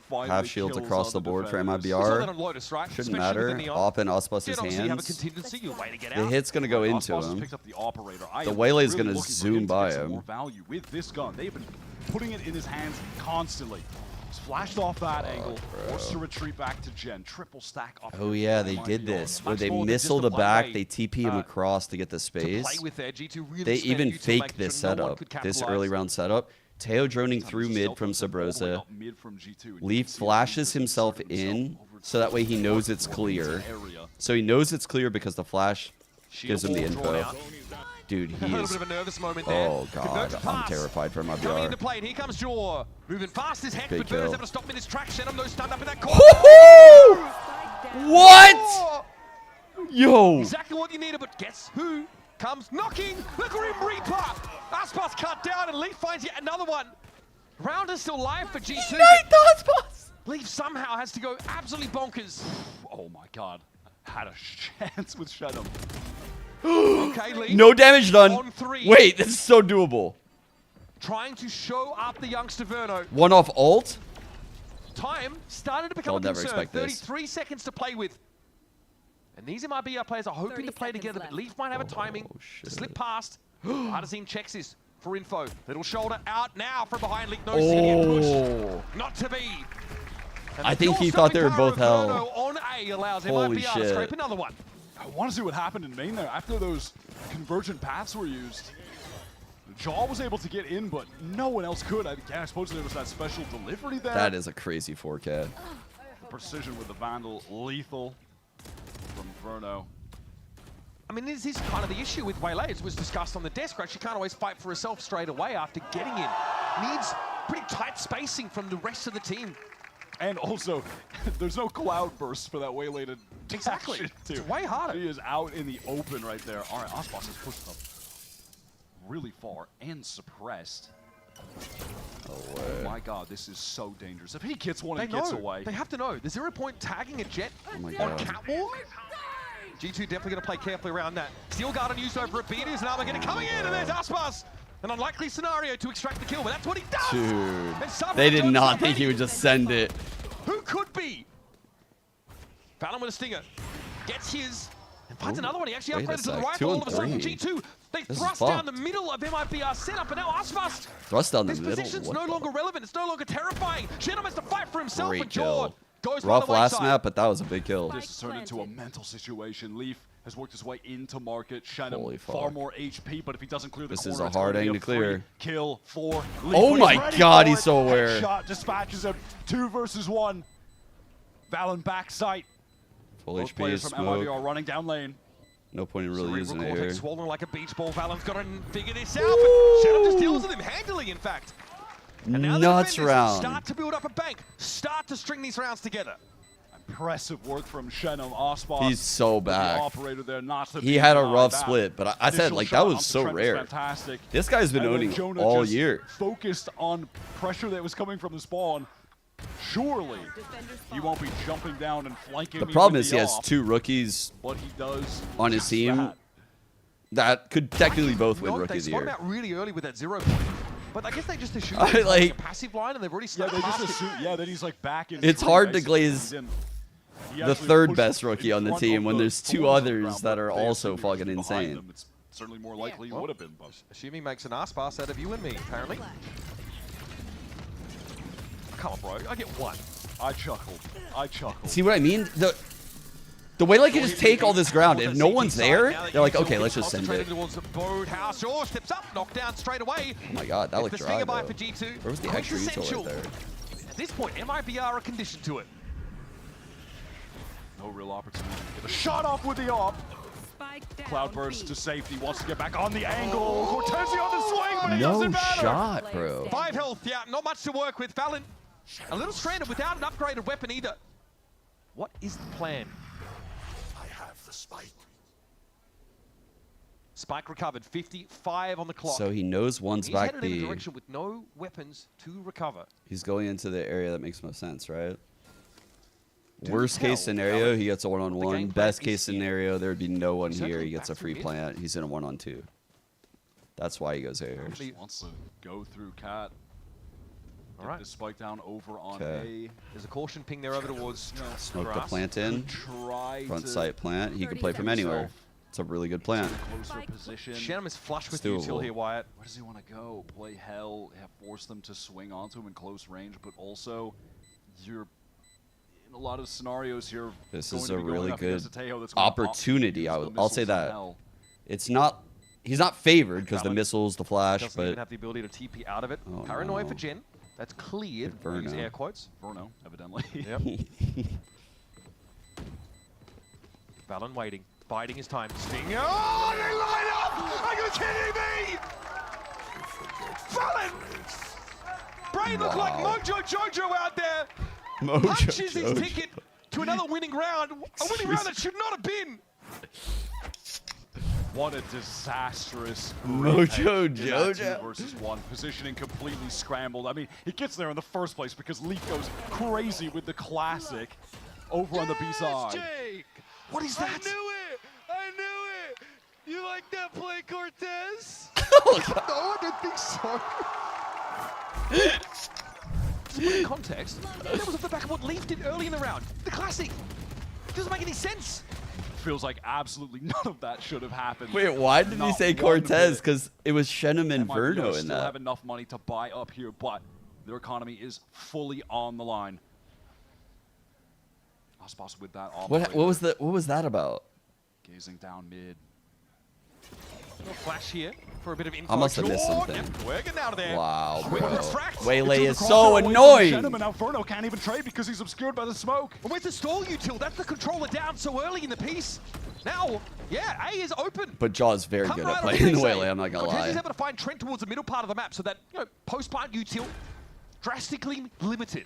find Half the shields kills across on the board for defenders. MIBR. Lotus, right? Shouldn't Especially with matter. the neon. Op in Aspas's Did obviously have a hands. contingency, your way to get The out. hit's gonna go into Aspas has him. picked up the operator. I The am Waylay's really gonna looking for zoom him to by get some him. more value with this gun. They've been putting it in his hands constantly. He's flashed off that angle, forced to retreat back to Gen. Triple stack up. Oh yeah, they did this where they missile the back, they TP him across to get the space. Play with there, G2 really They spent even U2 faked making this sure no one setup, could this capitalize. early round setup. Teo droning through mid from Sabrosa. Leaf flashes himself in, so that way he knows it's clear. So he knows it's clear because the flash gives him the info. Dude, he A little is. bit of a nervous moment there. Oh god, Converge I'm pass. terrified for my Coming into BR. play, and here comes Jaw. Moving fast as heck, Big but Burner's kill. able to stop him in his track. Shenum, though, stunned up in that corner. What? Yo! Exactly what you needed, but guess who comes knocking? The Grim Reaper! Aspas cut down, and Leaf finds yet another one. Round is still live for G2. Aspas! Leaf somehow has to go absolutely bonkers. Oh my god. Had a chance with Shenum. Okay, Leaf. No damage done. On 3. Wait, this is so doable. Trying to show up the youngster Verno. One off ult. Time started to become I'll a never concern. expect this. 33 seconds to play with. And these MIBR players are hoping to play together, but Leaf might have a timing to slip past. Artisan checks this for info. Little shoulder out now from behind Leaf. No Oh. push. Not to be. And I the think he kill thought they were stopping both power of hell. Verno on A allows Holy MIBR to shit. scrape another one. I want to see what happened in main there after those convergent paths were used. Jaw was able to get in, but no one else could. I suppose there was that special delivery there. That is a crazy 4K. Precision with the Vandal, lethal from Verno. I mean, this is kind of the issue with Waylay. It was discussed on the desk, right? She can't always fight for herself straight away after getting in. Needs pretty tight spacing from the rest of the team. And also, there's no cloud burst for that Waylay to Exactly. dash into. It's way harder. He is out in the open right there. All right, Aspas has pushed up really far and suppressed. Oh my god, this is so dangerous. If he gets one and gets away. They have to know. The 0 point tagging a Jet my on God. catwalk. G2 definitely going to play carefully around that. Steel Guard used over at Beaters, and Armageddon coming in, and there's Aspas. An unlikely scenario to extract the kill, but that's what he does. Dude, And Sabro they did turns not up think he ready. would just send it. Who could be? Fallon with a stinger. Gets his. And finds another one. He actually Wait a upgraded to the sec, rifle 2 all on of a sudden. 3. G2, they This is thrust down fucked. the middle of MIBR setup, and now Aspas. Thrust down the This middle. position's What no the- longer relevant. It's no longer terrifying. Shenum has to fight for himself, Great and Jaw kill. goes by Rough the last wayside. map, but that was a big kill. This has turned into a mental situation. Leaf has worked his way into market. Holy Shenum fuck. far more HP, but if he doesn't clear the This corner, is a it's going hard to be angle a to clear. free kill for Leaf. Oh But he's my ready God, for he's it. so aware. Headshot dispatches him. 2 versus 1. Valen back sight. Full Both HP players is from MIBR smoke. are running down lane. No point in really Cerebral using it cortex here. swollen like a beach ball. Valen's got to figure this out, but Shenum just deals with him handily, in fact. And now the Nuts defenders round. start to build up a bank, start to string these rounds together. Impressive work from Shenum. Aspas. He's so with the back. operator there not to He be had a denied rough that. split, but I said Initial like shot that was onto so Trent rare. Fantastic. This guy's been And then owning Jonah all just year. Focused on pressure that was coming from the spawn. Surely he won't be jumping down and flanking. The me problem with is the he has op, 2 rookies but he does on his just team that. that could technically both win They Rookie of the spun him Year. out really early with that 0 point. But I guess they just assume I he's like- a passive line, and they've already Yeah, started they just past it. assume. Yeah, that he's like back in. It's three, hard to basically. glaze He the actually 3rd pushed best in rookie on the front team of when the there's 2 thorns on the others ground, that but are they also assume he was fucking behind insane. them. It's certainly more likely he would have been. But Assuming makes an ass pass out of you and me, apparently. Come on, bro. I get 1. I chuckled. See what I mean? The way like you just take all this ground, if no one's there, they're like, okay, let's just send it. Towards the boathouse. Shaw steps up, knocked down straight away. Oh my god, that It's looked the dry stinger buy though. for G2. Where was the extra util Quintessential. right there? At this point, MIBR are conditioned to it. no real opportunity to get a shot off with the op. Cloudburst to safety, wants to get back on the angle. Cortesi on the swing, but he No doesn't matter. shot, bro. 5 health, yeah, not much to work with. Fallon A little stranded without an upgraded weapon either. What is the plan? I have the spike. Spike recovered, 55 on the clock. So he knows one's He's back headed in a B. direction with no weapons to recover. He's going into the area that makes most sense, right? Do Worst tell, case scenario, Alex. he gets a one-on-one. game plan Best is case here. scenario, there would be no one He's here. actually He gets a back free through mid. plant. He's in a 1-on-2. That's why he goes here. Just wants to go through Cat. All right. The spike down over on Okay. A. There's a caution ping there over towards Smoke the grass. plant in. Try Front to sight plant. He can play from himself anywhere. It's a really good plant. closer position. Shannon is flush with It's util doable. here, Wyatt. Where does he want to go? Play hell, force them to swing onto him in close range, but also you're in a lot of scenarios here. This going is to a be going really up good against a Tejo that's gonna opportunity. use the I'll say missiles that. in hell. It's not. He's not favored because the Valid. missiles, the flash, Doesn't but even have the ability to TP out of it. Oh, Paranoia no. for Jin. That's cleared. Verno. Use air quotes. Verno, evidently. Yep. Valen waiting. Biding his time. Sting. Oh, they line up! Are you kidding me? Valen! Brain looked like Wow. Mojo Jojo out there. Mojo Punches his Jojo. ticket to another winning round. A winning round that should not have been. What a disastrous Mojo retake in that Jojo. 2-versus-1. Positioning completely scrambled. I mean, he gets there in the first place because Leaf goes crazy with the classic over on the B side. Jake! What is that? I knew it! I knew it! You like that play, Cortez? No, I don't think so. To put in context, that was off the back of what Leaf did early in the round. The classic. It doesn't make any sense. Feels like absolutely none of that should have happened. Wait, why did he Not say one Cortez? bit. Because it was Shenum and MIBR Verno in still have that. enough money to buy up here, but their economy is fully on the line. Aspas with that off. What was that about? Gazing down mid. Little flash here for a bit of info. I must have missed Jordan. something. Yep, we're getting out of there. Wow, bro. We're distracted. Waylay is It's so away from annoying. Shenum, and now Verno can't even trade because he's obscured by the smoke. And where's the stall util? That's the controller down so early in the piece. Now, yeah, A is open. But Jaw's very Come good right at on playing the Pixie. Waylay, I'm not gonna Cortez lie. is able to find Trent towards the middle part of the map so that, post-plant util drastically limited.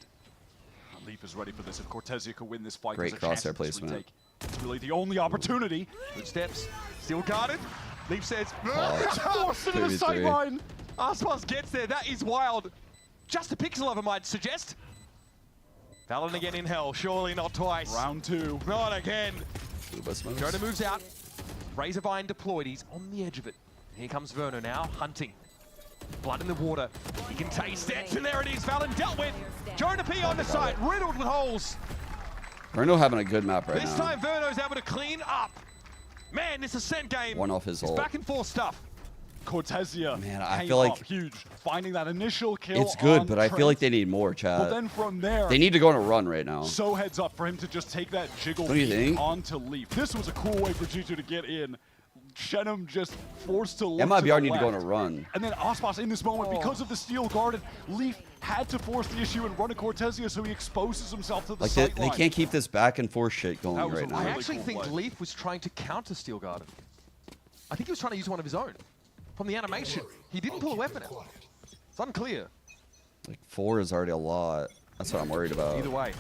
Leaf is ready for this. If Cortezia could win this fight, Great there's a chance crosshair at this placement. retake. It's really the only opportunity. Good steps. Still guarded. Leaf says, Forced into the 2v3. sightline. Aspas gets there. That is wild. Just a pixel of him, I'd suggest. Valen again in hell. Surely not twice. Round 2. Not again. Uba smokes. Jonah moves out. Razorvine deployed. He's on the edge of it. Here comes Verno now, hunting. Blood in the water. He can taste it. And there it is. Valen dealt with. Jonah P on the side, riddled with holes. Verno having a good map right This now. time Verno's able to clean up. Man, this Ascent game. One off his It's ult. back and forth stuff. Cortezia. Man, I came feel like- up huge, finding that initial kill. It's good, on but I feel Trent. like they need more, Chad. But then from there, They need to go on a run right now. so heads up for him to just take that jiggle Don't you beat think? onto Leaf. This was a cool way for G2 to get in. Shenum just forced to look MIBR to the need to go on a left. run. And then Aspas in this moment, because of the steel guarded, Leaf had to force the issue and run a Cortezia, so he exposes himself to the Like sight they can't keep this back and forth shit going That was right a now. I really actually cool think play. Leaf was trying to counter Steel Garden. I think he was trying to use one of his own. From the animation. He didn't pull a weapon out. It's unclear. Like 4 is already a lot. That's what I'm worried about. Either way.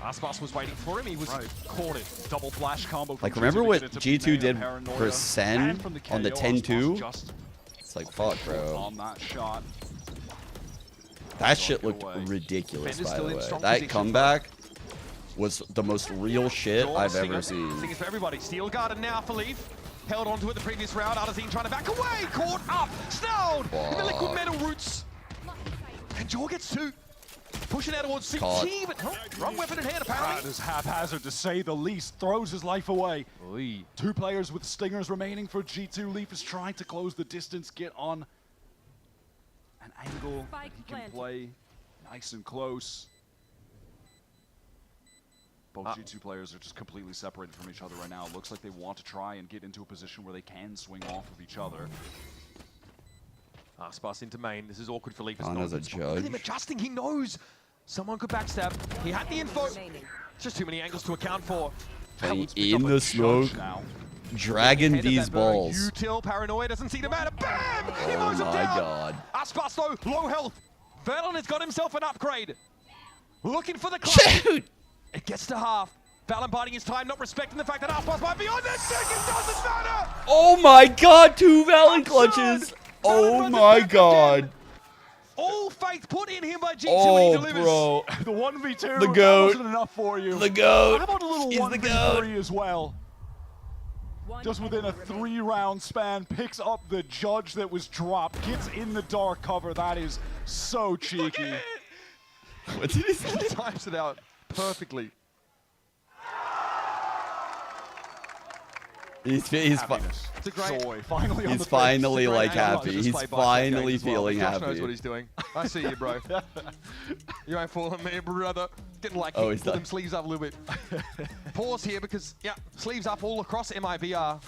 Aspas was waiting for him. He was cornered. Double flash combo. Like, from remember G2 to what get into G2 Mayhem, did Paranoia, for Sen and from the on the KO, 10-2? Aspas just It's like, fuck, bro. on that shot. That shit looked away. ridiculous, Defender's by still the in way. strong That position. comeback was the most real shit Jaw, I've Stinger. ever seen. Stingers for everybody. Steel Garden now for Leaf. Held onto it the previous round. Arzine trying to back away. Caught up. Snelled. In the liquid metal roots. And Jaw gets 2. Pushing out towards Caught. CT, but wrong weapon in hand apparently. That is haphazard to say the least. Throws his life away. Oy. 2 players with stingers remaining for G2. Leaf is trying to close the distance, get on an angle that he can play nice and close. Both G2 players are just completely separated from each other right now. Looks like they want to try and get into a position where they can swing off of each other. Aspas into main. This is awkward for Leaf. On as a Look at him judge. adjusting. He knows someone could backstab. He had the info. It's just too many angles to account for. Hey, Pick up in a the charge smoke, now. dragging Headed these that burn. balls. Util, Paranoia doesn't seem to matter. Bam! He Oh mows him my down. god. Aspas though, low health. Verlon has got himself an upgrade. Looking for the clutch. Shoot! It gets to half. Valen biding his time, not respecting the fact that Aspas might be on that second. Doesn't matter. Oh my god, 2 Valen clutches. Oh my god. All faith put in him by G2 Oh, and he delivers. bro. The 1v2, The that GOAT. wasn't enough for you. The GOAT. How about a little He's the 1v3 as well? Just within a 3-round span, picks up the judge that was dropped, gets in the dark cover. That is so cheeky. What did he say? Times it out perfectly. He's Joy, finally on he's the finally face. like It's a great happy. Just He's play by finally as well, feeling but Josh happy. knows what he's doing. I see you, bro. You ain't fooling me, brother. Getting like Oh, put he's them done. sleeves up a little bit. Pause here because, yeah, sleeves up all across MIBR.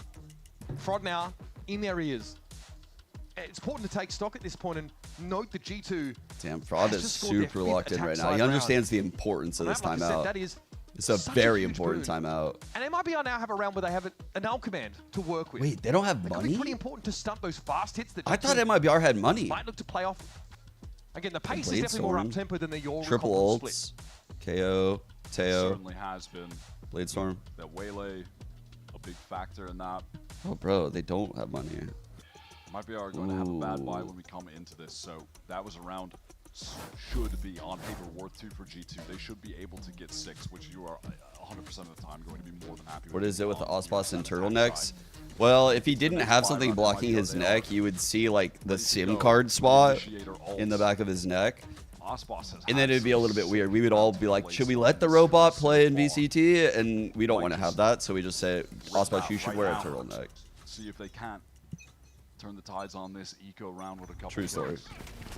Frod now in their ears. It's important to take stock at this point and note the G2. Damn, Fraud has is just scored their super fifth locked in attack right now. side He round. understands the importance of And this like I said, timeout. that is It's a such very huge important boon. timeout. And MIBR now have a round where they have an L command to work with. Wait, they don't have It could money? be pretty important to stunt those fast hits that I thought G2 MIBR had money. might look to play off. Again, the pace is Blade definitely more Storm. up-tempo than the Yor Triple split. ults. KO. Teo. Certainly has been. Blade Storm. That Waylay, a big factor in that. Oh, bro, they don't have money. Might be going to have a bad buy when we come into this, so that was a round should be on paper worth 2 for G2. They should be able to get 6, which you are 100% of the time going to be more than happy with. What is it with the Ospas and turtlenecks? Well, if he didn't have something blocking his neck, you would see like the SIM card spot in the back of his neck. And then it'd be a little bit weird. We would all be like, should we let the robot play in VCT? And we don't want to have that, so we just say, Ospas, you should wear a turtleneck. See if they can't turn the tides on this eco round with a couple True of story. goals.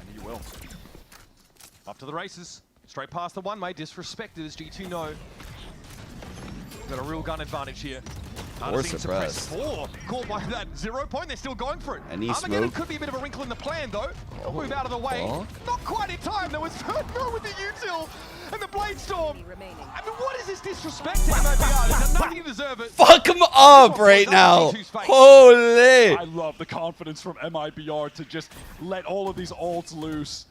And he will. Up to the races. Straight past the one, mate. Disrespected as G2 know. Got a real gun advantage here. Or Seen suppressed. 4. Caught by that 0 point. They're still going for it. Any Armageddon smoke? could be a bit of a wrinkle in the plan, though. They'll move out of the way. fuck? Not quite in time. There was no with the util and the Blade Storm. I mean, what is this disrespect to MIBR? They've done nothing to deserve it. Fuck him up right now. Holy. I love the confidence from MIBR to just let all of these ults loose.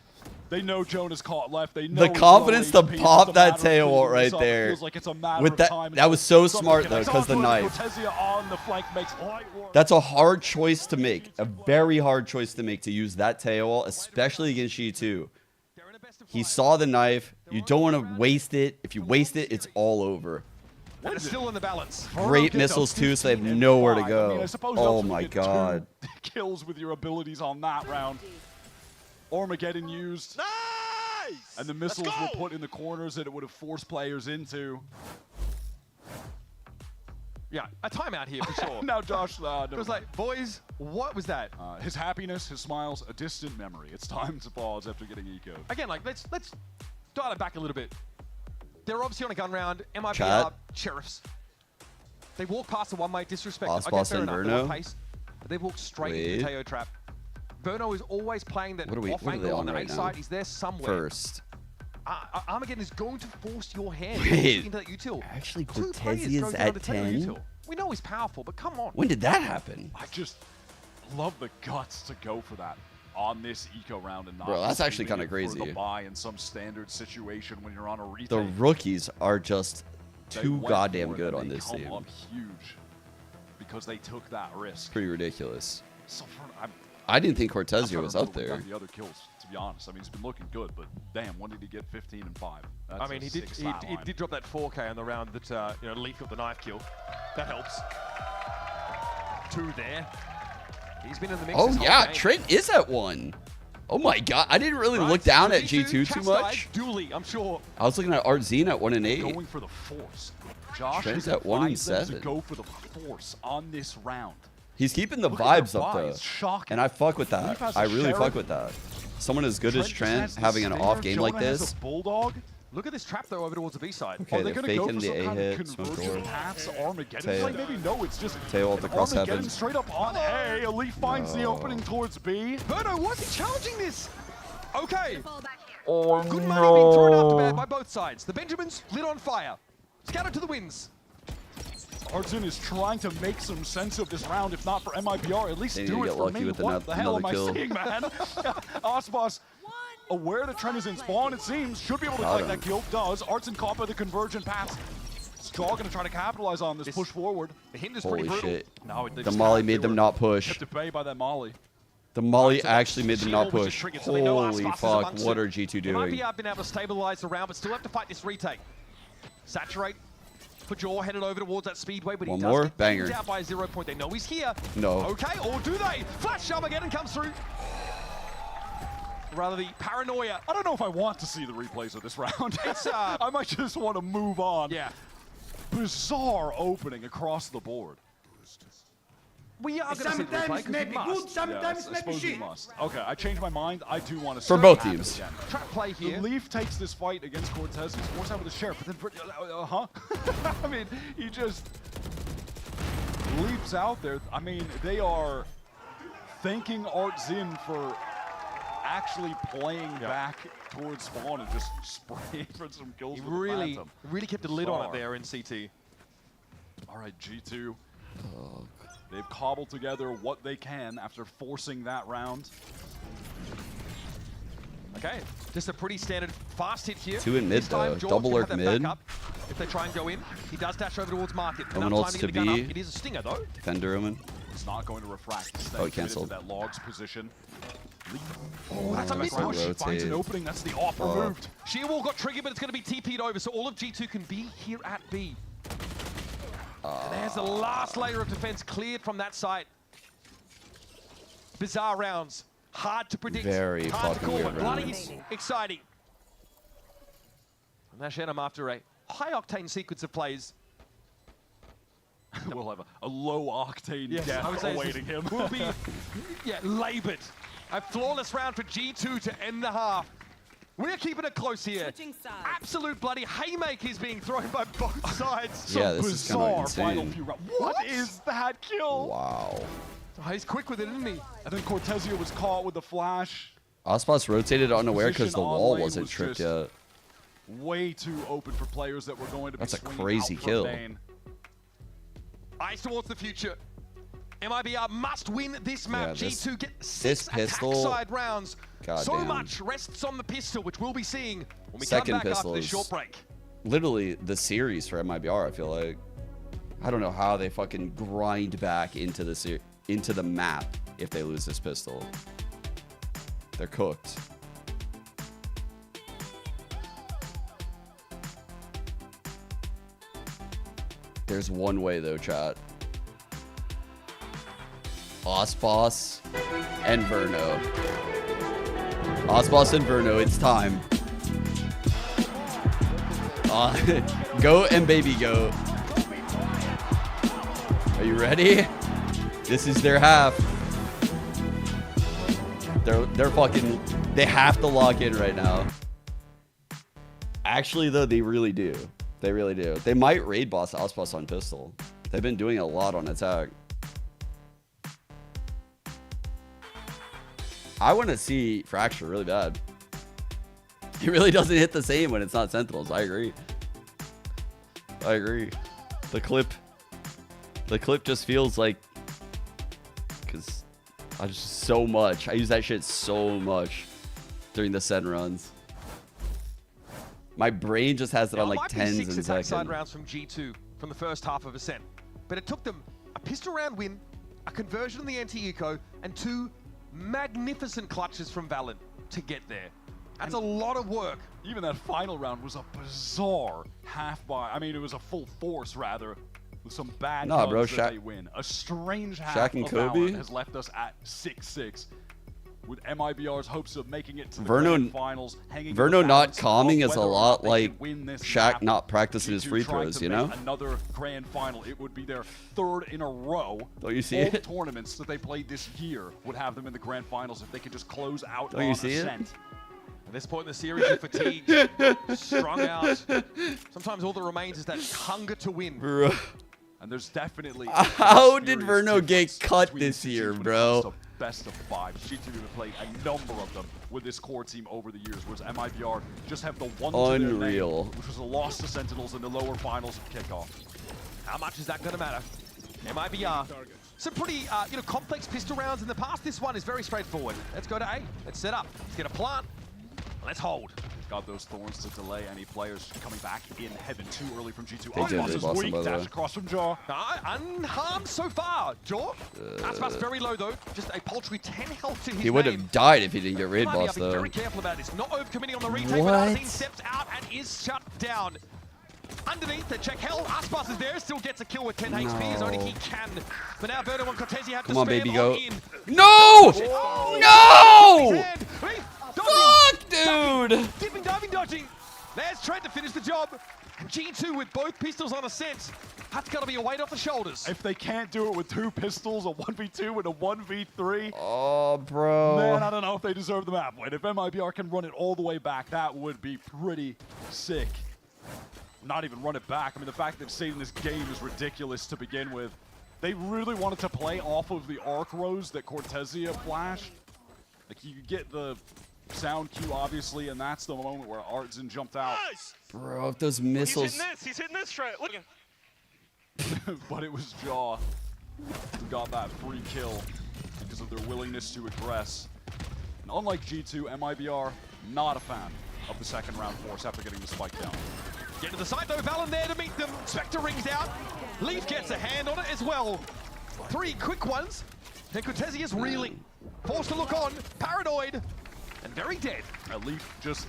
They know Jonah's caught left. They know The he's confidence low to HP. It's pop a that matter of tail cleaning right this up. It there. feels like it's a matter With of that, time. that was so Something smart though, connects. because the Onto knife. Cortezia on the flank makes light work. That's a hard choice to make. A very hard choice to make to use that tail, especially against G2. He saw the knife. You don't want to waste it. If you waste it, it's all over. And it's still in the balance. Great missiles too, so they have nowhere to I go. mean, I suppose Oh also my you get 2 god. kills with your abilities on that round. Armageddon used. Nice! And the missiles were put in the corners that it would have forced players into. Yeah, a timeout here for sure. Now Josh, It was like, boys, what was that? his happiness, his smiles, a distant memory. It's time to pause after getting eco. Again, like let's dial it back a little bit. They're obviously on a gun round. MIBR Chat. sheriffs. They walk past the one-way disrespect. Ospas fair and enough, they're on Verno. pace, but they walk straight into Wait. the Teo trap. Verno is always playing that What are off they angle on on the right A now? side. He's there somewhere. First. Armageddon is going to force your hand Wait. into that util. Actually, 2 players Cortez go is down at to take the 10? util. We know he's powerful, but come on. When did that happen? I just love the guts to go for that on this eco round and not Bro, that's actually leaving kinda it for crazy. the buy in some standard situation when you're on a retake. The rookies are just They too went goddamn for it good and on they this come team. up huge because they took that risk. Pretty ridiculous. So I didn't think I'm Cortezia trying was to up remember when there. he got the other kills, to be honest. I mean, he's been looking good, but damn, when did he get 15 and 5? That's I mean, he did drop that 4K on the round that Leaf got the knife kill. That helps. 2 there. He's been in the mix. Oh this whole yeah, game. Trent is at 1. Oh my god, I didn't really look down at G2 too chastised much. Duly, I'm sure. I was looking at Art Zine at 1 and 8. Going for the force. Josh Trent's has at 1 and advised them 7. to go for the force on this round. He's keeping the Look at vibes the up though. buys, shocking. And I fuck with Leaf that. has I a really sheriff. fuck with that. Someone as good as Trent Trent has the having an stinger, off game like Jonah has this. a bulldog. Look at this trap though over towards the B side. Okay, Are they they're going to go faking for the some kind of A-hit, smoke conversion door. paths Armageddon Tail. play? Maybe no, it's just Tail ult across Armageddon heaven. straight up on A. Elite finds the No. opening towards B. Verno, why is he challenging this? Okay. Oh Good money being thrown after bad by both sides. The Benjamins lit on fire. Scattered to the winds. Arjun is trying to make some sense of this round, if not for MIBR, at least They need do to it get for lucky me. with What the hell am I another kill. saying, man? Ospas aware that Trent is in spawn, it seems. Should be able to collect that kill. Does. Arts and Copper, the convergent pass. Skaw going to try to capitalize on this push forward. The hint is Holy pretty brutal. shit. No, The Molly made them not push. Kept at bay by that Molly. The Molly actually made them not Shield was push. just triggered, so they know Holy Aspas is fuck, amongst what it. are G2 They doing? might be been able to stabilize the round, but still have to fight this retake. Saturate for Jaw, headed over towards that speedway, but One he does more, get banger. down by a 0 point. They know he's here. No. Okay, or do they? Flash shove again and comes through. Rather the paranoia. I don't know if I want to see the replays of this round. It's, I might just want to move on. Yeah. Bizarre opening across the board. We are going to see the replay because we must. Yes, I suppose we must. Okay, I changed my mind. I do want to For see both it happen teams. again. Trap play here. The Leaf takes this fight against Cortez. He's forced out with the Sheriff, but then, I mean, he just leaps out there. I mean, they are thanking Art Zin for actually playing back towards spawn and just spraying for some kills. He with the really, Phantom. really kept a lid on it Bizarre. there in CT. All right, G2. They've cobbled together what they can after forcing that round. Okay, just a pretty standard fast hit here. 2 in mid This time, though, George double can lurk have that mid. backup if they try and go in. He does dash over towards Market. Omen Enough ults time to get the gun up. B. It is a stinger though. Defender Omen. It's not going to refract. Stay Oh, he committed canceled. to that logs position. Oh, that's a mid Rotate. push. Finds an opening. That's the off removed. Sheer Wall got triggered, but it's going to be TP'd over, so all of G2 can be here at B. And there's the last layer of defense cleared from that site. Bizarre rounds. Hard to predict. Very hard to fucking call, weird but bloody rounds. exciting. And that's Shannon after a high-octane sequence of plays. We'll have a low-octane I would death say awaiting him. Will be, labored. A flawless round for G2 to end the half. We're keeping it close here. Absolute bloody haymakers being thrown by both sides. Yeah, this is kind of Final insane. few rounds. What is that kill? Wow. Oh, he's quick with it, isn't he? And then Cortezio was caught with the flash. Aspas rotated unaware because the Position on wall lane wasn't was tripped just yet. Way too open for players that were going to be That's a swinging crazy out from kill. main. Eyes towards the future. MIBR must win this map. Yeah, this- G2 get this 6 pistol- attack side rounds. So Goddamn. much rests on the pistol, which we'll be seeing when we Second come back pistol after this is short break. literally the series for MIBR, I feel like. I don't know how they fucking grind back into the map if they lose this pistol. They're cooked. There's one way though, chat. Aspas and Verno. Aspas and Verno, it's time. Goat and baby goat. Are you ready? This is their half. They're fucking, they have to lock in right now. Actually though, they really do. They really do. They might raid boss Aspas on pistol. They've been doing a lot on attack. I want to see Fracture really bad. It really doesn't hit the same when it's not Sentinels. I agree. I agree. The clip just feels like, because I just so much. I use that shit so much during the Sen runs. My brain just has it on like tens and attack side seconds. rounds from G2 from the first half of Ascent. But it took them a pistol round win, a conversion in the anti-eco, and 2 magnificent clutches from Valen to get there. That's a lot of work. Even that final round was a bizarre half by. I mean, it was a full force rather, with some bad Nah, bro, guns that Shaq- they win. A strange half Shaq and of Kobe? Valorant has left us at 6-6. With MIBR's hopes of making it to the Verno- grand finals, hanging in the Verno not balance calming of is a whether or lot not they like can win this Shaq map. not practicing his G2 free trying throws, to you make know? Another grand final. It would be their 3rd in a row. Don't you see All it? the tournaments that they played this year would have them in the grand finals if they could just close out Don't on you see it? Ascent. At this point in the series, you're fatigued, strung out. Sometimes all that remains is that hunger to win. Bro. And there's definitely How did Verno get cut this year, bro? Best of 5. G2 have played a number of them with this core team over the years, whereas MIBR just have the one to their Unreal. name, which was a loss to Sentinels in the lower finals of kickoff. How much is that going to matter? MIBR. Some pretty, complex pistol rounds in the past. This one is very straightforward. Let's go to A. Let's set up. Let's get a plant. Let's hold. Got those thorns to delay any players coming back in heaven too early from G2. They did Aspas is reboss him, weak. by the Dash way. across from Jaw. Unharmed so far. Jaw. Aspas very low though. Just a paltry 10 health to his He would name. have died if he didn't get raid Might be boss being though. very careful about this. Not overcommitting on the retake, What? but Arzine steps out and is shut down. Underneath the check hell, Aspas is there, still gets a kill with 10 HP as only he can. But now Verno and Cortesi have to Come on, spam baby, all go. in. No! Oh, No! Fuck, dude! Dipping, diving, dodging. There's Trent to finish the job. And G2 with both pistols on Ascent. That's got to be a weight off the shoulders. If they can't do it with 2 pistols, a 1v2 and a 1v3, oh, bro. Man, I don't know if they deserve the map win. If MIBR can run it all the way back, that would be pretty sick. Not even run it back. I mean, the fact that they've stayed in this game is ridiculous to begin with. They really wanted to play off of the arc rows that Cortesia flashed. Like, you get the sound cue, obviously, and that's the moment where Artzin jumped out. Bro, if those missiles... He's hitting this, Trent. Look. But it was Jaw who got that free kill because of their willingness to aggress. And unlike G2, MIBR, not a fan of the second round force after getting the spike down. Get to the side though, Valen there to meet them. Spectre rings out. Leaf gets a hand on it as well. 3 quick ones. And Cortesi is reeling. Forced to look on, paranoid, and very dead. Leaf just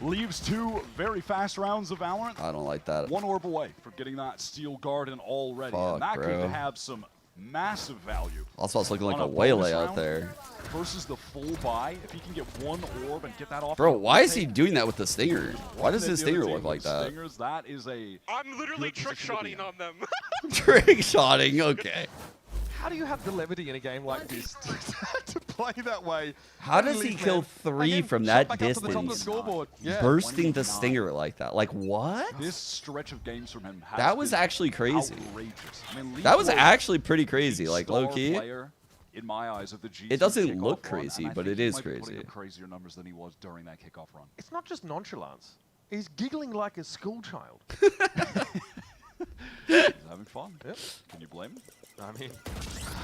leaves 2 very fast rounds of Valorant. I don't like that. 1 orb away from getting that Steel Garden already. Fuck, and that bro. could have some massive value. Also, it's looking like on a bonus waylay out round there. Versus the full buy. If he can get 1 orb and get that off. Bro, the why is he retake, doing that with the Stinger? Why does his the other Stinger team look like with that? Stingers, that is a I'm literally trick shotting on them. Trick shotting, okay. How do you have the levity in a game like this to play that way? How does he kill 3 Again, from shot that back up to the top of the distance? scoreboard. Yeah. Bursting the Stinger like that. Like, what? This stretch of games from him has That was been actually crazy. outrageous. I mean, Lee That was was actually pretty crazy, like, star low-key. player in my eyes of the G2 It doesn't kickoff look run, crazy, and I but think it he is might be putting crazy. up crazier numbers than he was during that kickoff run. It's not just nonchalance. He's giggling like a school child. He's having fun. Yep. Can you blame him? I mean,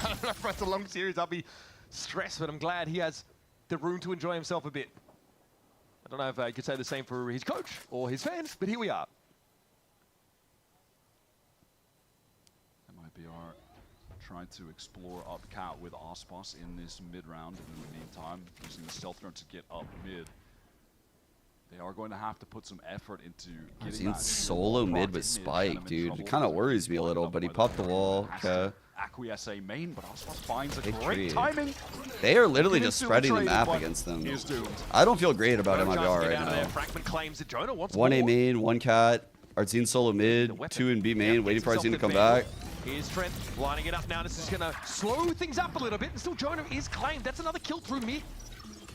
I don't know if it's a long series. I'll be stressed, but I'm glad he has the room to enjoy himself a bit. I don't know if I could say the same for his coach or his fans, but here we are. MIBR trying to explore up cat with Aspas in this mid round. In the meantime, using the stealth drone to get up mid. They are going to have to put some effort into I've getting seen that solo mid with Spike, dude. It kind of worries me a little, but he popped the wall. Okay. Acquiesce a main, but Aspas finds a Big great tree. timing. They are literally He just didn't spreading the seal map trade, against them. but he is doomed. I don't feel great about No chance MIBR to get right out of there. now. Fragment claims that Jonah wants 1 A more. main, 1 cat. Artzin solo mid, 2 in B main, waiting for Artzin to come back. Here's Trent lining it up now. This is going to slow things up a little bit. And still Jonah is claimed. That's another kill through mid.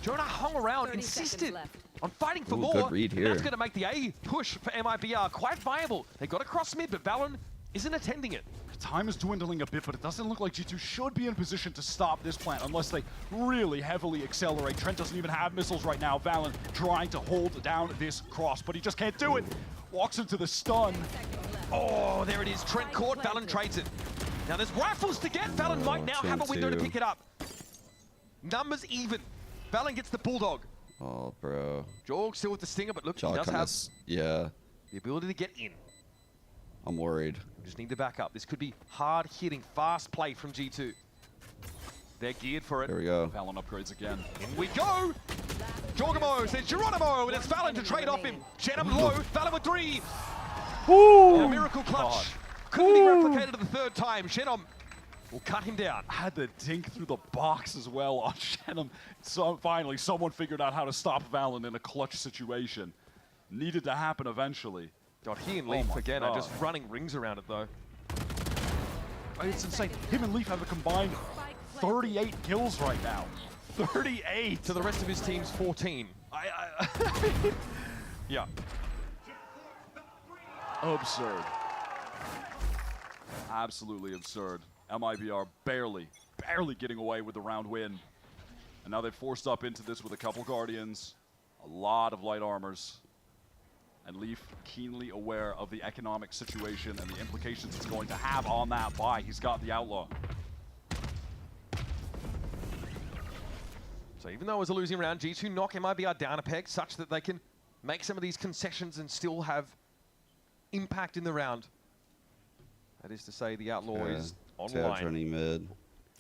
Jonah hung around, insisted on fighting for Ooh, more. good read And here. that's going to make the A push for MIBR quite viable. They got across mid, but Valen isn't attending it. Time is dwindling a bit, but it doesn't look like G2 should be in position to stop this plant unless they really heavily accelerate. Trent doesn't even have missiles right now. Valen trying to hold down this cross, but he just can't do it. Walks into the stun. Oh, there it is. Trent caught. Valen trades it. Now there's rifles to get. Valen might now have a window to 2-2. pick it up. Numbers even. Valen gets the Bulldog. Oh, bro. Jorg still with the Stinger, but look, Jaw he does kinda have yeah, the ability to get in. I'm worried. We just need to back up. This could be hard-hitting, fast play from G2. They're geared for it. Here we go. Valen upgrades again. In we go! Jorgamo says Geronimo, and it's Valen to trade off him. Shenum low, Valen with 3. Woo! A miracle clutch. Couldn't be replicated the 3rd time. Shenum will cut him down. Had the dink through the box as well on Shenum. So finally, someone figured out how to stop Valen in a clutch situation. Needed to happen eventually. God, he and Leaf my again God. are just running rings around it though. It's insane. Him and Leaf have a combined 38 kills right now. 38! To the rest of his team's 14. Yeah. Absurd. Absolutely absurd. MIBR barely getting away with the round win. And now they've forced up into this with a couple Guardians, a lot of light armors. And Leaf keenly aware of the economic situation and the implications it's going to have on that buy. He's got the Outlaw. So even though it was a losing round, G2 knock MIBR down a peg such that they can make some of these concessions and still have impact in the round. That is to say, the Outlaw is online. Running mid.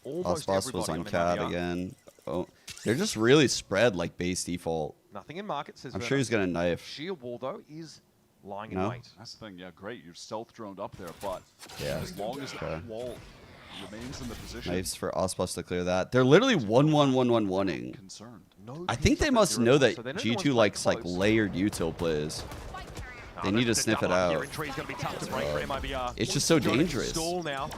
Almost Aspas was everybody on on cat MIBR. again. Oh, they're just really spread like base default. Nothing in market, says I'm Verno. sure he's gonna knife. Shield wall, though, is lying in No? wait. That's the thing, yeah, great. You're stealth droned up there, but Yeah. as long as Okay. that wall remains in the position. Knives for Aspas to clear that. They're literally 1-1-1-1-1-ing. Concerned. I think they must know that So they're the ones G2 likes like close. layered util plays. They need to sniff it out. It's just so dangerous. Stall now.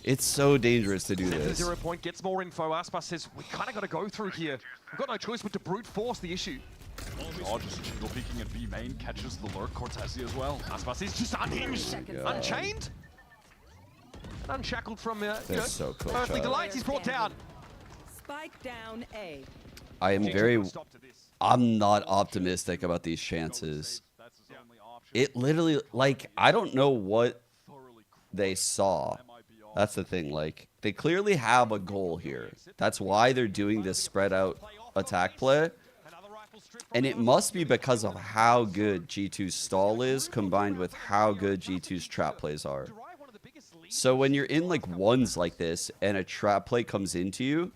It's so dangerous to do this. 0 point gets more info. Aspas says, we kind of got to go through here. We've got no choice but to brute force the issue. Oh, just jingle peeking at B main, catches the lurk. Cortesi as well. Aspas is just unhinged, unchained, and unshackled from so cool, earthly chat. delights. He's brought down. Spike down A. I am I'm not optimistic about these chances. It literally, like, I don't know what they saw. That's the thing. Like, they clearly have a goal here. That's why they're doing this spread out attack play. And it must be because of how good G2's stall is combined with how good G2's trap plays are. So when you're in like ones like this and a trap play comes into you,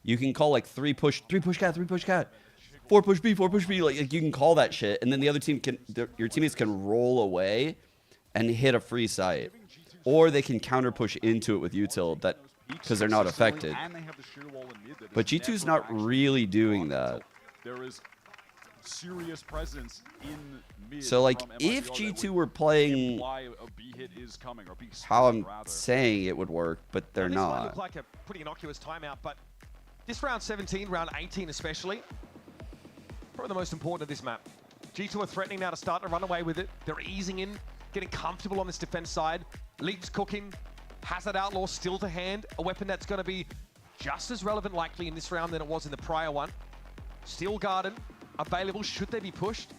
you can call like 3 push cat, 4 push B, 4 push B. Like you can call that shit, and then the other team can, your teammates can roll away and hit a free site, or they can counter push into it with util that because they're not affected. But G2's not really doing that. There is serious presence in mid. So like from if MIBR that G2 would were playing imply a B hit is coming, or B how I'm rather. saying it would work, but they're This might not. look like a pretty innocuous timeout, but this round 17, round 18 especially, probably the most important of this map. G2 are threatening now to start to run away with it. They're easing in, getting comfortable on this defense side. Leap's cooking. Hazard Outlaw still to hand. A weapon that's going to be just as relevant likely in this round than it was in the prior one. Steel Garden available should they be pushed.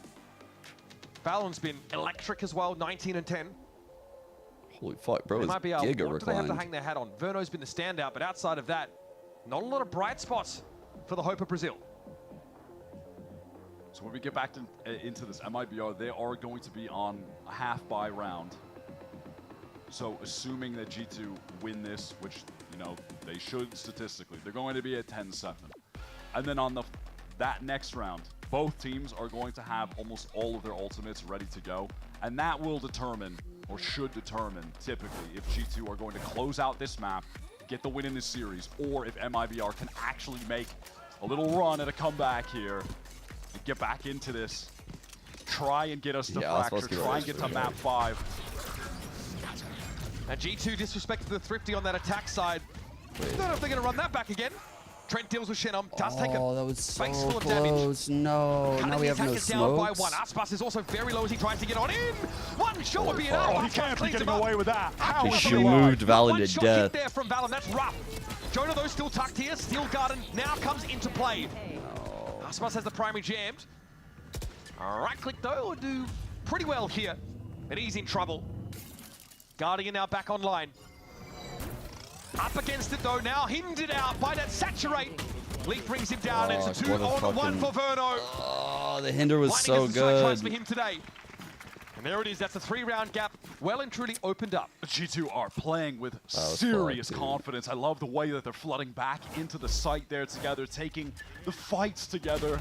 Balon's been electric as well, 19 and 10. Holy fuck, bro, It it's might be giga what do they have to reclined. hang their hat on? Verno's been the standout, but outside of that, not a lot of bright spots for the hope of Brazil. So when we get back into this MIBR, they are going to be on a half-buy round. So assuming that G2 win this, which, you know, they should statistically, they're going to be at 10-7. And then on that next round, both teams are going to have almost all of their ultimates ready to go. And that will determine, or should determine, typically, if G2 are going to close out this map, get the win in this series, or if MIBR can actually make a little run at a comeback here and get back into this. Try and get us to Fracture, try and get to map 5. And G2 disrespected the Thrifty on that attack side. Don't know if they're going to run that back again. Trent deals with Shenum, does take a that was so face full of damage. close. No, now we have no down by smokes. one. Aspas is also very low as he tries to get on in. One shot would be enough. Oh, he can't be getting away with that. How is She he moved Valen One to shot hit death. there from Valen, that's rough. Jonah though still tucked here. Steel Garden now comes into play. Aspas has the primary jammed. Right click though will do pretty well here. And he's in trouble. Guardian now back online. Up against it though now, hindered out by that Saturate. Leaf brings him down, and it's a 2-on-1 for Verno. Oh, the hinder was Lightning so has the side tries good. for him today. And there it is, that's a 3-round gap, well and truly opened up. G2 are playing with serious confidence. I love the way that they're flooding back into the site there together, taking the fights together.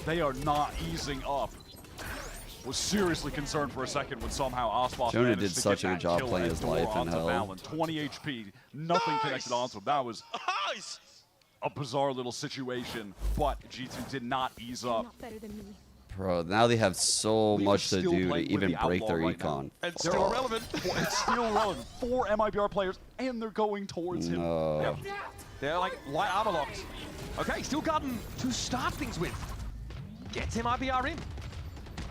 They are not easing up. Was seriously concerned for a second when somehow Aspas Jonah managed did to such get a that good job kill playing and his door life in onto hell. Valen. 20 HP, nothing connected onto him. That was a bizarre little situation, but G2 did not ease up. Bro, now they have so Leaf much is to still do to playing with even the break Outlaw their right now. econ. And still relevant. It's still relevant. 4 MIBR players, and they're going towards him. No. Yep. They're like light armor locked. Okay, Steel Garden to start things with. Gets MIBR in.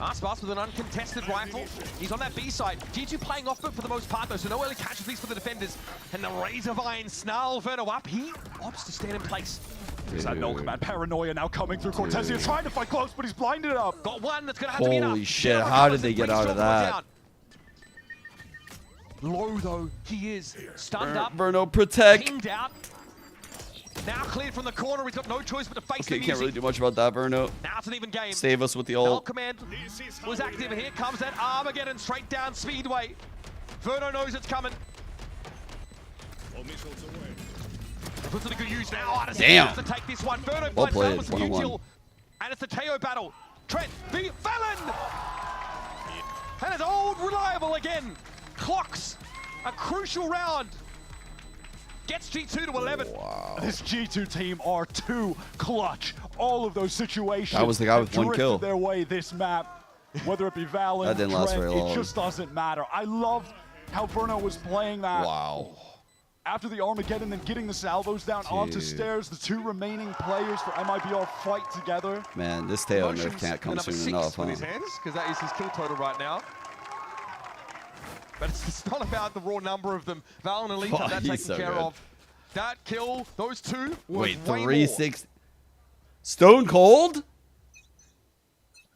Aspas with an uncontested rifle. He's on that B side. G2 playing off foot for the most part though, so no early casualties for the defenders. And the Razor Vine snarl Verno up. He opts to stand in place. There's that no command paranoia now coming through. Cortesi is trying to fight close, but he's blinded up. Got one that's gonna have to be enough. Holy shit, how did they get out of that? Low though, he is stunned up. Verno, protect. Pinged out. Now cleared from the corner. He's got no choice but to face the Okay, music. can't really do much about that, Verno. Now it's an even game. Save us with the Null ult. command was active. Here comes that Armageddon straight down Speedway. Verno knows it's coming. Puts it to good use now. Damn. Has to take this one. Verno Well blinds played, out with some 1-on-1. util. And it's the Teo battle. Trent v. Fallon. And it's old reliable again. Clocks a crucial round. Gets G2 to 11. Wow. This G2 team are too clutch. All of those situations. That was the guy with one drifted kill. their way this map, whether it be Valen, That didn't last Trent, very long. It just doesn't matter. I loved how Verno was playing that. Wow. After the Armageddon, then getting the salvos down onto Dude. stairs, the two remaining players for MIBR fight together. Man, this Teo nerf can't come Number soon 6 enough, with huh? his hands, because that is his kill total right now. But it's not about the raw number of them. Val and Elite Oh, have that he's taken so care good. of. That kill, those two, was Wait, way 360. Stone Cold?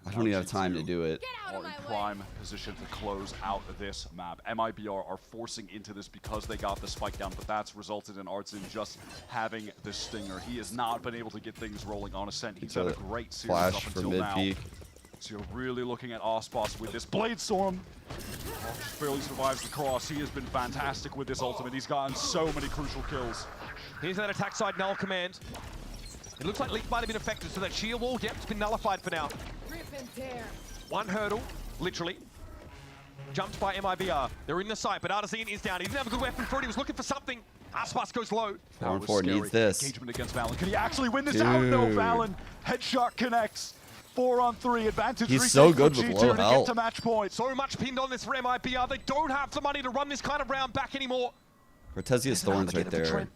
I don't even have time to do it. Are in prime position to close out this map. MIBR are forcing into this because they got the spike down, but that's resulted in Artson just having the stinger. He has not been able to get things rolling on Ascent. He's had a great series Flash up for until mid now. peak. So you're really looking at Osbos with this Blade Storm. Just barely survives the cross. He has been fantastic with this ultimate. He's gotten so many crucial kills. Here's that attack side null command. It looks like Leaf might have been affected, so that shield wall, yep, it's been nullified for now. One hurdle, literally. Jumped by MIBR. They're in the site, but Artesian is down. He didn't have a good weapon for it. He was looking for something. Aspas goes low. 4-on-4 needs this. Engagement against Valen. Can he actually win this out? No, Dude. Valen. Headshot connects. 4-on-3 advantage. He's so retake good for with G2 low to get health. to match point. So much pinned on this for MIBR. They don't have the money to run this kind of round back anymore. Cortesia's Thorns right there.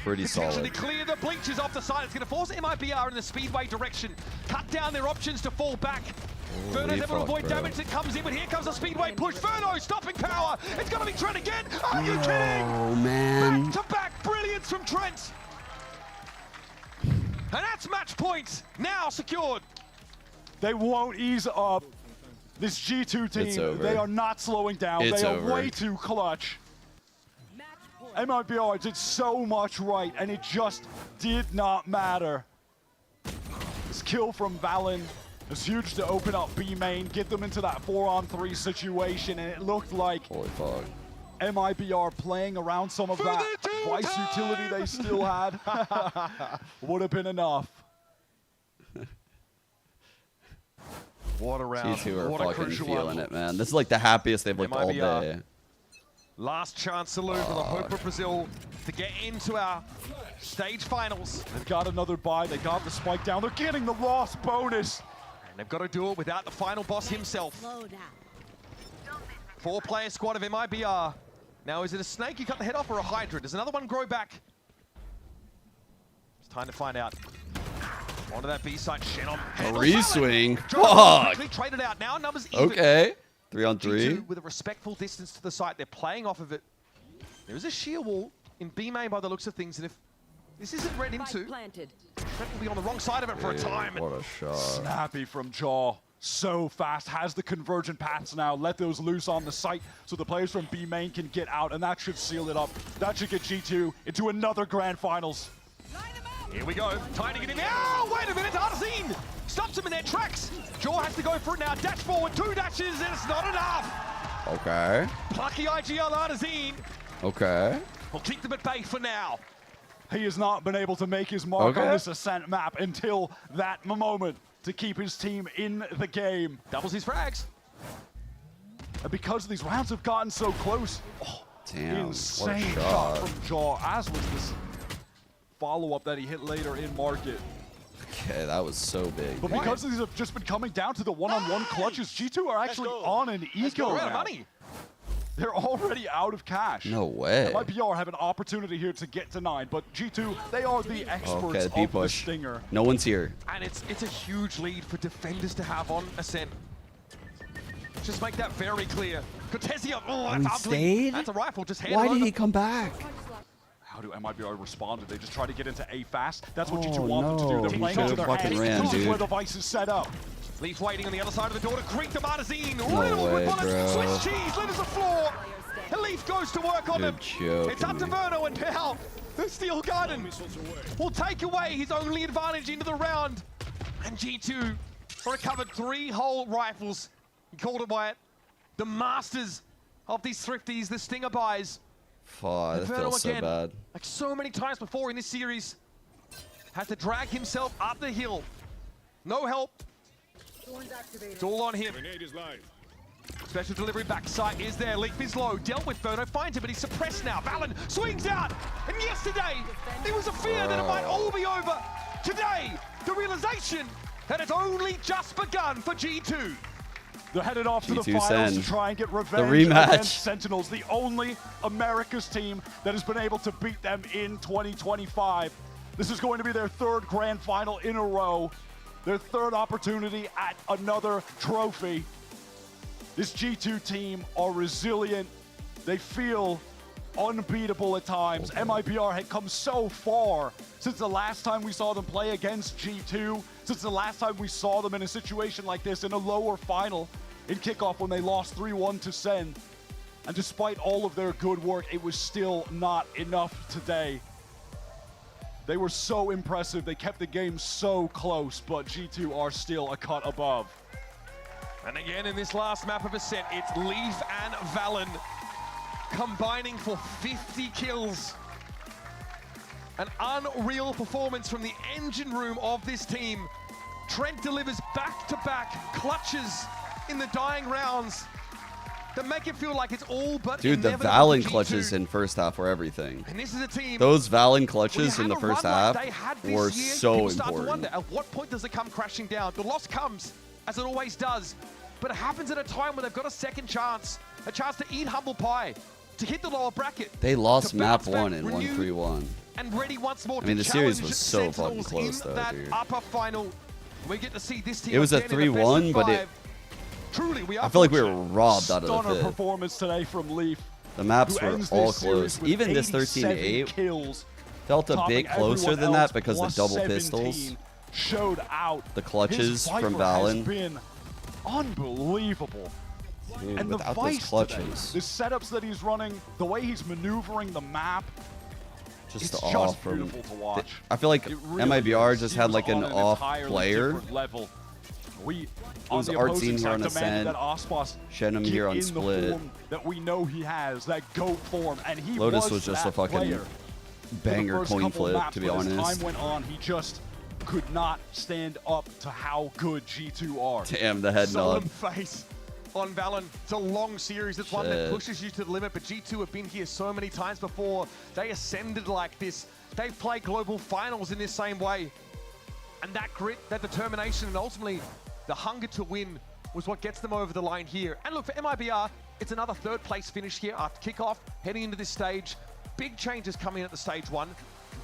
Pretty Potentially solid. clear the bleachers off the side. It's going to force MIBR in the Speedway direction. Cut down their options to fall back. Verno's able to avoid bro. damage that comes in, but here comes the Speedway push. Verno stopping power. It's going to be Trent again. Are you kidding? Oh, man. Back-to-back brilliance from Trent. And that's match point. Now secured. They won't ease up. This G2 It's team, over. they are not slowing down. It's they are over. way too clutch. MIBR did so much right, and it just did not matter. This kill from Valen is huge to open up B main, get them into that 4-on-3 situation, and it looked like Holy fuck. MIBR playing around some of that Vice utility they still had would have been enough. What a round. These two are What a fucking crucial feeling one. it, man. This is like the happiest they've looked all MIBR. day. Last chance saloon for the hope of Brazil to get into our stage finals. They've got another buy, they got the spike down, they're getting the loss bonus. And they've got to do it without the final boss himself. 4-player squad of MIBR. Now, is it a snake you cut the head off or a Hydra? Does another one grow back? It's time to find out. Onto that B side, Shannon. A re-swing? Quickly Fuck. traded out. Now numbers even. Okay. 3-on-3. G2 with a respectful distance to the site. They're playing off of it. There is a sheer wall in B main by the looks of things, and if this isn't read into, Trent will be on the wrong side of it for a time. What a shot. Snappy from Jaw. So fast, has the convergent paths now. Let those loose on the site so the players from B main can get out, and that should seal it up. That should get G2 into another grand finals. Here we go. Time to get in there. Oh, wait a minute. Artesian stops them in their tracks. Jaw has to go for it now. Dash forward. 2 dashes, and it's not enough. Okay. Plucky IGL Artesian Okay. will keep them at bay for now. He has not been able to make his mark on Okay. this Ascent map until that moment to keep his team in the game. Doubles his frags. And because these rounds have gotten so close, Damn. insane What a shot shot. from Jaw, as was this follow-up that he hit later in market. Okay, that was so big. But because these have just been coming down to the one-on-one clutches, G2 are actually on an eco We're out of now. money. They're already out of cash. No way. MIBR have an opportunity here to get to 9, but G2, they are the experts Okay, the of the push. stinger. No one's here. And it's a huge lead for defenders to have on Ascent. Just make that very clear. Cortesia, oh, that's he ugly. stayed? That's a rifle, just hand Why it did over. he come back? How do MIBR respond? They just try to get into A fast? That's what Oh, G2 want them to do. no. They're playing He into their should've fucking hands. ran, This is dude. where the Vice is set up. Leaf waiting on the other side of the door to greet the Artesian. No Riddled way, with bullets. bro. Swiss cheese, lit as a floor. The Leaf goes to work on You're them. joking It's up to me. Verno and Pell. The Steel Garden will take away his only advantage into the round. And G2 recovered 3 whole rifles. He called it by it. The masters of these thrifties, the Stinger buys. Fuck, that feels so bad. Like so many times before in this series, had to drag himself up the hill. No help. It's all on him. Special delivery backside is there. Leaf is low. Dealt with. Verno finds him, but he's suppressed now. Valen swings out. And yesterday, there was a fear that it might all be over. Today, the realization that it's only just begun for G2. They're headed off to the G2 finals Sen. to try and get The revenge rematch. against Sentinels, the only America's team that has been able to beat them in 2025. This is going to be their 3rd grand final in a row, their 3rd opportunity at another trophy. This G2 team are resilient. They feel unbeatable at times. MIBR had come so far since the last time we saw them play against G2, since the last time we saw them in a situation like this in a lower final in kickoff when they lost 3-1 to Sen. And despite all of their good work, it was still not enough today. They were so impressive. They kept the game so close, but G2 are still a cut above. And again, in this last map of Ascent, it's Leaf and Valen combining for 50 kills. An unreal performance from the engine room of this team. Trent delivers back-to-back clutches in the dying rounds that make it feel like it's all but Dude, the inevitable Valen for G2. clutches in first half were everything. And this is a team. Those Valen clutches in the When you first have a run half like they had this were year, so people start to important. wonder, at what point does it come crashing down? The loss comes, as it always does, but it happens at a time when they've got a second chance, a chance to eat humble pie, to hit the lower bracket. They lost to map bounce back, 1 and won renew, 3-1. and ready once more I mean, to the series challenge was so fucking Sentinels close, in though, that dude. upper final. We get to see this team It was a again in the 3-1, best of but it. 5. Truly, we are I feel like we were fortunate. robbed out of the Stunner 5th. performance today from Leaf. The maps who were ends all this series close. with Even this 87 13-8 kills, felt a topping bit closer everyone than that else, because the plus double 17 pistols. showed out. The clutches His Viper from has Valen. been unbelievable. Dude, And the without those Vice clutches. today, the setups that he's running, the way he's maneuvering the map, Just it's off just from. beautiful to watch. I feel like It really MIBR is. just He had was like an on off entirely player. different level. We It on was the art opposing scene here side on demanded Ascent. that Aspas Shen him get here on in the Split. form that we know he has, that GOAT form, and he Lotus was just that a fucking player. banger For the first coin couple flip, maps, to be but honest. As time went on, he just could not stand up to how good G2 are. Damn, the head Solemn nod. face on Valen. It's a long series. It's one that Shit. pushes you to the limit, but G2 have been here so many times before. They ascended like this. They've played global finals in this same way. And that grit, that determination, and ultimately the hunger to win was what gets them over the line here. And look, for MIBR, it's another 3rd place finish here after kickoff, heading into this stage. Big changes coming in at the stage 1.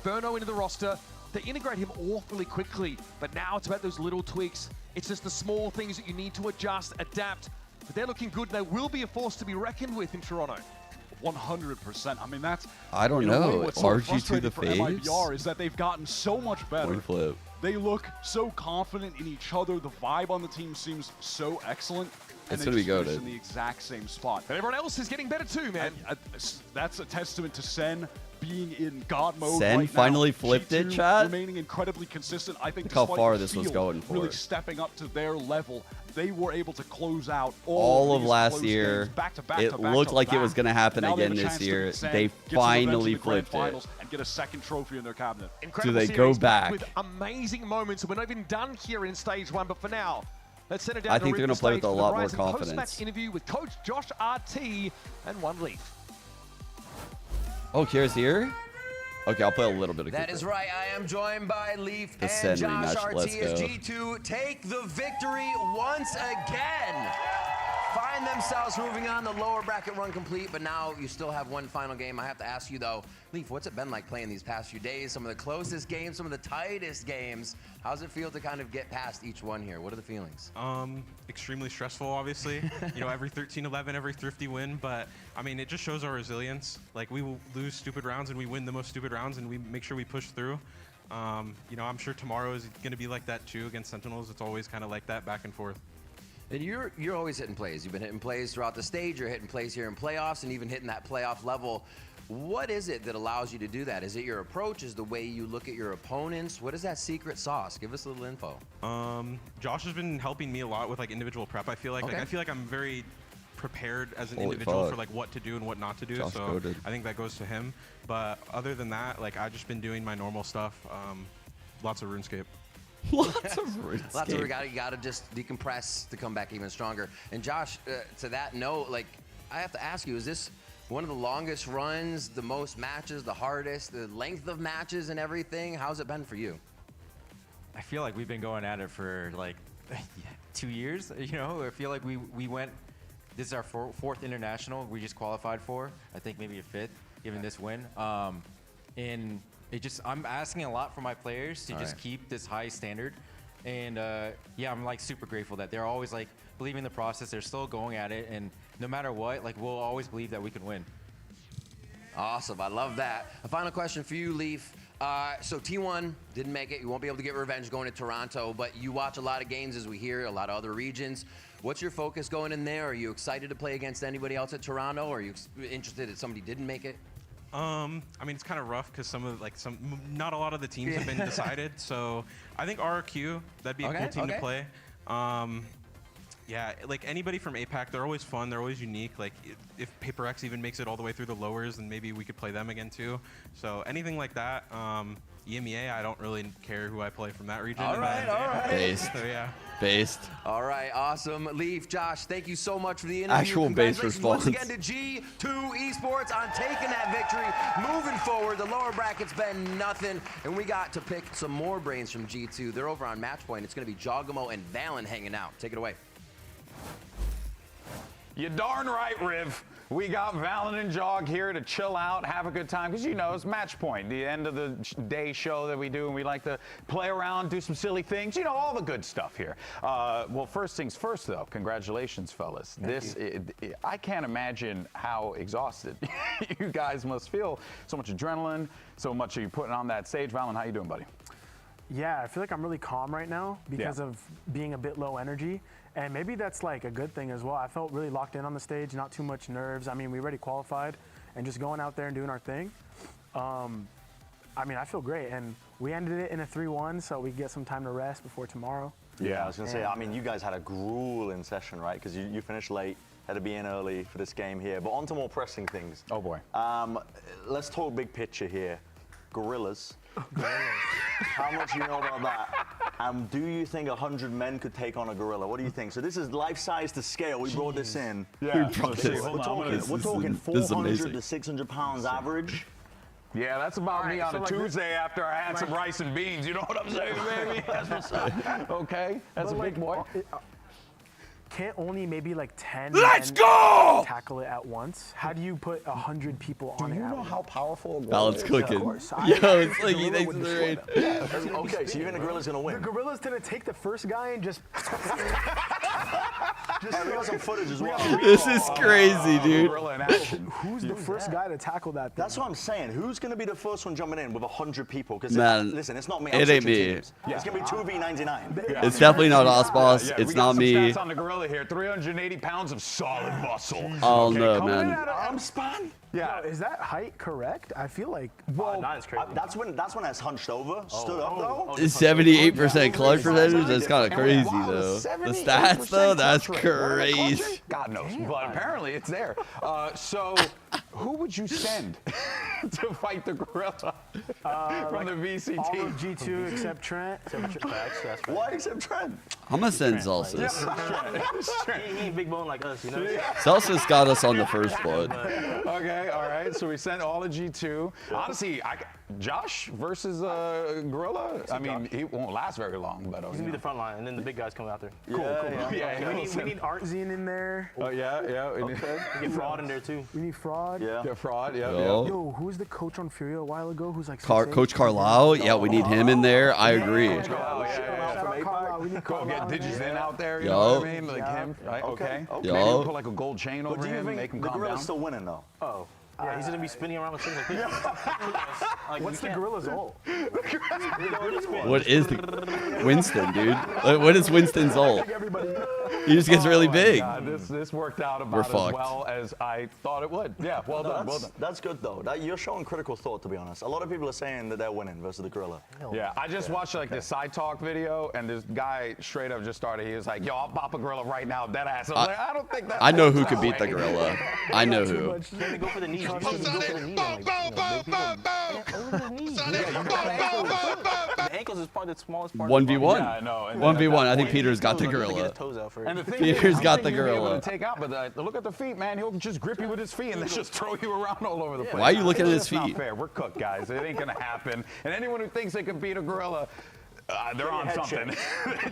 Verno into the roster. They integrate him awfully quickly, but now it's about those little tweaks. It's just the small things that you need to adjust, adapt. But they're looking good. They will be a force to be reckoned with in Toronto. 100%. I mean, that's. I don't in a way know. what's so RG2 frustrating the for face? MIBR is that they've gotten so much better. Coin flip. They look so confident in each other. The vibe on the team seems so excellent. And It's they gonna be just finish goated. in the exact same spot. And everyone else is getting better too, man. And, that's a testament to Sen being in God mode Sen right finally now. flipped it, G2 chat. remaining incredibly consistent. I think Look how despite far the this was field going for. really stepping up to their level, they were able to close out All of these last close year, games back to back it to back looked to like it back. was going to happen Now they again have a this chance to year. ascend, They get to revenge in finally the grand flipped it. finals, and get a second trophy in their cabinet. Incredible Do they go series back? with amazing moments. We're not even done here in stage 1, but for now, let's send it down I to think they're going to play with a lot more Post-match confidence. interview with Coach Josh RT and One Leaf. Oh, Kira's here? Okay, I'll play a little bit of That Cooper. is right. I am joined by Leaf The and Sen Josh rematch. RT Let's as go. G2 take the victory once again. Find themselves moving on. The lower bracket run complete, but now you still have one final game. I have to ask you though, Leaf, what's it been like playing these past few days? Some of the closest games, some of the tightest games. How's it feel to kind of get past each one here? What are the feelings? Extremely stressful, obviously. You know, every 13-11, every thrifty win, but I mean, it just shows our resilience. Like, we will lose stupid rounds and we win the most stupid rounds and we make sure we push through. You know, I'm sure tomorrow is going to be like that too against Sentinels. It's always kind of like that, back and forth. And you're always hitting plays. You've been hitting plays throughout the stage. You're hitting plays here in playoffs and even hitting that playoff level. What is it that allows you to do that? Is it your approach? Is the way you look at your opponents? What is that secret sauce? Give us a little info. Josh has been helping me a lot with like individual prep. I feel like, Okay. I feel like I'm very prepared as an Holy individual fuck. for like what to do and what not to do. Josh so goated. I think that goes to him. But other than that, like I've just been doing my normal stuff. Lots of RuneScape. Lots of RuneScape. Lots of you gotta just decompress to come back even stronger. And Josh, to that note, like I have to ask you, is this one of the longest runs, the most matches, the hardest, the length of matches and everything? How's it been for you? I feel like we've been going at it for like 2 years. You know, I feel like we went. This is our fourth international we just qualified for. I think maybe a fifth, given this win. And it just I'm asking a lot from my players to just keep this high standard. And yeah, I'm like super grateful that they're always like believing in the process. They're still going at it, and no matter what, like we'll always believe that we can win. Awesome, I love that. A final question for you, Leaf. So T1 didn't make it. You won't be able to get revenge going to Toronto, but you watch a lot of games as we hear, a lot of other regions. What's your focus going in there? Are you excited to play against anybody else at Toronto? Or are you interested that somebody didn't make it? I mean, it's kind of rough because not a lot of the teams have been decided. So I think RRQ, that'd be a cool team to play. Yeah, like anybody from APAC, they're always fun. They're always unique. Like if Paper X even makes it all the way through the lowers, then maybe we could play them again too. So anything like that. EMEA, I don't really care who I play from that region. All right. Based. So yeah. Based. All right, awesome. Leaf, Josh, thank you so much for the interview. Actual base Congratulations response. once again to G2 Esports on taking that victory. Moving forward, the lower bracket's been nothing, and we got to pick some more brains from G2. They're over on match point. It's going to be Jogamo and Valen hanging out. Take it away. You darn right, Riv. We got Valen and Jog here to chill out, have a good time, because you know it's match point, the end of the day show that we do, and we like to play around, do some silly things, you know, all the good stuff here. Well, first things first, though, congratulations, fellas. I can't imagine how exhausted you guys must feel. So much adrenaline, so much are you putting on that stage. Valen, how you doing, buddy? Yeah, I feel like I'm really calm right now because of being a bit low energy. And maybe that's like a good thing as well. I felt really locked in on the stage, not too much nerves. I mean, we already qualified and just going out there and doing our thing. I mean, I feel great. And we ended it in a 3-1, so we get some time to rest before tomorrow. Yeah, I was going to say, I mean, you guys had a grueling session, right? Because you finished late, had to be in early for this game here. But on to more pressing things. Oh, boy. Let's talk big picture here. Gorillas. How much do you know about that? Do you think 100 men could take on a gorilla? What do you think? So this is life-size to scale. We brought this in. Yeah. We're talking 400 to 600 pounds average. Yeah, that's about me on a Tuesday after I had some rice and beans. You know what I'm saying, baby? That's what's up. Okay, that's a big boy. Can't only maybe like 10 Let's men go! tackle it at once? How do you put 100 people on it? Do you know how powerful a gorilla Valen's cooking. Of course. Yo, it's like he thinks it's right. Okay, so you think the gorilla's going to win? The gorilla's going to take the first guy and just... We got some footage as well. This is crazy, dude. Who's the first guy to tackle that thing? That's what I'm saying. Who's going to be the first one jumping in with 100 people? Because listen, it's not me. It ain't me. It's going to be 2v99. It's definitely not Osboss. It's not me. Stats on the gorilla here. 380 pounds of solid muscle. Oh no, man. Arm span? Yeah. Yo, is that height correct? I feel like... Well, that's when it's hunched over, stood up though. 78% clutch percentage? That's kind of crazy, though. The stats, though, that's crazy. God knows, but apparently it's there. So, who would you send to fight the gorilla from the VC all team? of G2 except Trent. Why except Trent? I'm gonna send Celsius. He ain't big bone like us, you know? Celsius got us on the first blood. Okay, all right. So we sent all of G2. Honestly, Josh versus Gorilla. I mean, he won't last very long, but He's gonna be the front line, and then the big guys come out there. Cool. Yeah, We need Artzine in there. Oh yeah. Okay. We get Fraud in there too. We need Fraud. Yeah, Fraud. Yeah. Yo, who was the coach on Fury a while ago? Who's like Coach Carlisle? Yeah, we need him in there. I agree. Go get Digizin out there. You Yo. know what I mean? Like him. Right? Okay. Yo. Maybe we'll put like a gold chain But over do you him, think make him the calm gorilla's down. still winning though? Oh. Yeah, he's gonna be spinning around with things like this. What's the gorilla's ult? What is the Winston, dude? What is Winston's ult? He just gets really big. God, this worked out We're about as fucked. well as I thought it would. Yeah, well done, well done. That's good though. You're showing critical thought, to be honest. A lot of people are saying that they're winning versus the Gorilla. Yeah, I just watched like this side talk video, and this guy straight up just started. He was like, "Yo, I'll pop a gorilla right now, dead ass." I was like, "I don't think that." I know who works could that beat the way." gorilla. I know who. Can they go for the knees? The ankles is probably the smallest part. 1v1. Yeah, I know. And 1v1. I think Peter's got the gorilla. And the thing Peter's got the he'll be able gorilla. to take out, but look at the feet, man. He'll just grip you with his feet and then just throw you around all over the place. Why are you looking at his It's not feet? fair. We're cooked, guys. It ain't gonna happen. And anyone who thinks they can beat a gorilla, they're on something.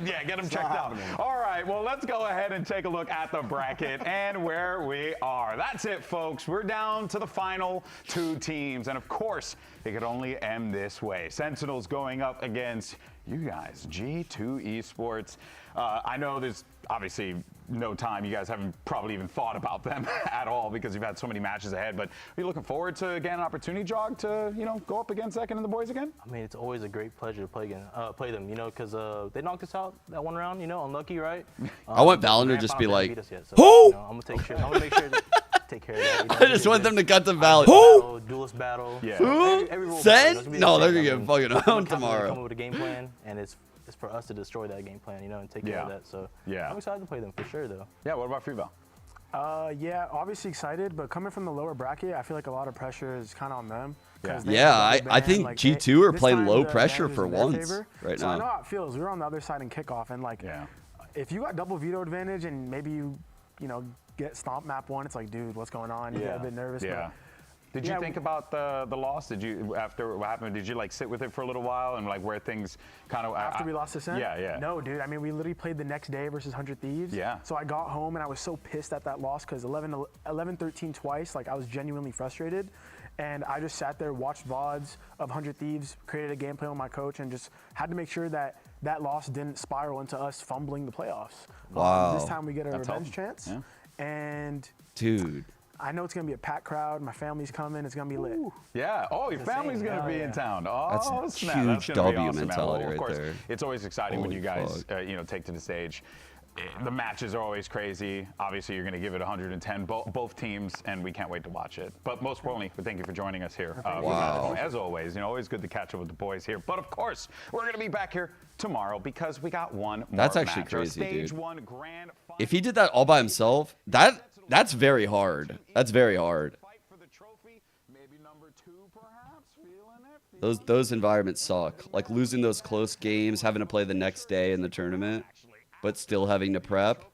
Yeah, get them checked out. All right, well, let's go ahead and take a look at the bracket and where we are. That's it, folks. We're down to the final 2 teams. And, of course, it could only end this way. Sentinels going up against you guys, G2 Esports. I know there's obviously no time. You guys haven't probably even thought about them at all because you've had so many matches ahead. But are you looking forward to, again, an opportunity, Jog, to, go up against Second and the boys again? I mean, it's always a great pleasure to play them, because they knocked us out that one round, unlucky, right? I want Valen to just be like, who? I'm gonna make sure to take care of that. I just want them to cut the Valen. Who? Duelist battle. Yeah. Who? Sen? No, they're gonna get fucking owned tomorrow. Come up with a game plan, and it's for us to destroy that game plan, and take care of that. So I'm excited to play them for sure, though. Yeah. What about for you, Val? Yeah, obviously excited, but coming from the lower bracket, I feel like a lot of pressure is kind of on them. Yeah, I think G2 are playing low pressure for once right so I know now. how it feels. We were on the other side in kickoff, and if you got double veto advantage and maybe you get stomped map 1, it's like, dude, what's going on? You get a bit nervous. Yeah. Did you think about the loss? Did you, after what happened, did you sit with it for a little while and where things kind of after we lost Ascent? Yeah. No, dude. I mean, we literally played the next day versus 100 Thieves. Yeah. So I got home and I was so pissed at that loss because 11-13 twice. I was genuinely frustrated, and I just sat there, watched VODs of 100 Thieves, created a game plan with my coach, and just had to make sure that loss didn't spiral into us fumbling the playoffs. Wow. This time we get a revenge chance. Yeah. And dude, I know it's going to be a packed crowd. My family's coming. It's going to be lit. Yeah. Oh, your family's going to be in town. Oh, That's snap. huge That's gonna be W awesome, man. mentality Well, of right course, there. it's always exciting when Holy you guys, fuck. take to the stage. The matches are always crazy. Obviously, you're going to give it 110, both teams, and we can't wait to watch it. But most importantly, we thank you for joining us here. Wow. As always, always good to catch up with the boys here. But of course, we're going to be back here tomorrow because we got one more That's actually match. Our crazy, Stage dude. 1 grand final. If he did that all by himself, that's very hard. That's very hard. Fight for the trophy. Maybe number 2, perhaps. Feeling it. Those environments suck. Like losing those close games, having to play the next day in the tournament, but still having to prep.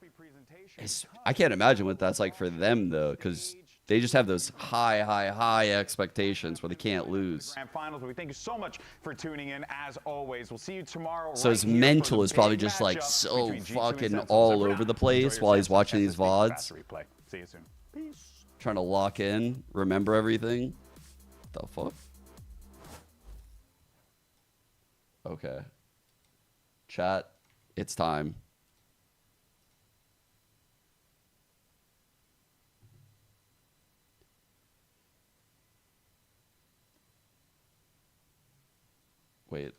I can't imagine what that's like for them though, because they just have those high expectations where they can't lose. Grand finals. We thank you so much for tuning in. As always, we'll see you tomorrow. So his mental is probably just like so fucking all over the place while he's watching these VODs. See you soon. Peace. Trying to lock in, remember everything. The fuck? Okay. Chat, it's time. Wait.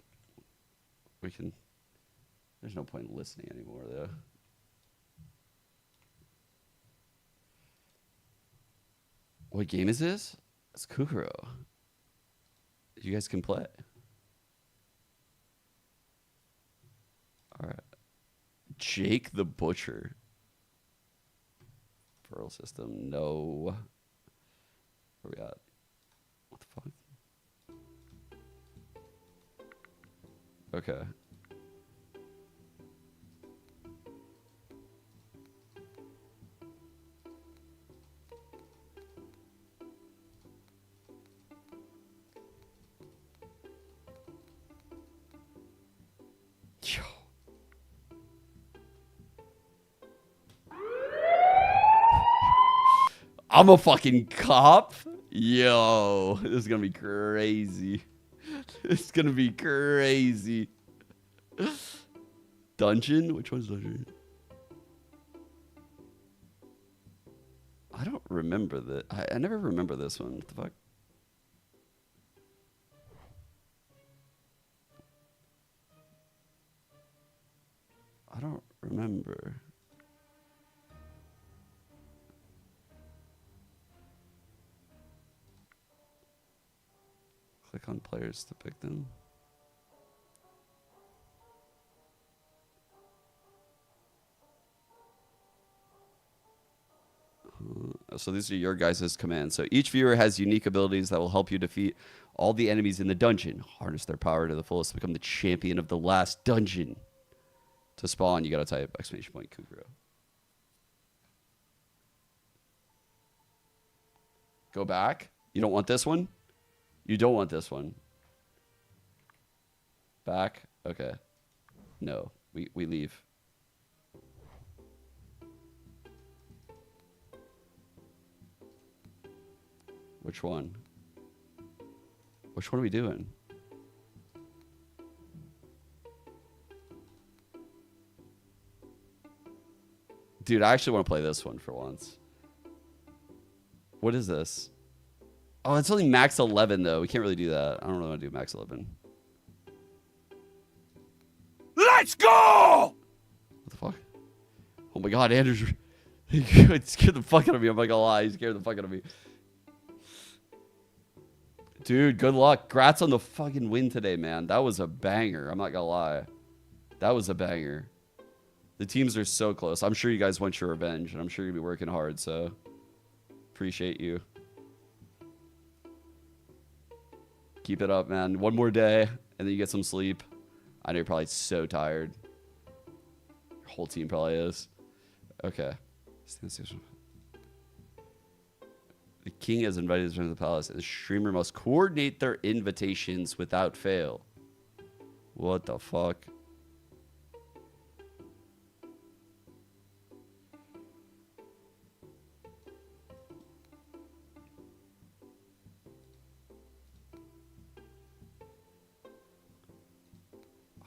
There's no point in listening anymore, though. What game is this? It's Kukuro. You guys can play. All right. Jake the Butcher. Pearl system. No. Where we at? What the fuck? Okay. Yo. I'm a fucking cop? Yo, this is gonna be crazy. It's gonna be crazy. Dungeon? Which one's dungeon? I don't remember that. I never remember this one. What the fuck? I don't remember. on players to pick them. So these are your guys' commands. So each viewer has unique abilities that will help you defeat all the enemies in the dungeon. Harness their power to the fullest to become the champion of the last dungeon. To spawn, you gotta type exclamation point Kukuro. Go back. You don't want this one? You don't want this one. Back. Okay. No. We leave. Which one? Which one are we doing? Dude, I actually want to play this one for once. What is this? Oh, it's only max 11, though. We can't really do that. I don't really want to do max 11. Let's go! What the fuck? Oh my god, Andrew. He scared the fuck out of me. I'm not gonna lie. He scared the fuck out of me. Dude, good luck. Congrats on the fucking win today, man. That was a banger. I'm not gonna lie. That was a banger. The teams are so close. I'm sure you guys want your revenge, and I'm sure you'll be working hard, so appreciate you. Keep it up, man. One more day, and then you get some sleep. I know you're probably so tired. Your whole team probably is. Okay. The king has invited his friends to the palace, and the streamer must coordinate their invitations without fail. What the fuck?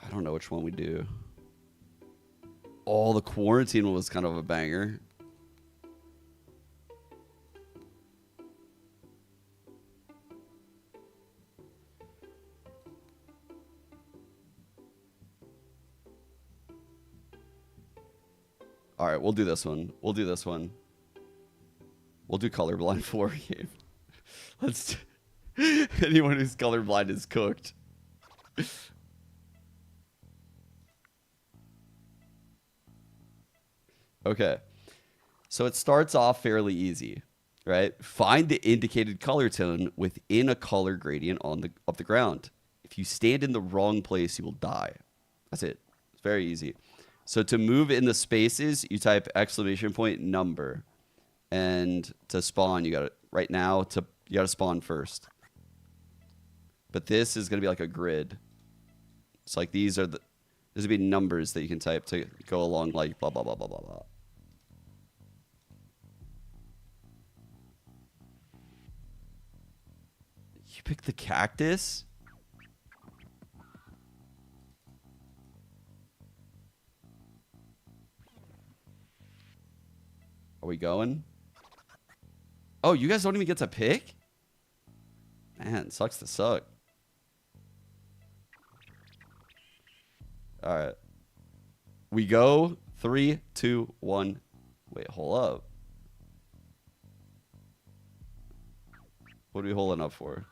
I don't know which one we do. Oh, the quarantine one was kind of a banger. All right, we'll do this one. We'll do this one. We'll do colorblind 4 game. Let's. Anyone who's colorblind is cooked. Okay, so it starts off fairly easy, right? Find the indicated color tone within a color gradient of the ground. If you stand in the wrong place, you will die. That's it. It's very easy. So to move in the spaces, you type exclamation point number, and to spawn, you got to right now you got to spawn first. But this is gonna be like a grid. It's like there's gonna be numbers that you can type to go along like blah blah blah blah blah blah. You pick the cactus? Are we going? Oh, you guys don't even get to pick? Man, sucks to suck. All right. We go 3, 2, 1. Wait, hold up. What are we holding up for?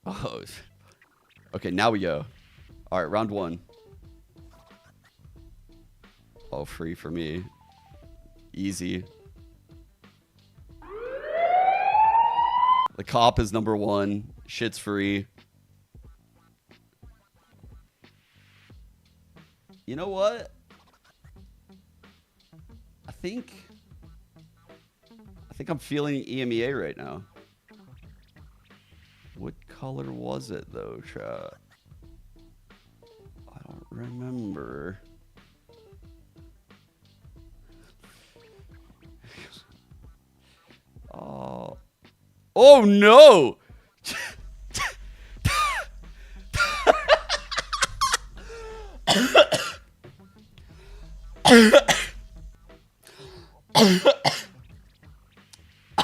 Oh, okay, now we go. All right, round 1. Oh, free for me. Easy. The cop is number 1. Shit's free. You know what? I think I'm feeling EMEA right now. What color was it though, chat? I don't remember. Oh no!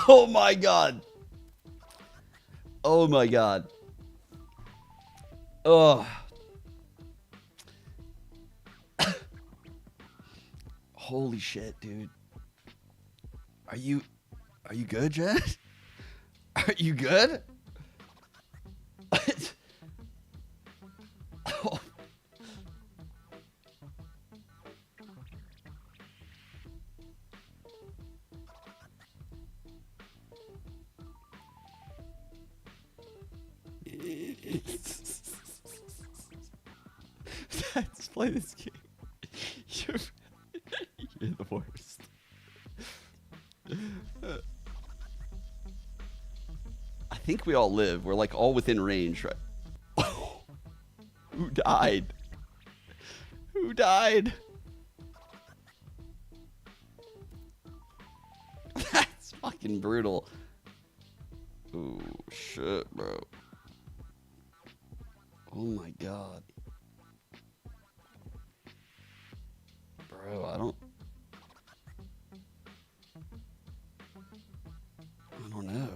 Oh my god. Oh my god. Oh. Holy shit, dude. Are you good, Jet? Are you good? Oh. Let's play this game. You're the worst. I think we all live. We're like all within range, right? Who died? Who died? That's fucking brutal. Oh shit, bro. Oh my god. Bro, I don't know.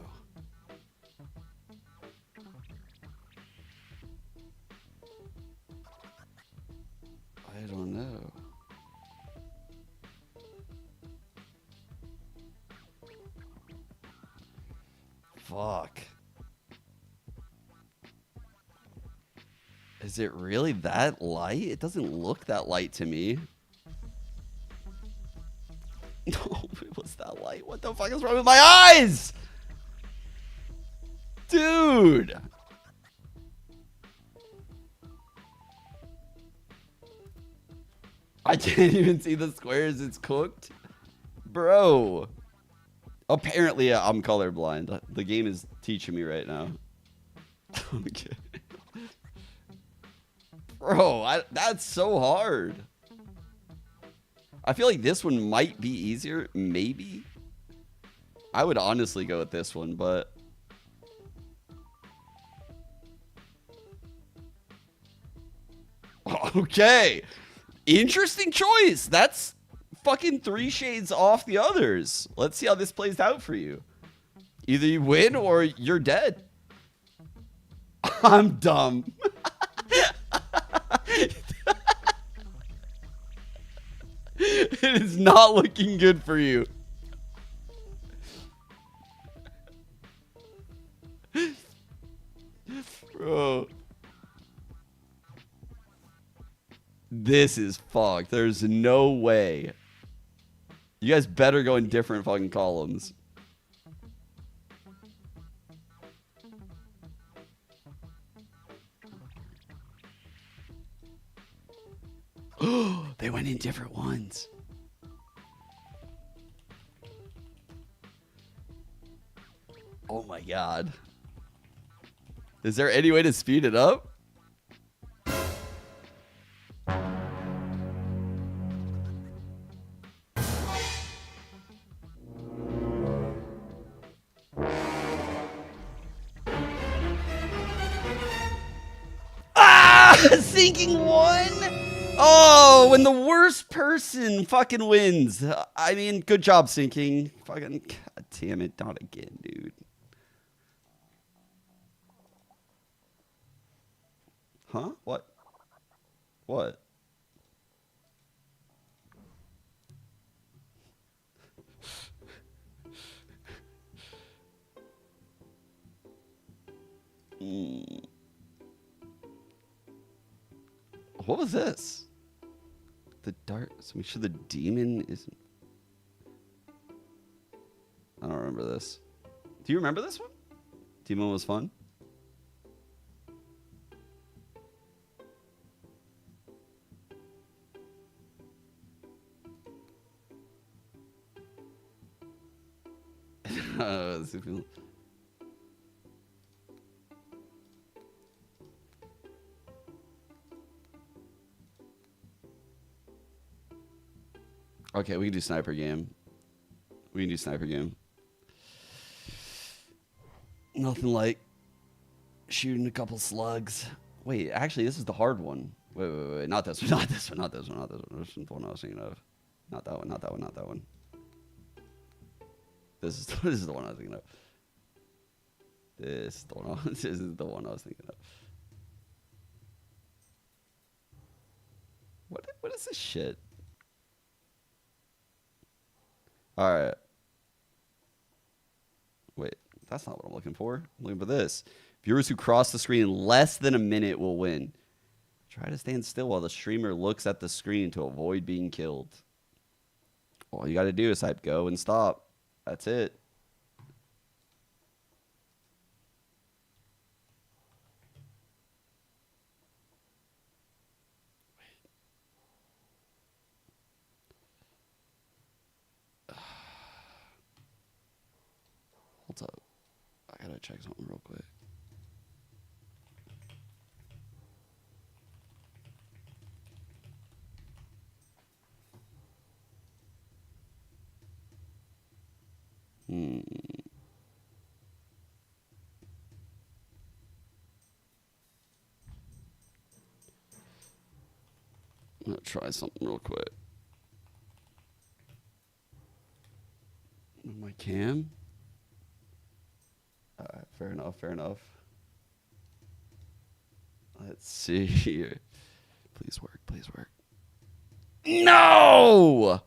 I don't know. Fuck. Is it really that light? It doesn't look that light to me. No, it was that light. What the fuck is wrong with my eyes? Dude. I can't even see the squares. It's cooked. Bro. Apparently, I'm colorblind. The game is teaching me right now. Okay. Bro, that's so hard. I feel like this one might be easier. Maybe. I would honestly go with this one, but... Okay. Interesting choice. That's fucking 3 shades off the others. Let's see how this plays out for you. Either you win or you're dead. I'm dumb. It is not looking good for you. Bro. This is fucked. There's no way. You guys better go in different fucking columns. Oh, they went in different ones. Oh my god. Is there any way to speed it up? Sinking one? Oh, when the worst person fucking wins. I mean, good job, Sinking. Fucking, god damn it, not again, dude. Huh? What? What? What was this? The dark. So make sure the demon isn't. I don't remember this. Do you remember this one? Demon was fun. Okay, we can do sniper game. We can do sniper game. Nothing like shooting a couple slugs. Wait, actually, this is the hard one. Wait. Not this one. Not this one. Not this one. Not this one. This is the one I was thinking of. Not that one. Not that one. Not that one. This is the one I was thinking of. This is the one I was thinking of. What is this shit? All right. Wait, that's not what I'm looking for. I'm looking for this. Viewers who cross the screen in less than a minute will win. Try to stand still while the streamer looks at the screen to avoid being killed. All you got to do is type go and stop. That's it. Hold up. I got to check something real quick. I'm going to try something real quick. My cam? Alright, fair enough, fair enough. Let's see here. Please work, please work. No!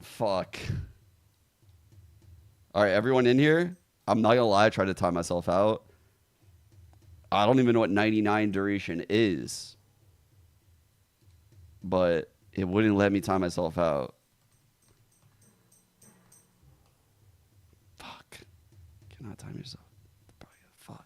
Fuck. Alright, everyone in here? I'm not gonna lie, I tried to time myself out. I don't even know what 99 duration is. But it wouldn't let me time myself out. Fuck. Cannot time yourself. Fuck.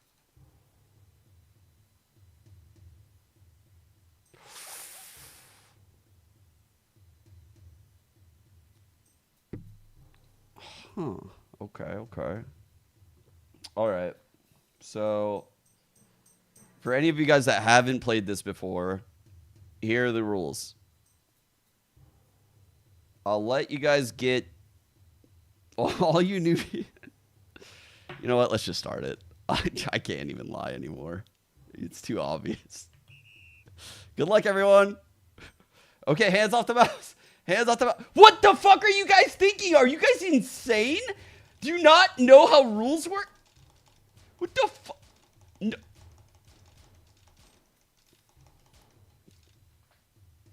Huh. Okay, okay. All right. So, for any of you guys that haven't played this before, here are the rules. I'll let you guys get all you newbies. You know what? Let's just start it. I can't even lie anymore. It's too obvious. Good luck, everyone. Okay, hands off the mouse. Hands off the mouse. What the fuck are you guys thinking? Are you guys insane? Do you not know how rules work? What the fuck? No.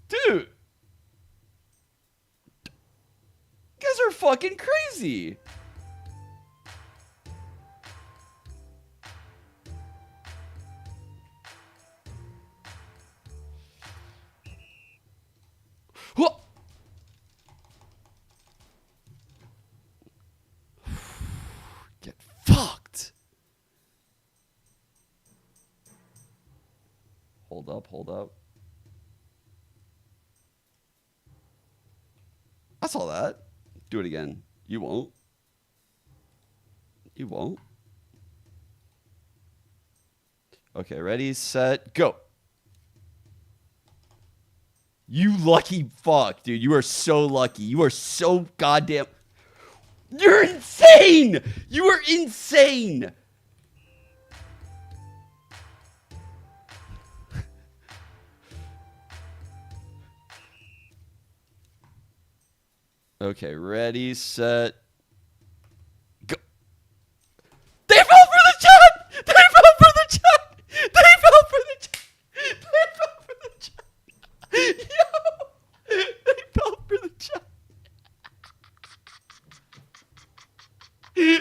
Dude. You guys are fucking crazy. What? Get fucked. Hold up, hold up. I saw that. Do it again. You won't. You won't. Okay, ready, set, go. You lucky fuck, dude. You are so lucky. You are so goddamn... You're insane! You are insane! Okay, ready, set, go. They fell for the chat! They fell for the chat! They fell for the chat! They fell for the chat! Yo! They fell for the chat! Yeah,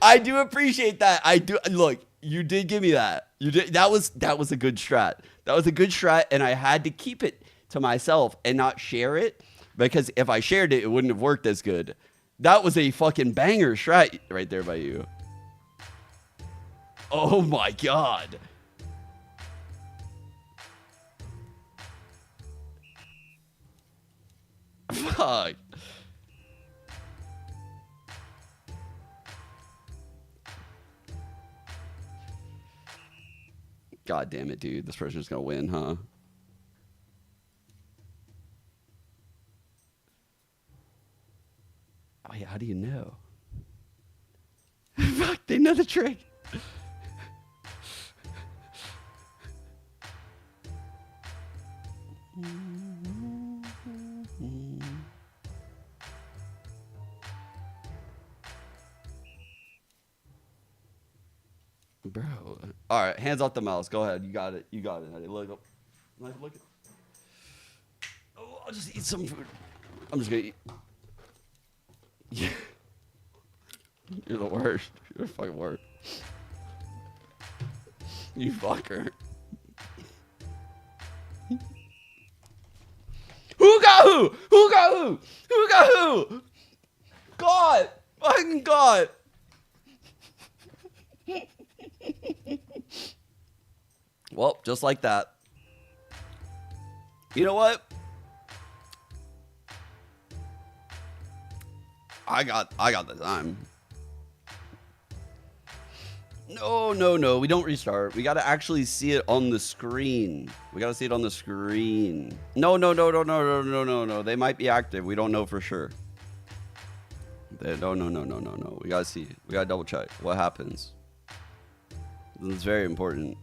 I do appreciate that. I do. Look, you did give me that. You did. That was a good strat. That was a good strat, and I had to keep it to myself and not share it. Because if I shared it, it wouldn't have worked as good. That was a fucking banger strat right there by you. Oh my god. Fuck. God damn it, dude. This person's gonna win, huh? Oh yeah, how do you know? Fuck, they know the trick. Bro. All right, hands off the mouse. Go ahead. You got it. You got it. Look up. Look. Oh, I'll just eat some food. I'm just gonna eat. Yeah. You're the worst. You're the fucking worst. You fucker. Who got who? Who got who? Who got who? God. Fucking God. Well, just like that. You know what? I got the time. No. We don't restart. We got to actually see it on the screen. We got to see it on the screen. No. They might be active. We don't know for sure. No. We got to see. We got to double check what happens. It's very important.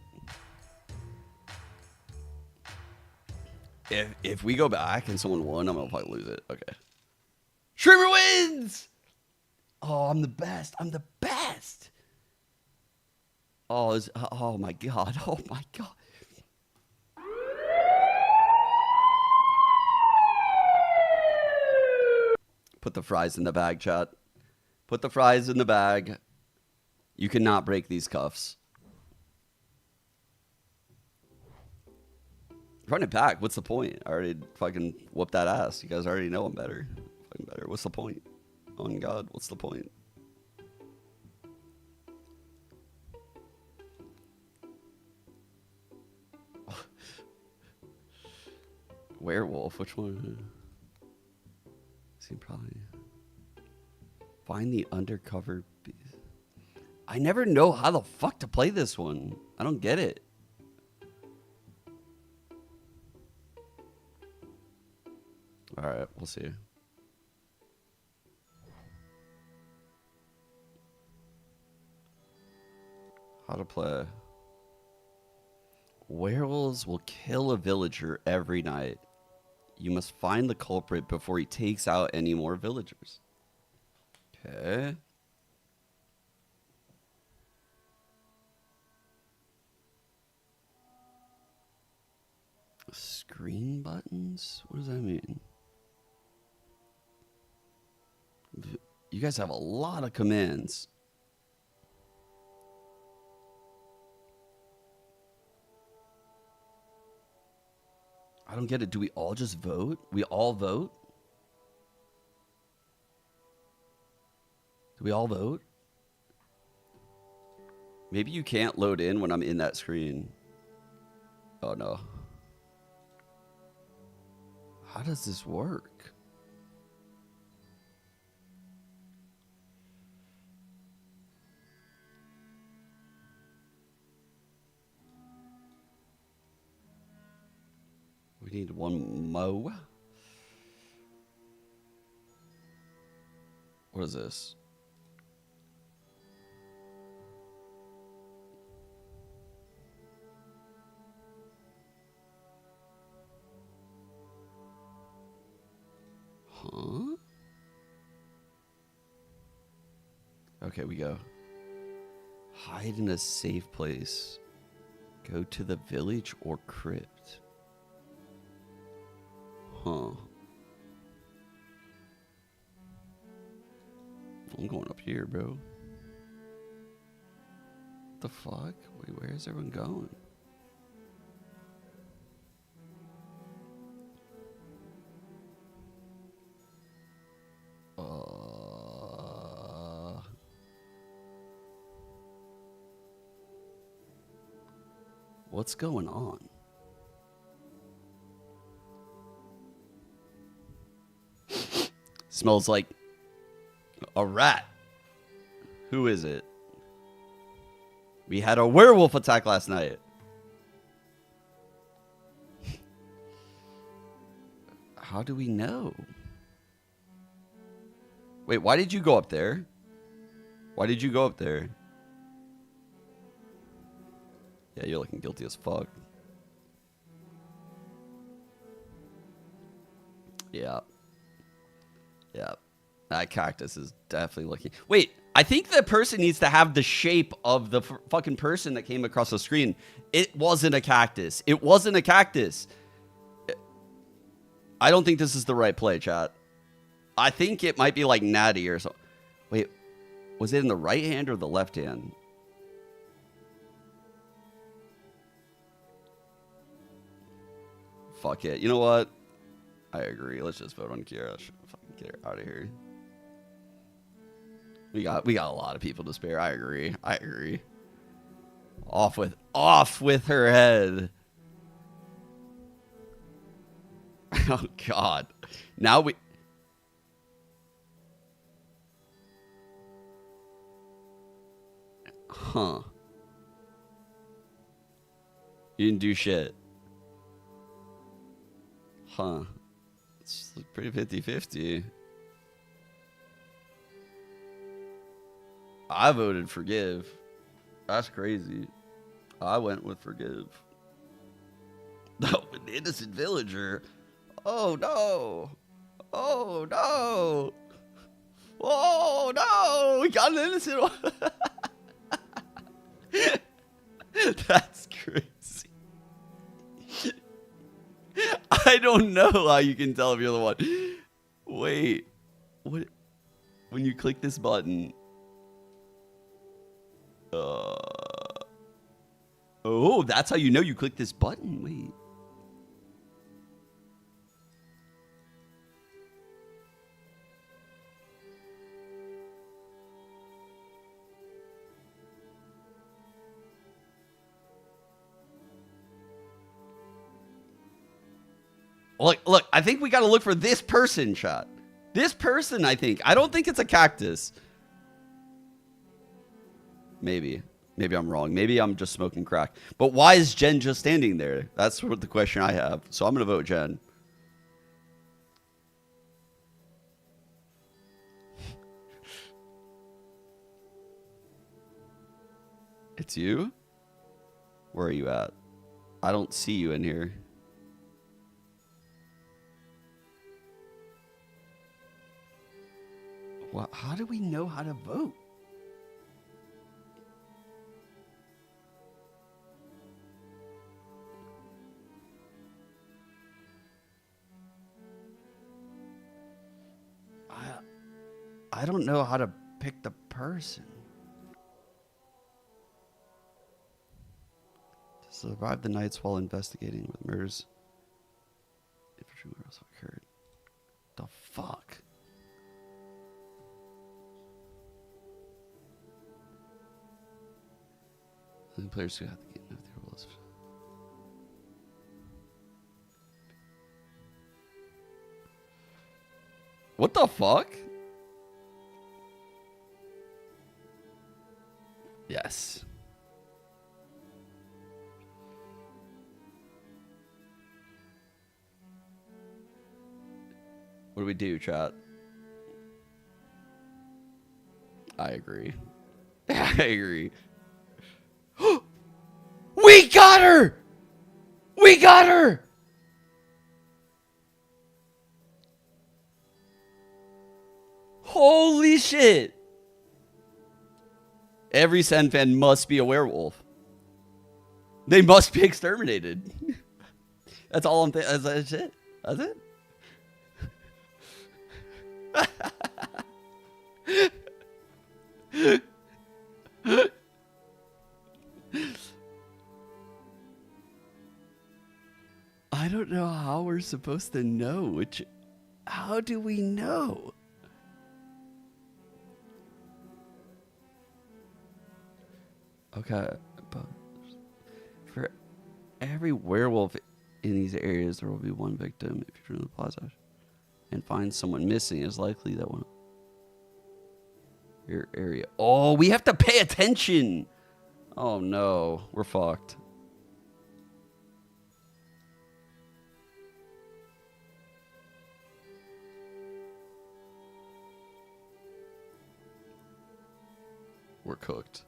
If we go back and someone won, I'm going to probably lose it. Okay. Streamer wins! Oh, I'm the best. I'm the best. Oh, oh my God. Oh my God. Put the fries in the bag, chat. Put the fries in the bag. You cannot break these cuffs. Run it back. What's the point? I already fucking whooped that ass. You guys already know I'm better. Fucking better. What's the point? Oh my God, what's the point? Werewolf, which one? See, probably. Find the undercover beast. I never know how the fuck to play this one. I don't get it. All right, we'll see. How to play. Werewolves will kill a villager every night. You must find the culprit before he takes out any more villagers. Okay. Screen buttons? What does that mean? You guys have a lot of commands. I don't get it. Do we all just vote? We all vote? Do we all vote? Maybe you can't load in when I'm in that screen. Oh no. How does this work? We need one mo. What is this? Huh? Okay, we go. Hide in a safe place. Go to the village or crypt. Huh. I'm going up here, bro. What the fuck? Wait, where is everyone going? What's going on? Smells like a rat. Who is it? We had a werewolf attack last night. How do we know? Wait, why did you go up there? Why did you go up there? Yeah, you're looking guilty as fuck. Yeah. Yeah. That cactus is definitely looking... Wait, I think the person needs to have the shape of the fucking person that came across the screen. It wasn't a cactus. It wasn't a cactus. I don't think this is the right play, chat. I think it might be like Natty or something. Wait, was it in the right hand or the left hand? Fuck it. You know what? I agree. Let's just vote on Kira. Fucking get her out of here. We got a lot of people to spare. I agree. I agree. Off with her head. Oh God. Now we. Huh. You didn't do shit. Huh. It's pretty 50-50. I voted forgive. That's crazy. I went with forgive. No, an innocent villager. Oh no. Oh no. Oh no. We got an innocent one. That's crazy. I don't know how you can tell if you're the one. Wait. What? When you click this button. Oh, that's how you know you click this button. Wait. Look, I think we got to look for this person, chat. This person, I think. I don't think it's a cactus. Maybe. Maybe I'm wrong. Maybe I'm just smoking crack. But why is Jen just standing there? That's what the question I have. So I'm going to vote Jen. It's you? Where are you at? I don't see you in here. What? How do we know how to vote? I don't know how to pick the person. To survive the nights while investigating with murders. Infantry murders occurred. The fuck? The players who have the game know their roles. What the fuck? Yes. What do we do, chat? I agree. I agree. We got her! We got her! Holy shit! Every Ascent fan must be a werewolf. They must be exterminated. That's all I'm thinking. That's it. That's it. I don't know how we're supposed to know which. How do we know? Okay, but for every werewolf in these areas, there will be one victim. If you're in the plaza and find someone missing, it's likely that one your area. Oh, we have to pay attention. Oh no, we're fucked. We're cooked.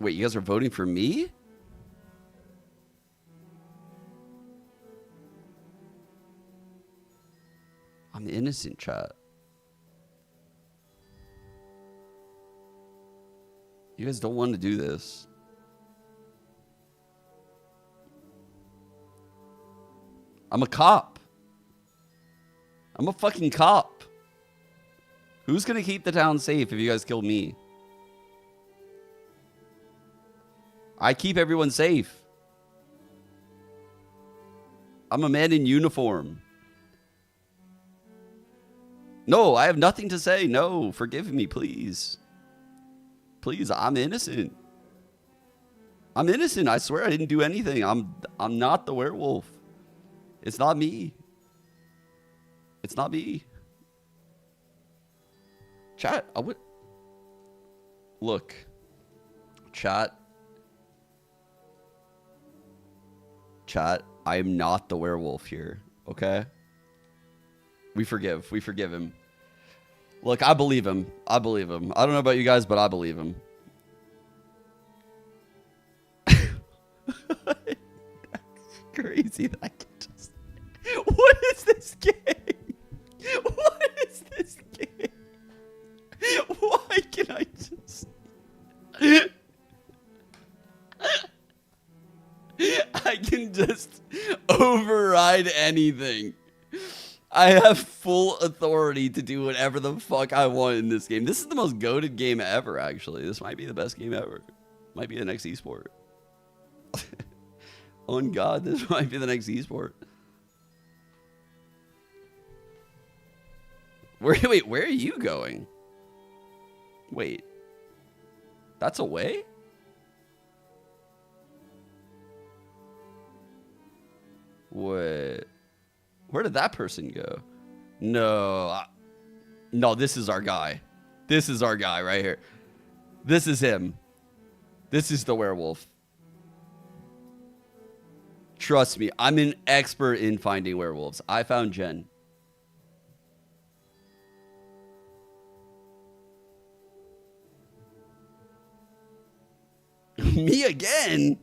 Wait, you guys are voting for me? I'm innocent, chat. You guys don't want to do this. I'm a cop. I'm a fucking cop. Who's gonna keep the town safe if you guys kill me? I keep everyone safe. I'm a man in uniform. No, I have nothing to say. No, forgive me, please. Please, I'm innocent. I'm innocent. I swear I didn't do anything. I'm not the werewolf. It's not me. It's not me. Chat, I would look. Chat. Chat, I am not the werewolf here, okay? We forgive him. Look, I believe him. I believe him. I don't know about you guys, but I believe him. That's crazy that I can just... What is this game? What is this game? Why can I just... I can just override anything. I have full authority to do whatever the fuck I want in this game. This is the most goated game ever, actually. This might be the best game ever. Might be the next esport. On God, this might be the next esport. Wait, where are you going? Wait. That's away? Wait. Where did that person go? No. No, this is our guy. This is our guy right here. This is him. This is the werewolf. Trust me, I'm an expert in finding werewolves. I found Jen. Me again?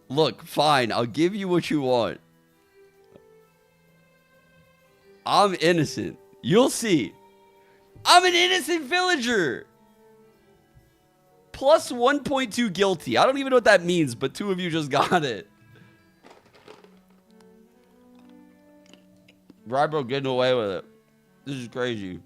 Look, fine. I'll give you what you want. I'm innocent. You'll see. I'm an innocent villager. Plus 1.2 guilty. I don't even know what that means, but two of you just got it. Rybro getting away with it. This is crazy.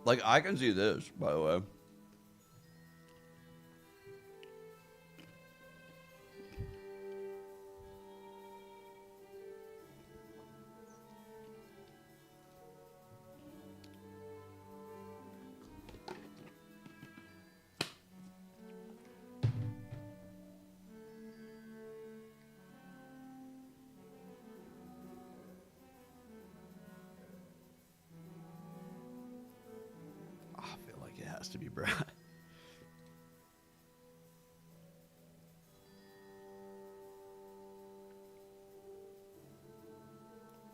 Like, I can see this, by the way. Has to be Brad.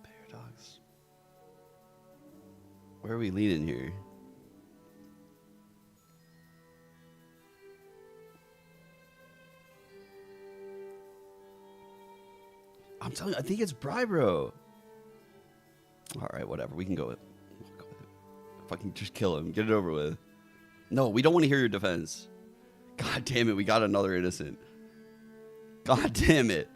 Paradox. Where are we leaning here? I'm telling you, I think it's Brybro. All right, whatever. We can go with it. Fucking just kill him. Get it over with. No, we don't want to hear your defense. God damn it, we got another innocent. God damn it.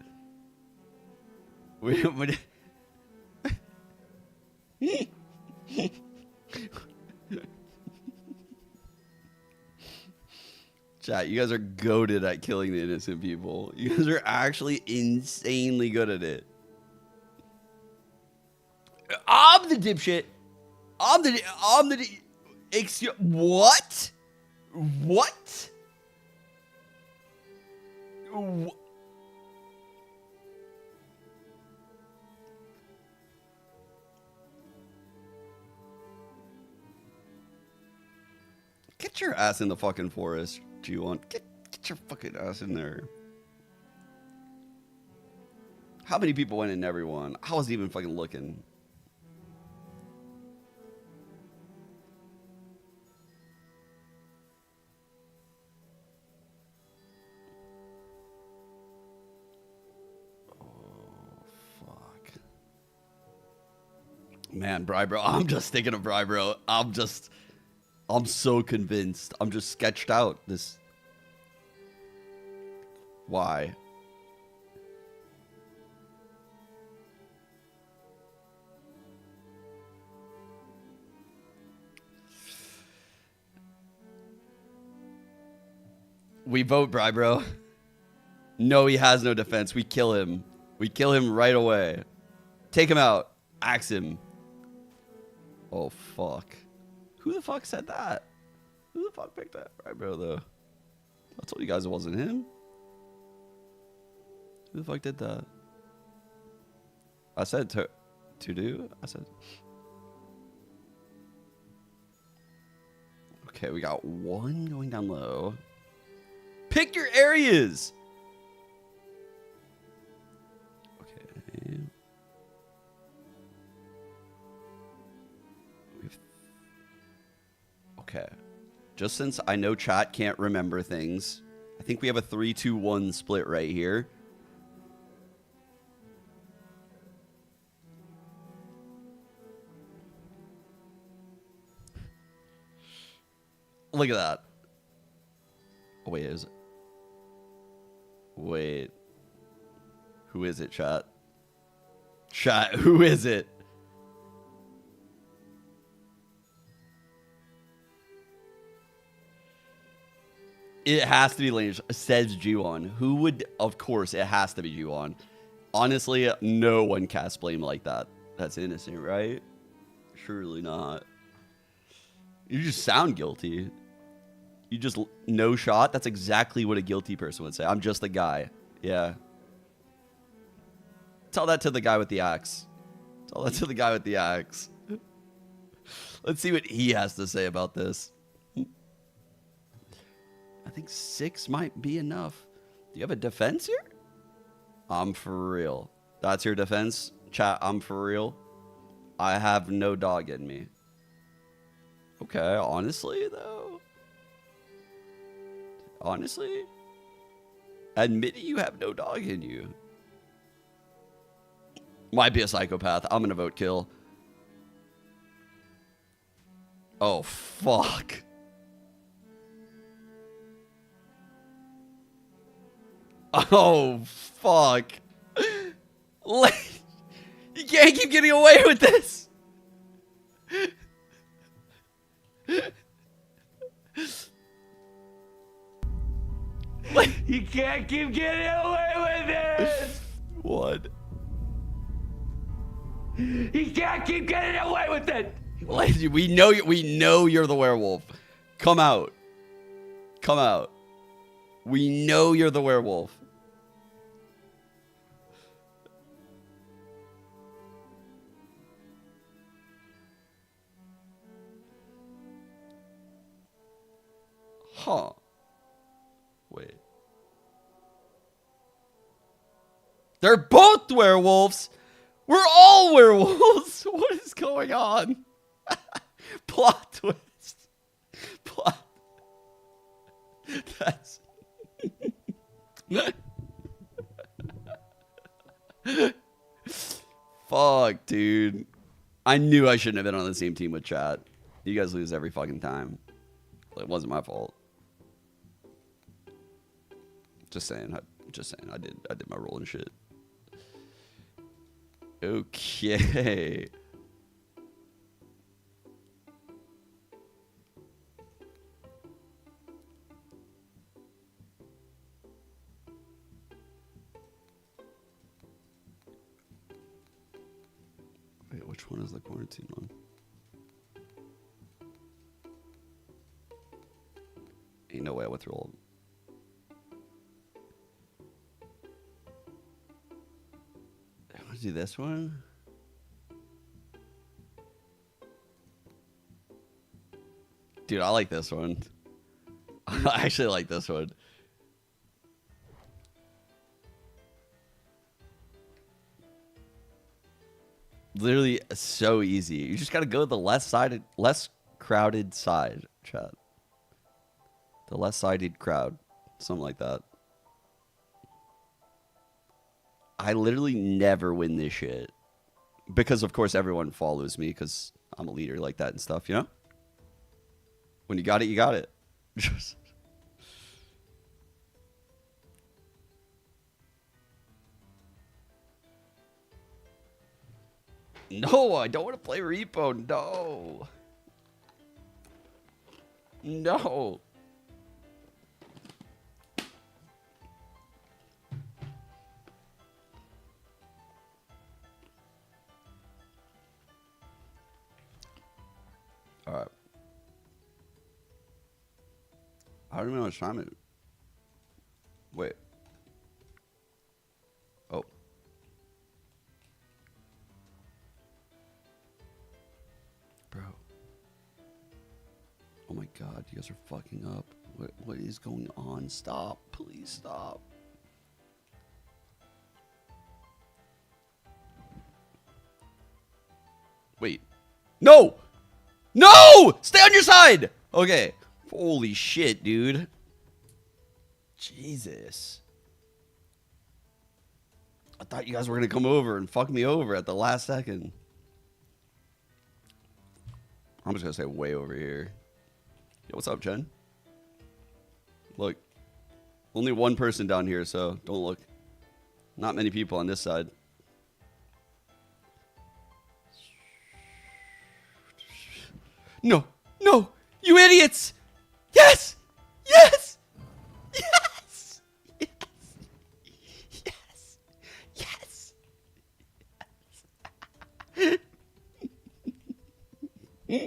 Chat, you guys are goated at killing the innocent people. You guys are actually insanely good at it. I'm the dipshit. Excuse, what? What? Get your ass in the fucking forest, G1. Get your fucking ass in there. How many people went in everyone? I wasn't even fucking looking. Man, Bro, I'm just thinking of Bro. I'm so convinced. I'm just sketched out. This. Why? We vote Bro. No, he has no defense. We kill him. We kill him right away. Take him out. Axe him. Oh, fuck. Who the fuck said that? Who the fuck picked that? Bro, though. I told you guys it wasn't him. Who the fuck did that? I said to do? I said... Okay, we got one going down low. Pick your areas! Okay. Okay. Just since I know chat can't remember things, I think we have a 3-2-1 split right here. Look at that. Oh, wait, is it? Wait. Who is it, chat? Chat, who is it? It has to be Lineage, says G1. Who would, of course, it has to be G1. Honestly, no one casts blame like that. That's innocent, right? Surely not. You just sound guilty. You just no shot. That's exactly what a guilty person would say. I'm just a guy. Yeah. Tell that to the guy with the axe. Tell that to the guy with the axe. Let's see what he has to say about this. I think 6 might be enough. Do you have a defense here? I'm for real. That's your defense? Chat, I'm for real. I have no dog in me. Okay, honestly, though. Honestly. Admitting you have no dog in you. Might be a psychopath. I'm gonna vote kill. Oh, fuck. Oh, fuck. You can't keep getting away with this. You can't keep getting away with this. What? You can't keep getting away with it. We know you're the werewolf. Come out. Come out. We know you're the werewolf. Huh. Wait. They're both werewolves. We're all werewolves. What is going on? Plot twist. Plot. That's. Fuck, dude. I knew I shouldn't have been on the same team with chat. You guys lose every fucking time. It wasn't my fault. Just saying. I did my role and shit. Okay. Wait, which one is the quarantine one? Ain't no way I went through all of them. I want to do this one. Dude, I like this one. I actually like this one. Literally so easy. You just got to go the less crowded side, chat. The less sided crowd. Something like that. I literally never win this shit. Because, of course, everyone follows me because I'm a leader like that and stuff, you know? When you got it, you got it. No, I don't want to play Repo. No. No. All right. I don't know how much time it. Wait. Oh. Bro. Oh my god, you guys are fucking up. What is going on? Stop. Please stop. Wait. No! No! Stay on your side! Okay. Holy shit, dude. Jesus. I thought you guys were going to come over and fuck me over at the last second. I'm just going to say way over here. Yo, what's up, Jen? Look. Only one person down here, so don't look. Not many people on this side. No, no, you idiots! Yes! Yes! Yes! Yes! Yes! Yes!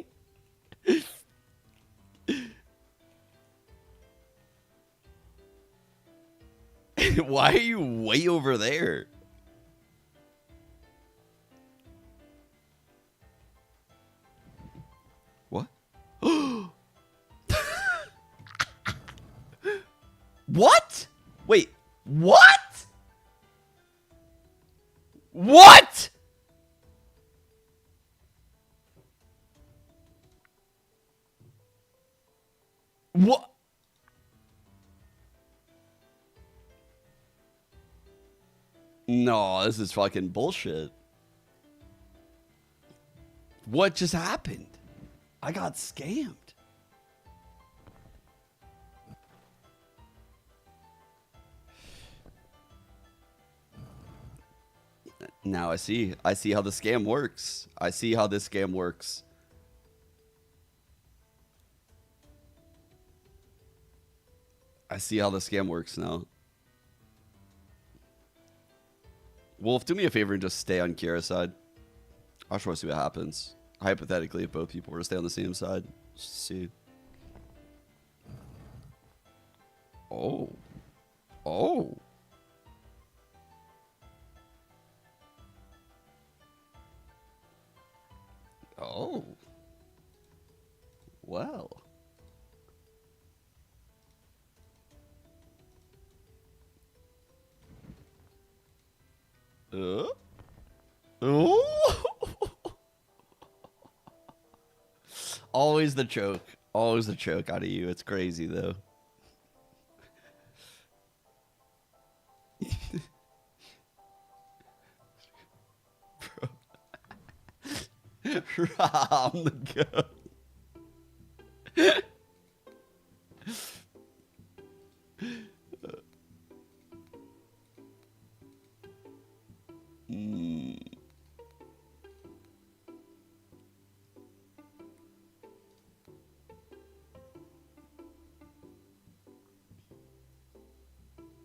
Why are you way over there? What? What? Wait, what? What? What? No, this is fucking bullshit. What just happened? I got scammed. Now I see how the scam works. I see how this scam works. I see how the scam works now. Wolf, do me a favor and just stay on Kiera's side. I just want to see what happens. Hypothetically, if both people were to stay on the same side. Just see. Oh. Oh. Oh. Well. Oh. Always the choke. Always the choke out of you. It's crazy, though. Bro. I'm the goat.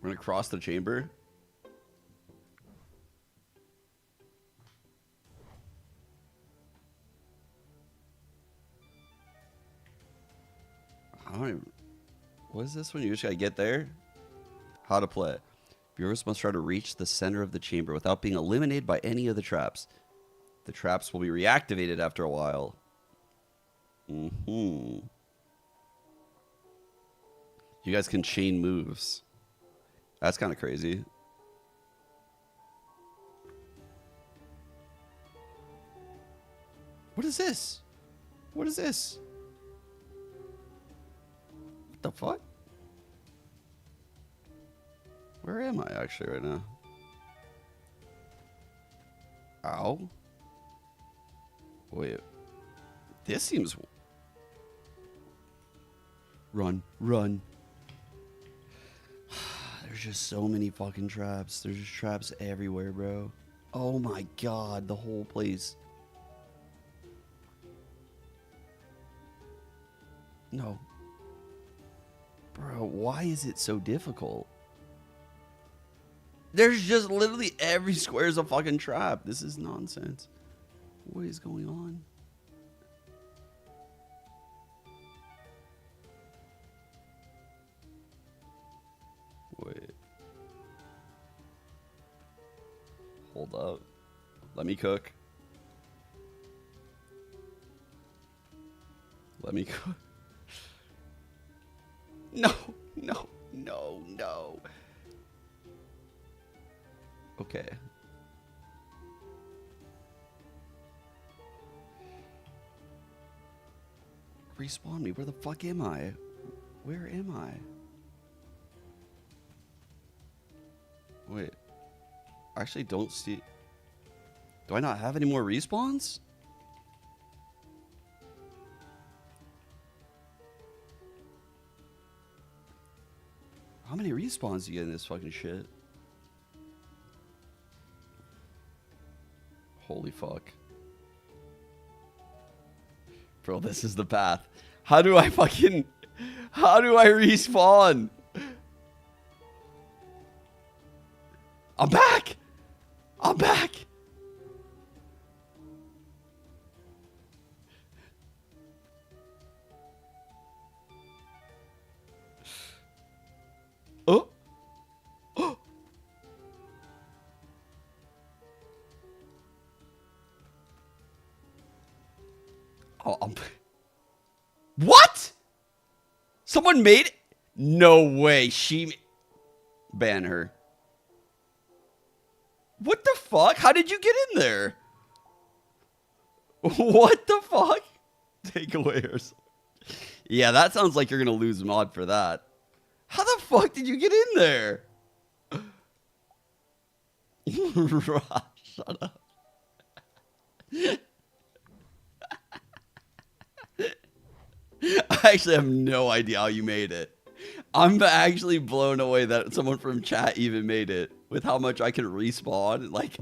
We're gonna cross the chamber. I don't even, what is this one? You just gotta get there? How to play. Viewers must try to reach the center of the chamber without being eliminated by any of the traps. The traps will be reactivated after a while. You guys can chain moves. That's kind of crazy. What is this? What is this? What the fuck? Where am I actually right now? Ow. Wait. This seems... Run, run. There's just so many fucking traps. There's just traps everywhere, bro. Oh my god, the whole place. No. Bro, why is it so difficult? There's just literally every square is a fucking trap. This is nonsense. What is going on? Wait. Hold up. Let me cook. Let me cook. No, no, no, no. Okay. Respawn me. Where the fuck am I? Where am I? Wait. I actually don't see... Do I not have any more respawns? How many respawns do you get in this fucking shit? Holy fuck. Bro, this is the path. How do I fucking... How do I respawn? I'm back! I'm back! Oh! Oh! Oh, what? Someone made it? No way. She... Ban her. What the fuck? How did you get in there? What the fuck? Takeaways. Yeah, that sounds like you're gonna lose mod for that. How the fuck did you get in there? Shut up. I actually have no idea how you made it. I'm actually blown away that someone from chat even made it with how much I can respawn. Like,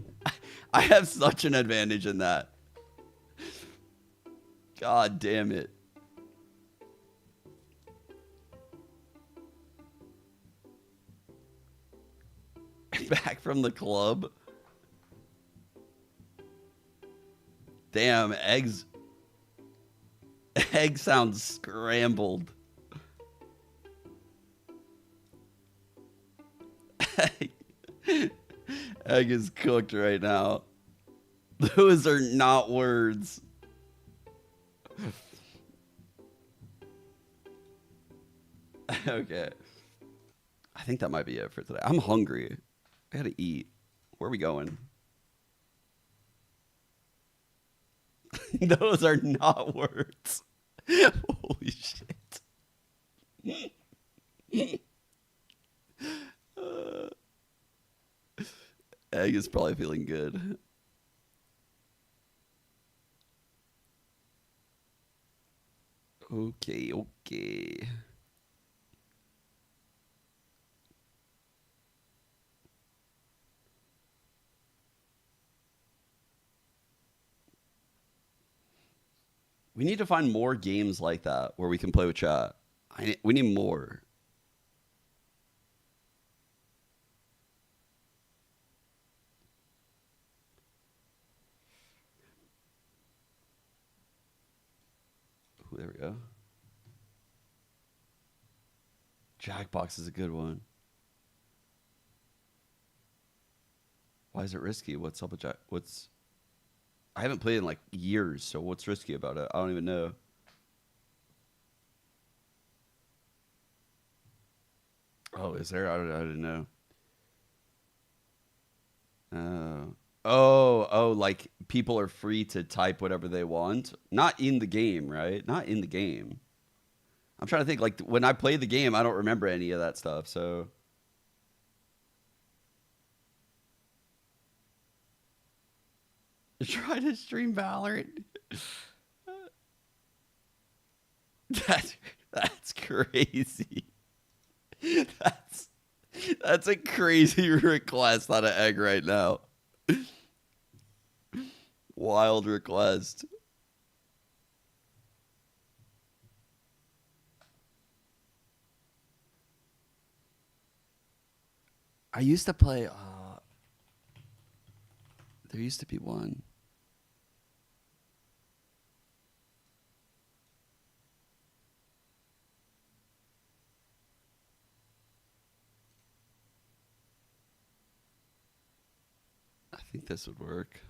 I have such an advantage in that. God damn it. Back from the club. Damn, eggs. Egg sounds scrambled. Egg is cooked right now. Those are not words. Okay. I think that might be it for today. I'm hungry. I gotta eat. Where are we going? Those are not words. Holy shit. Egg is probably feeling good. Okay, okay. We need to find more games like that where we can play with chat. We need more. Ooh, there we go. Jackbox is a good one. Why is it risky? What's up with Jack? I haven't played in like years, so what's risky about it? I don't even know. Oh, is there? I didn't know. Oh, like people are free to type whatever they want. Not in the game, right? Not in the game. I'm trying to think, like, when I play the game, I don't remember any of that stuff, so. Try to stream Valorant. That's crazy. That's a crazy request on an egg right now. Wild request. I used to play. There used to be one. I think this would work.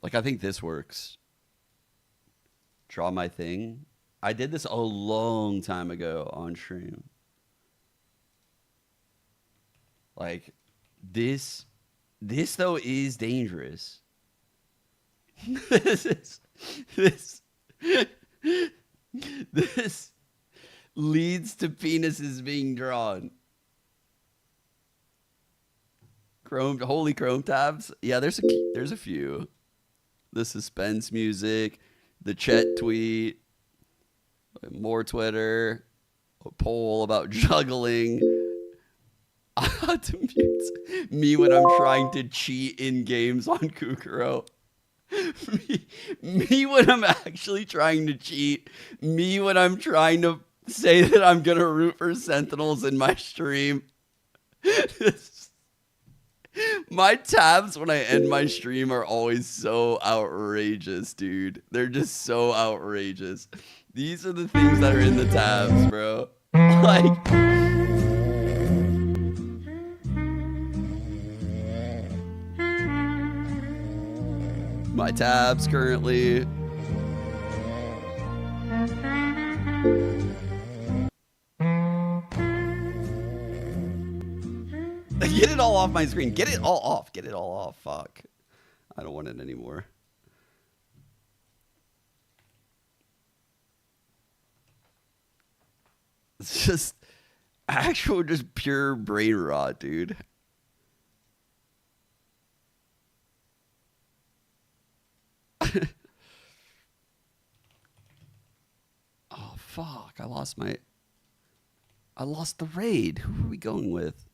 Like, I think this works. Draw my thing. I did this a long time ago on stream. Like, this though is dangerous. This leads to penises being drawn. Holy Chrome tabs. Yeah, there's a few. The suspense music, the Chet tweet, more Twitter, a poll about juggling. I had to mute me when I'm trying to cheat in games on Kukuro. Me when I'm actually trying to cheat. Me when I'm trying to say that I'm gonna root for Sentinels in my stream. My tabs when I end my stream are always so outrageous, dude. They're just so outrageous. These are the things that are in the tabs, bro. Like, my tabs currently. Get it all off my screen. Get it all off. Get it all off. Fuck. I don't want it anymore. It's just actual, just pure brain rot, dude. Oh, fuck. I lost the raid. Who are we going with?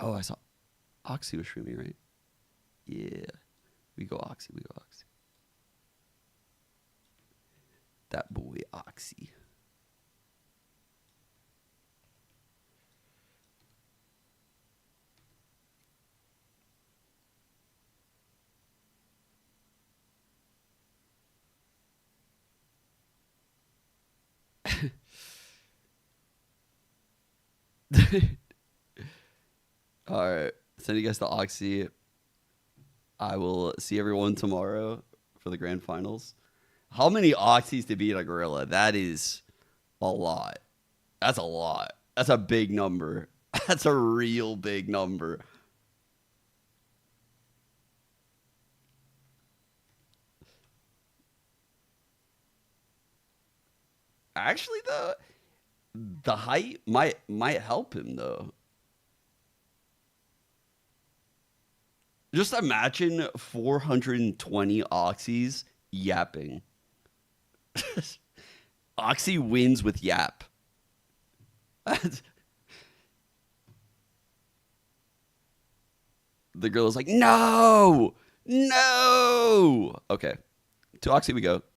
Oh, I saw Oxy was streaming, right? Yeah. We go Oxy. That boy Oxy. All right. Sending you guys to Oxy. I will see everyone tomorrow for the grand finals. How many Oxys to beat a gorilla? That is a lot. That's a lot. That's a big number. That's a real big number. Actually, though, the height might help him, though. Just imagine 420 Oxys yapping. Oxy wins with yap. The girl is like, no. Okay. To Oxy we go.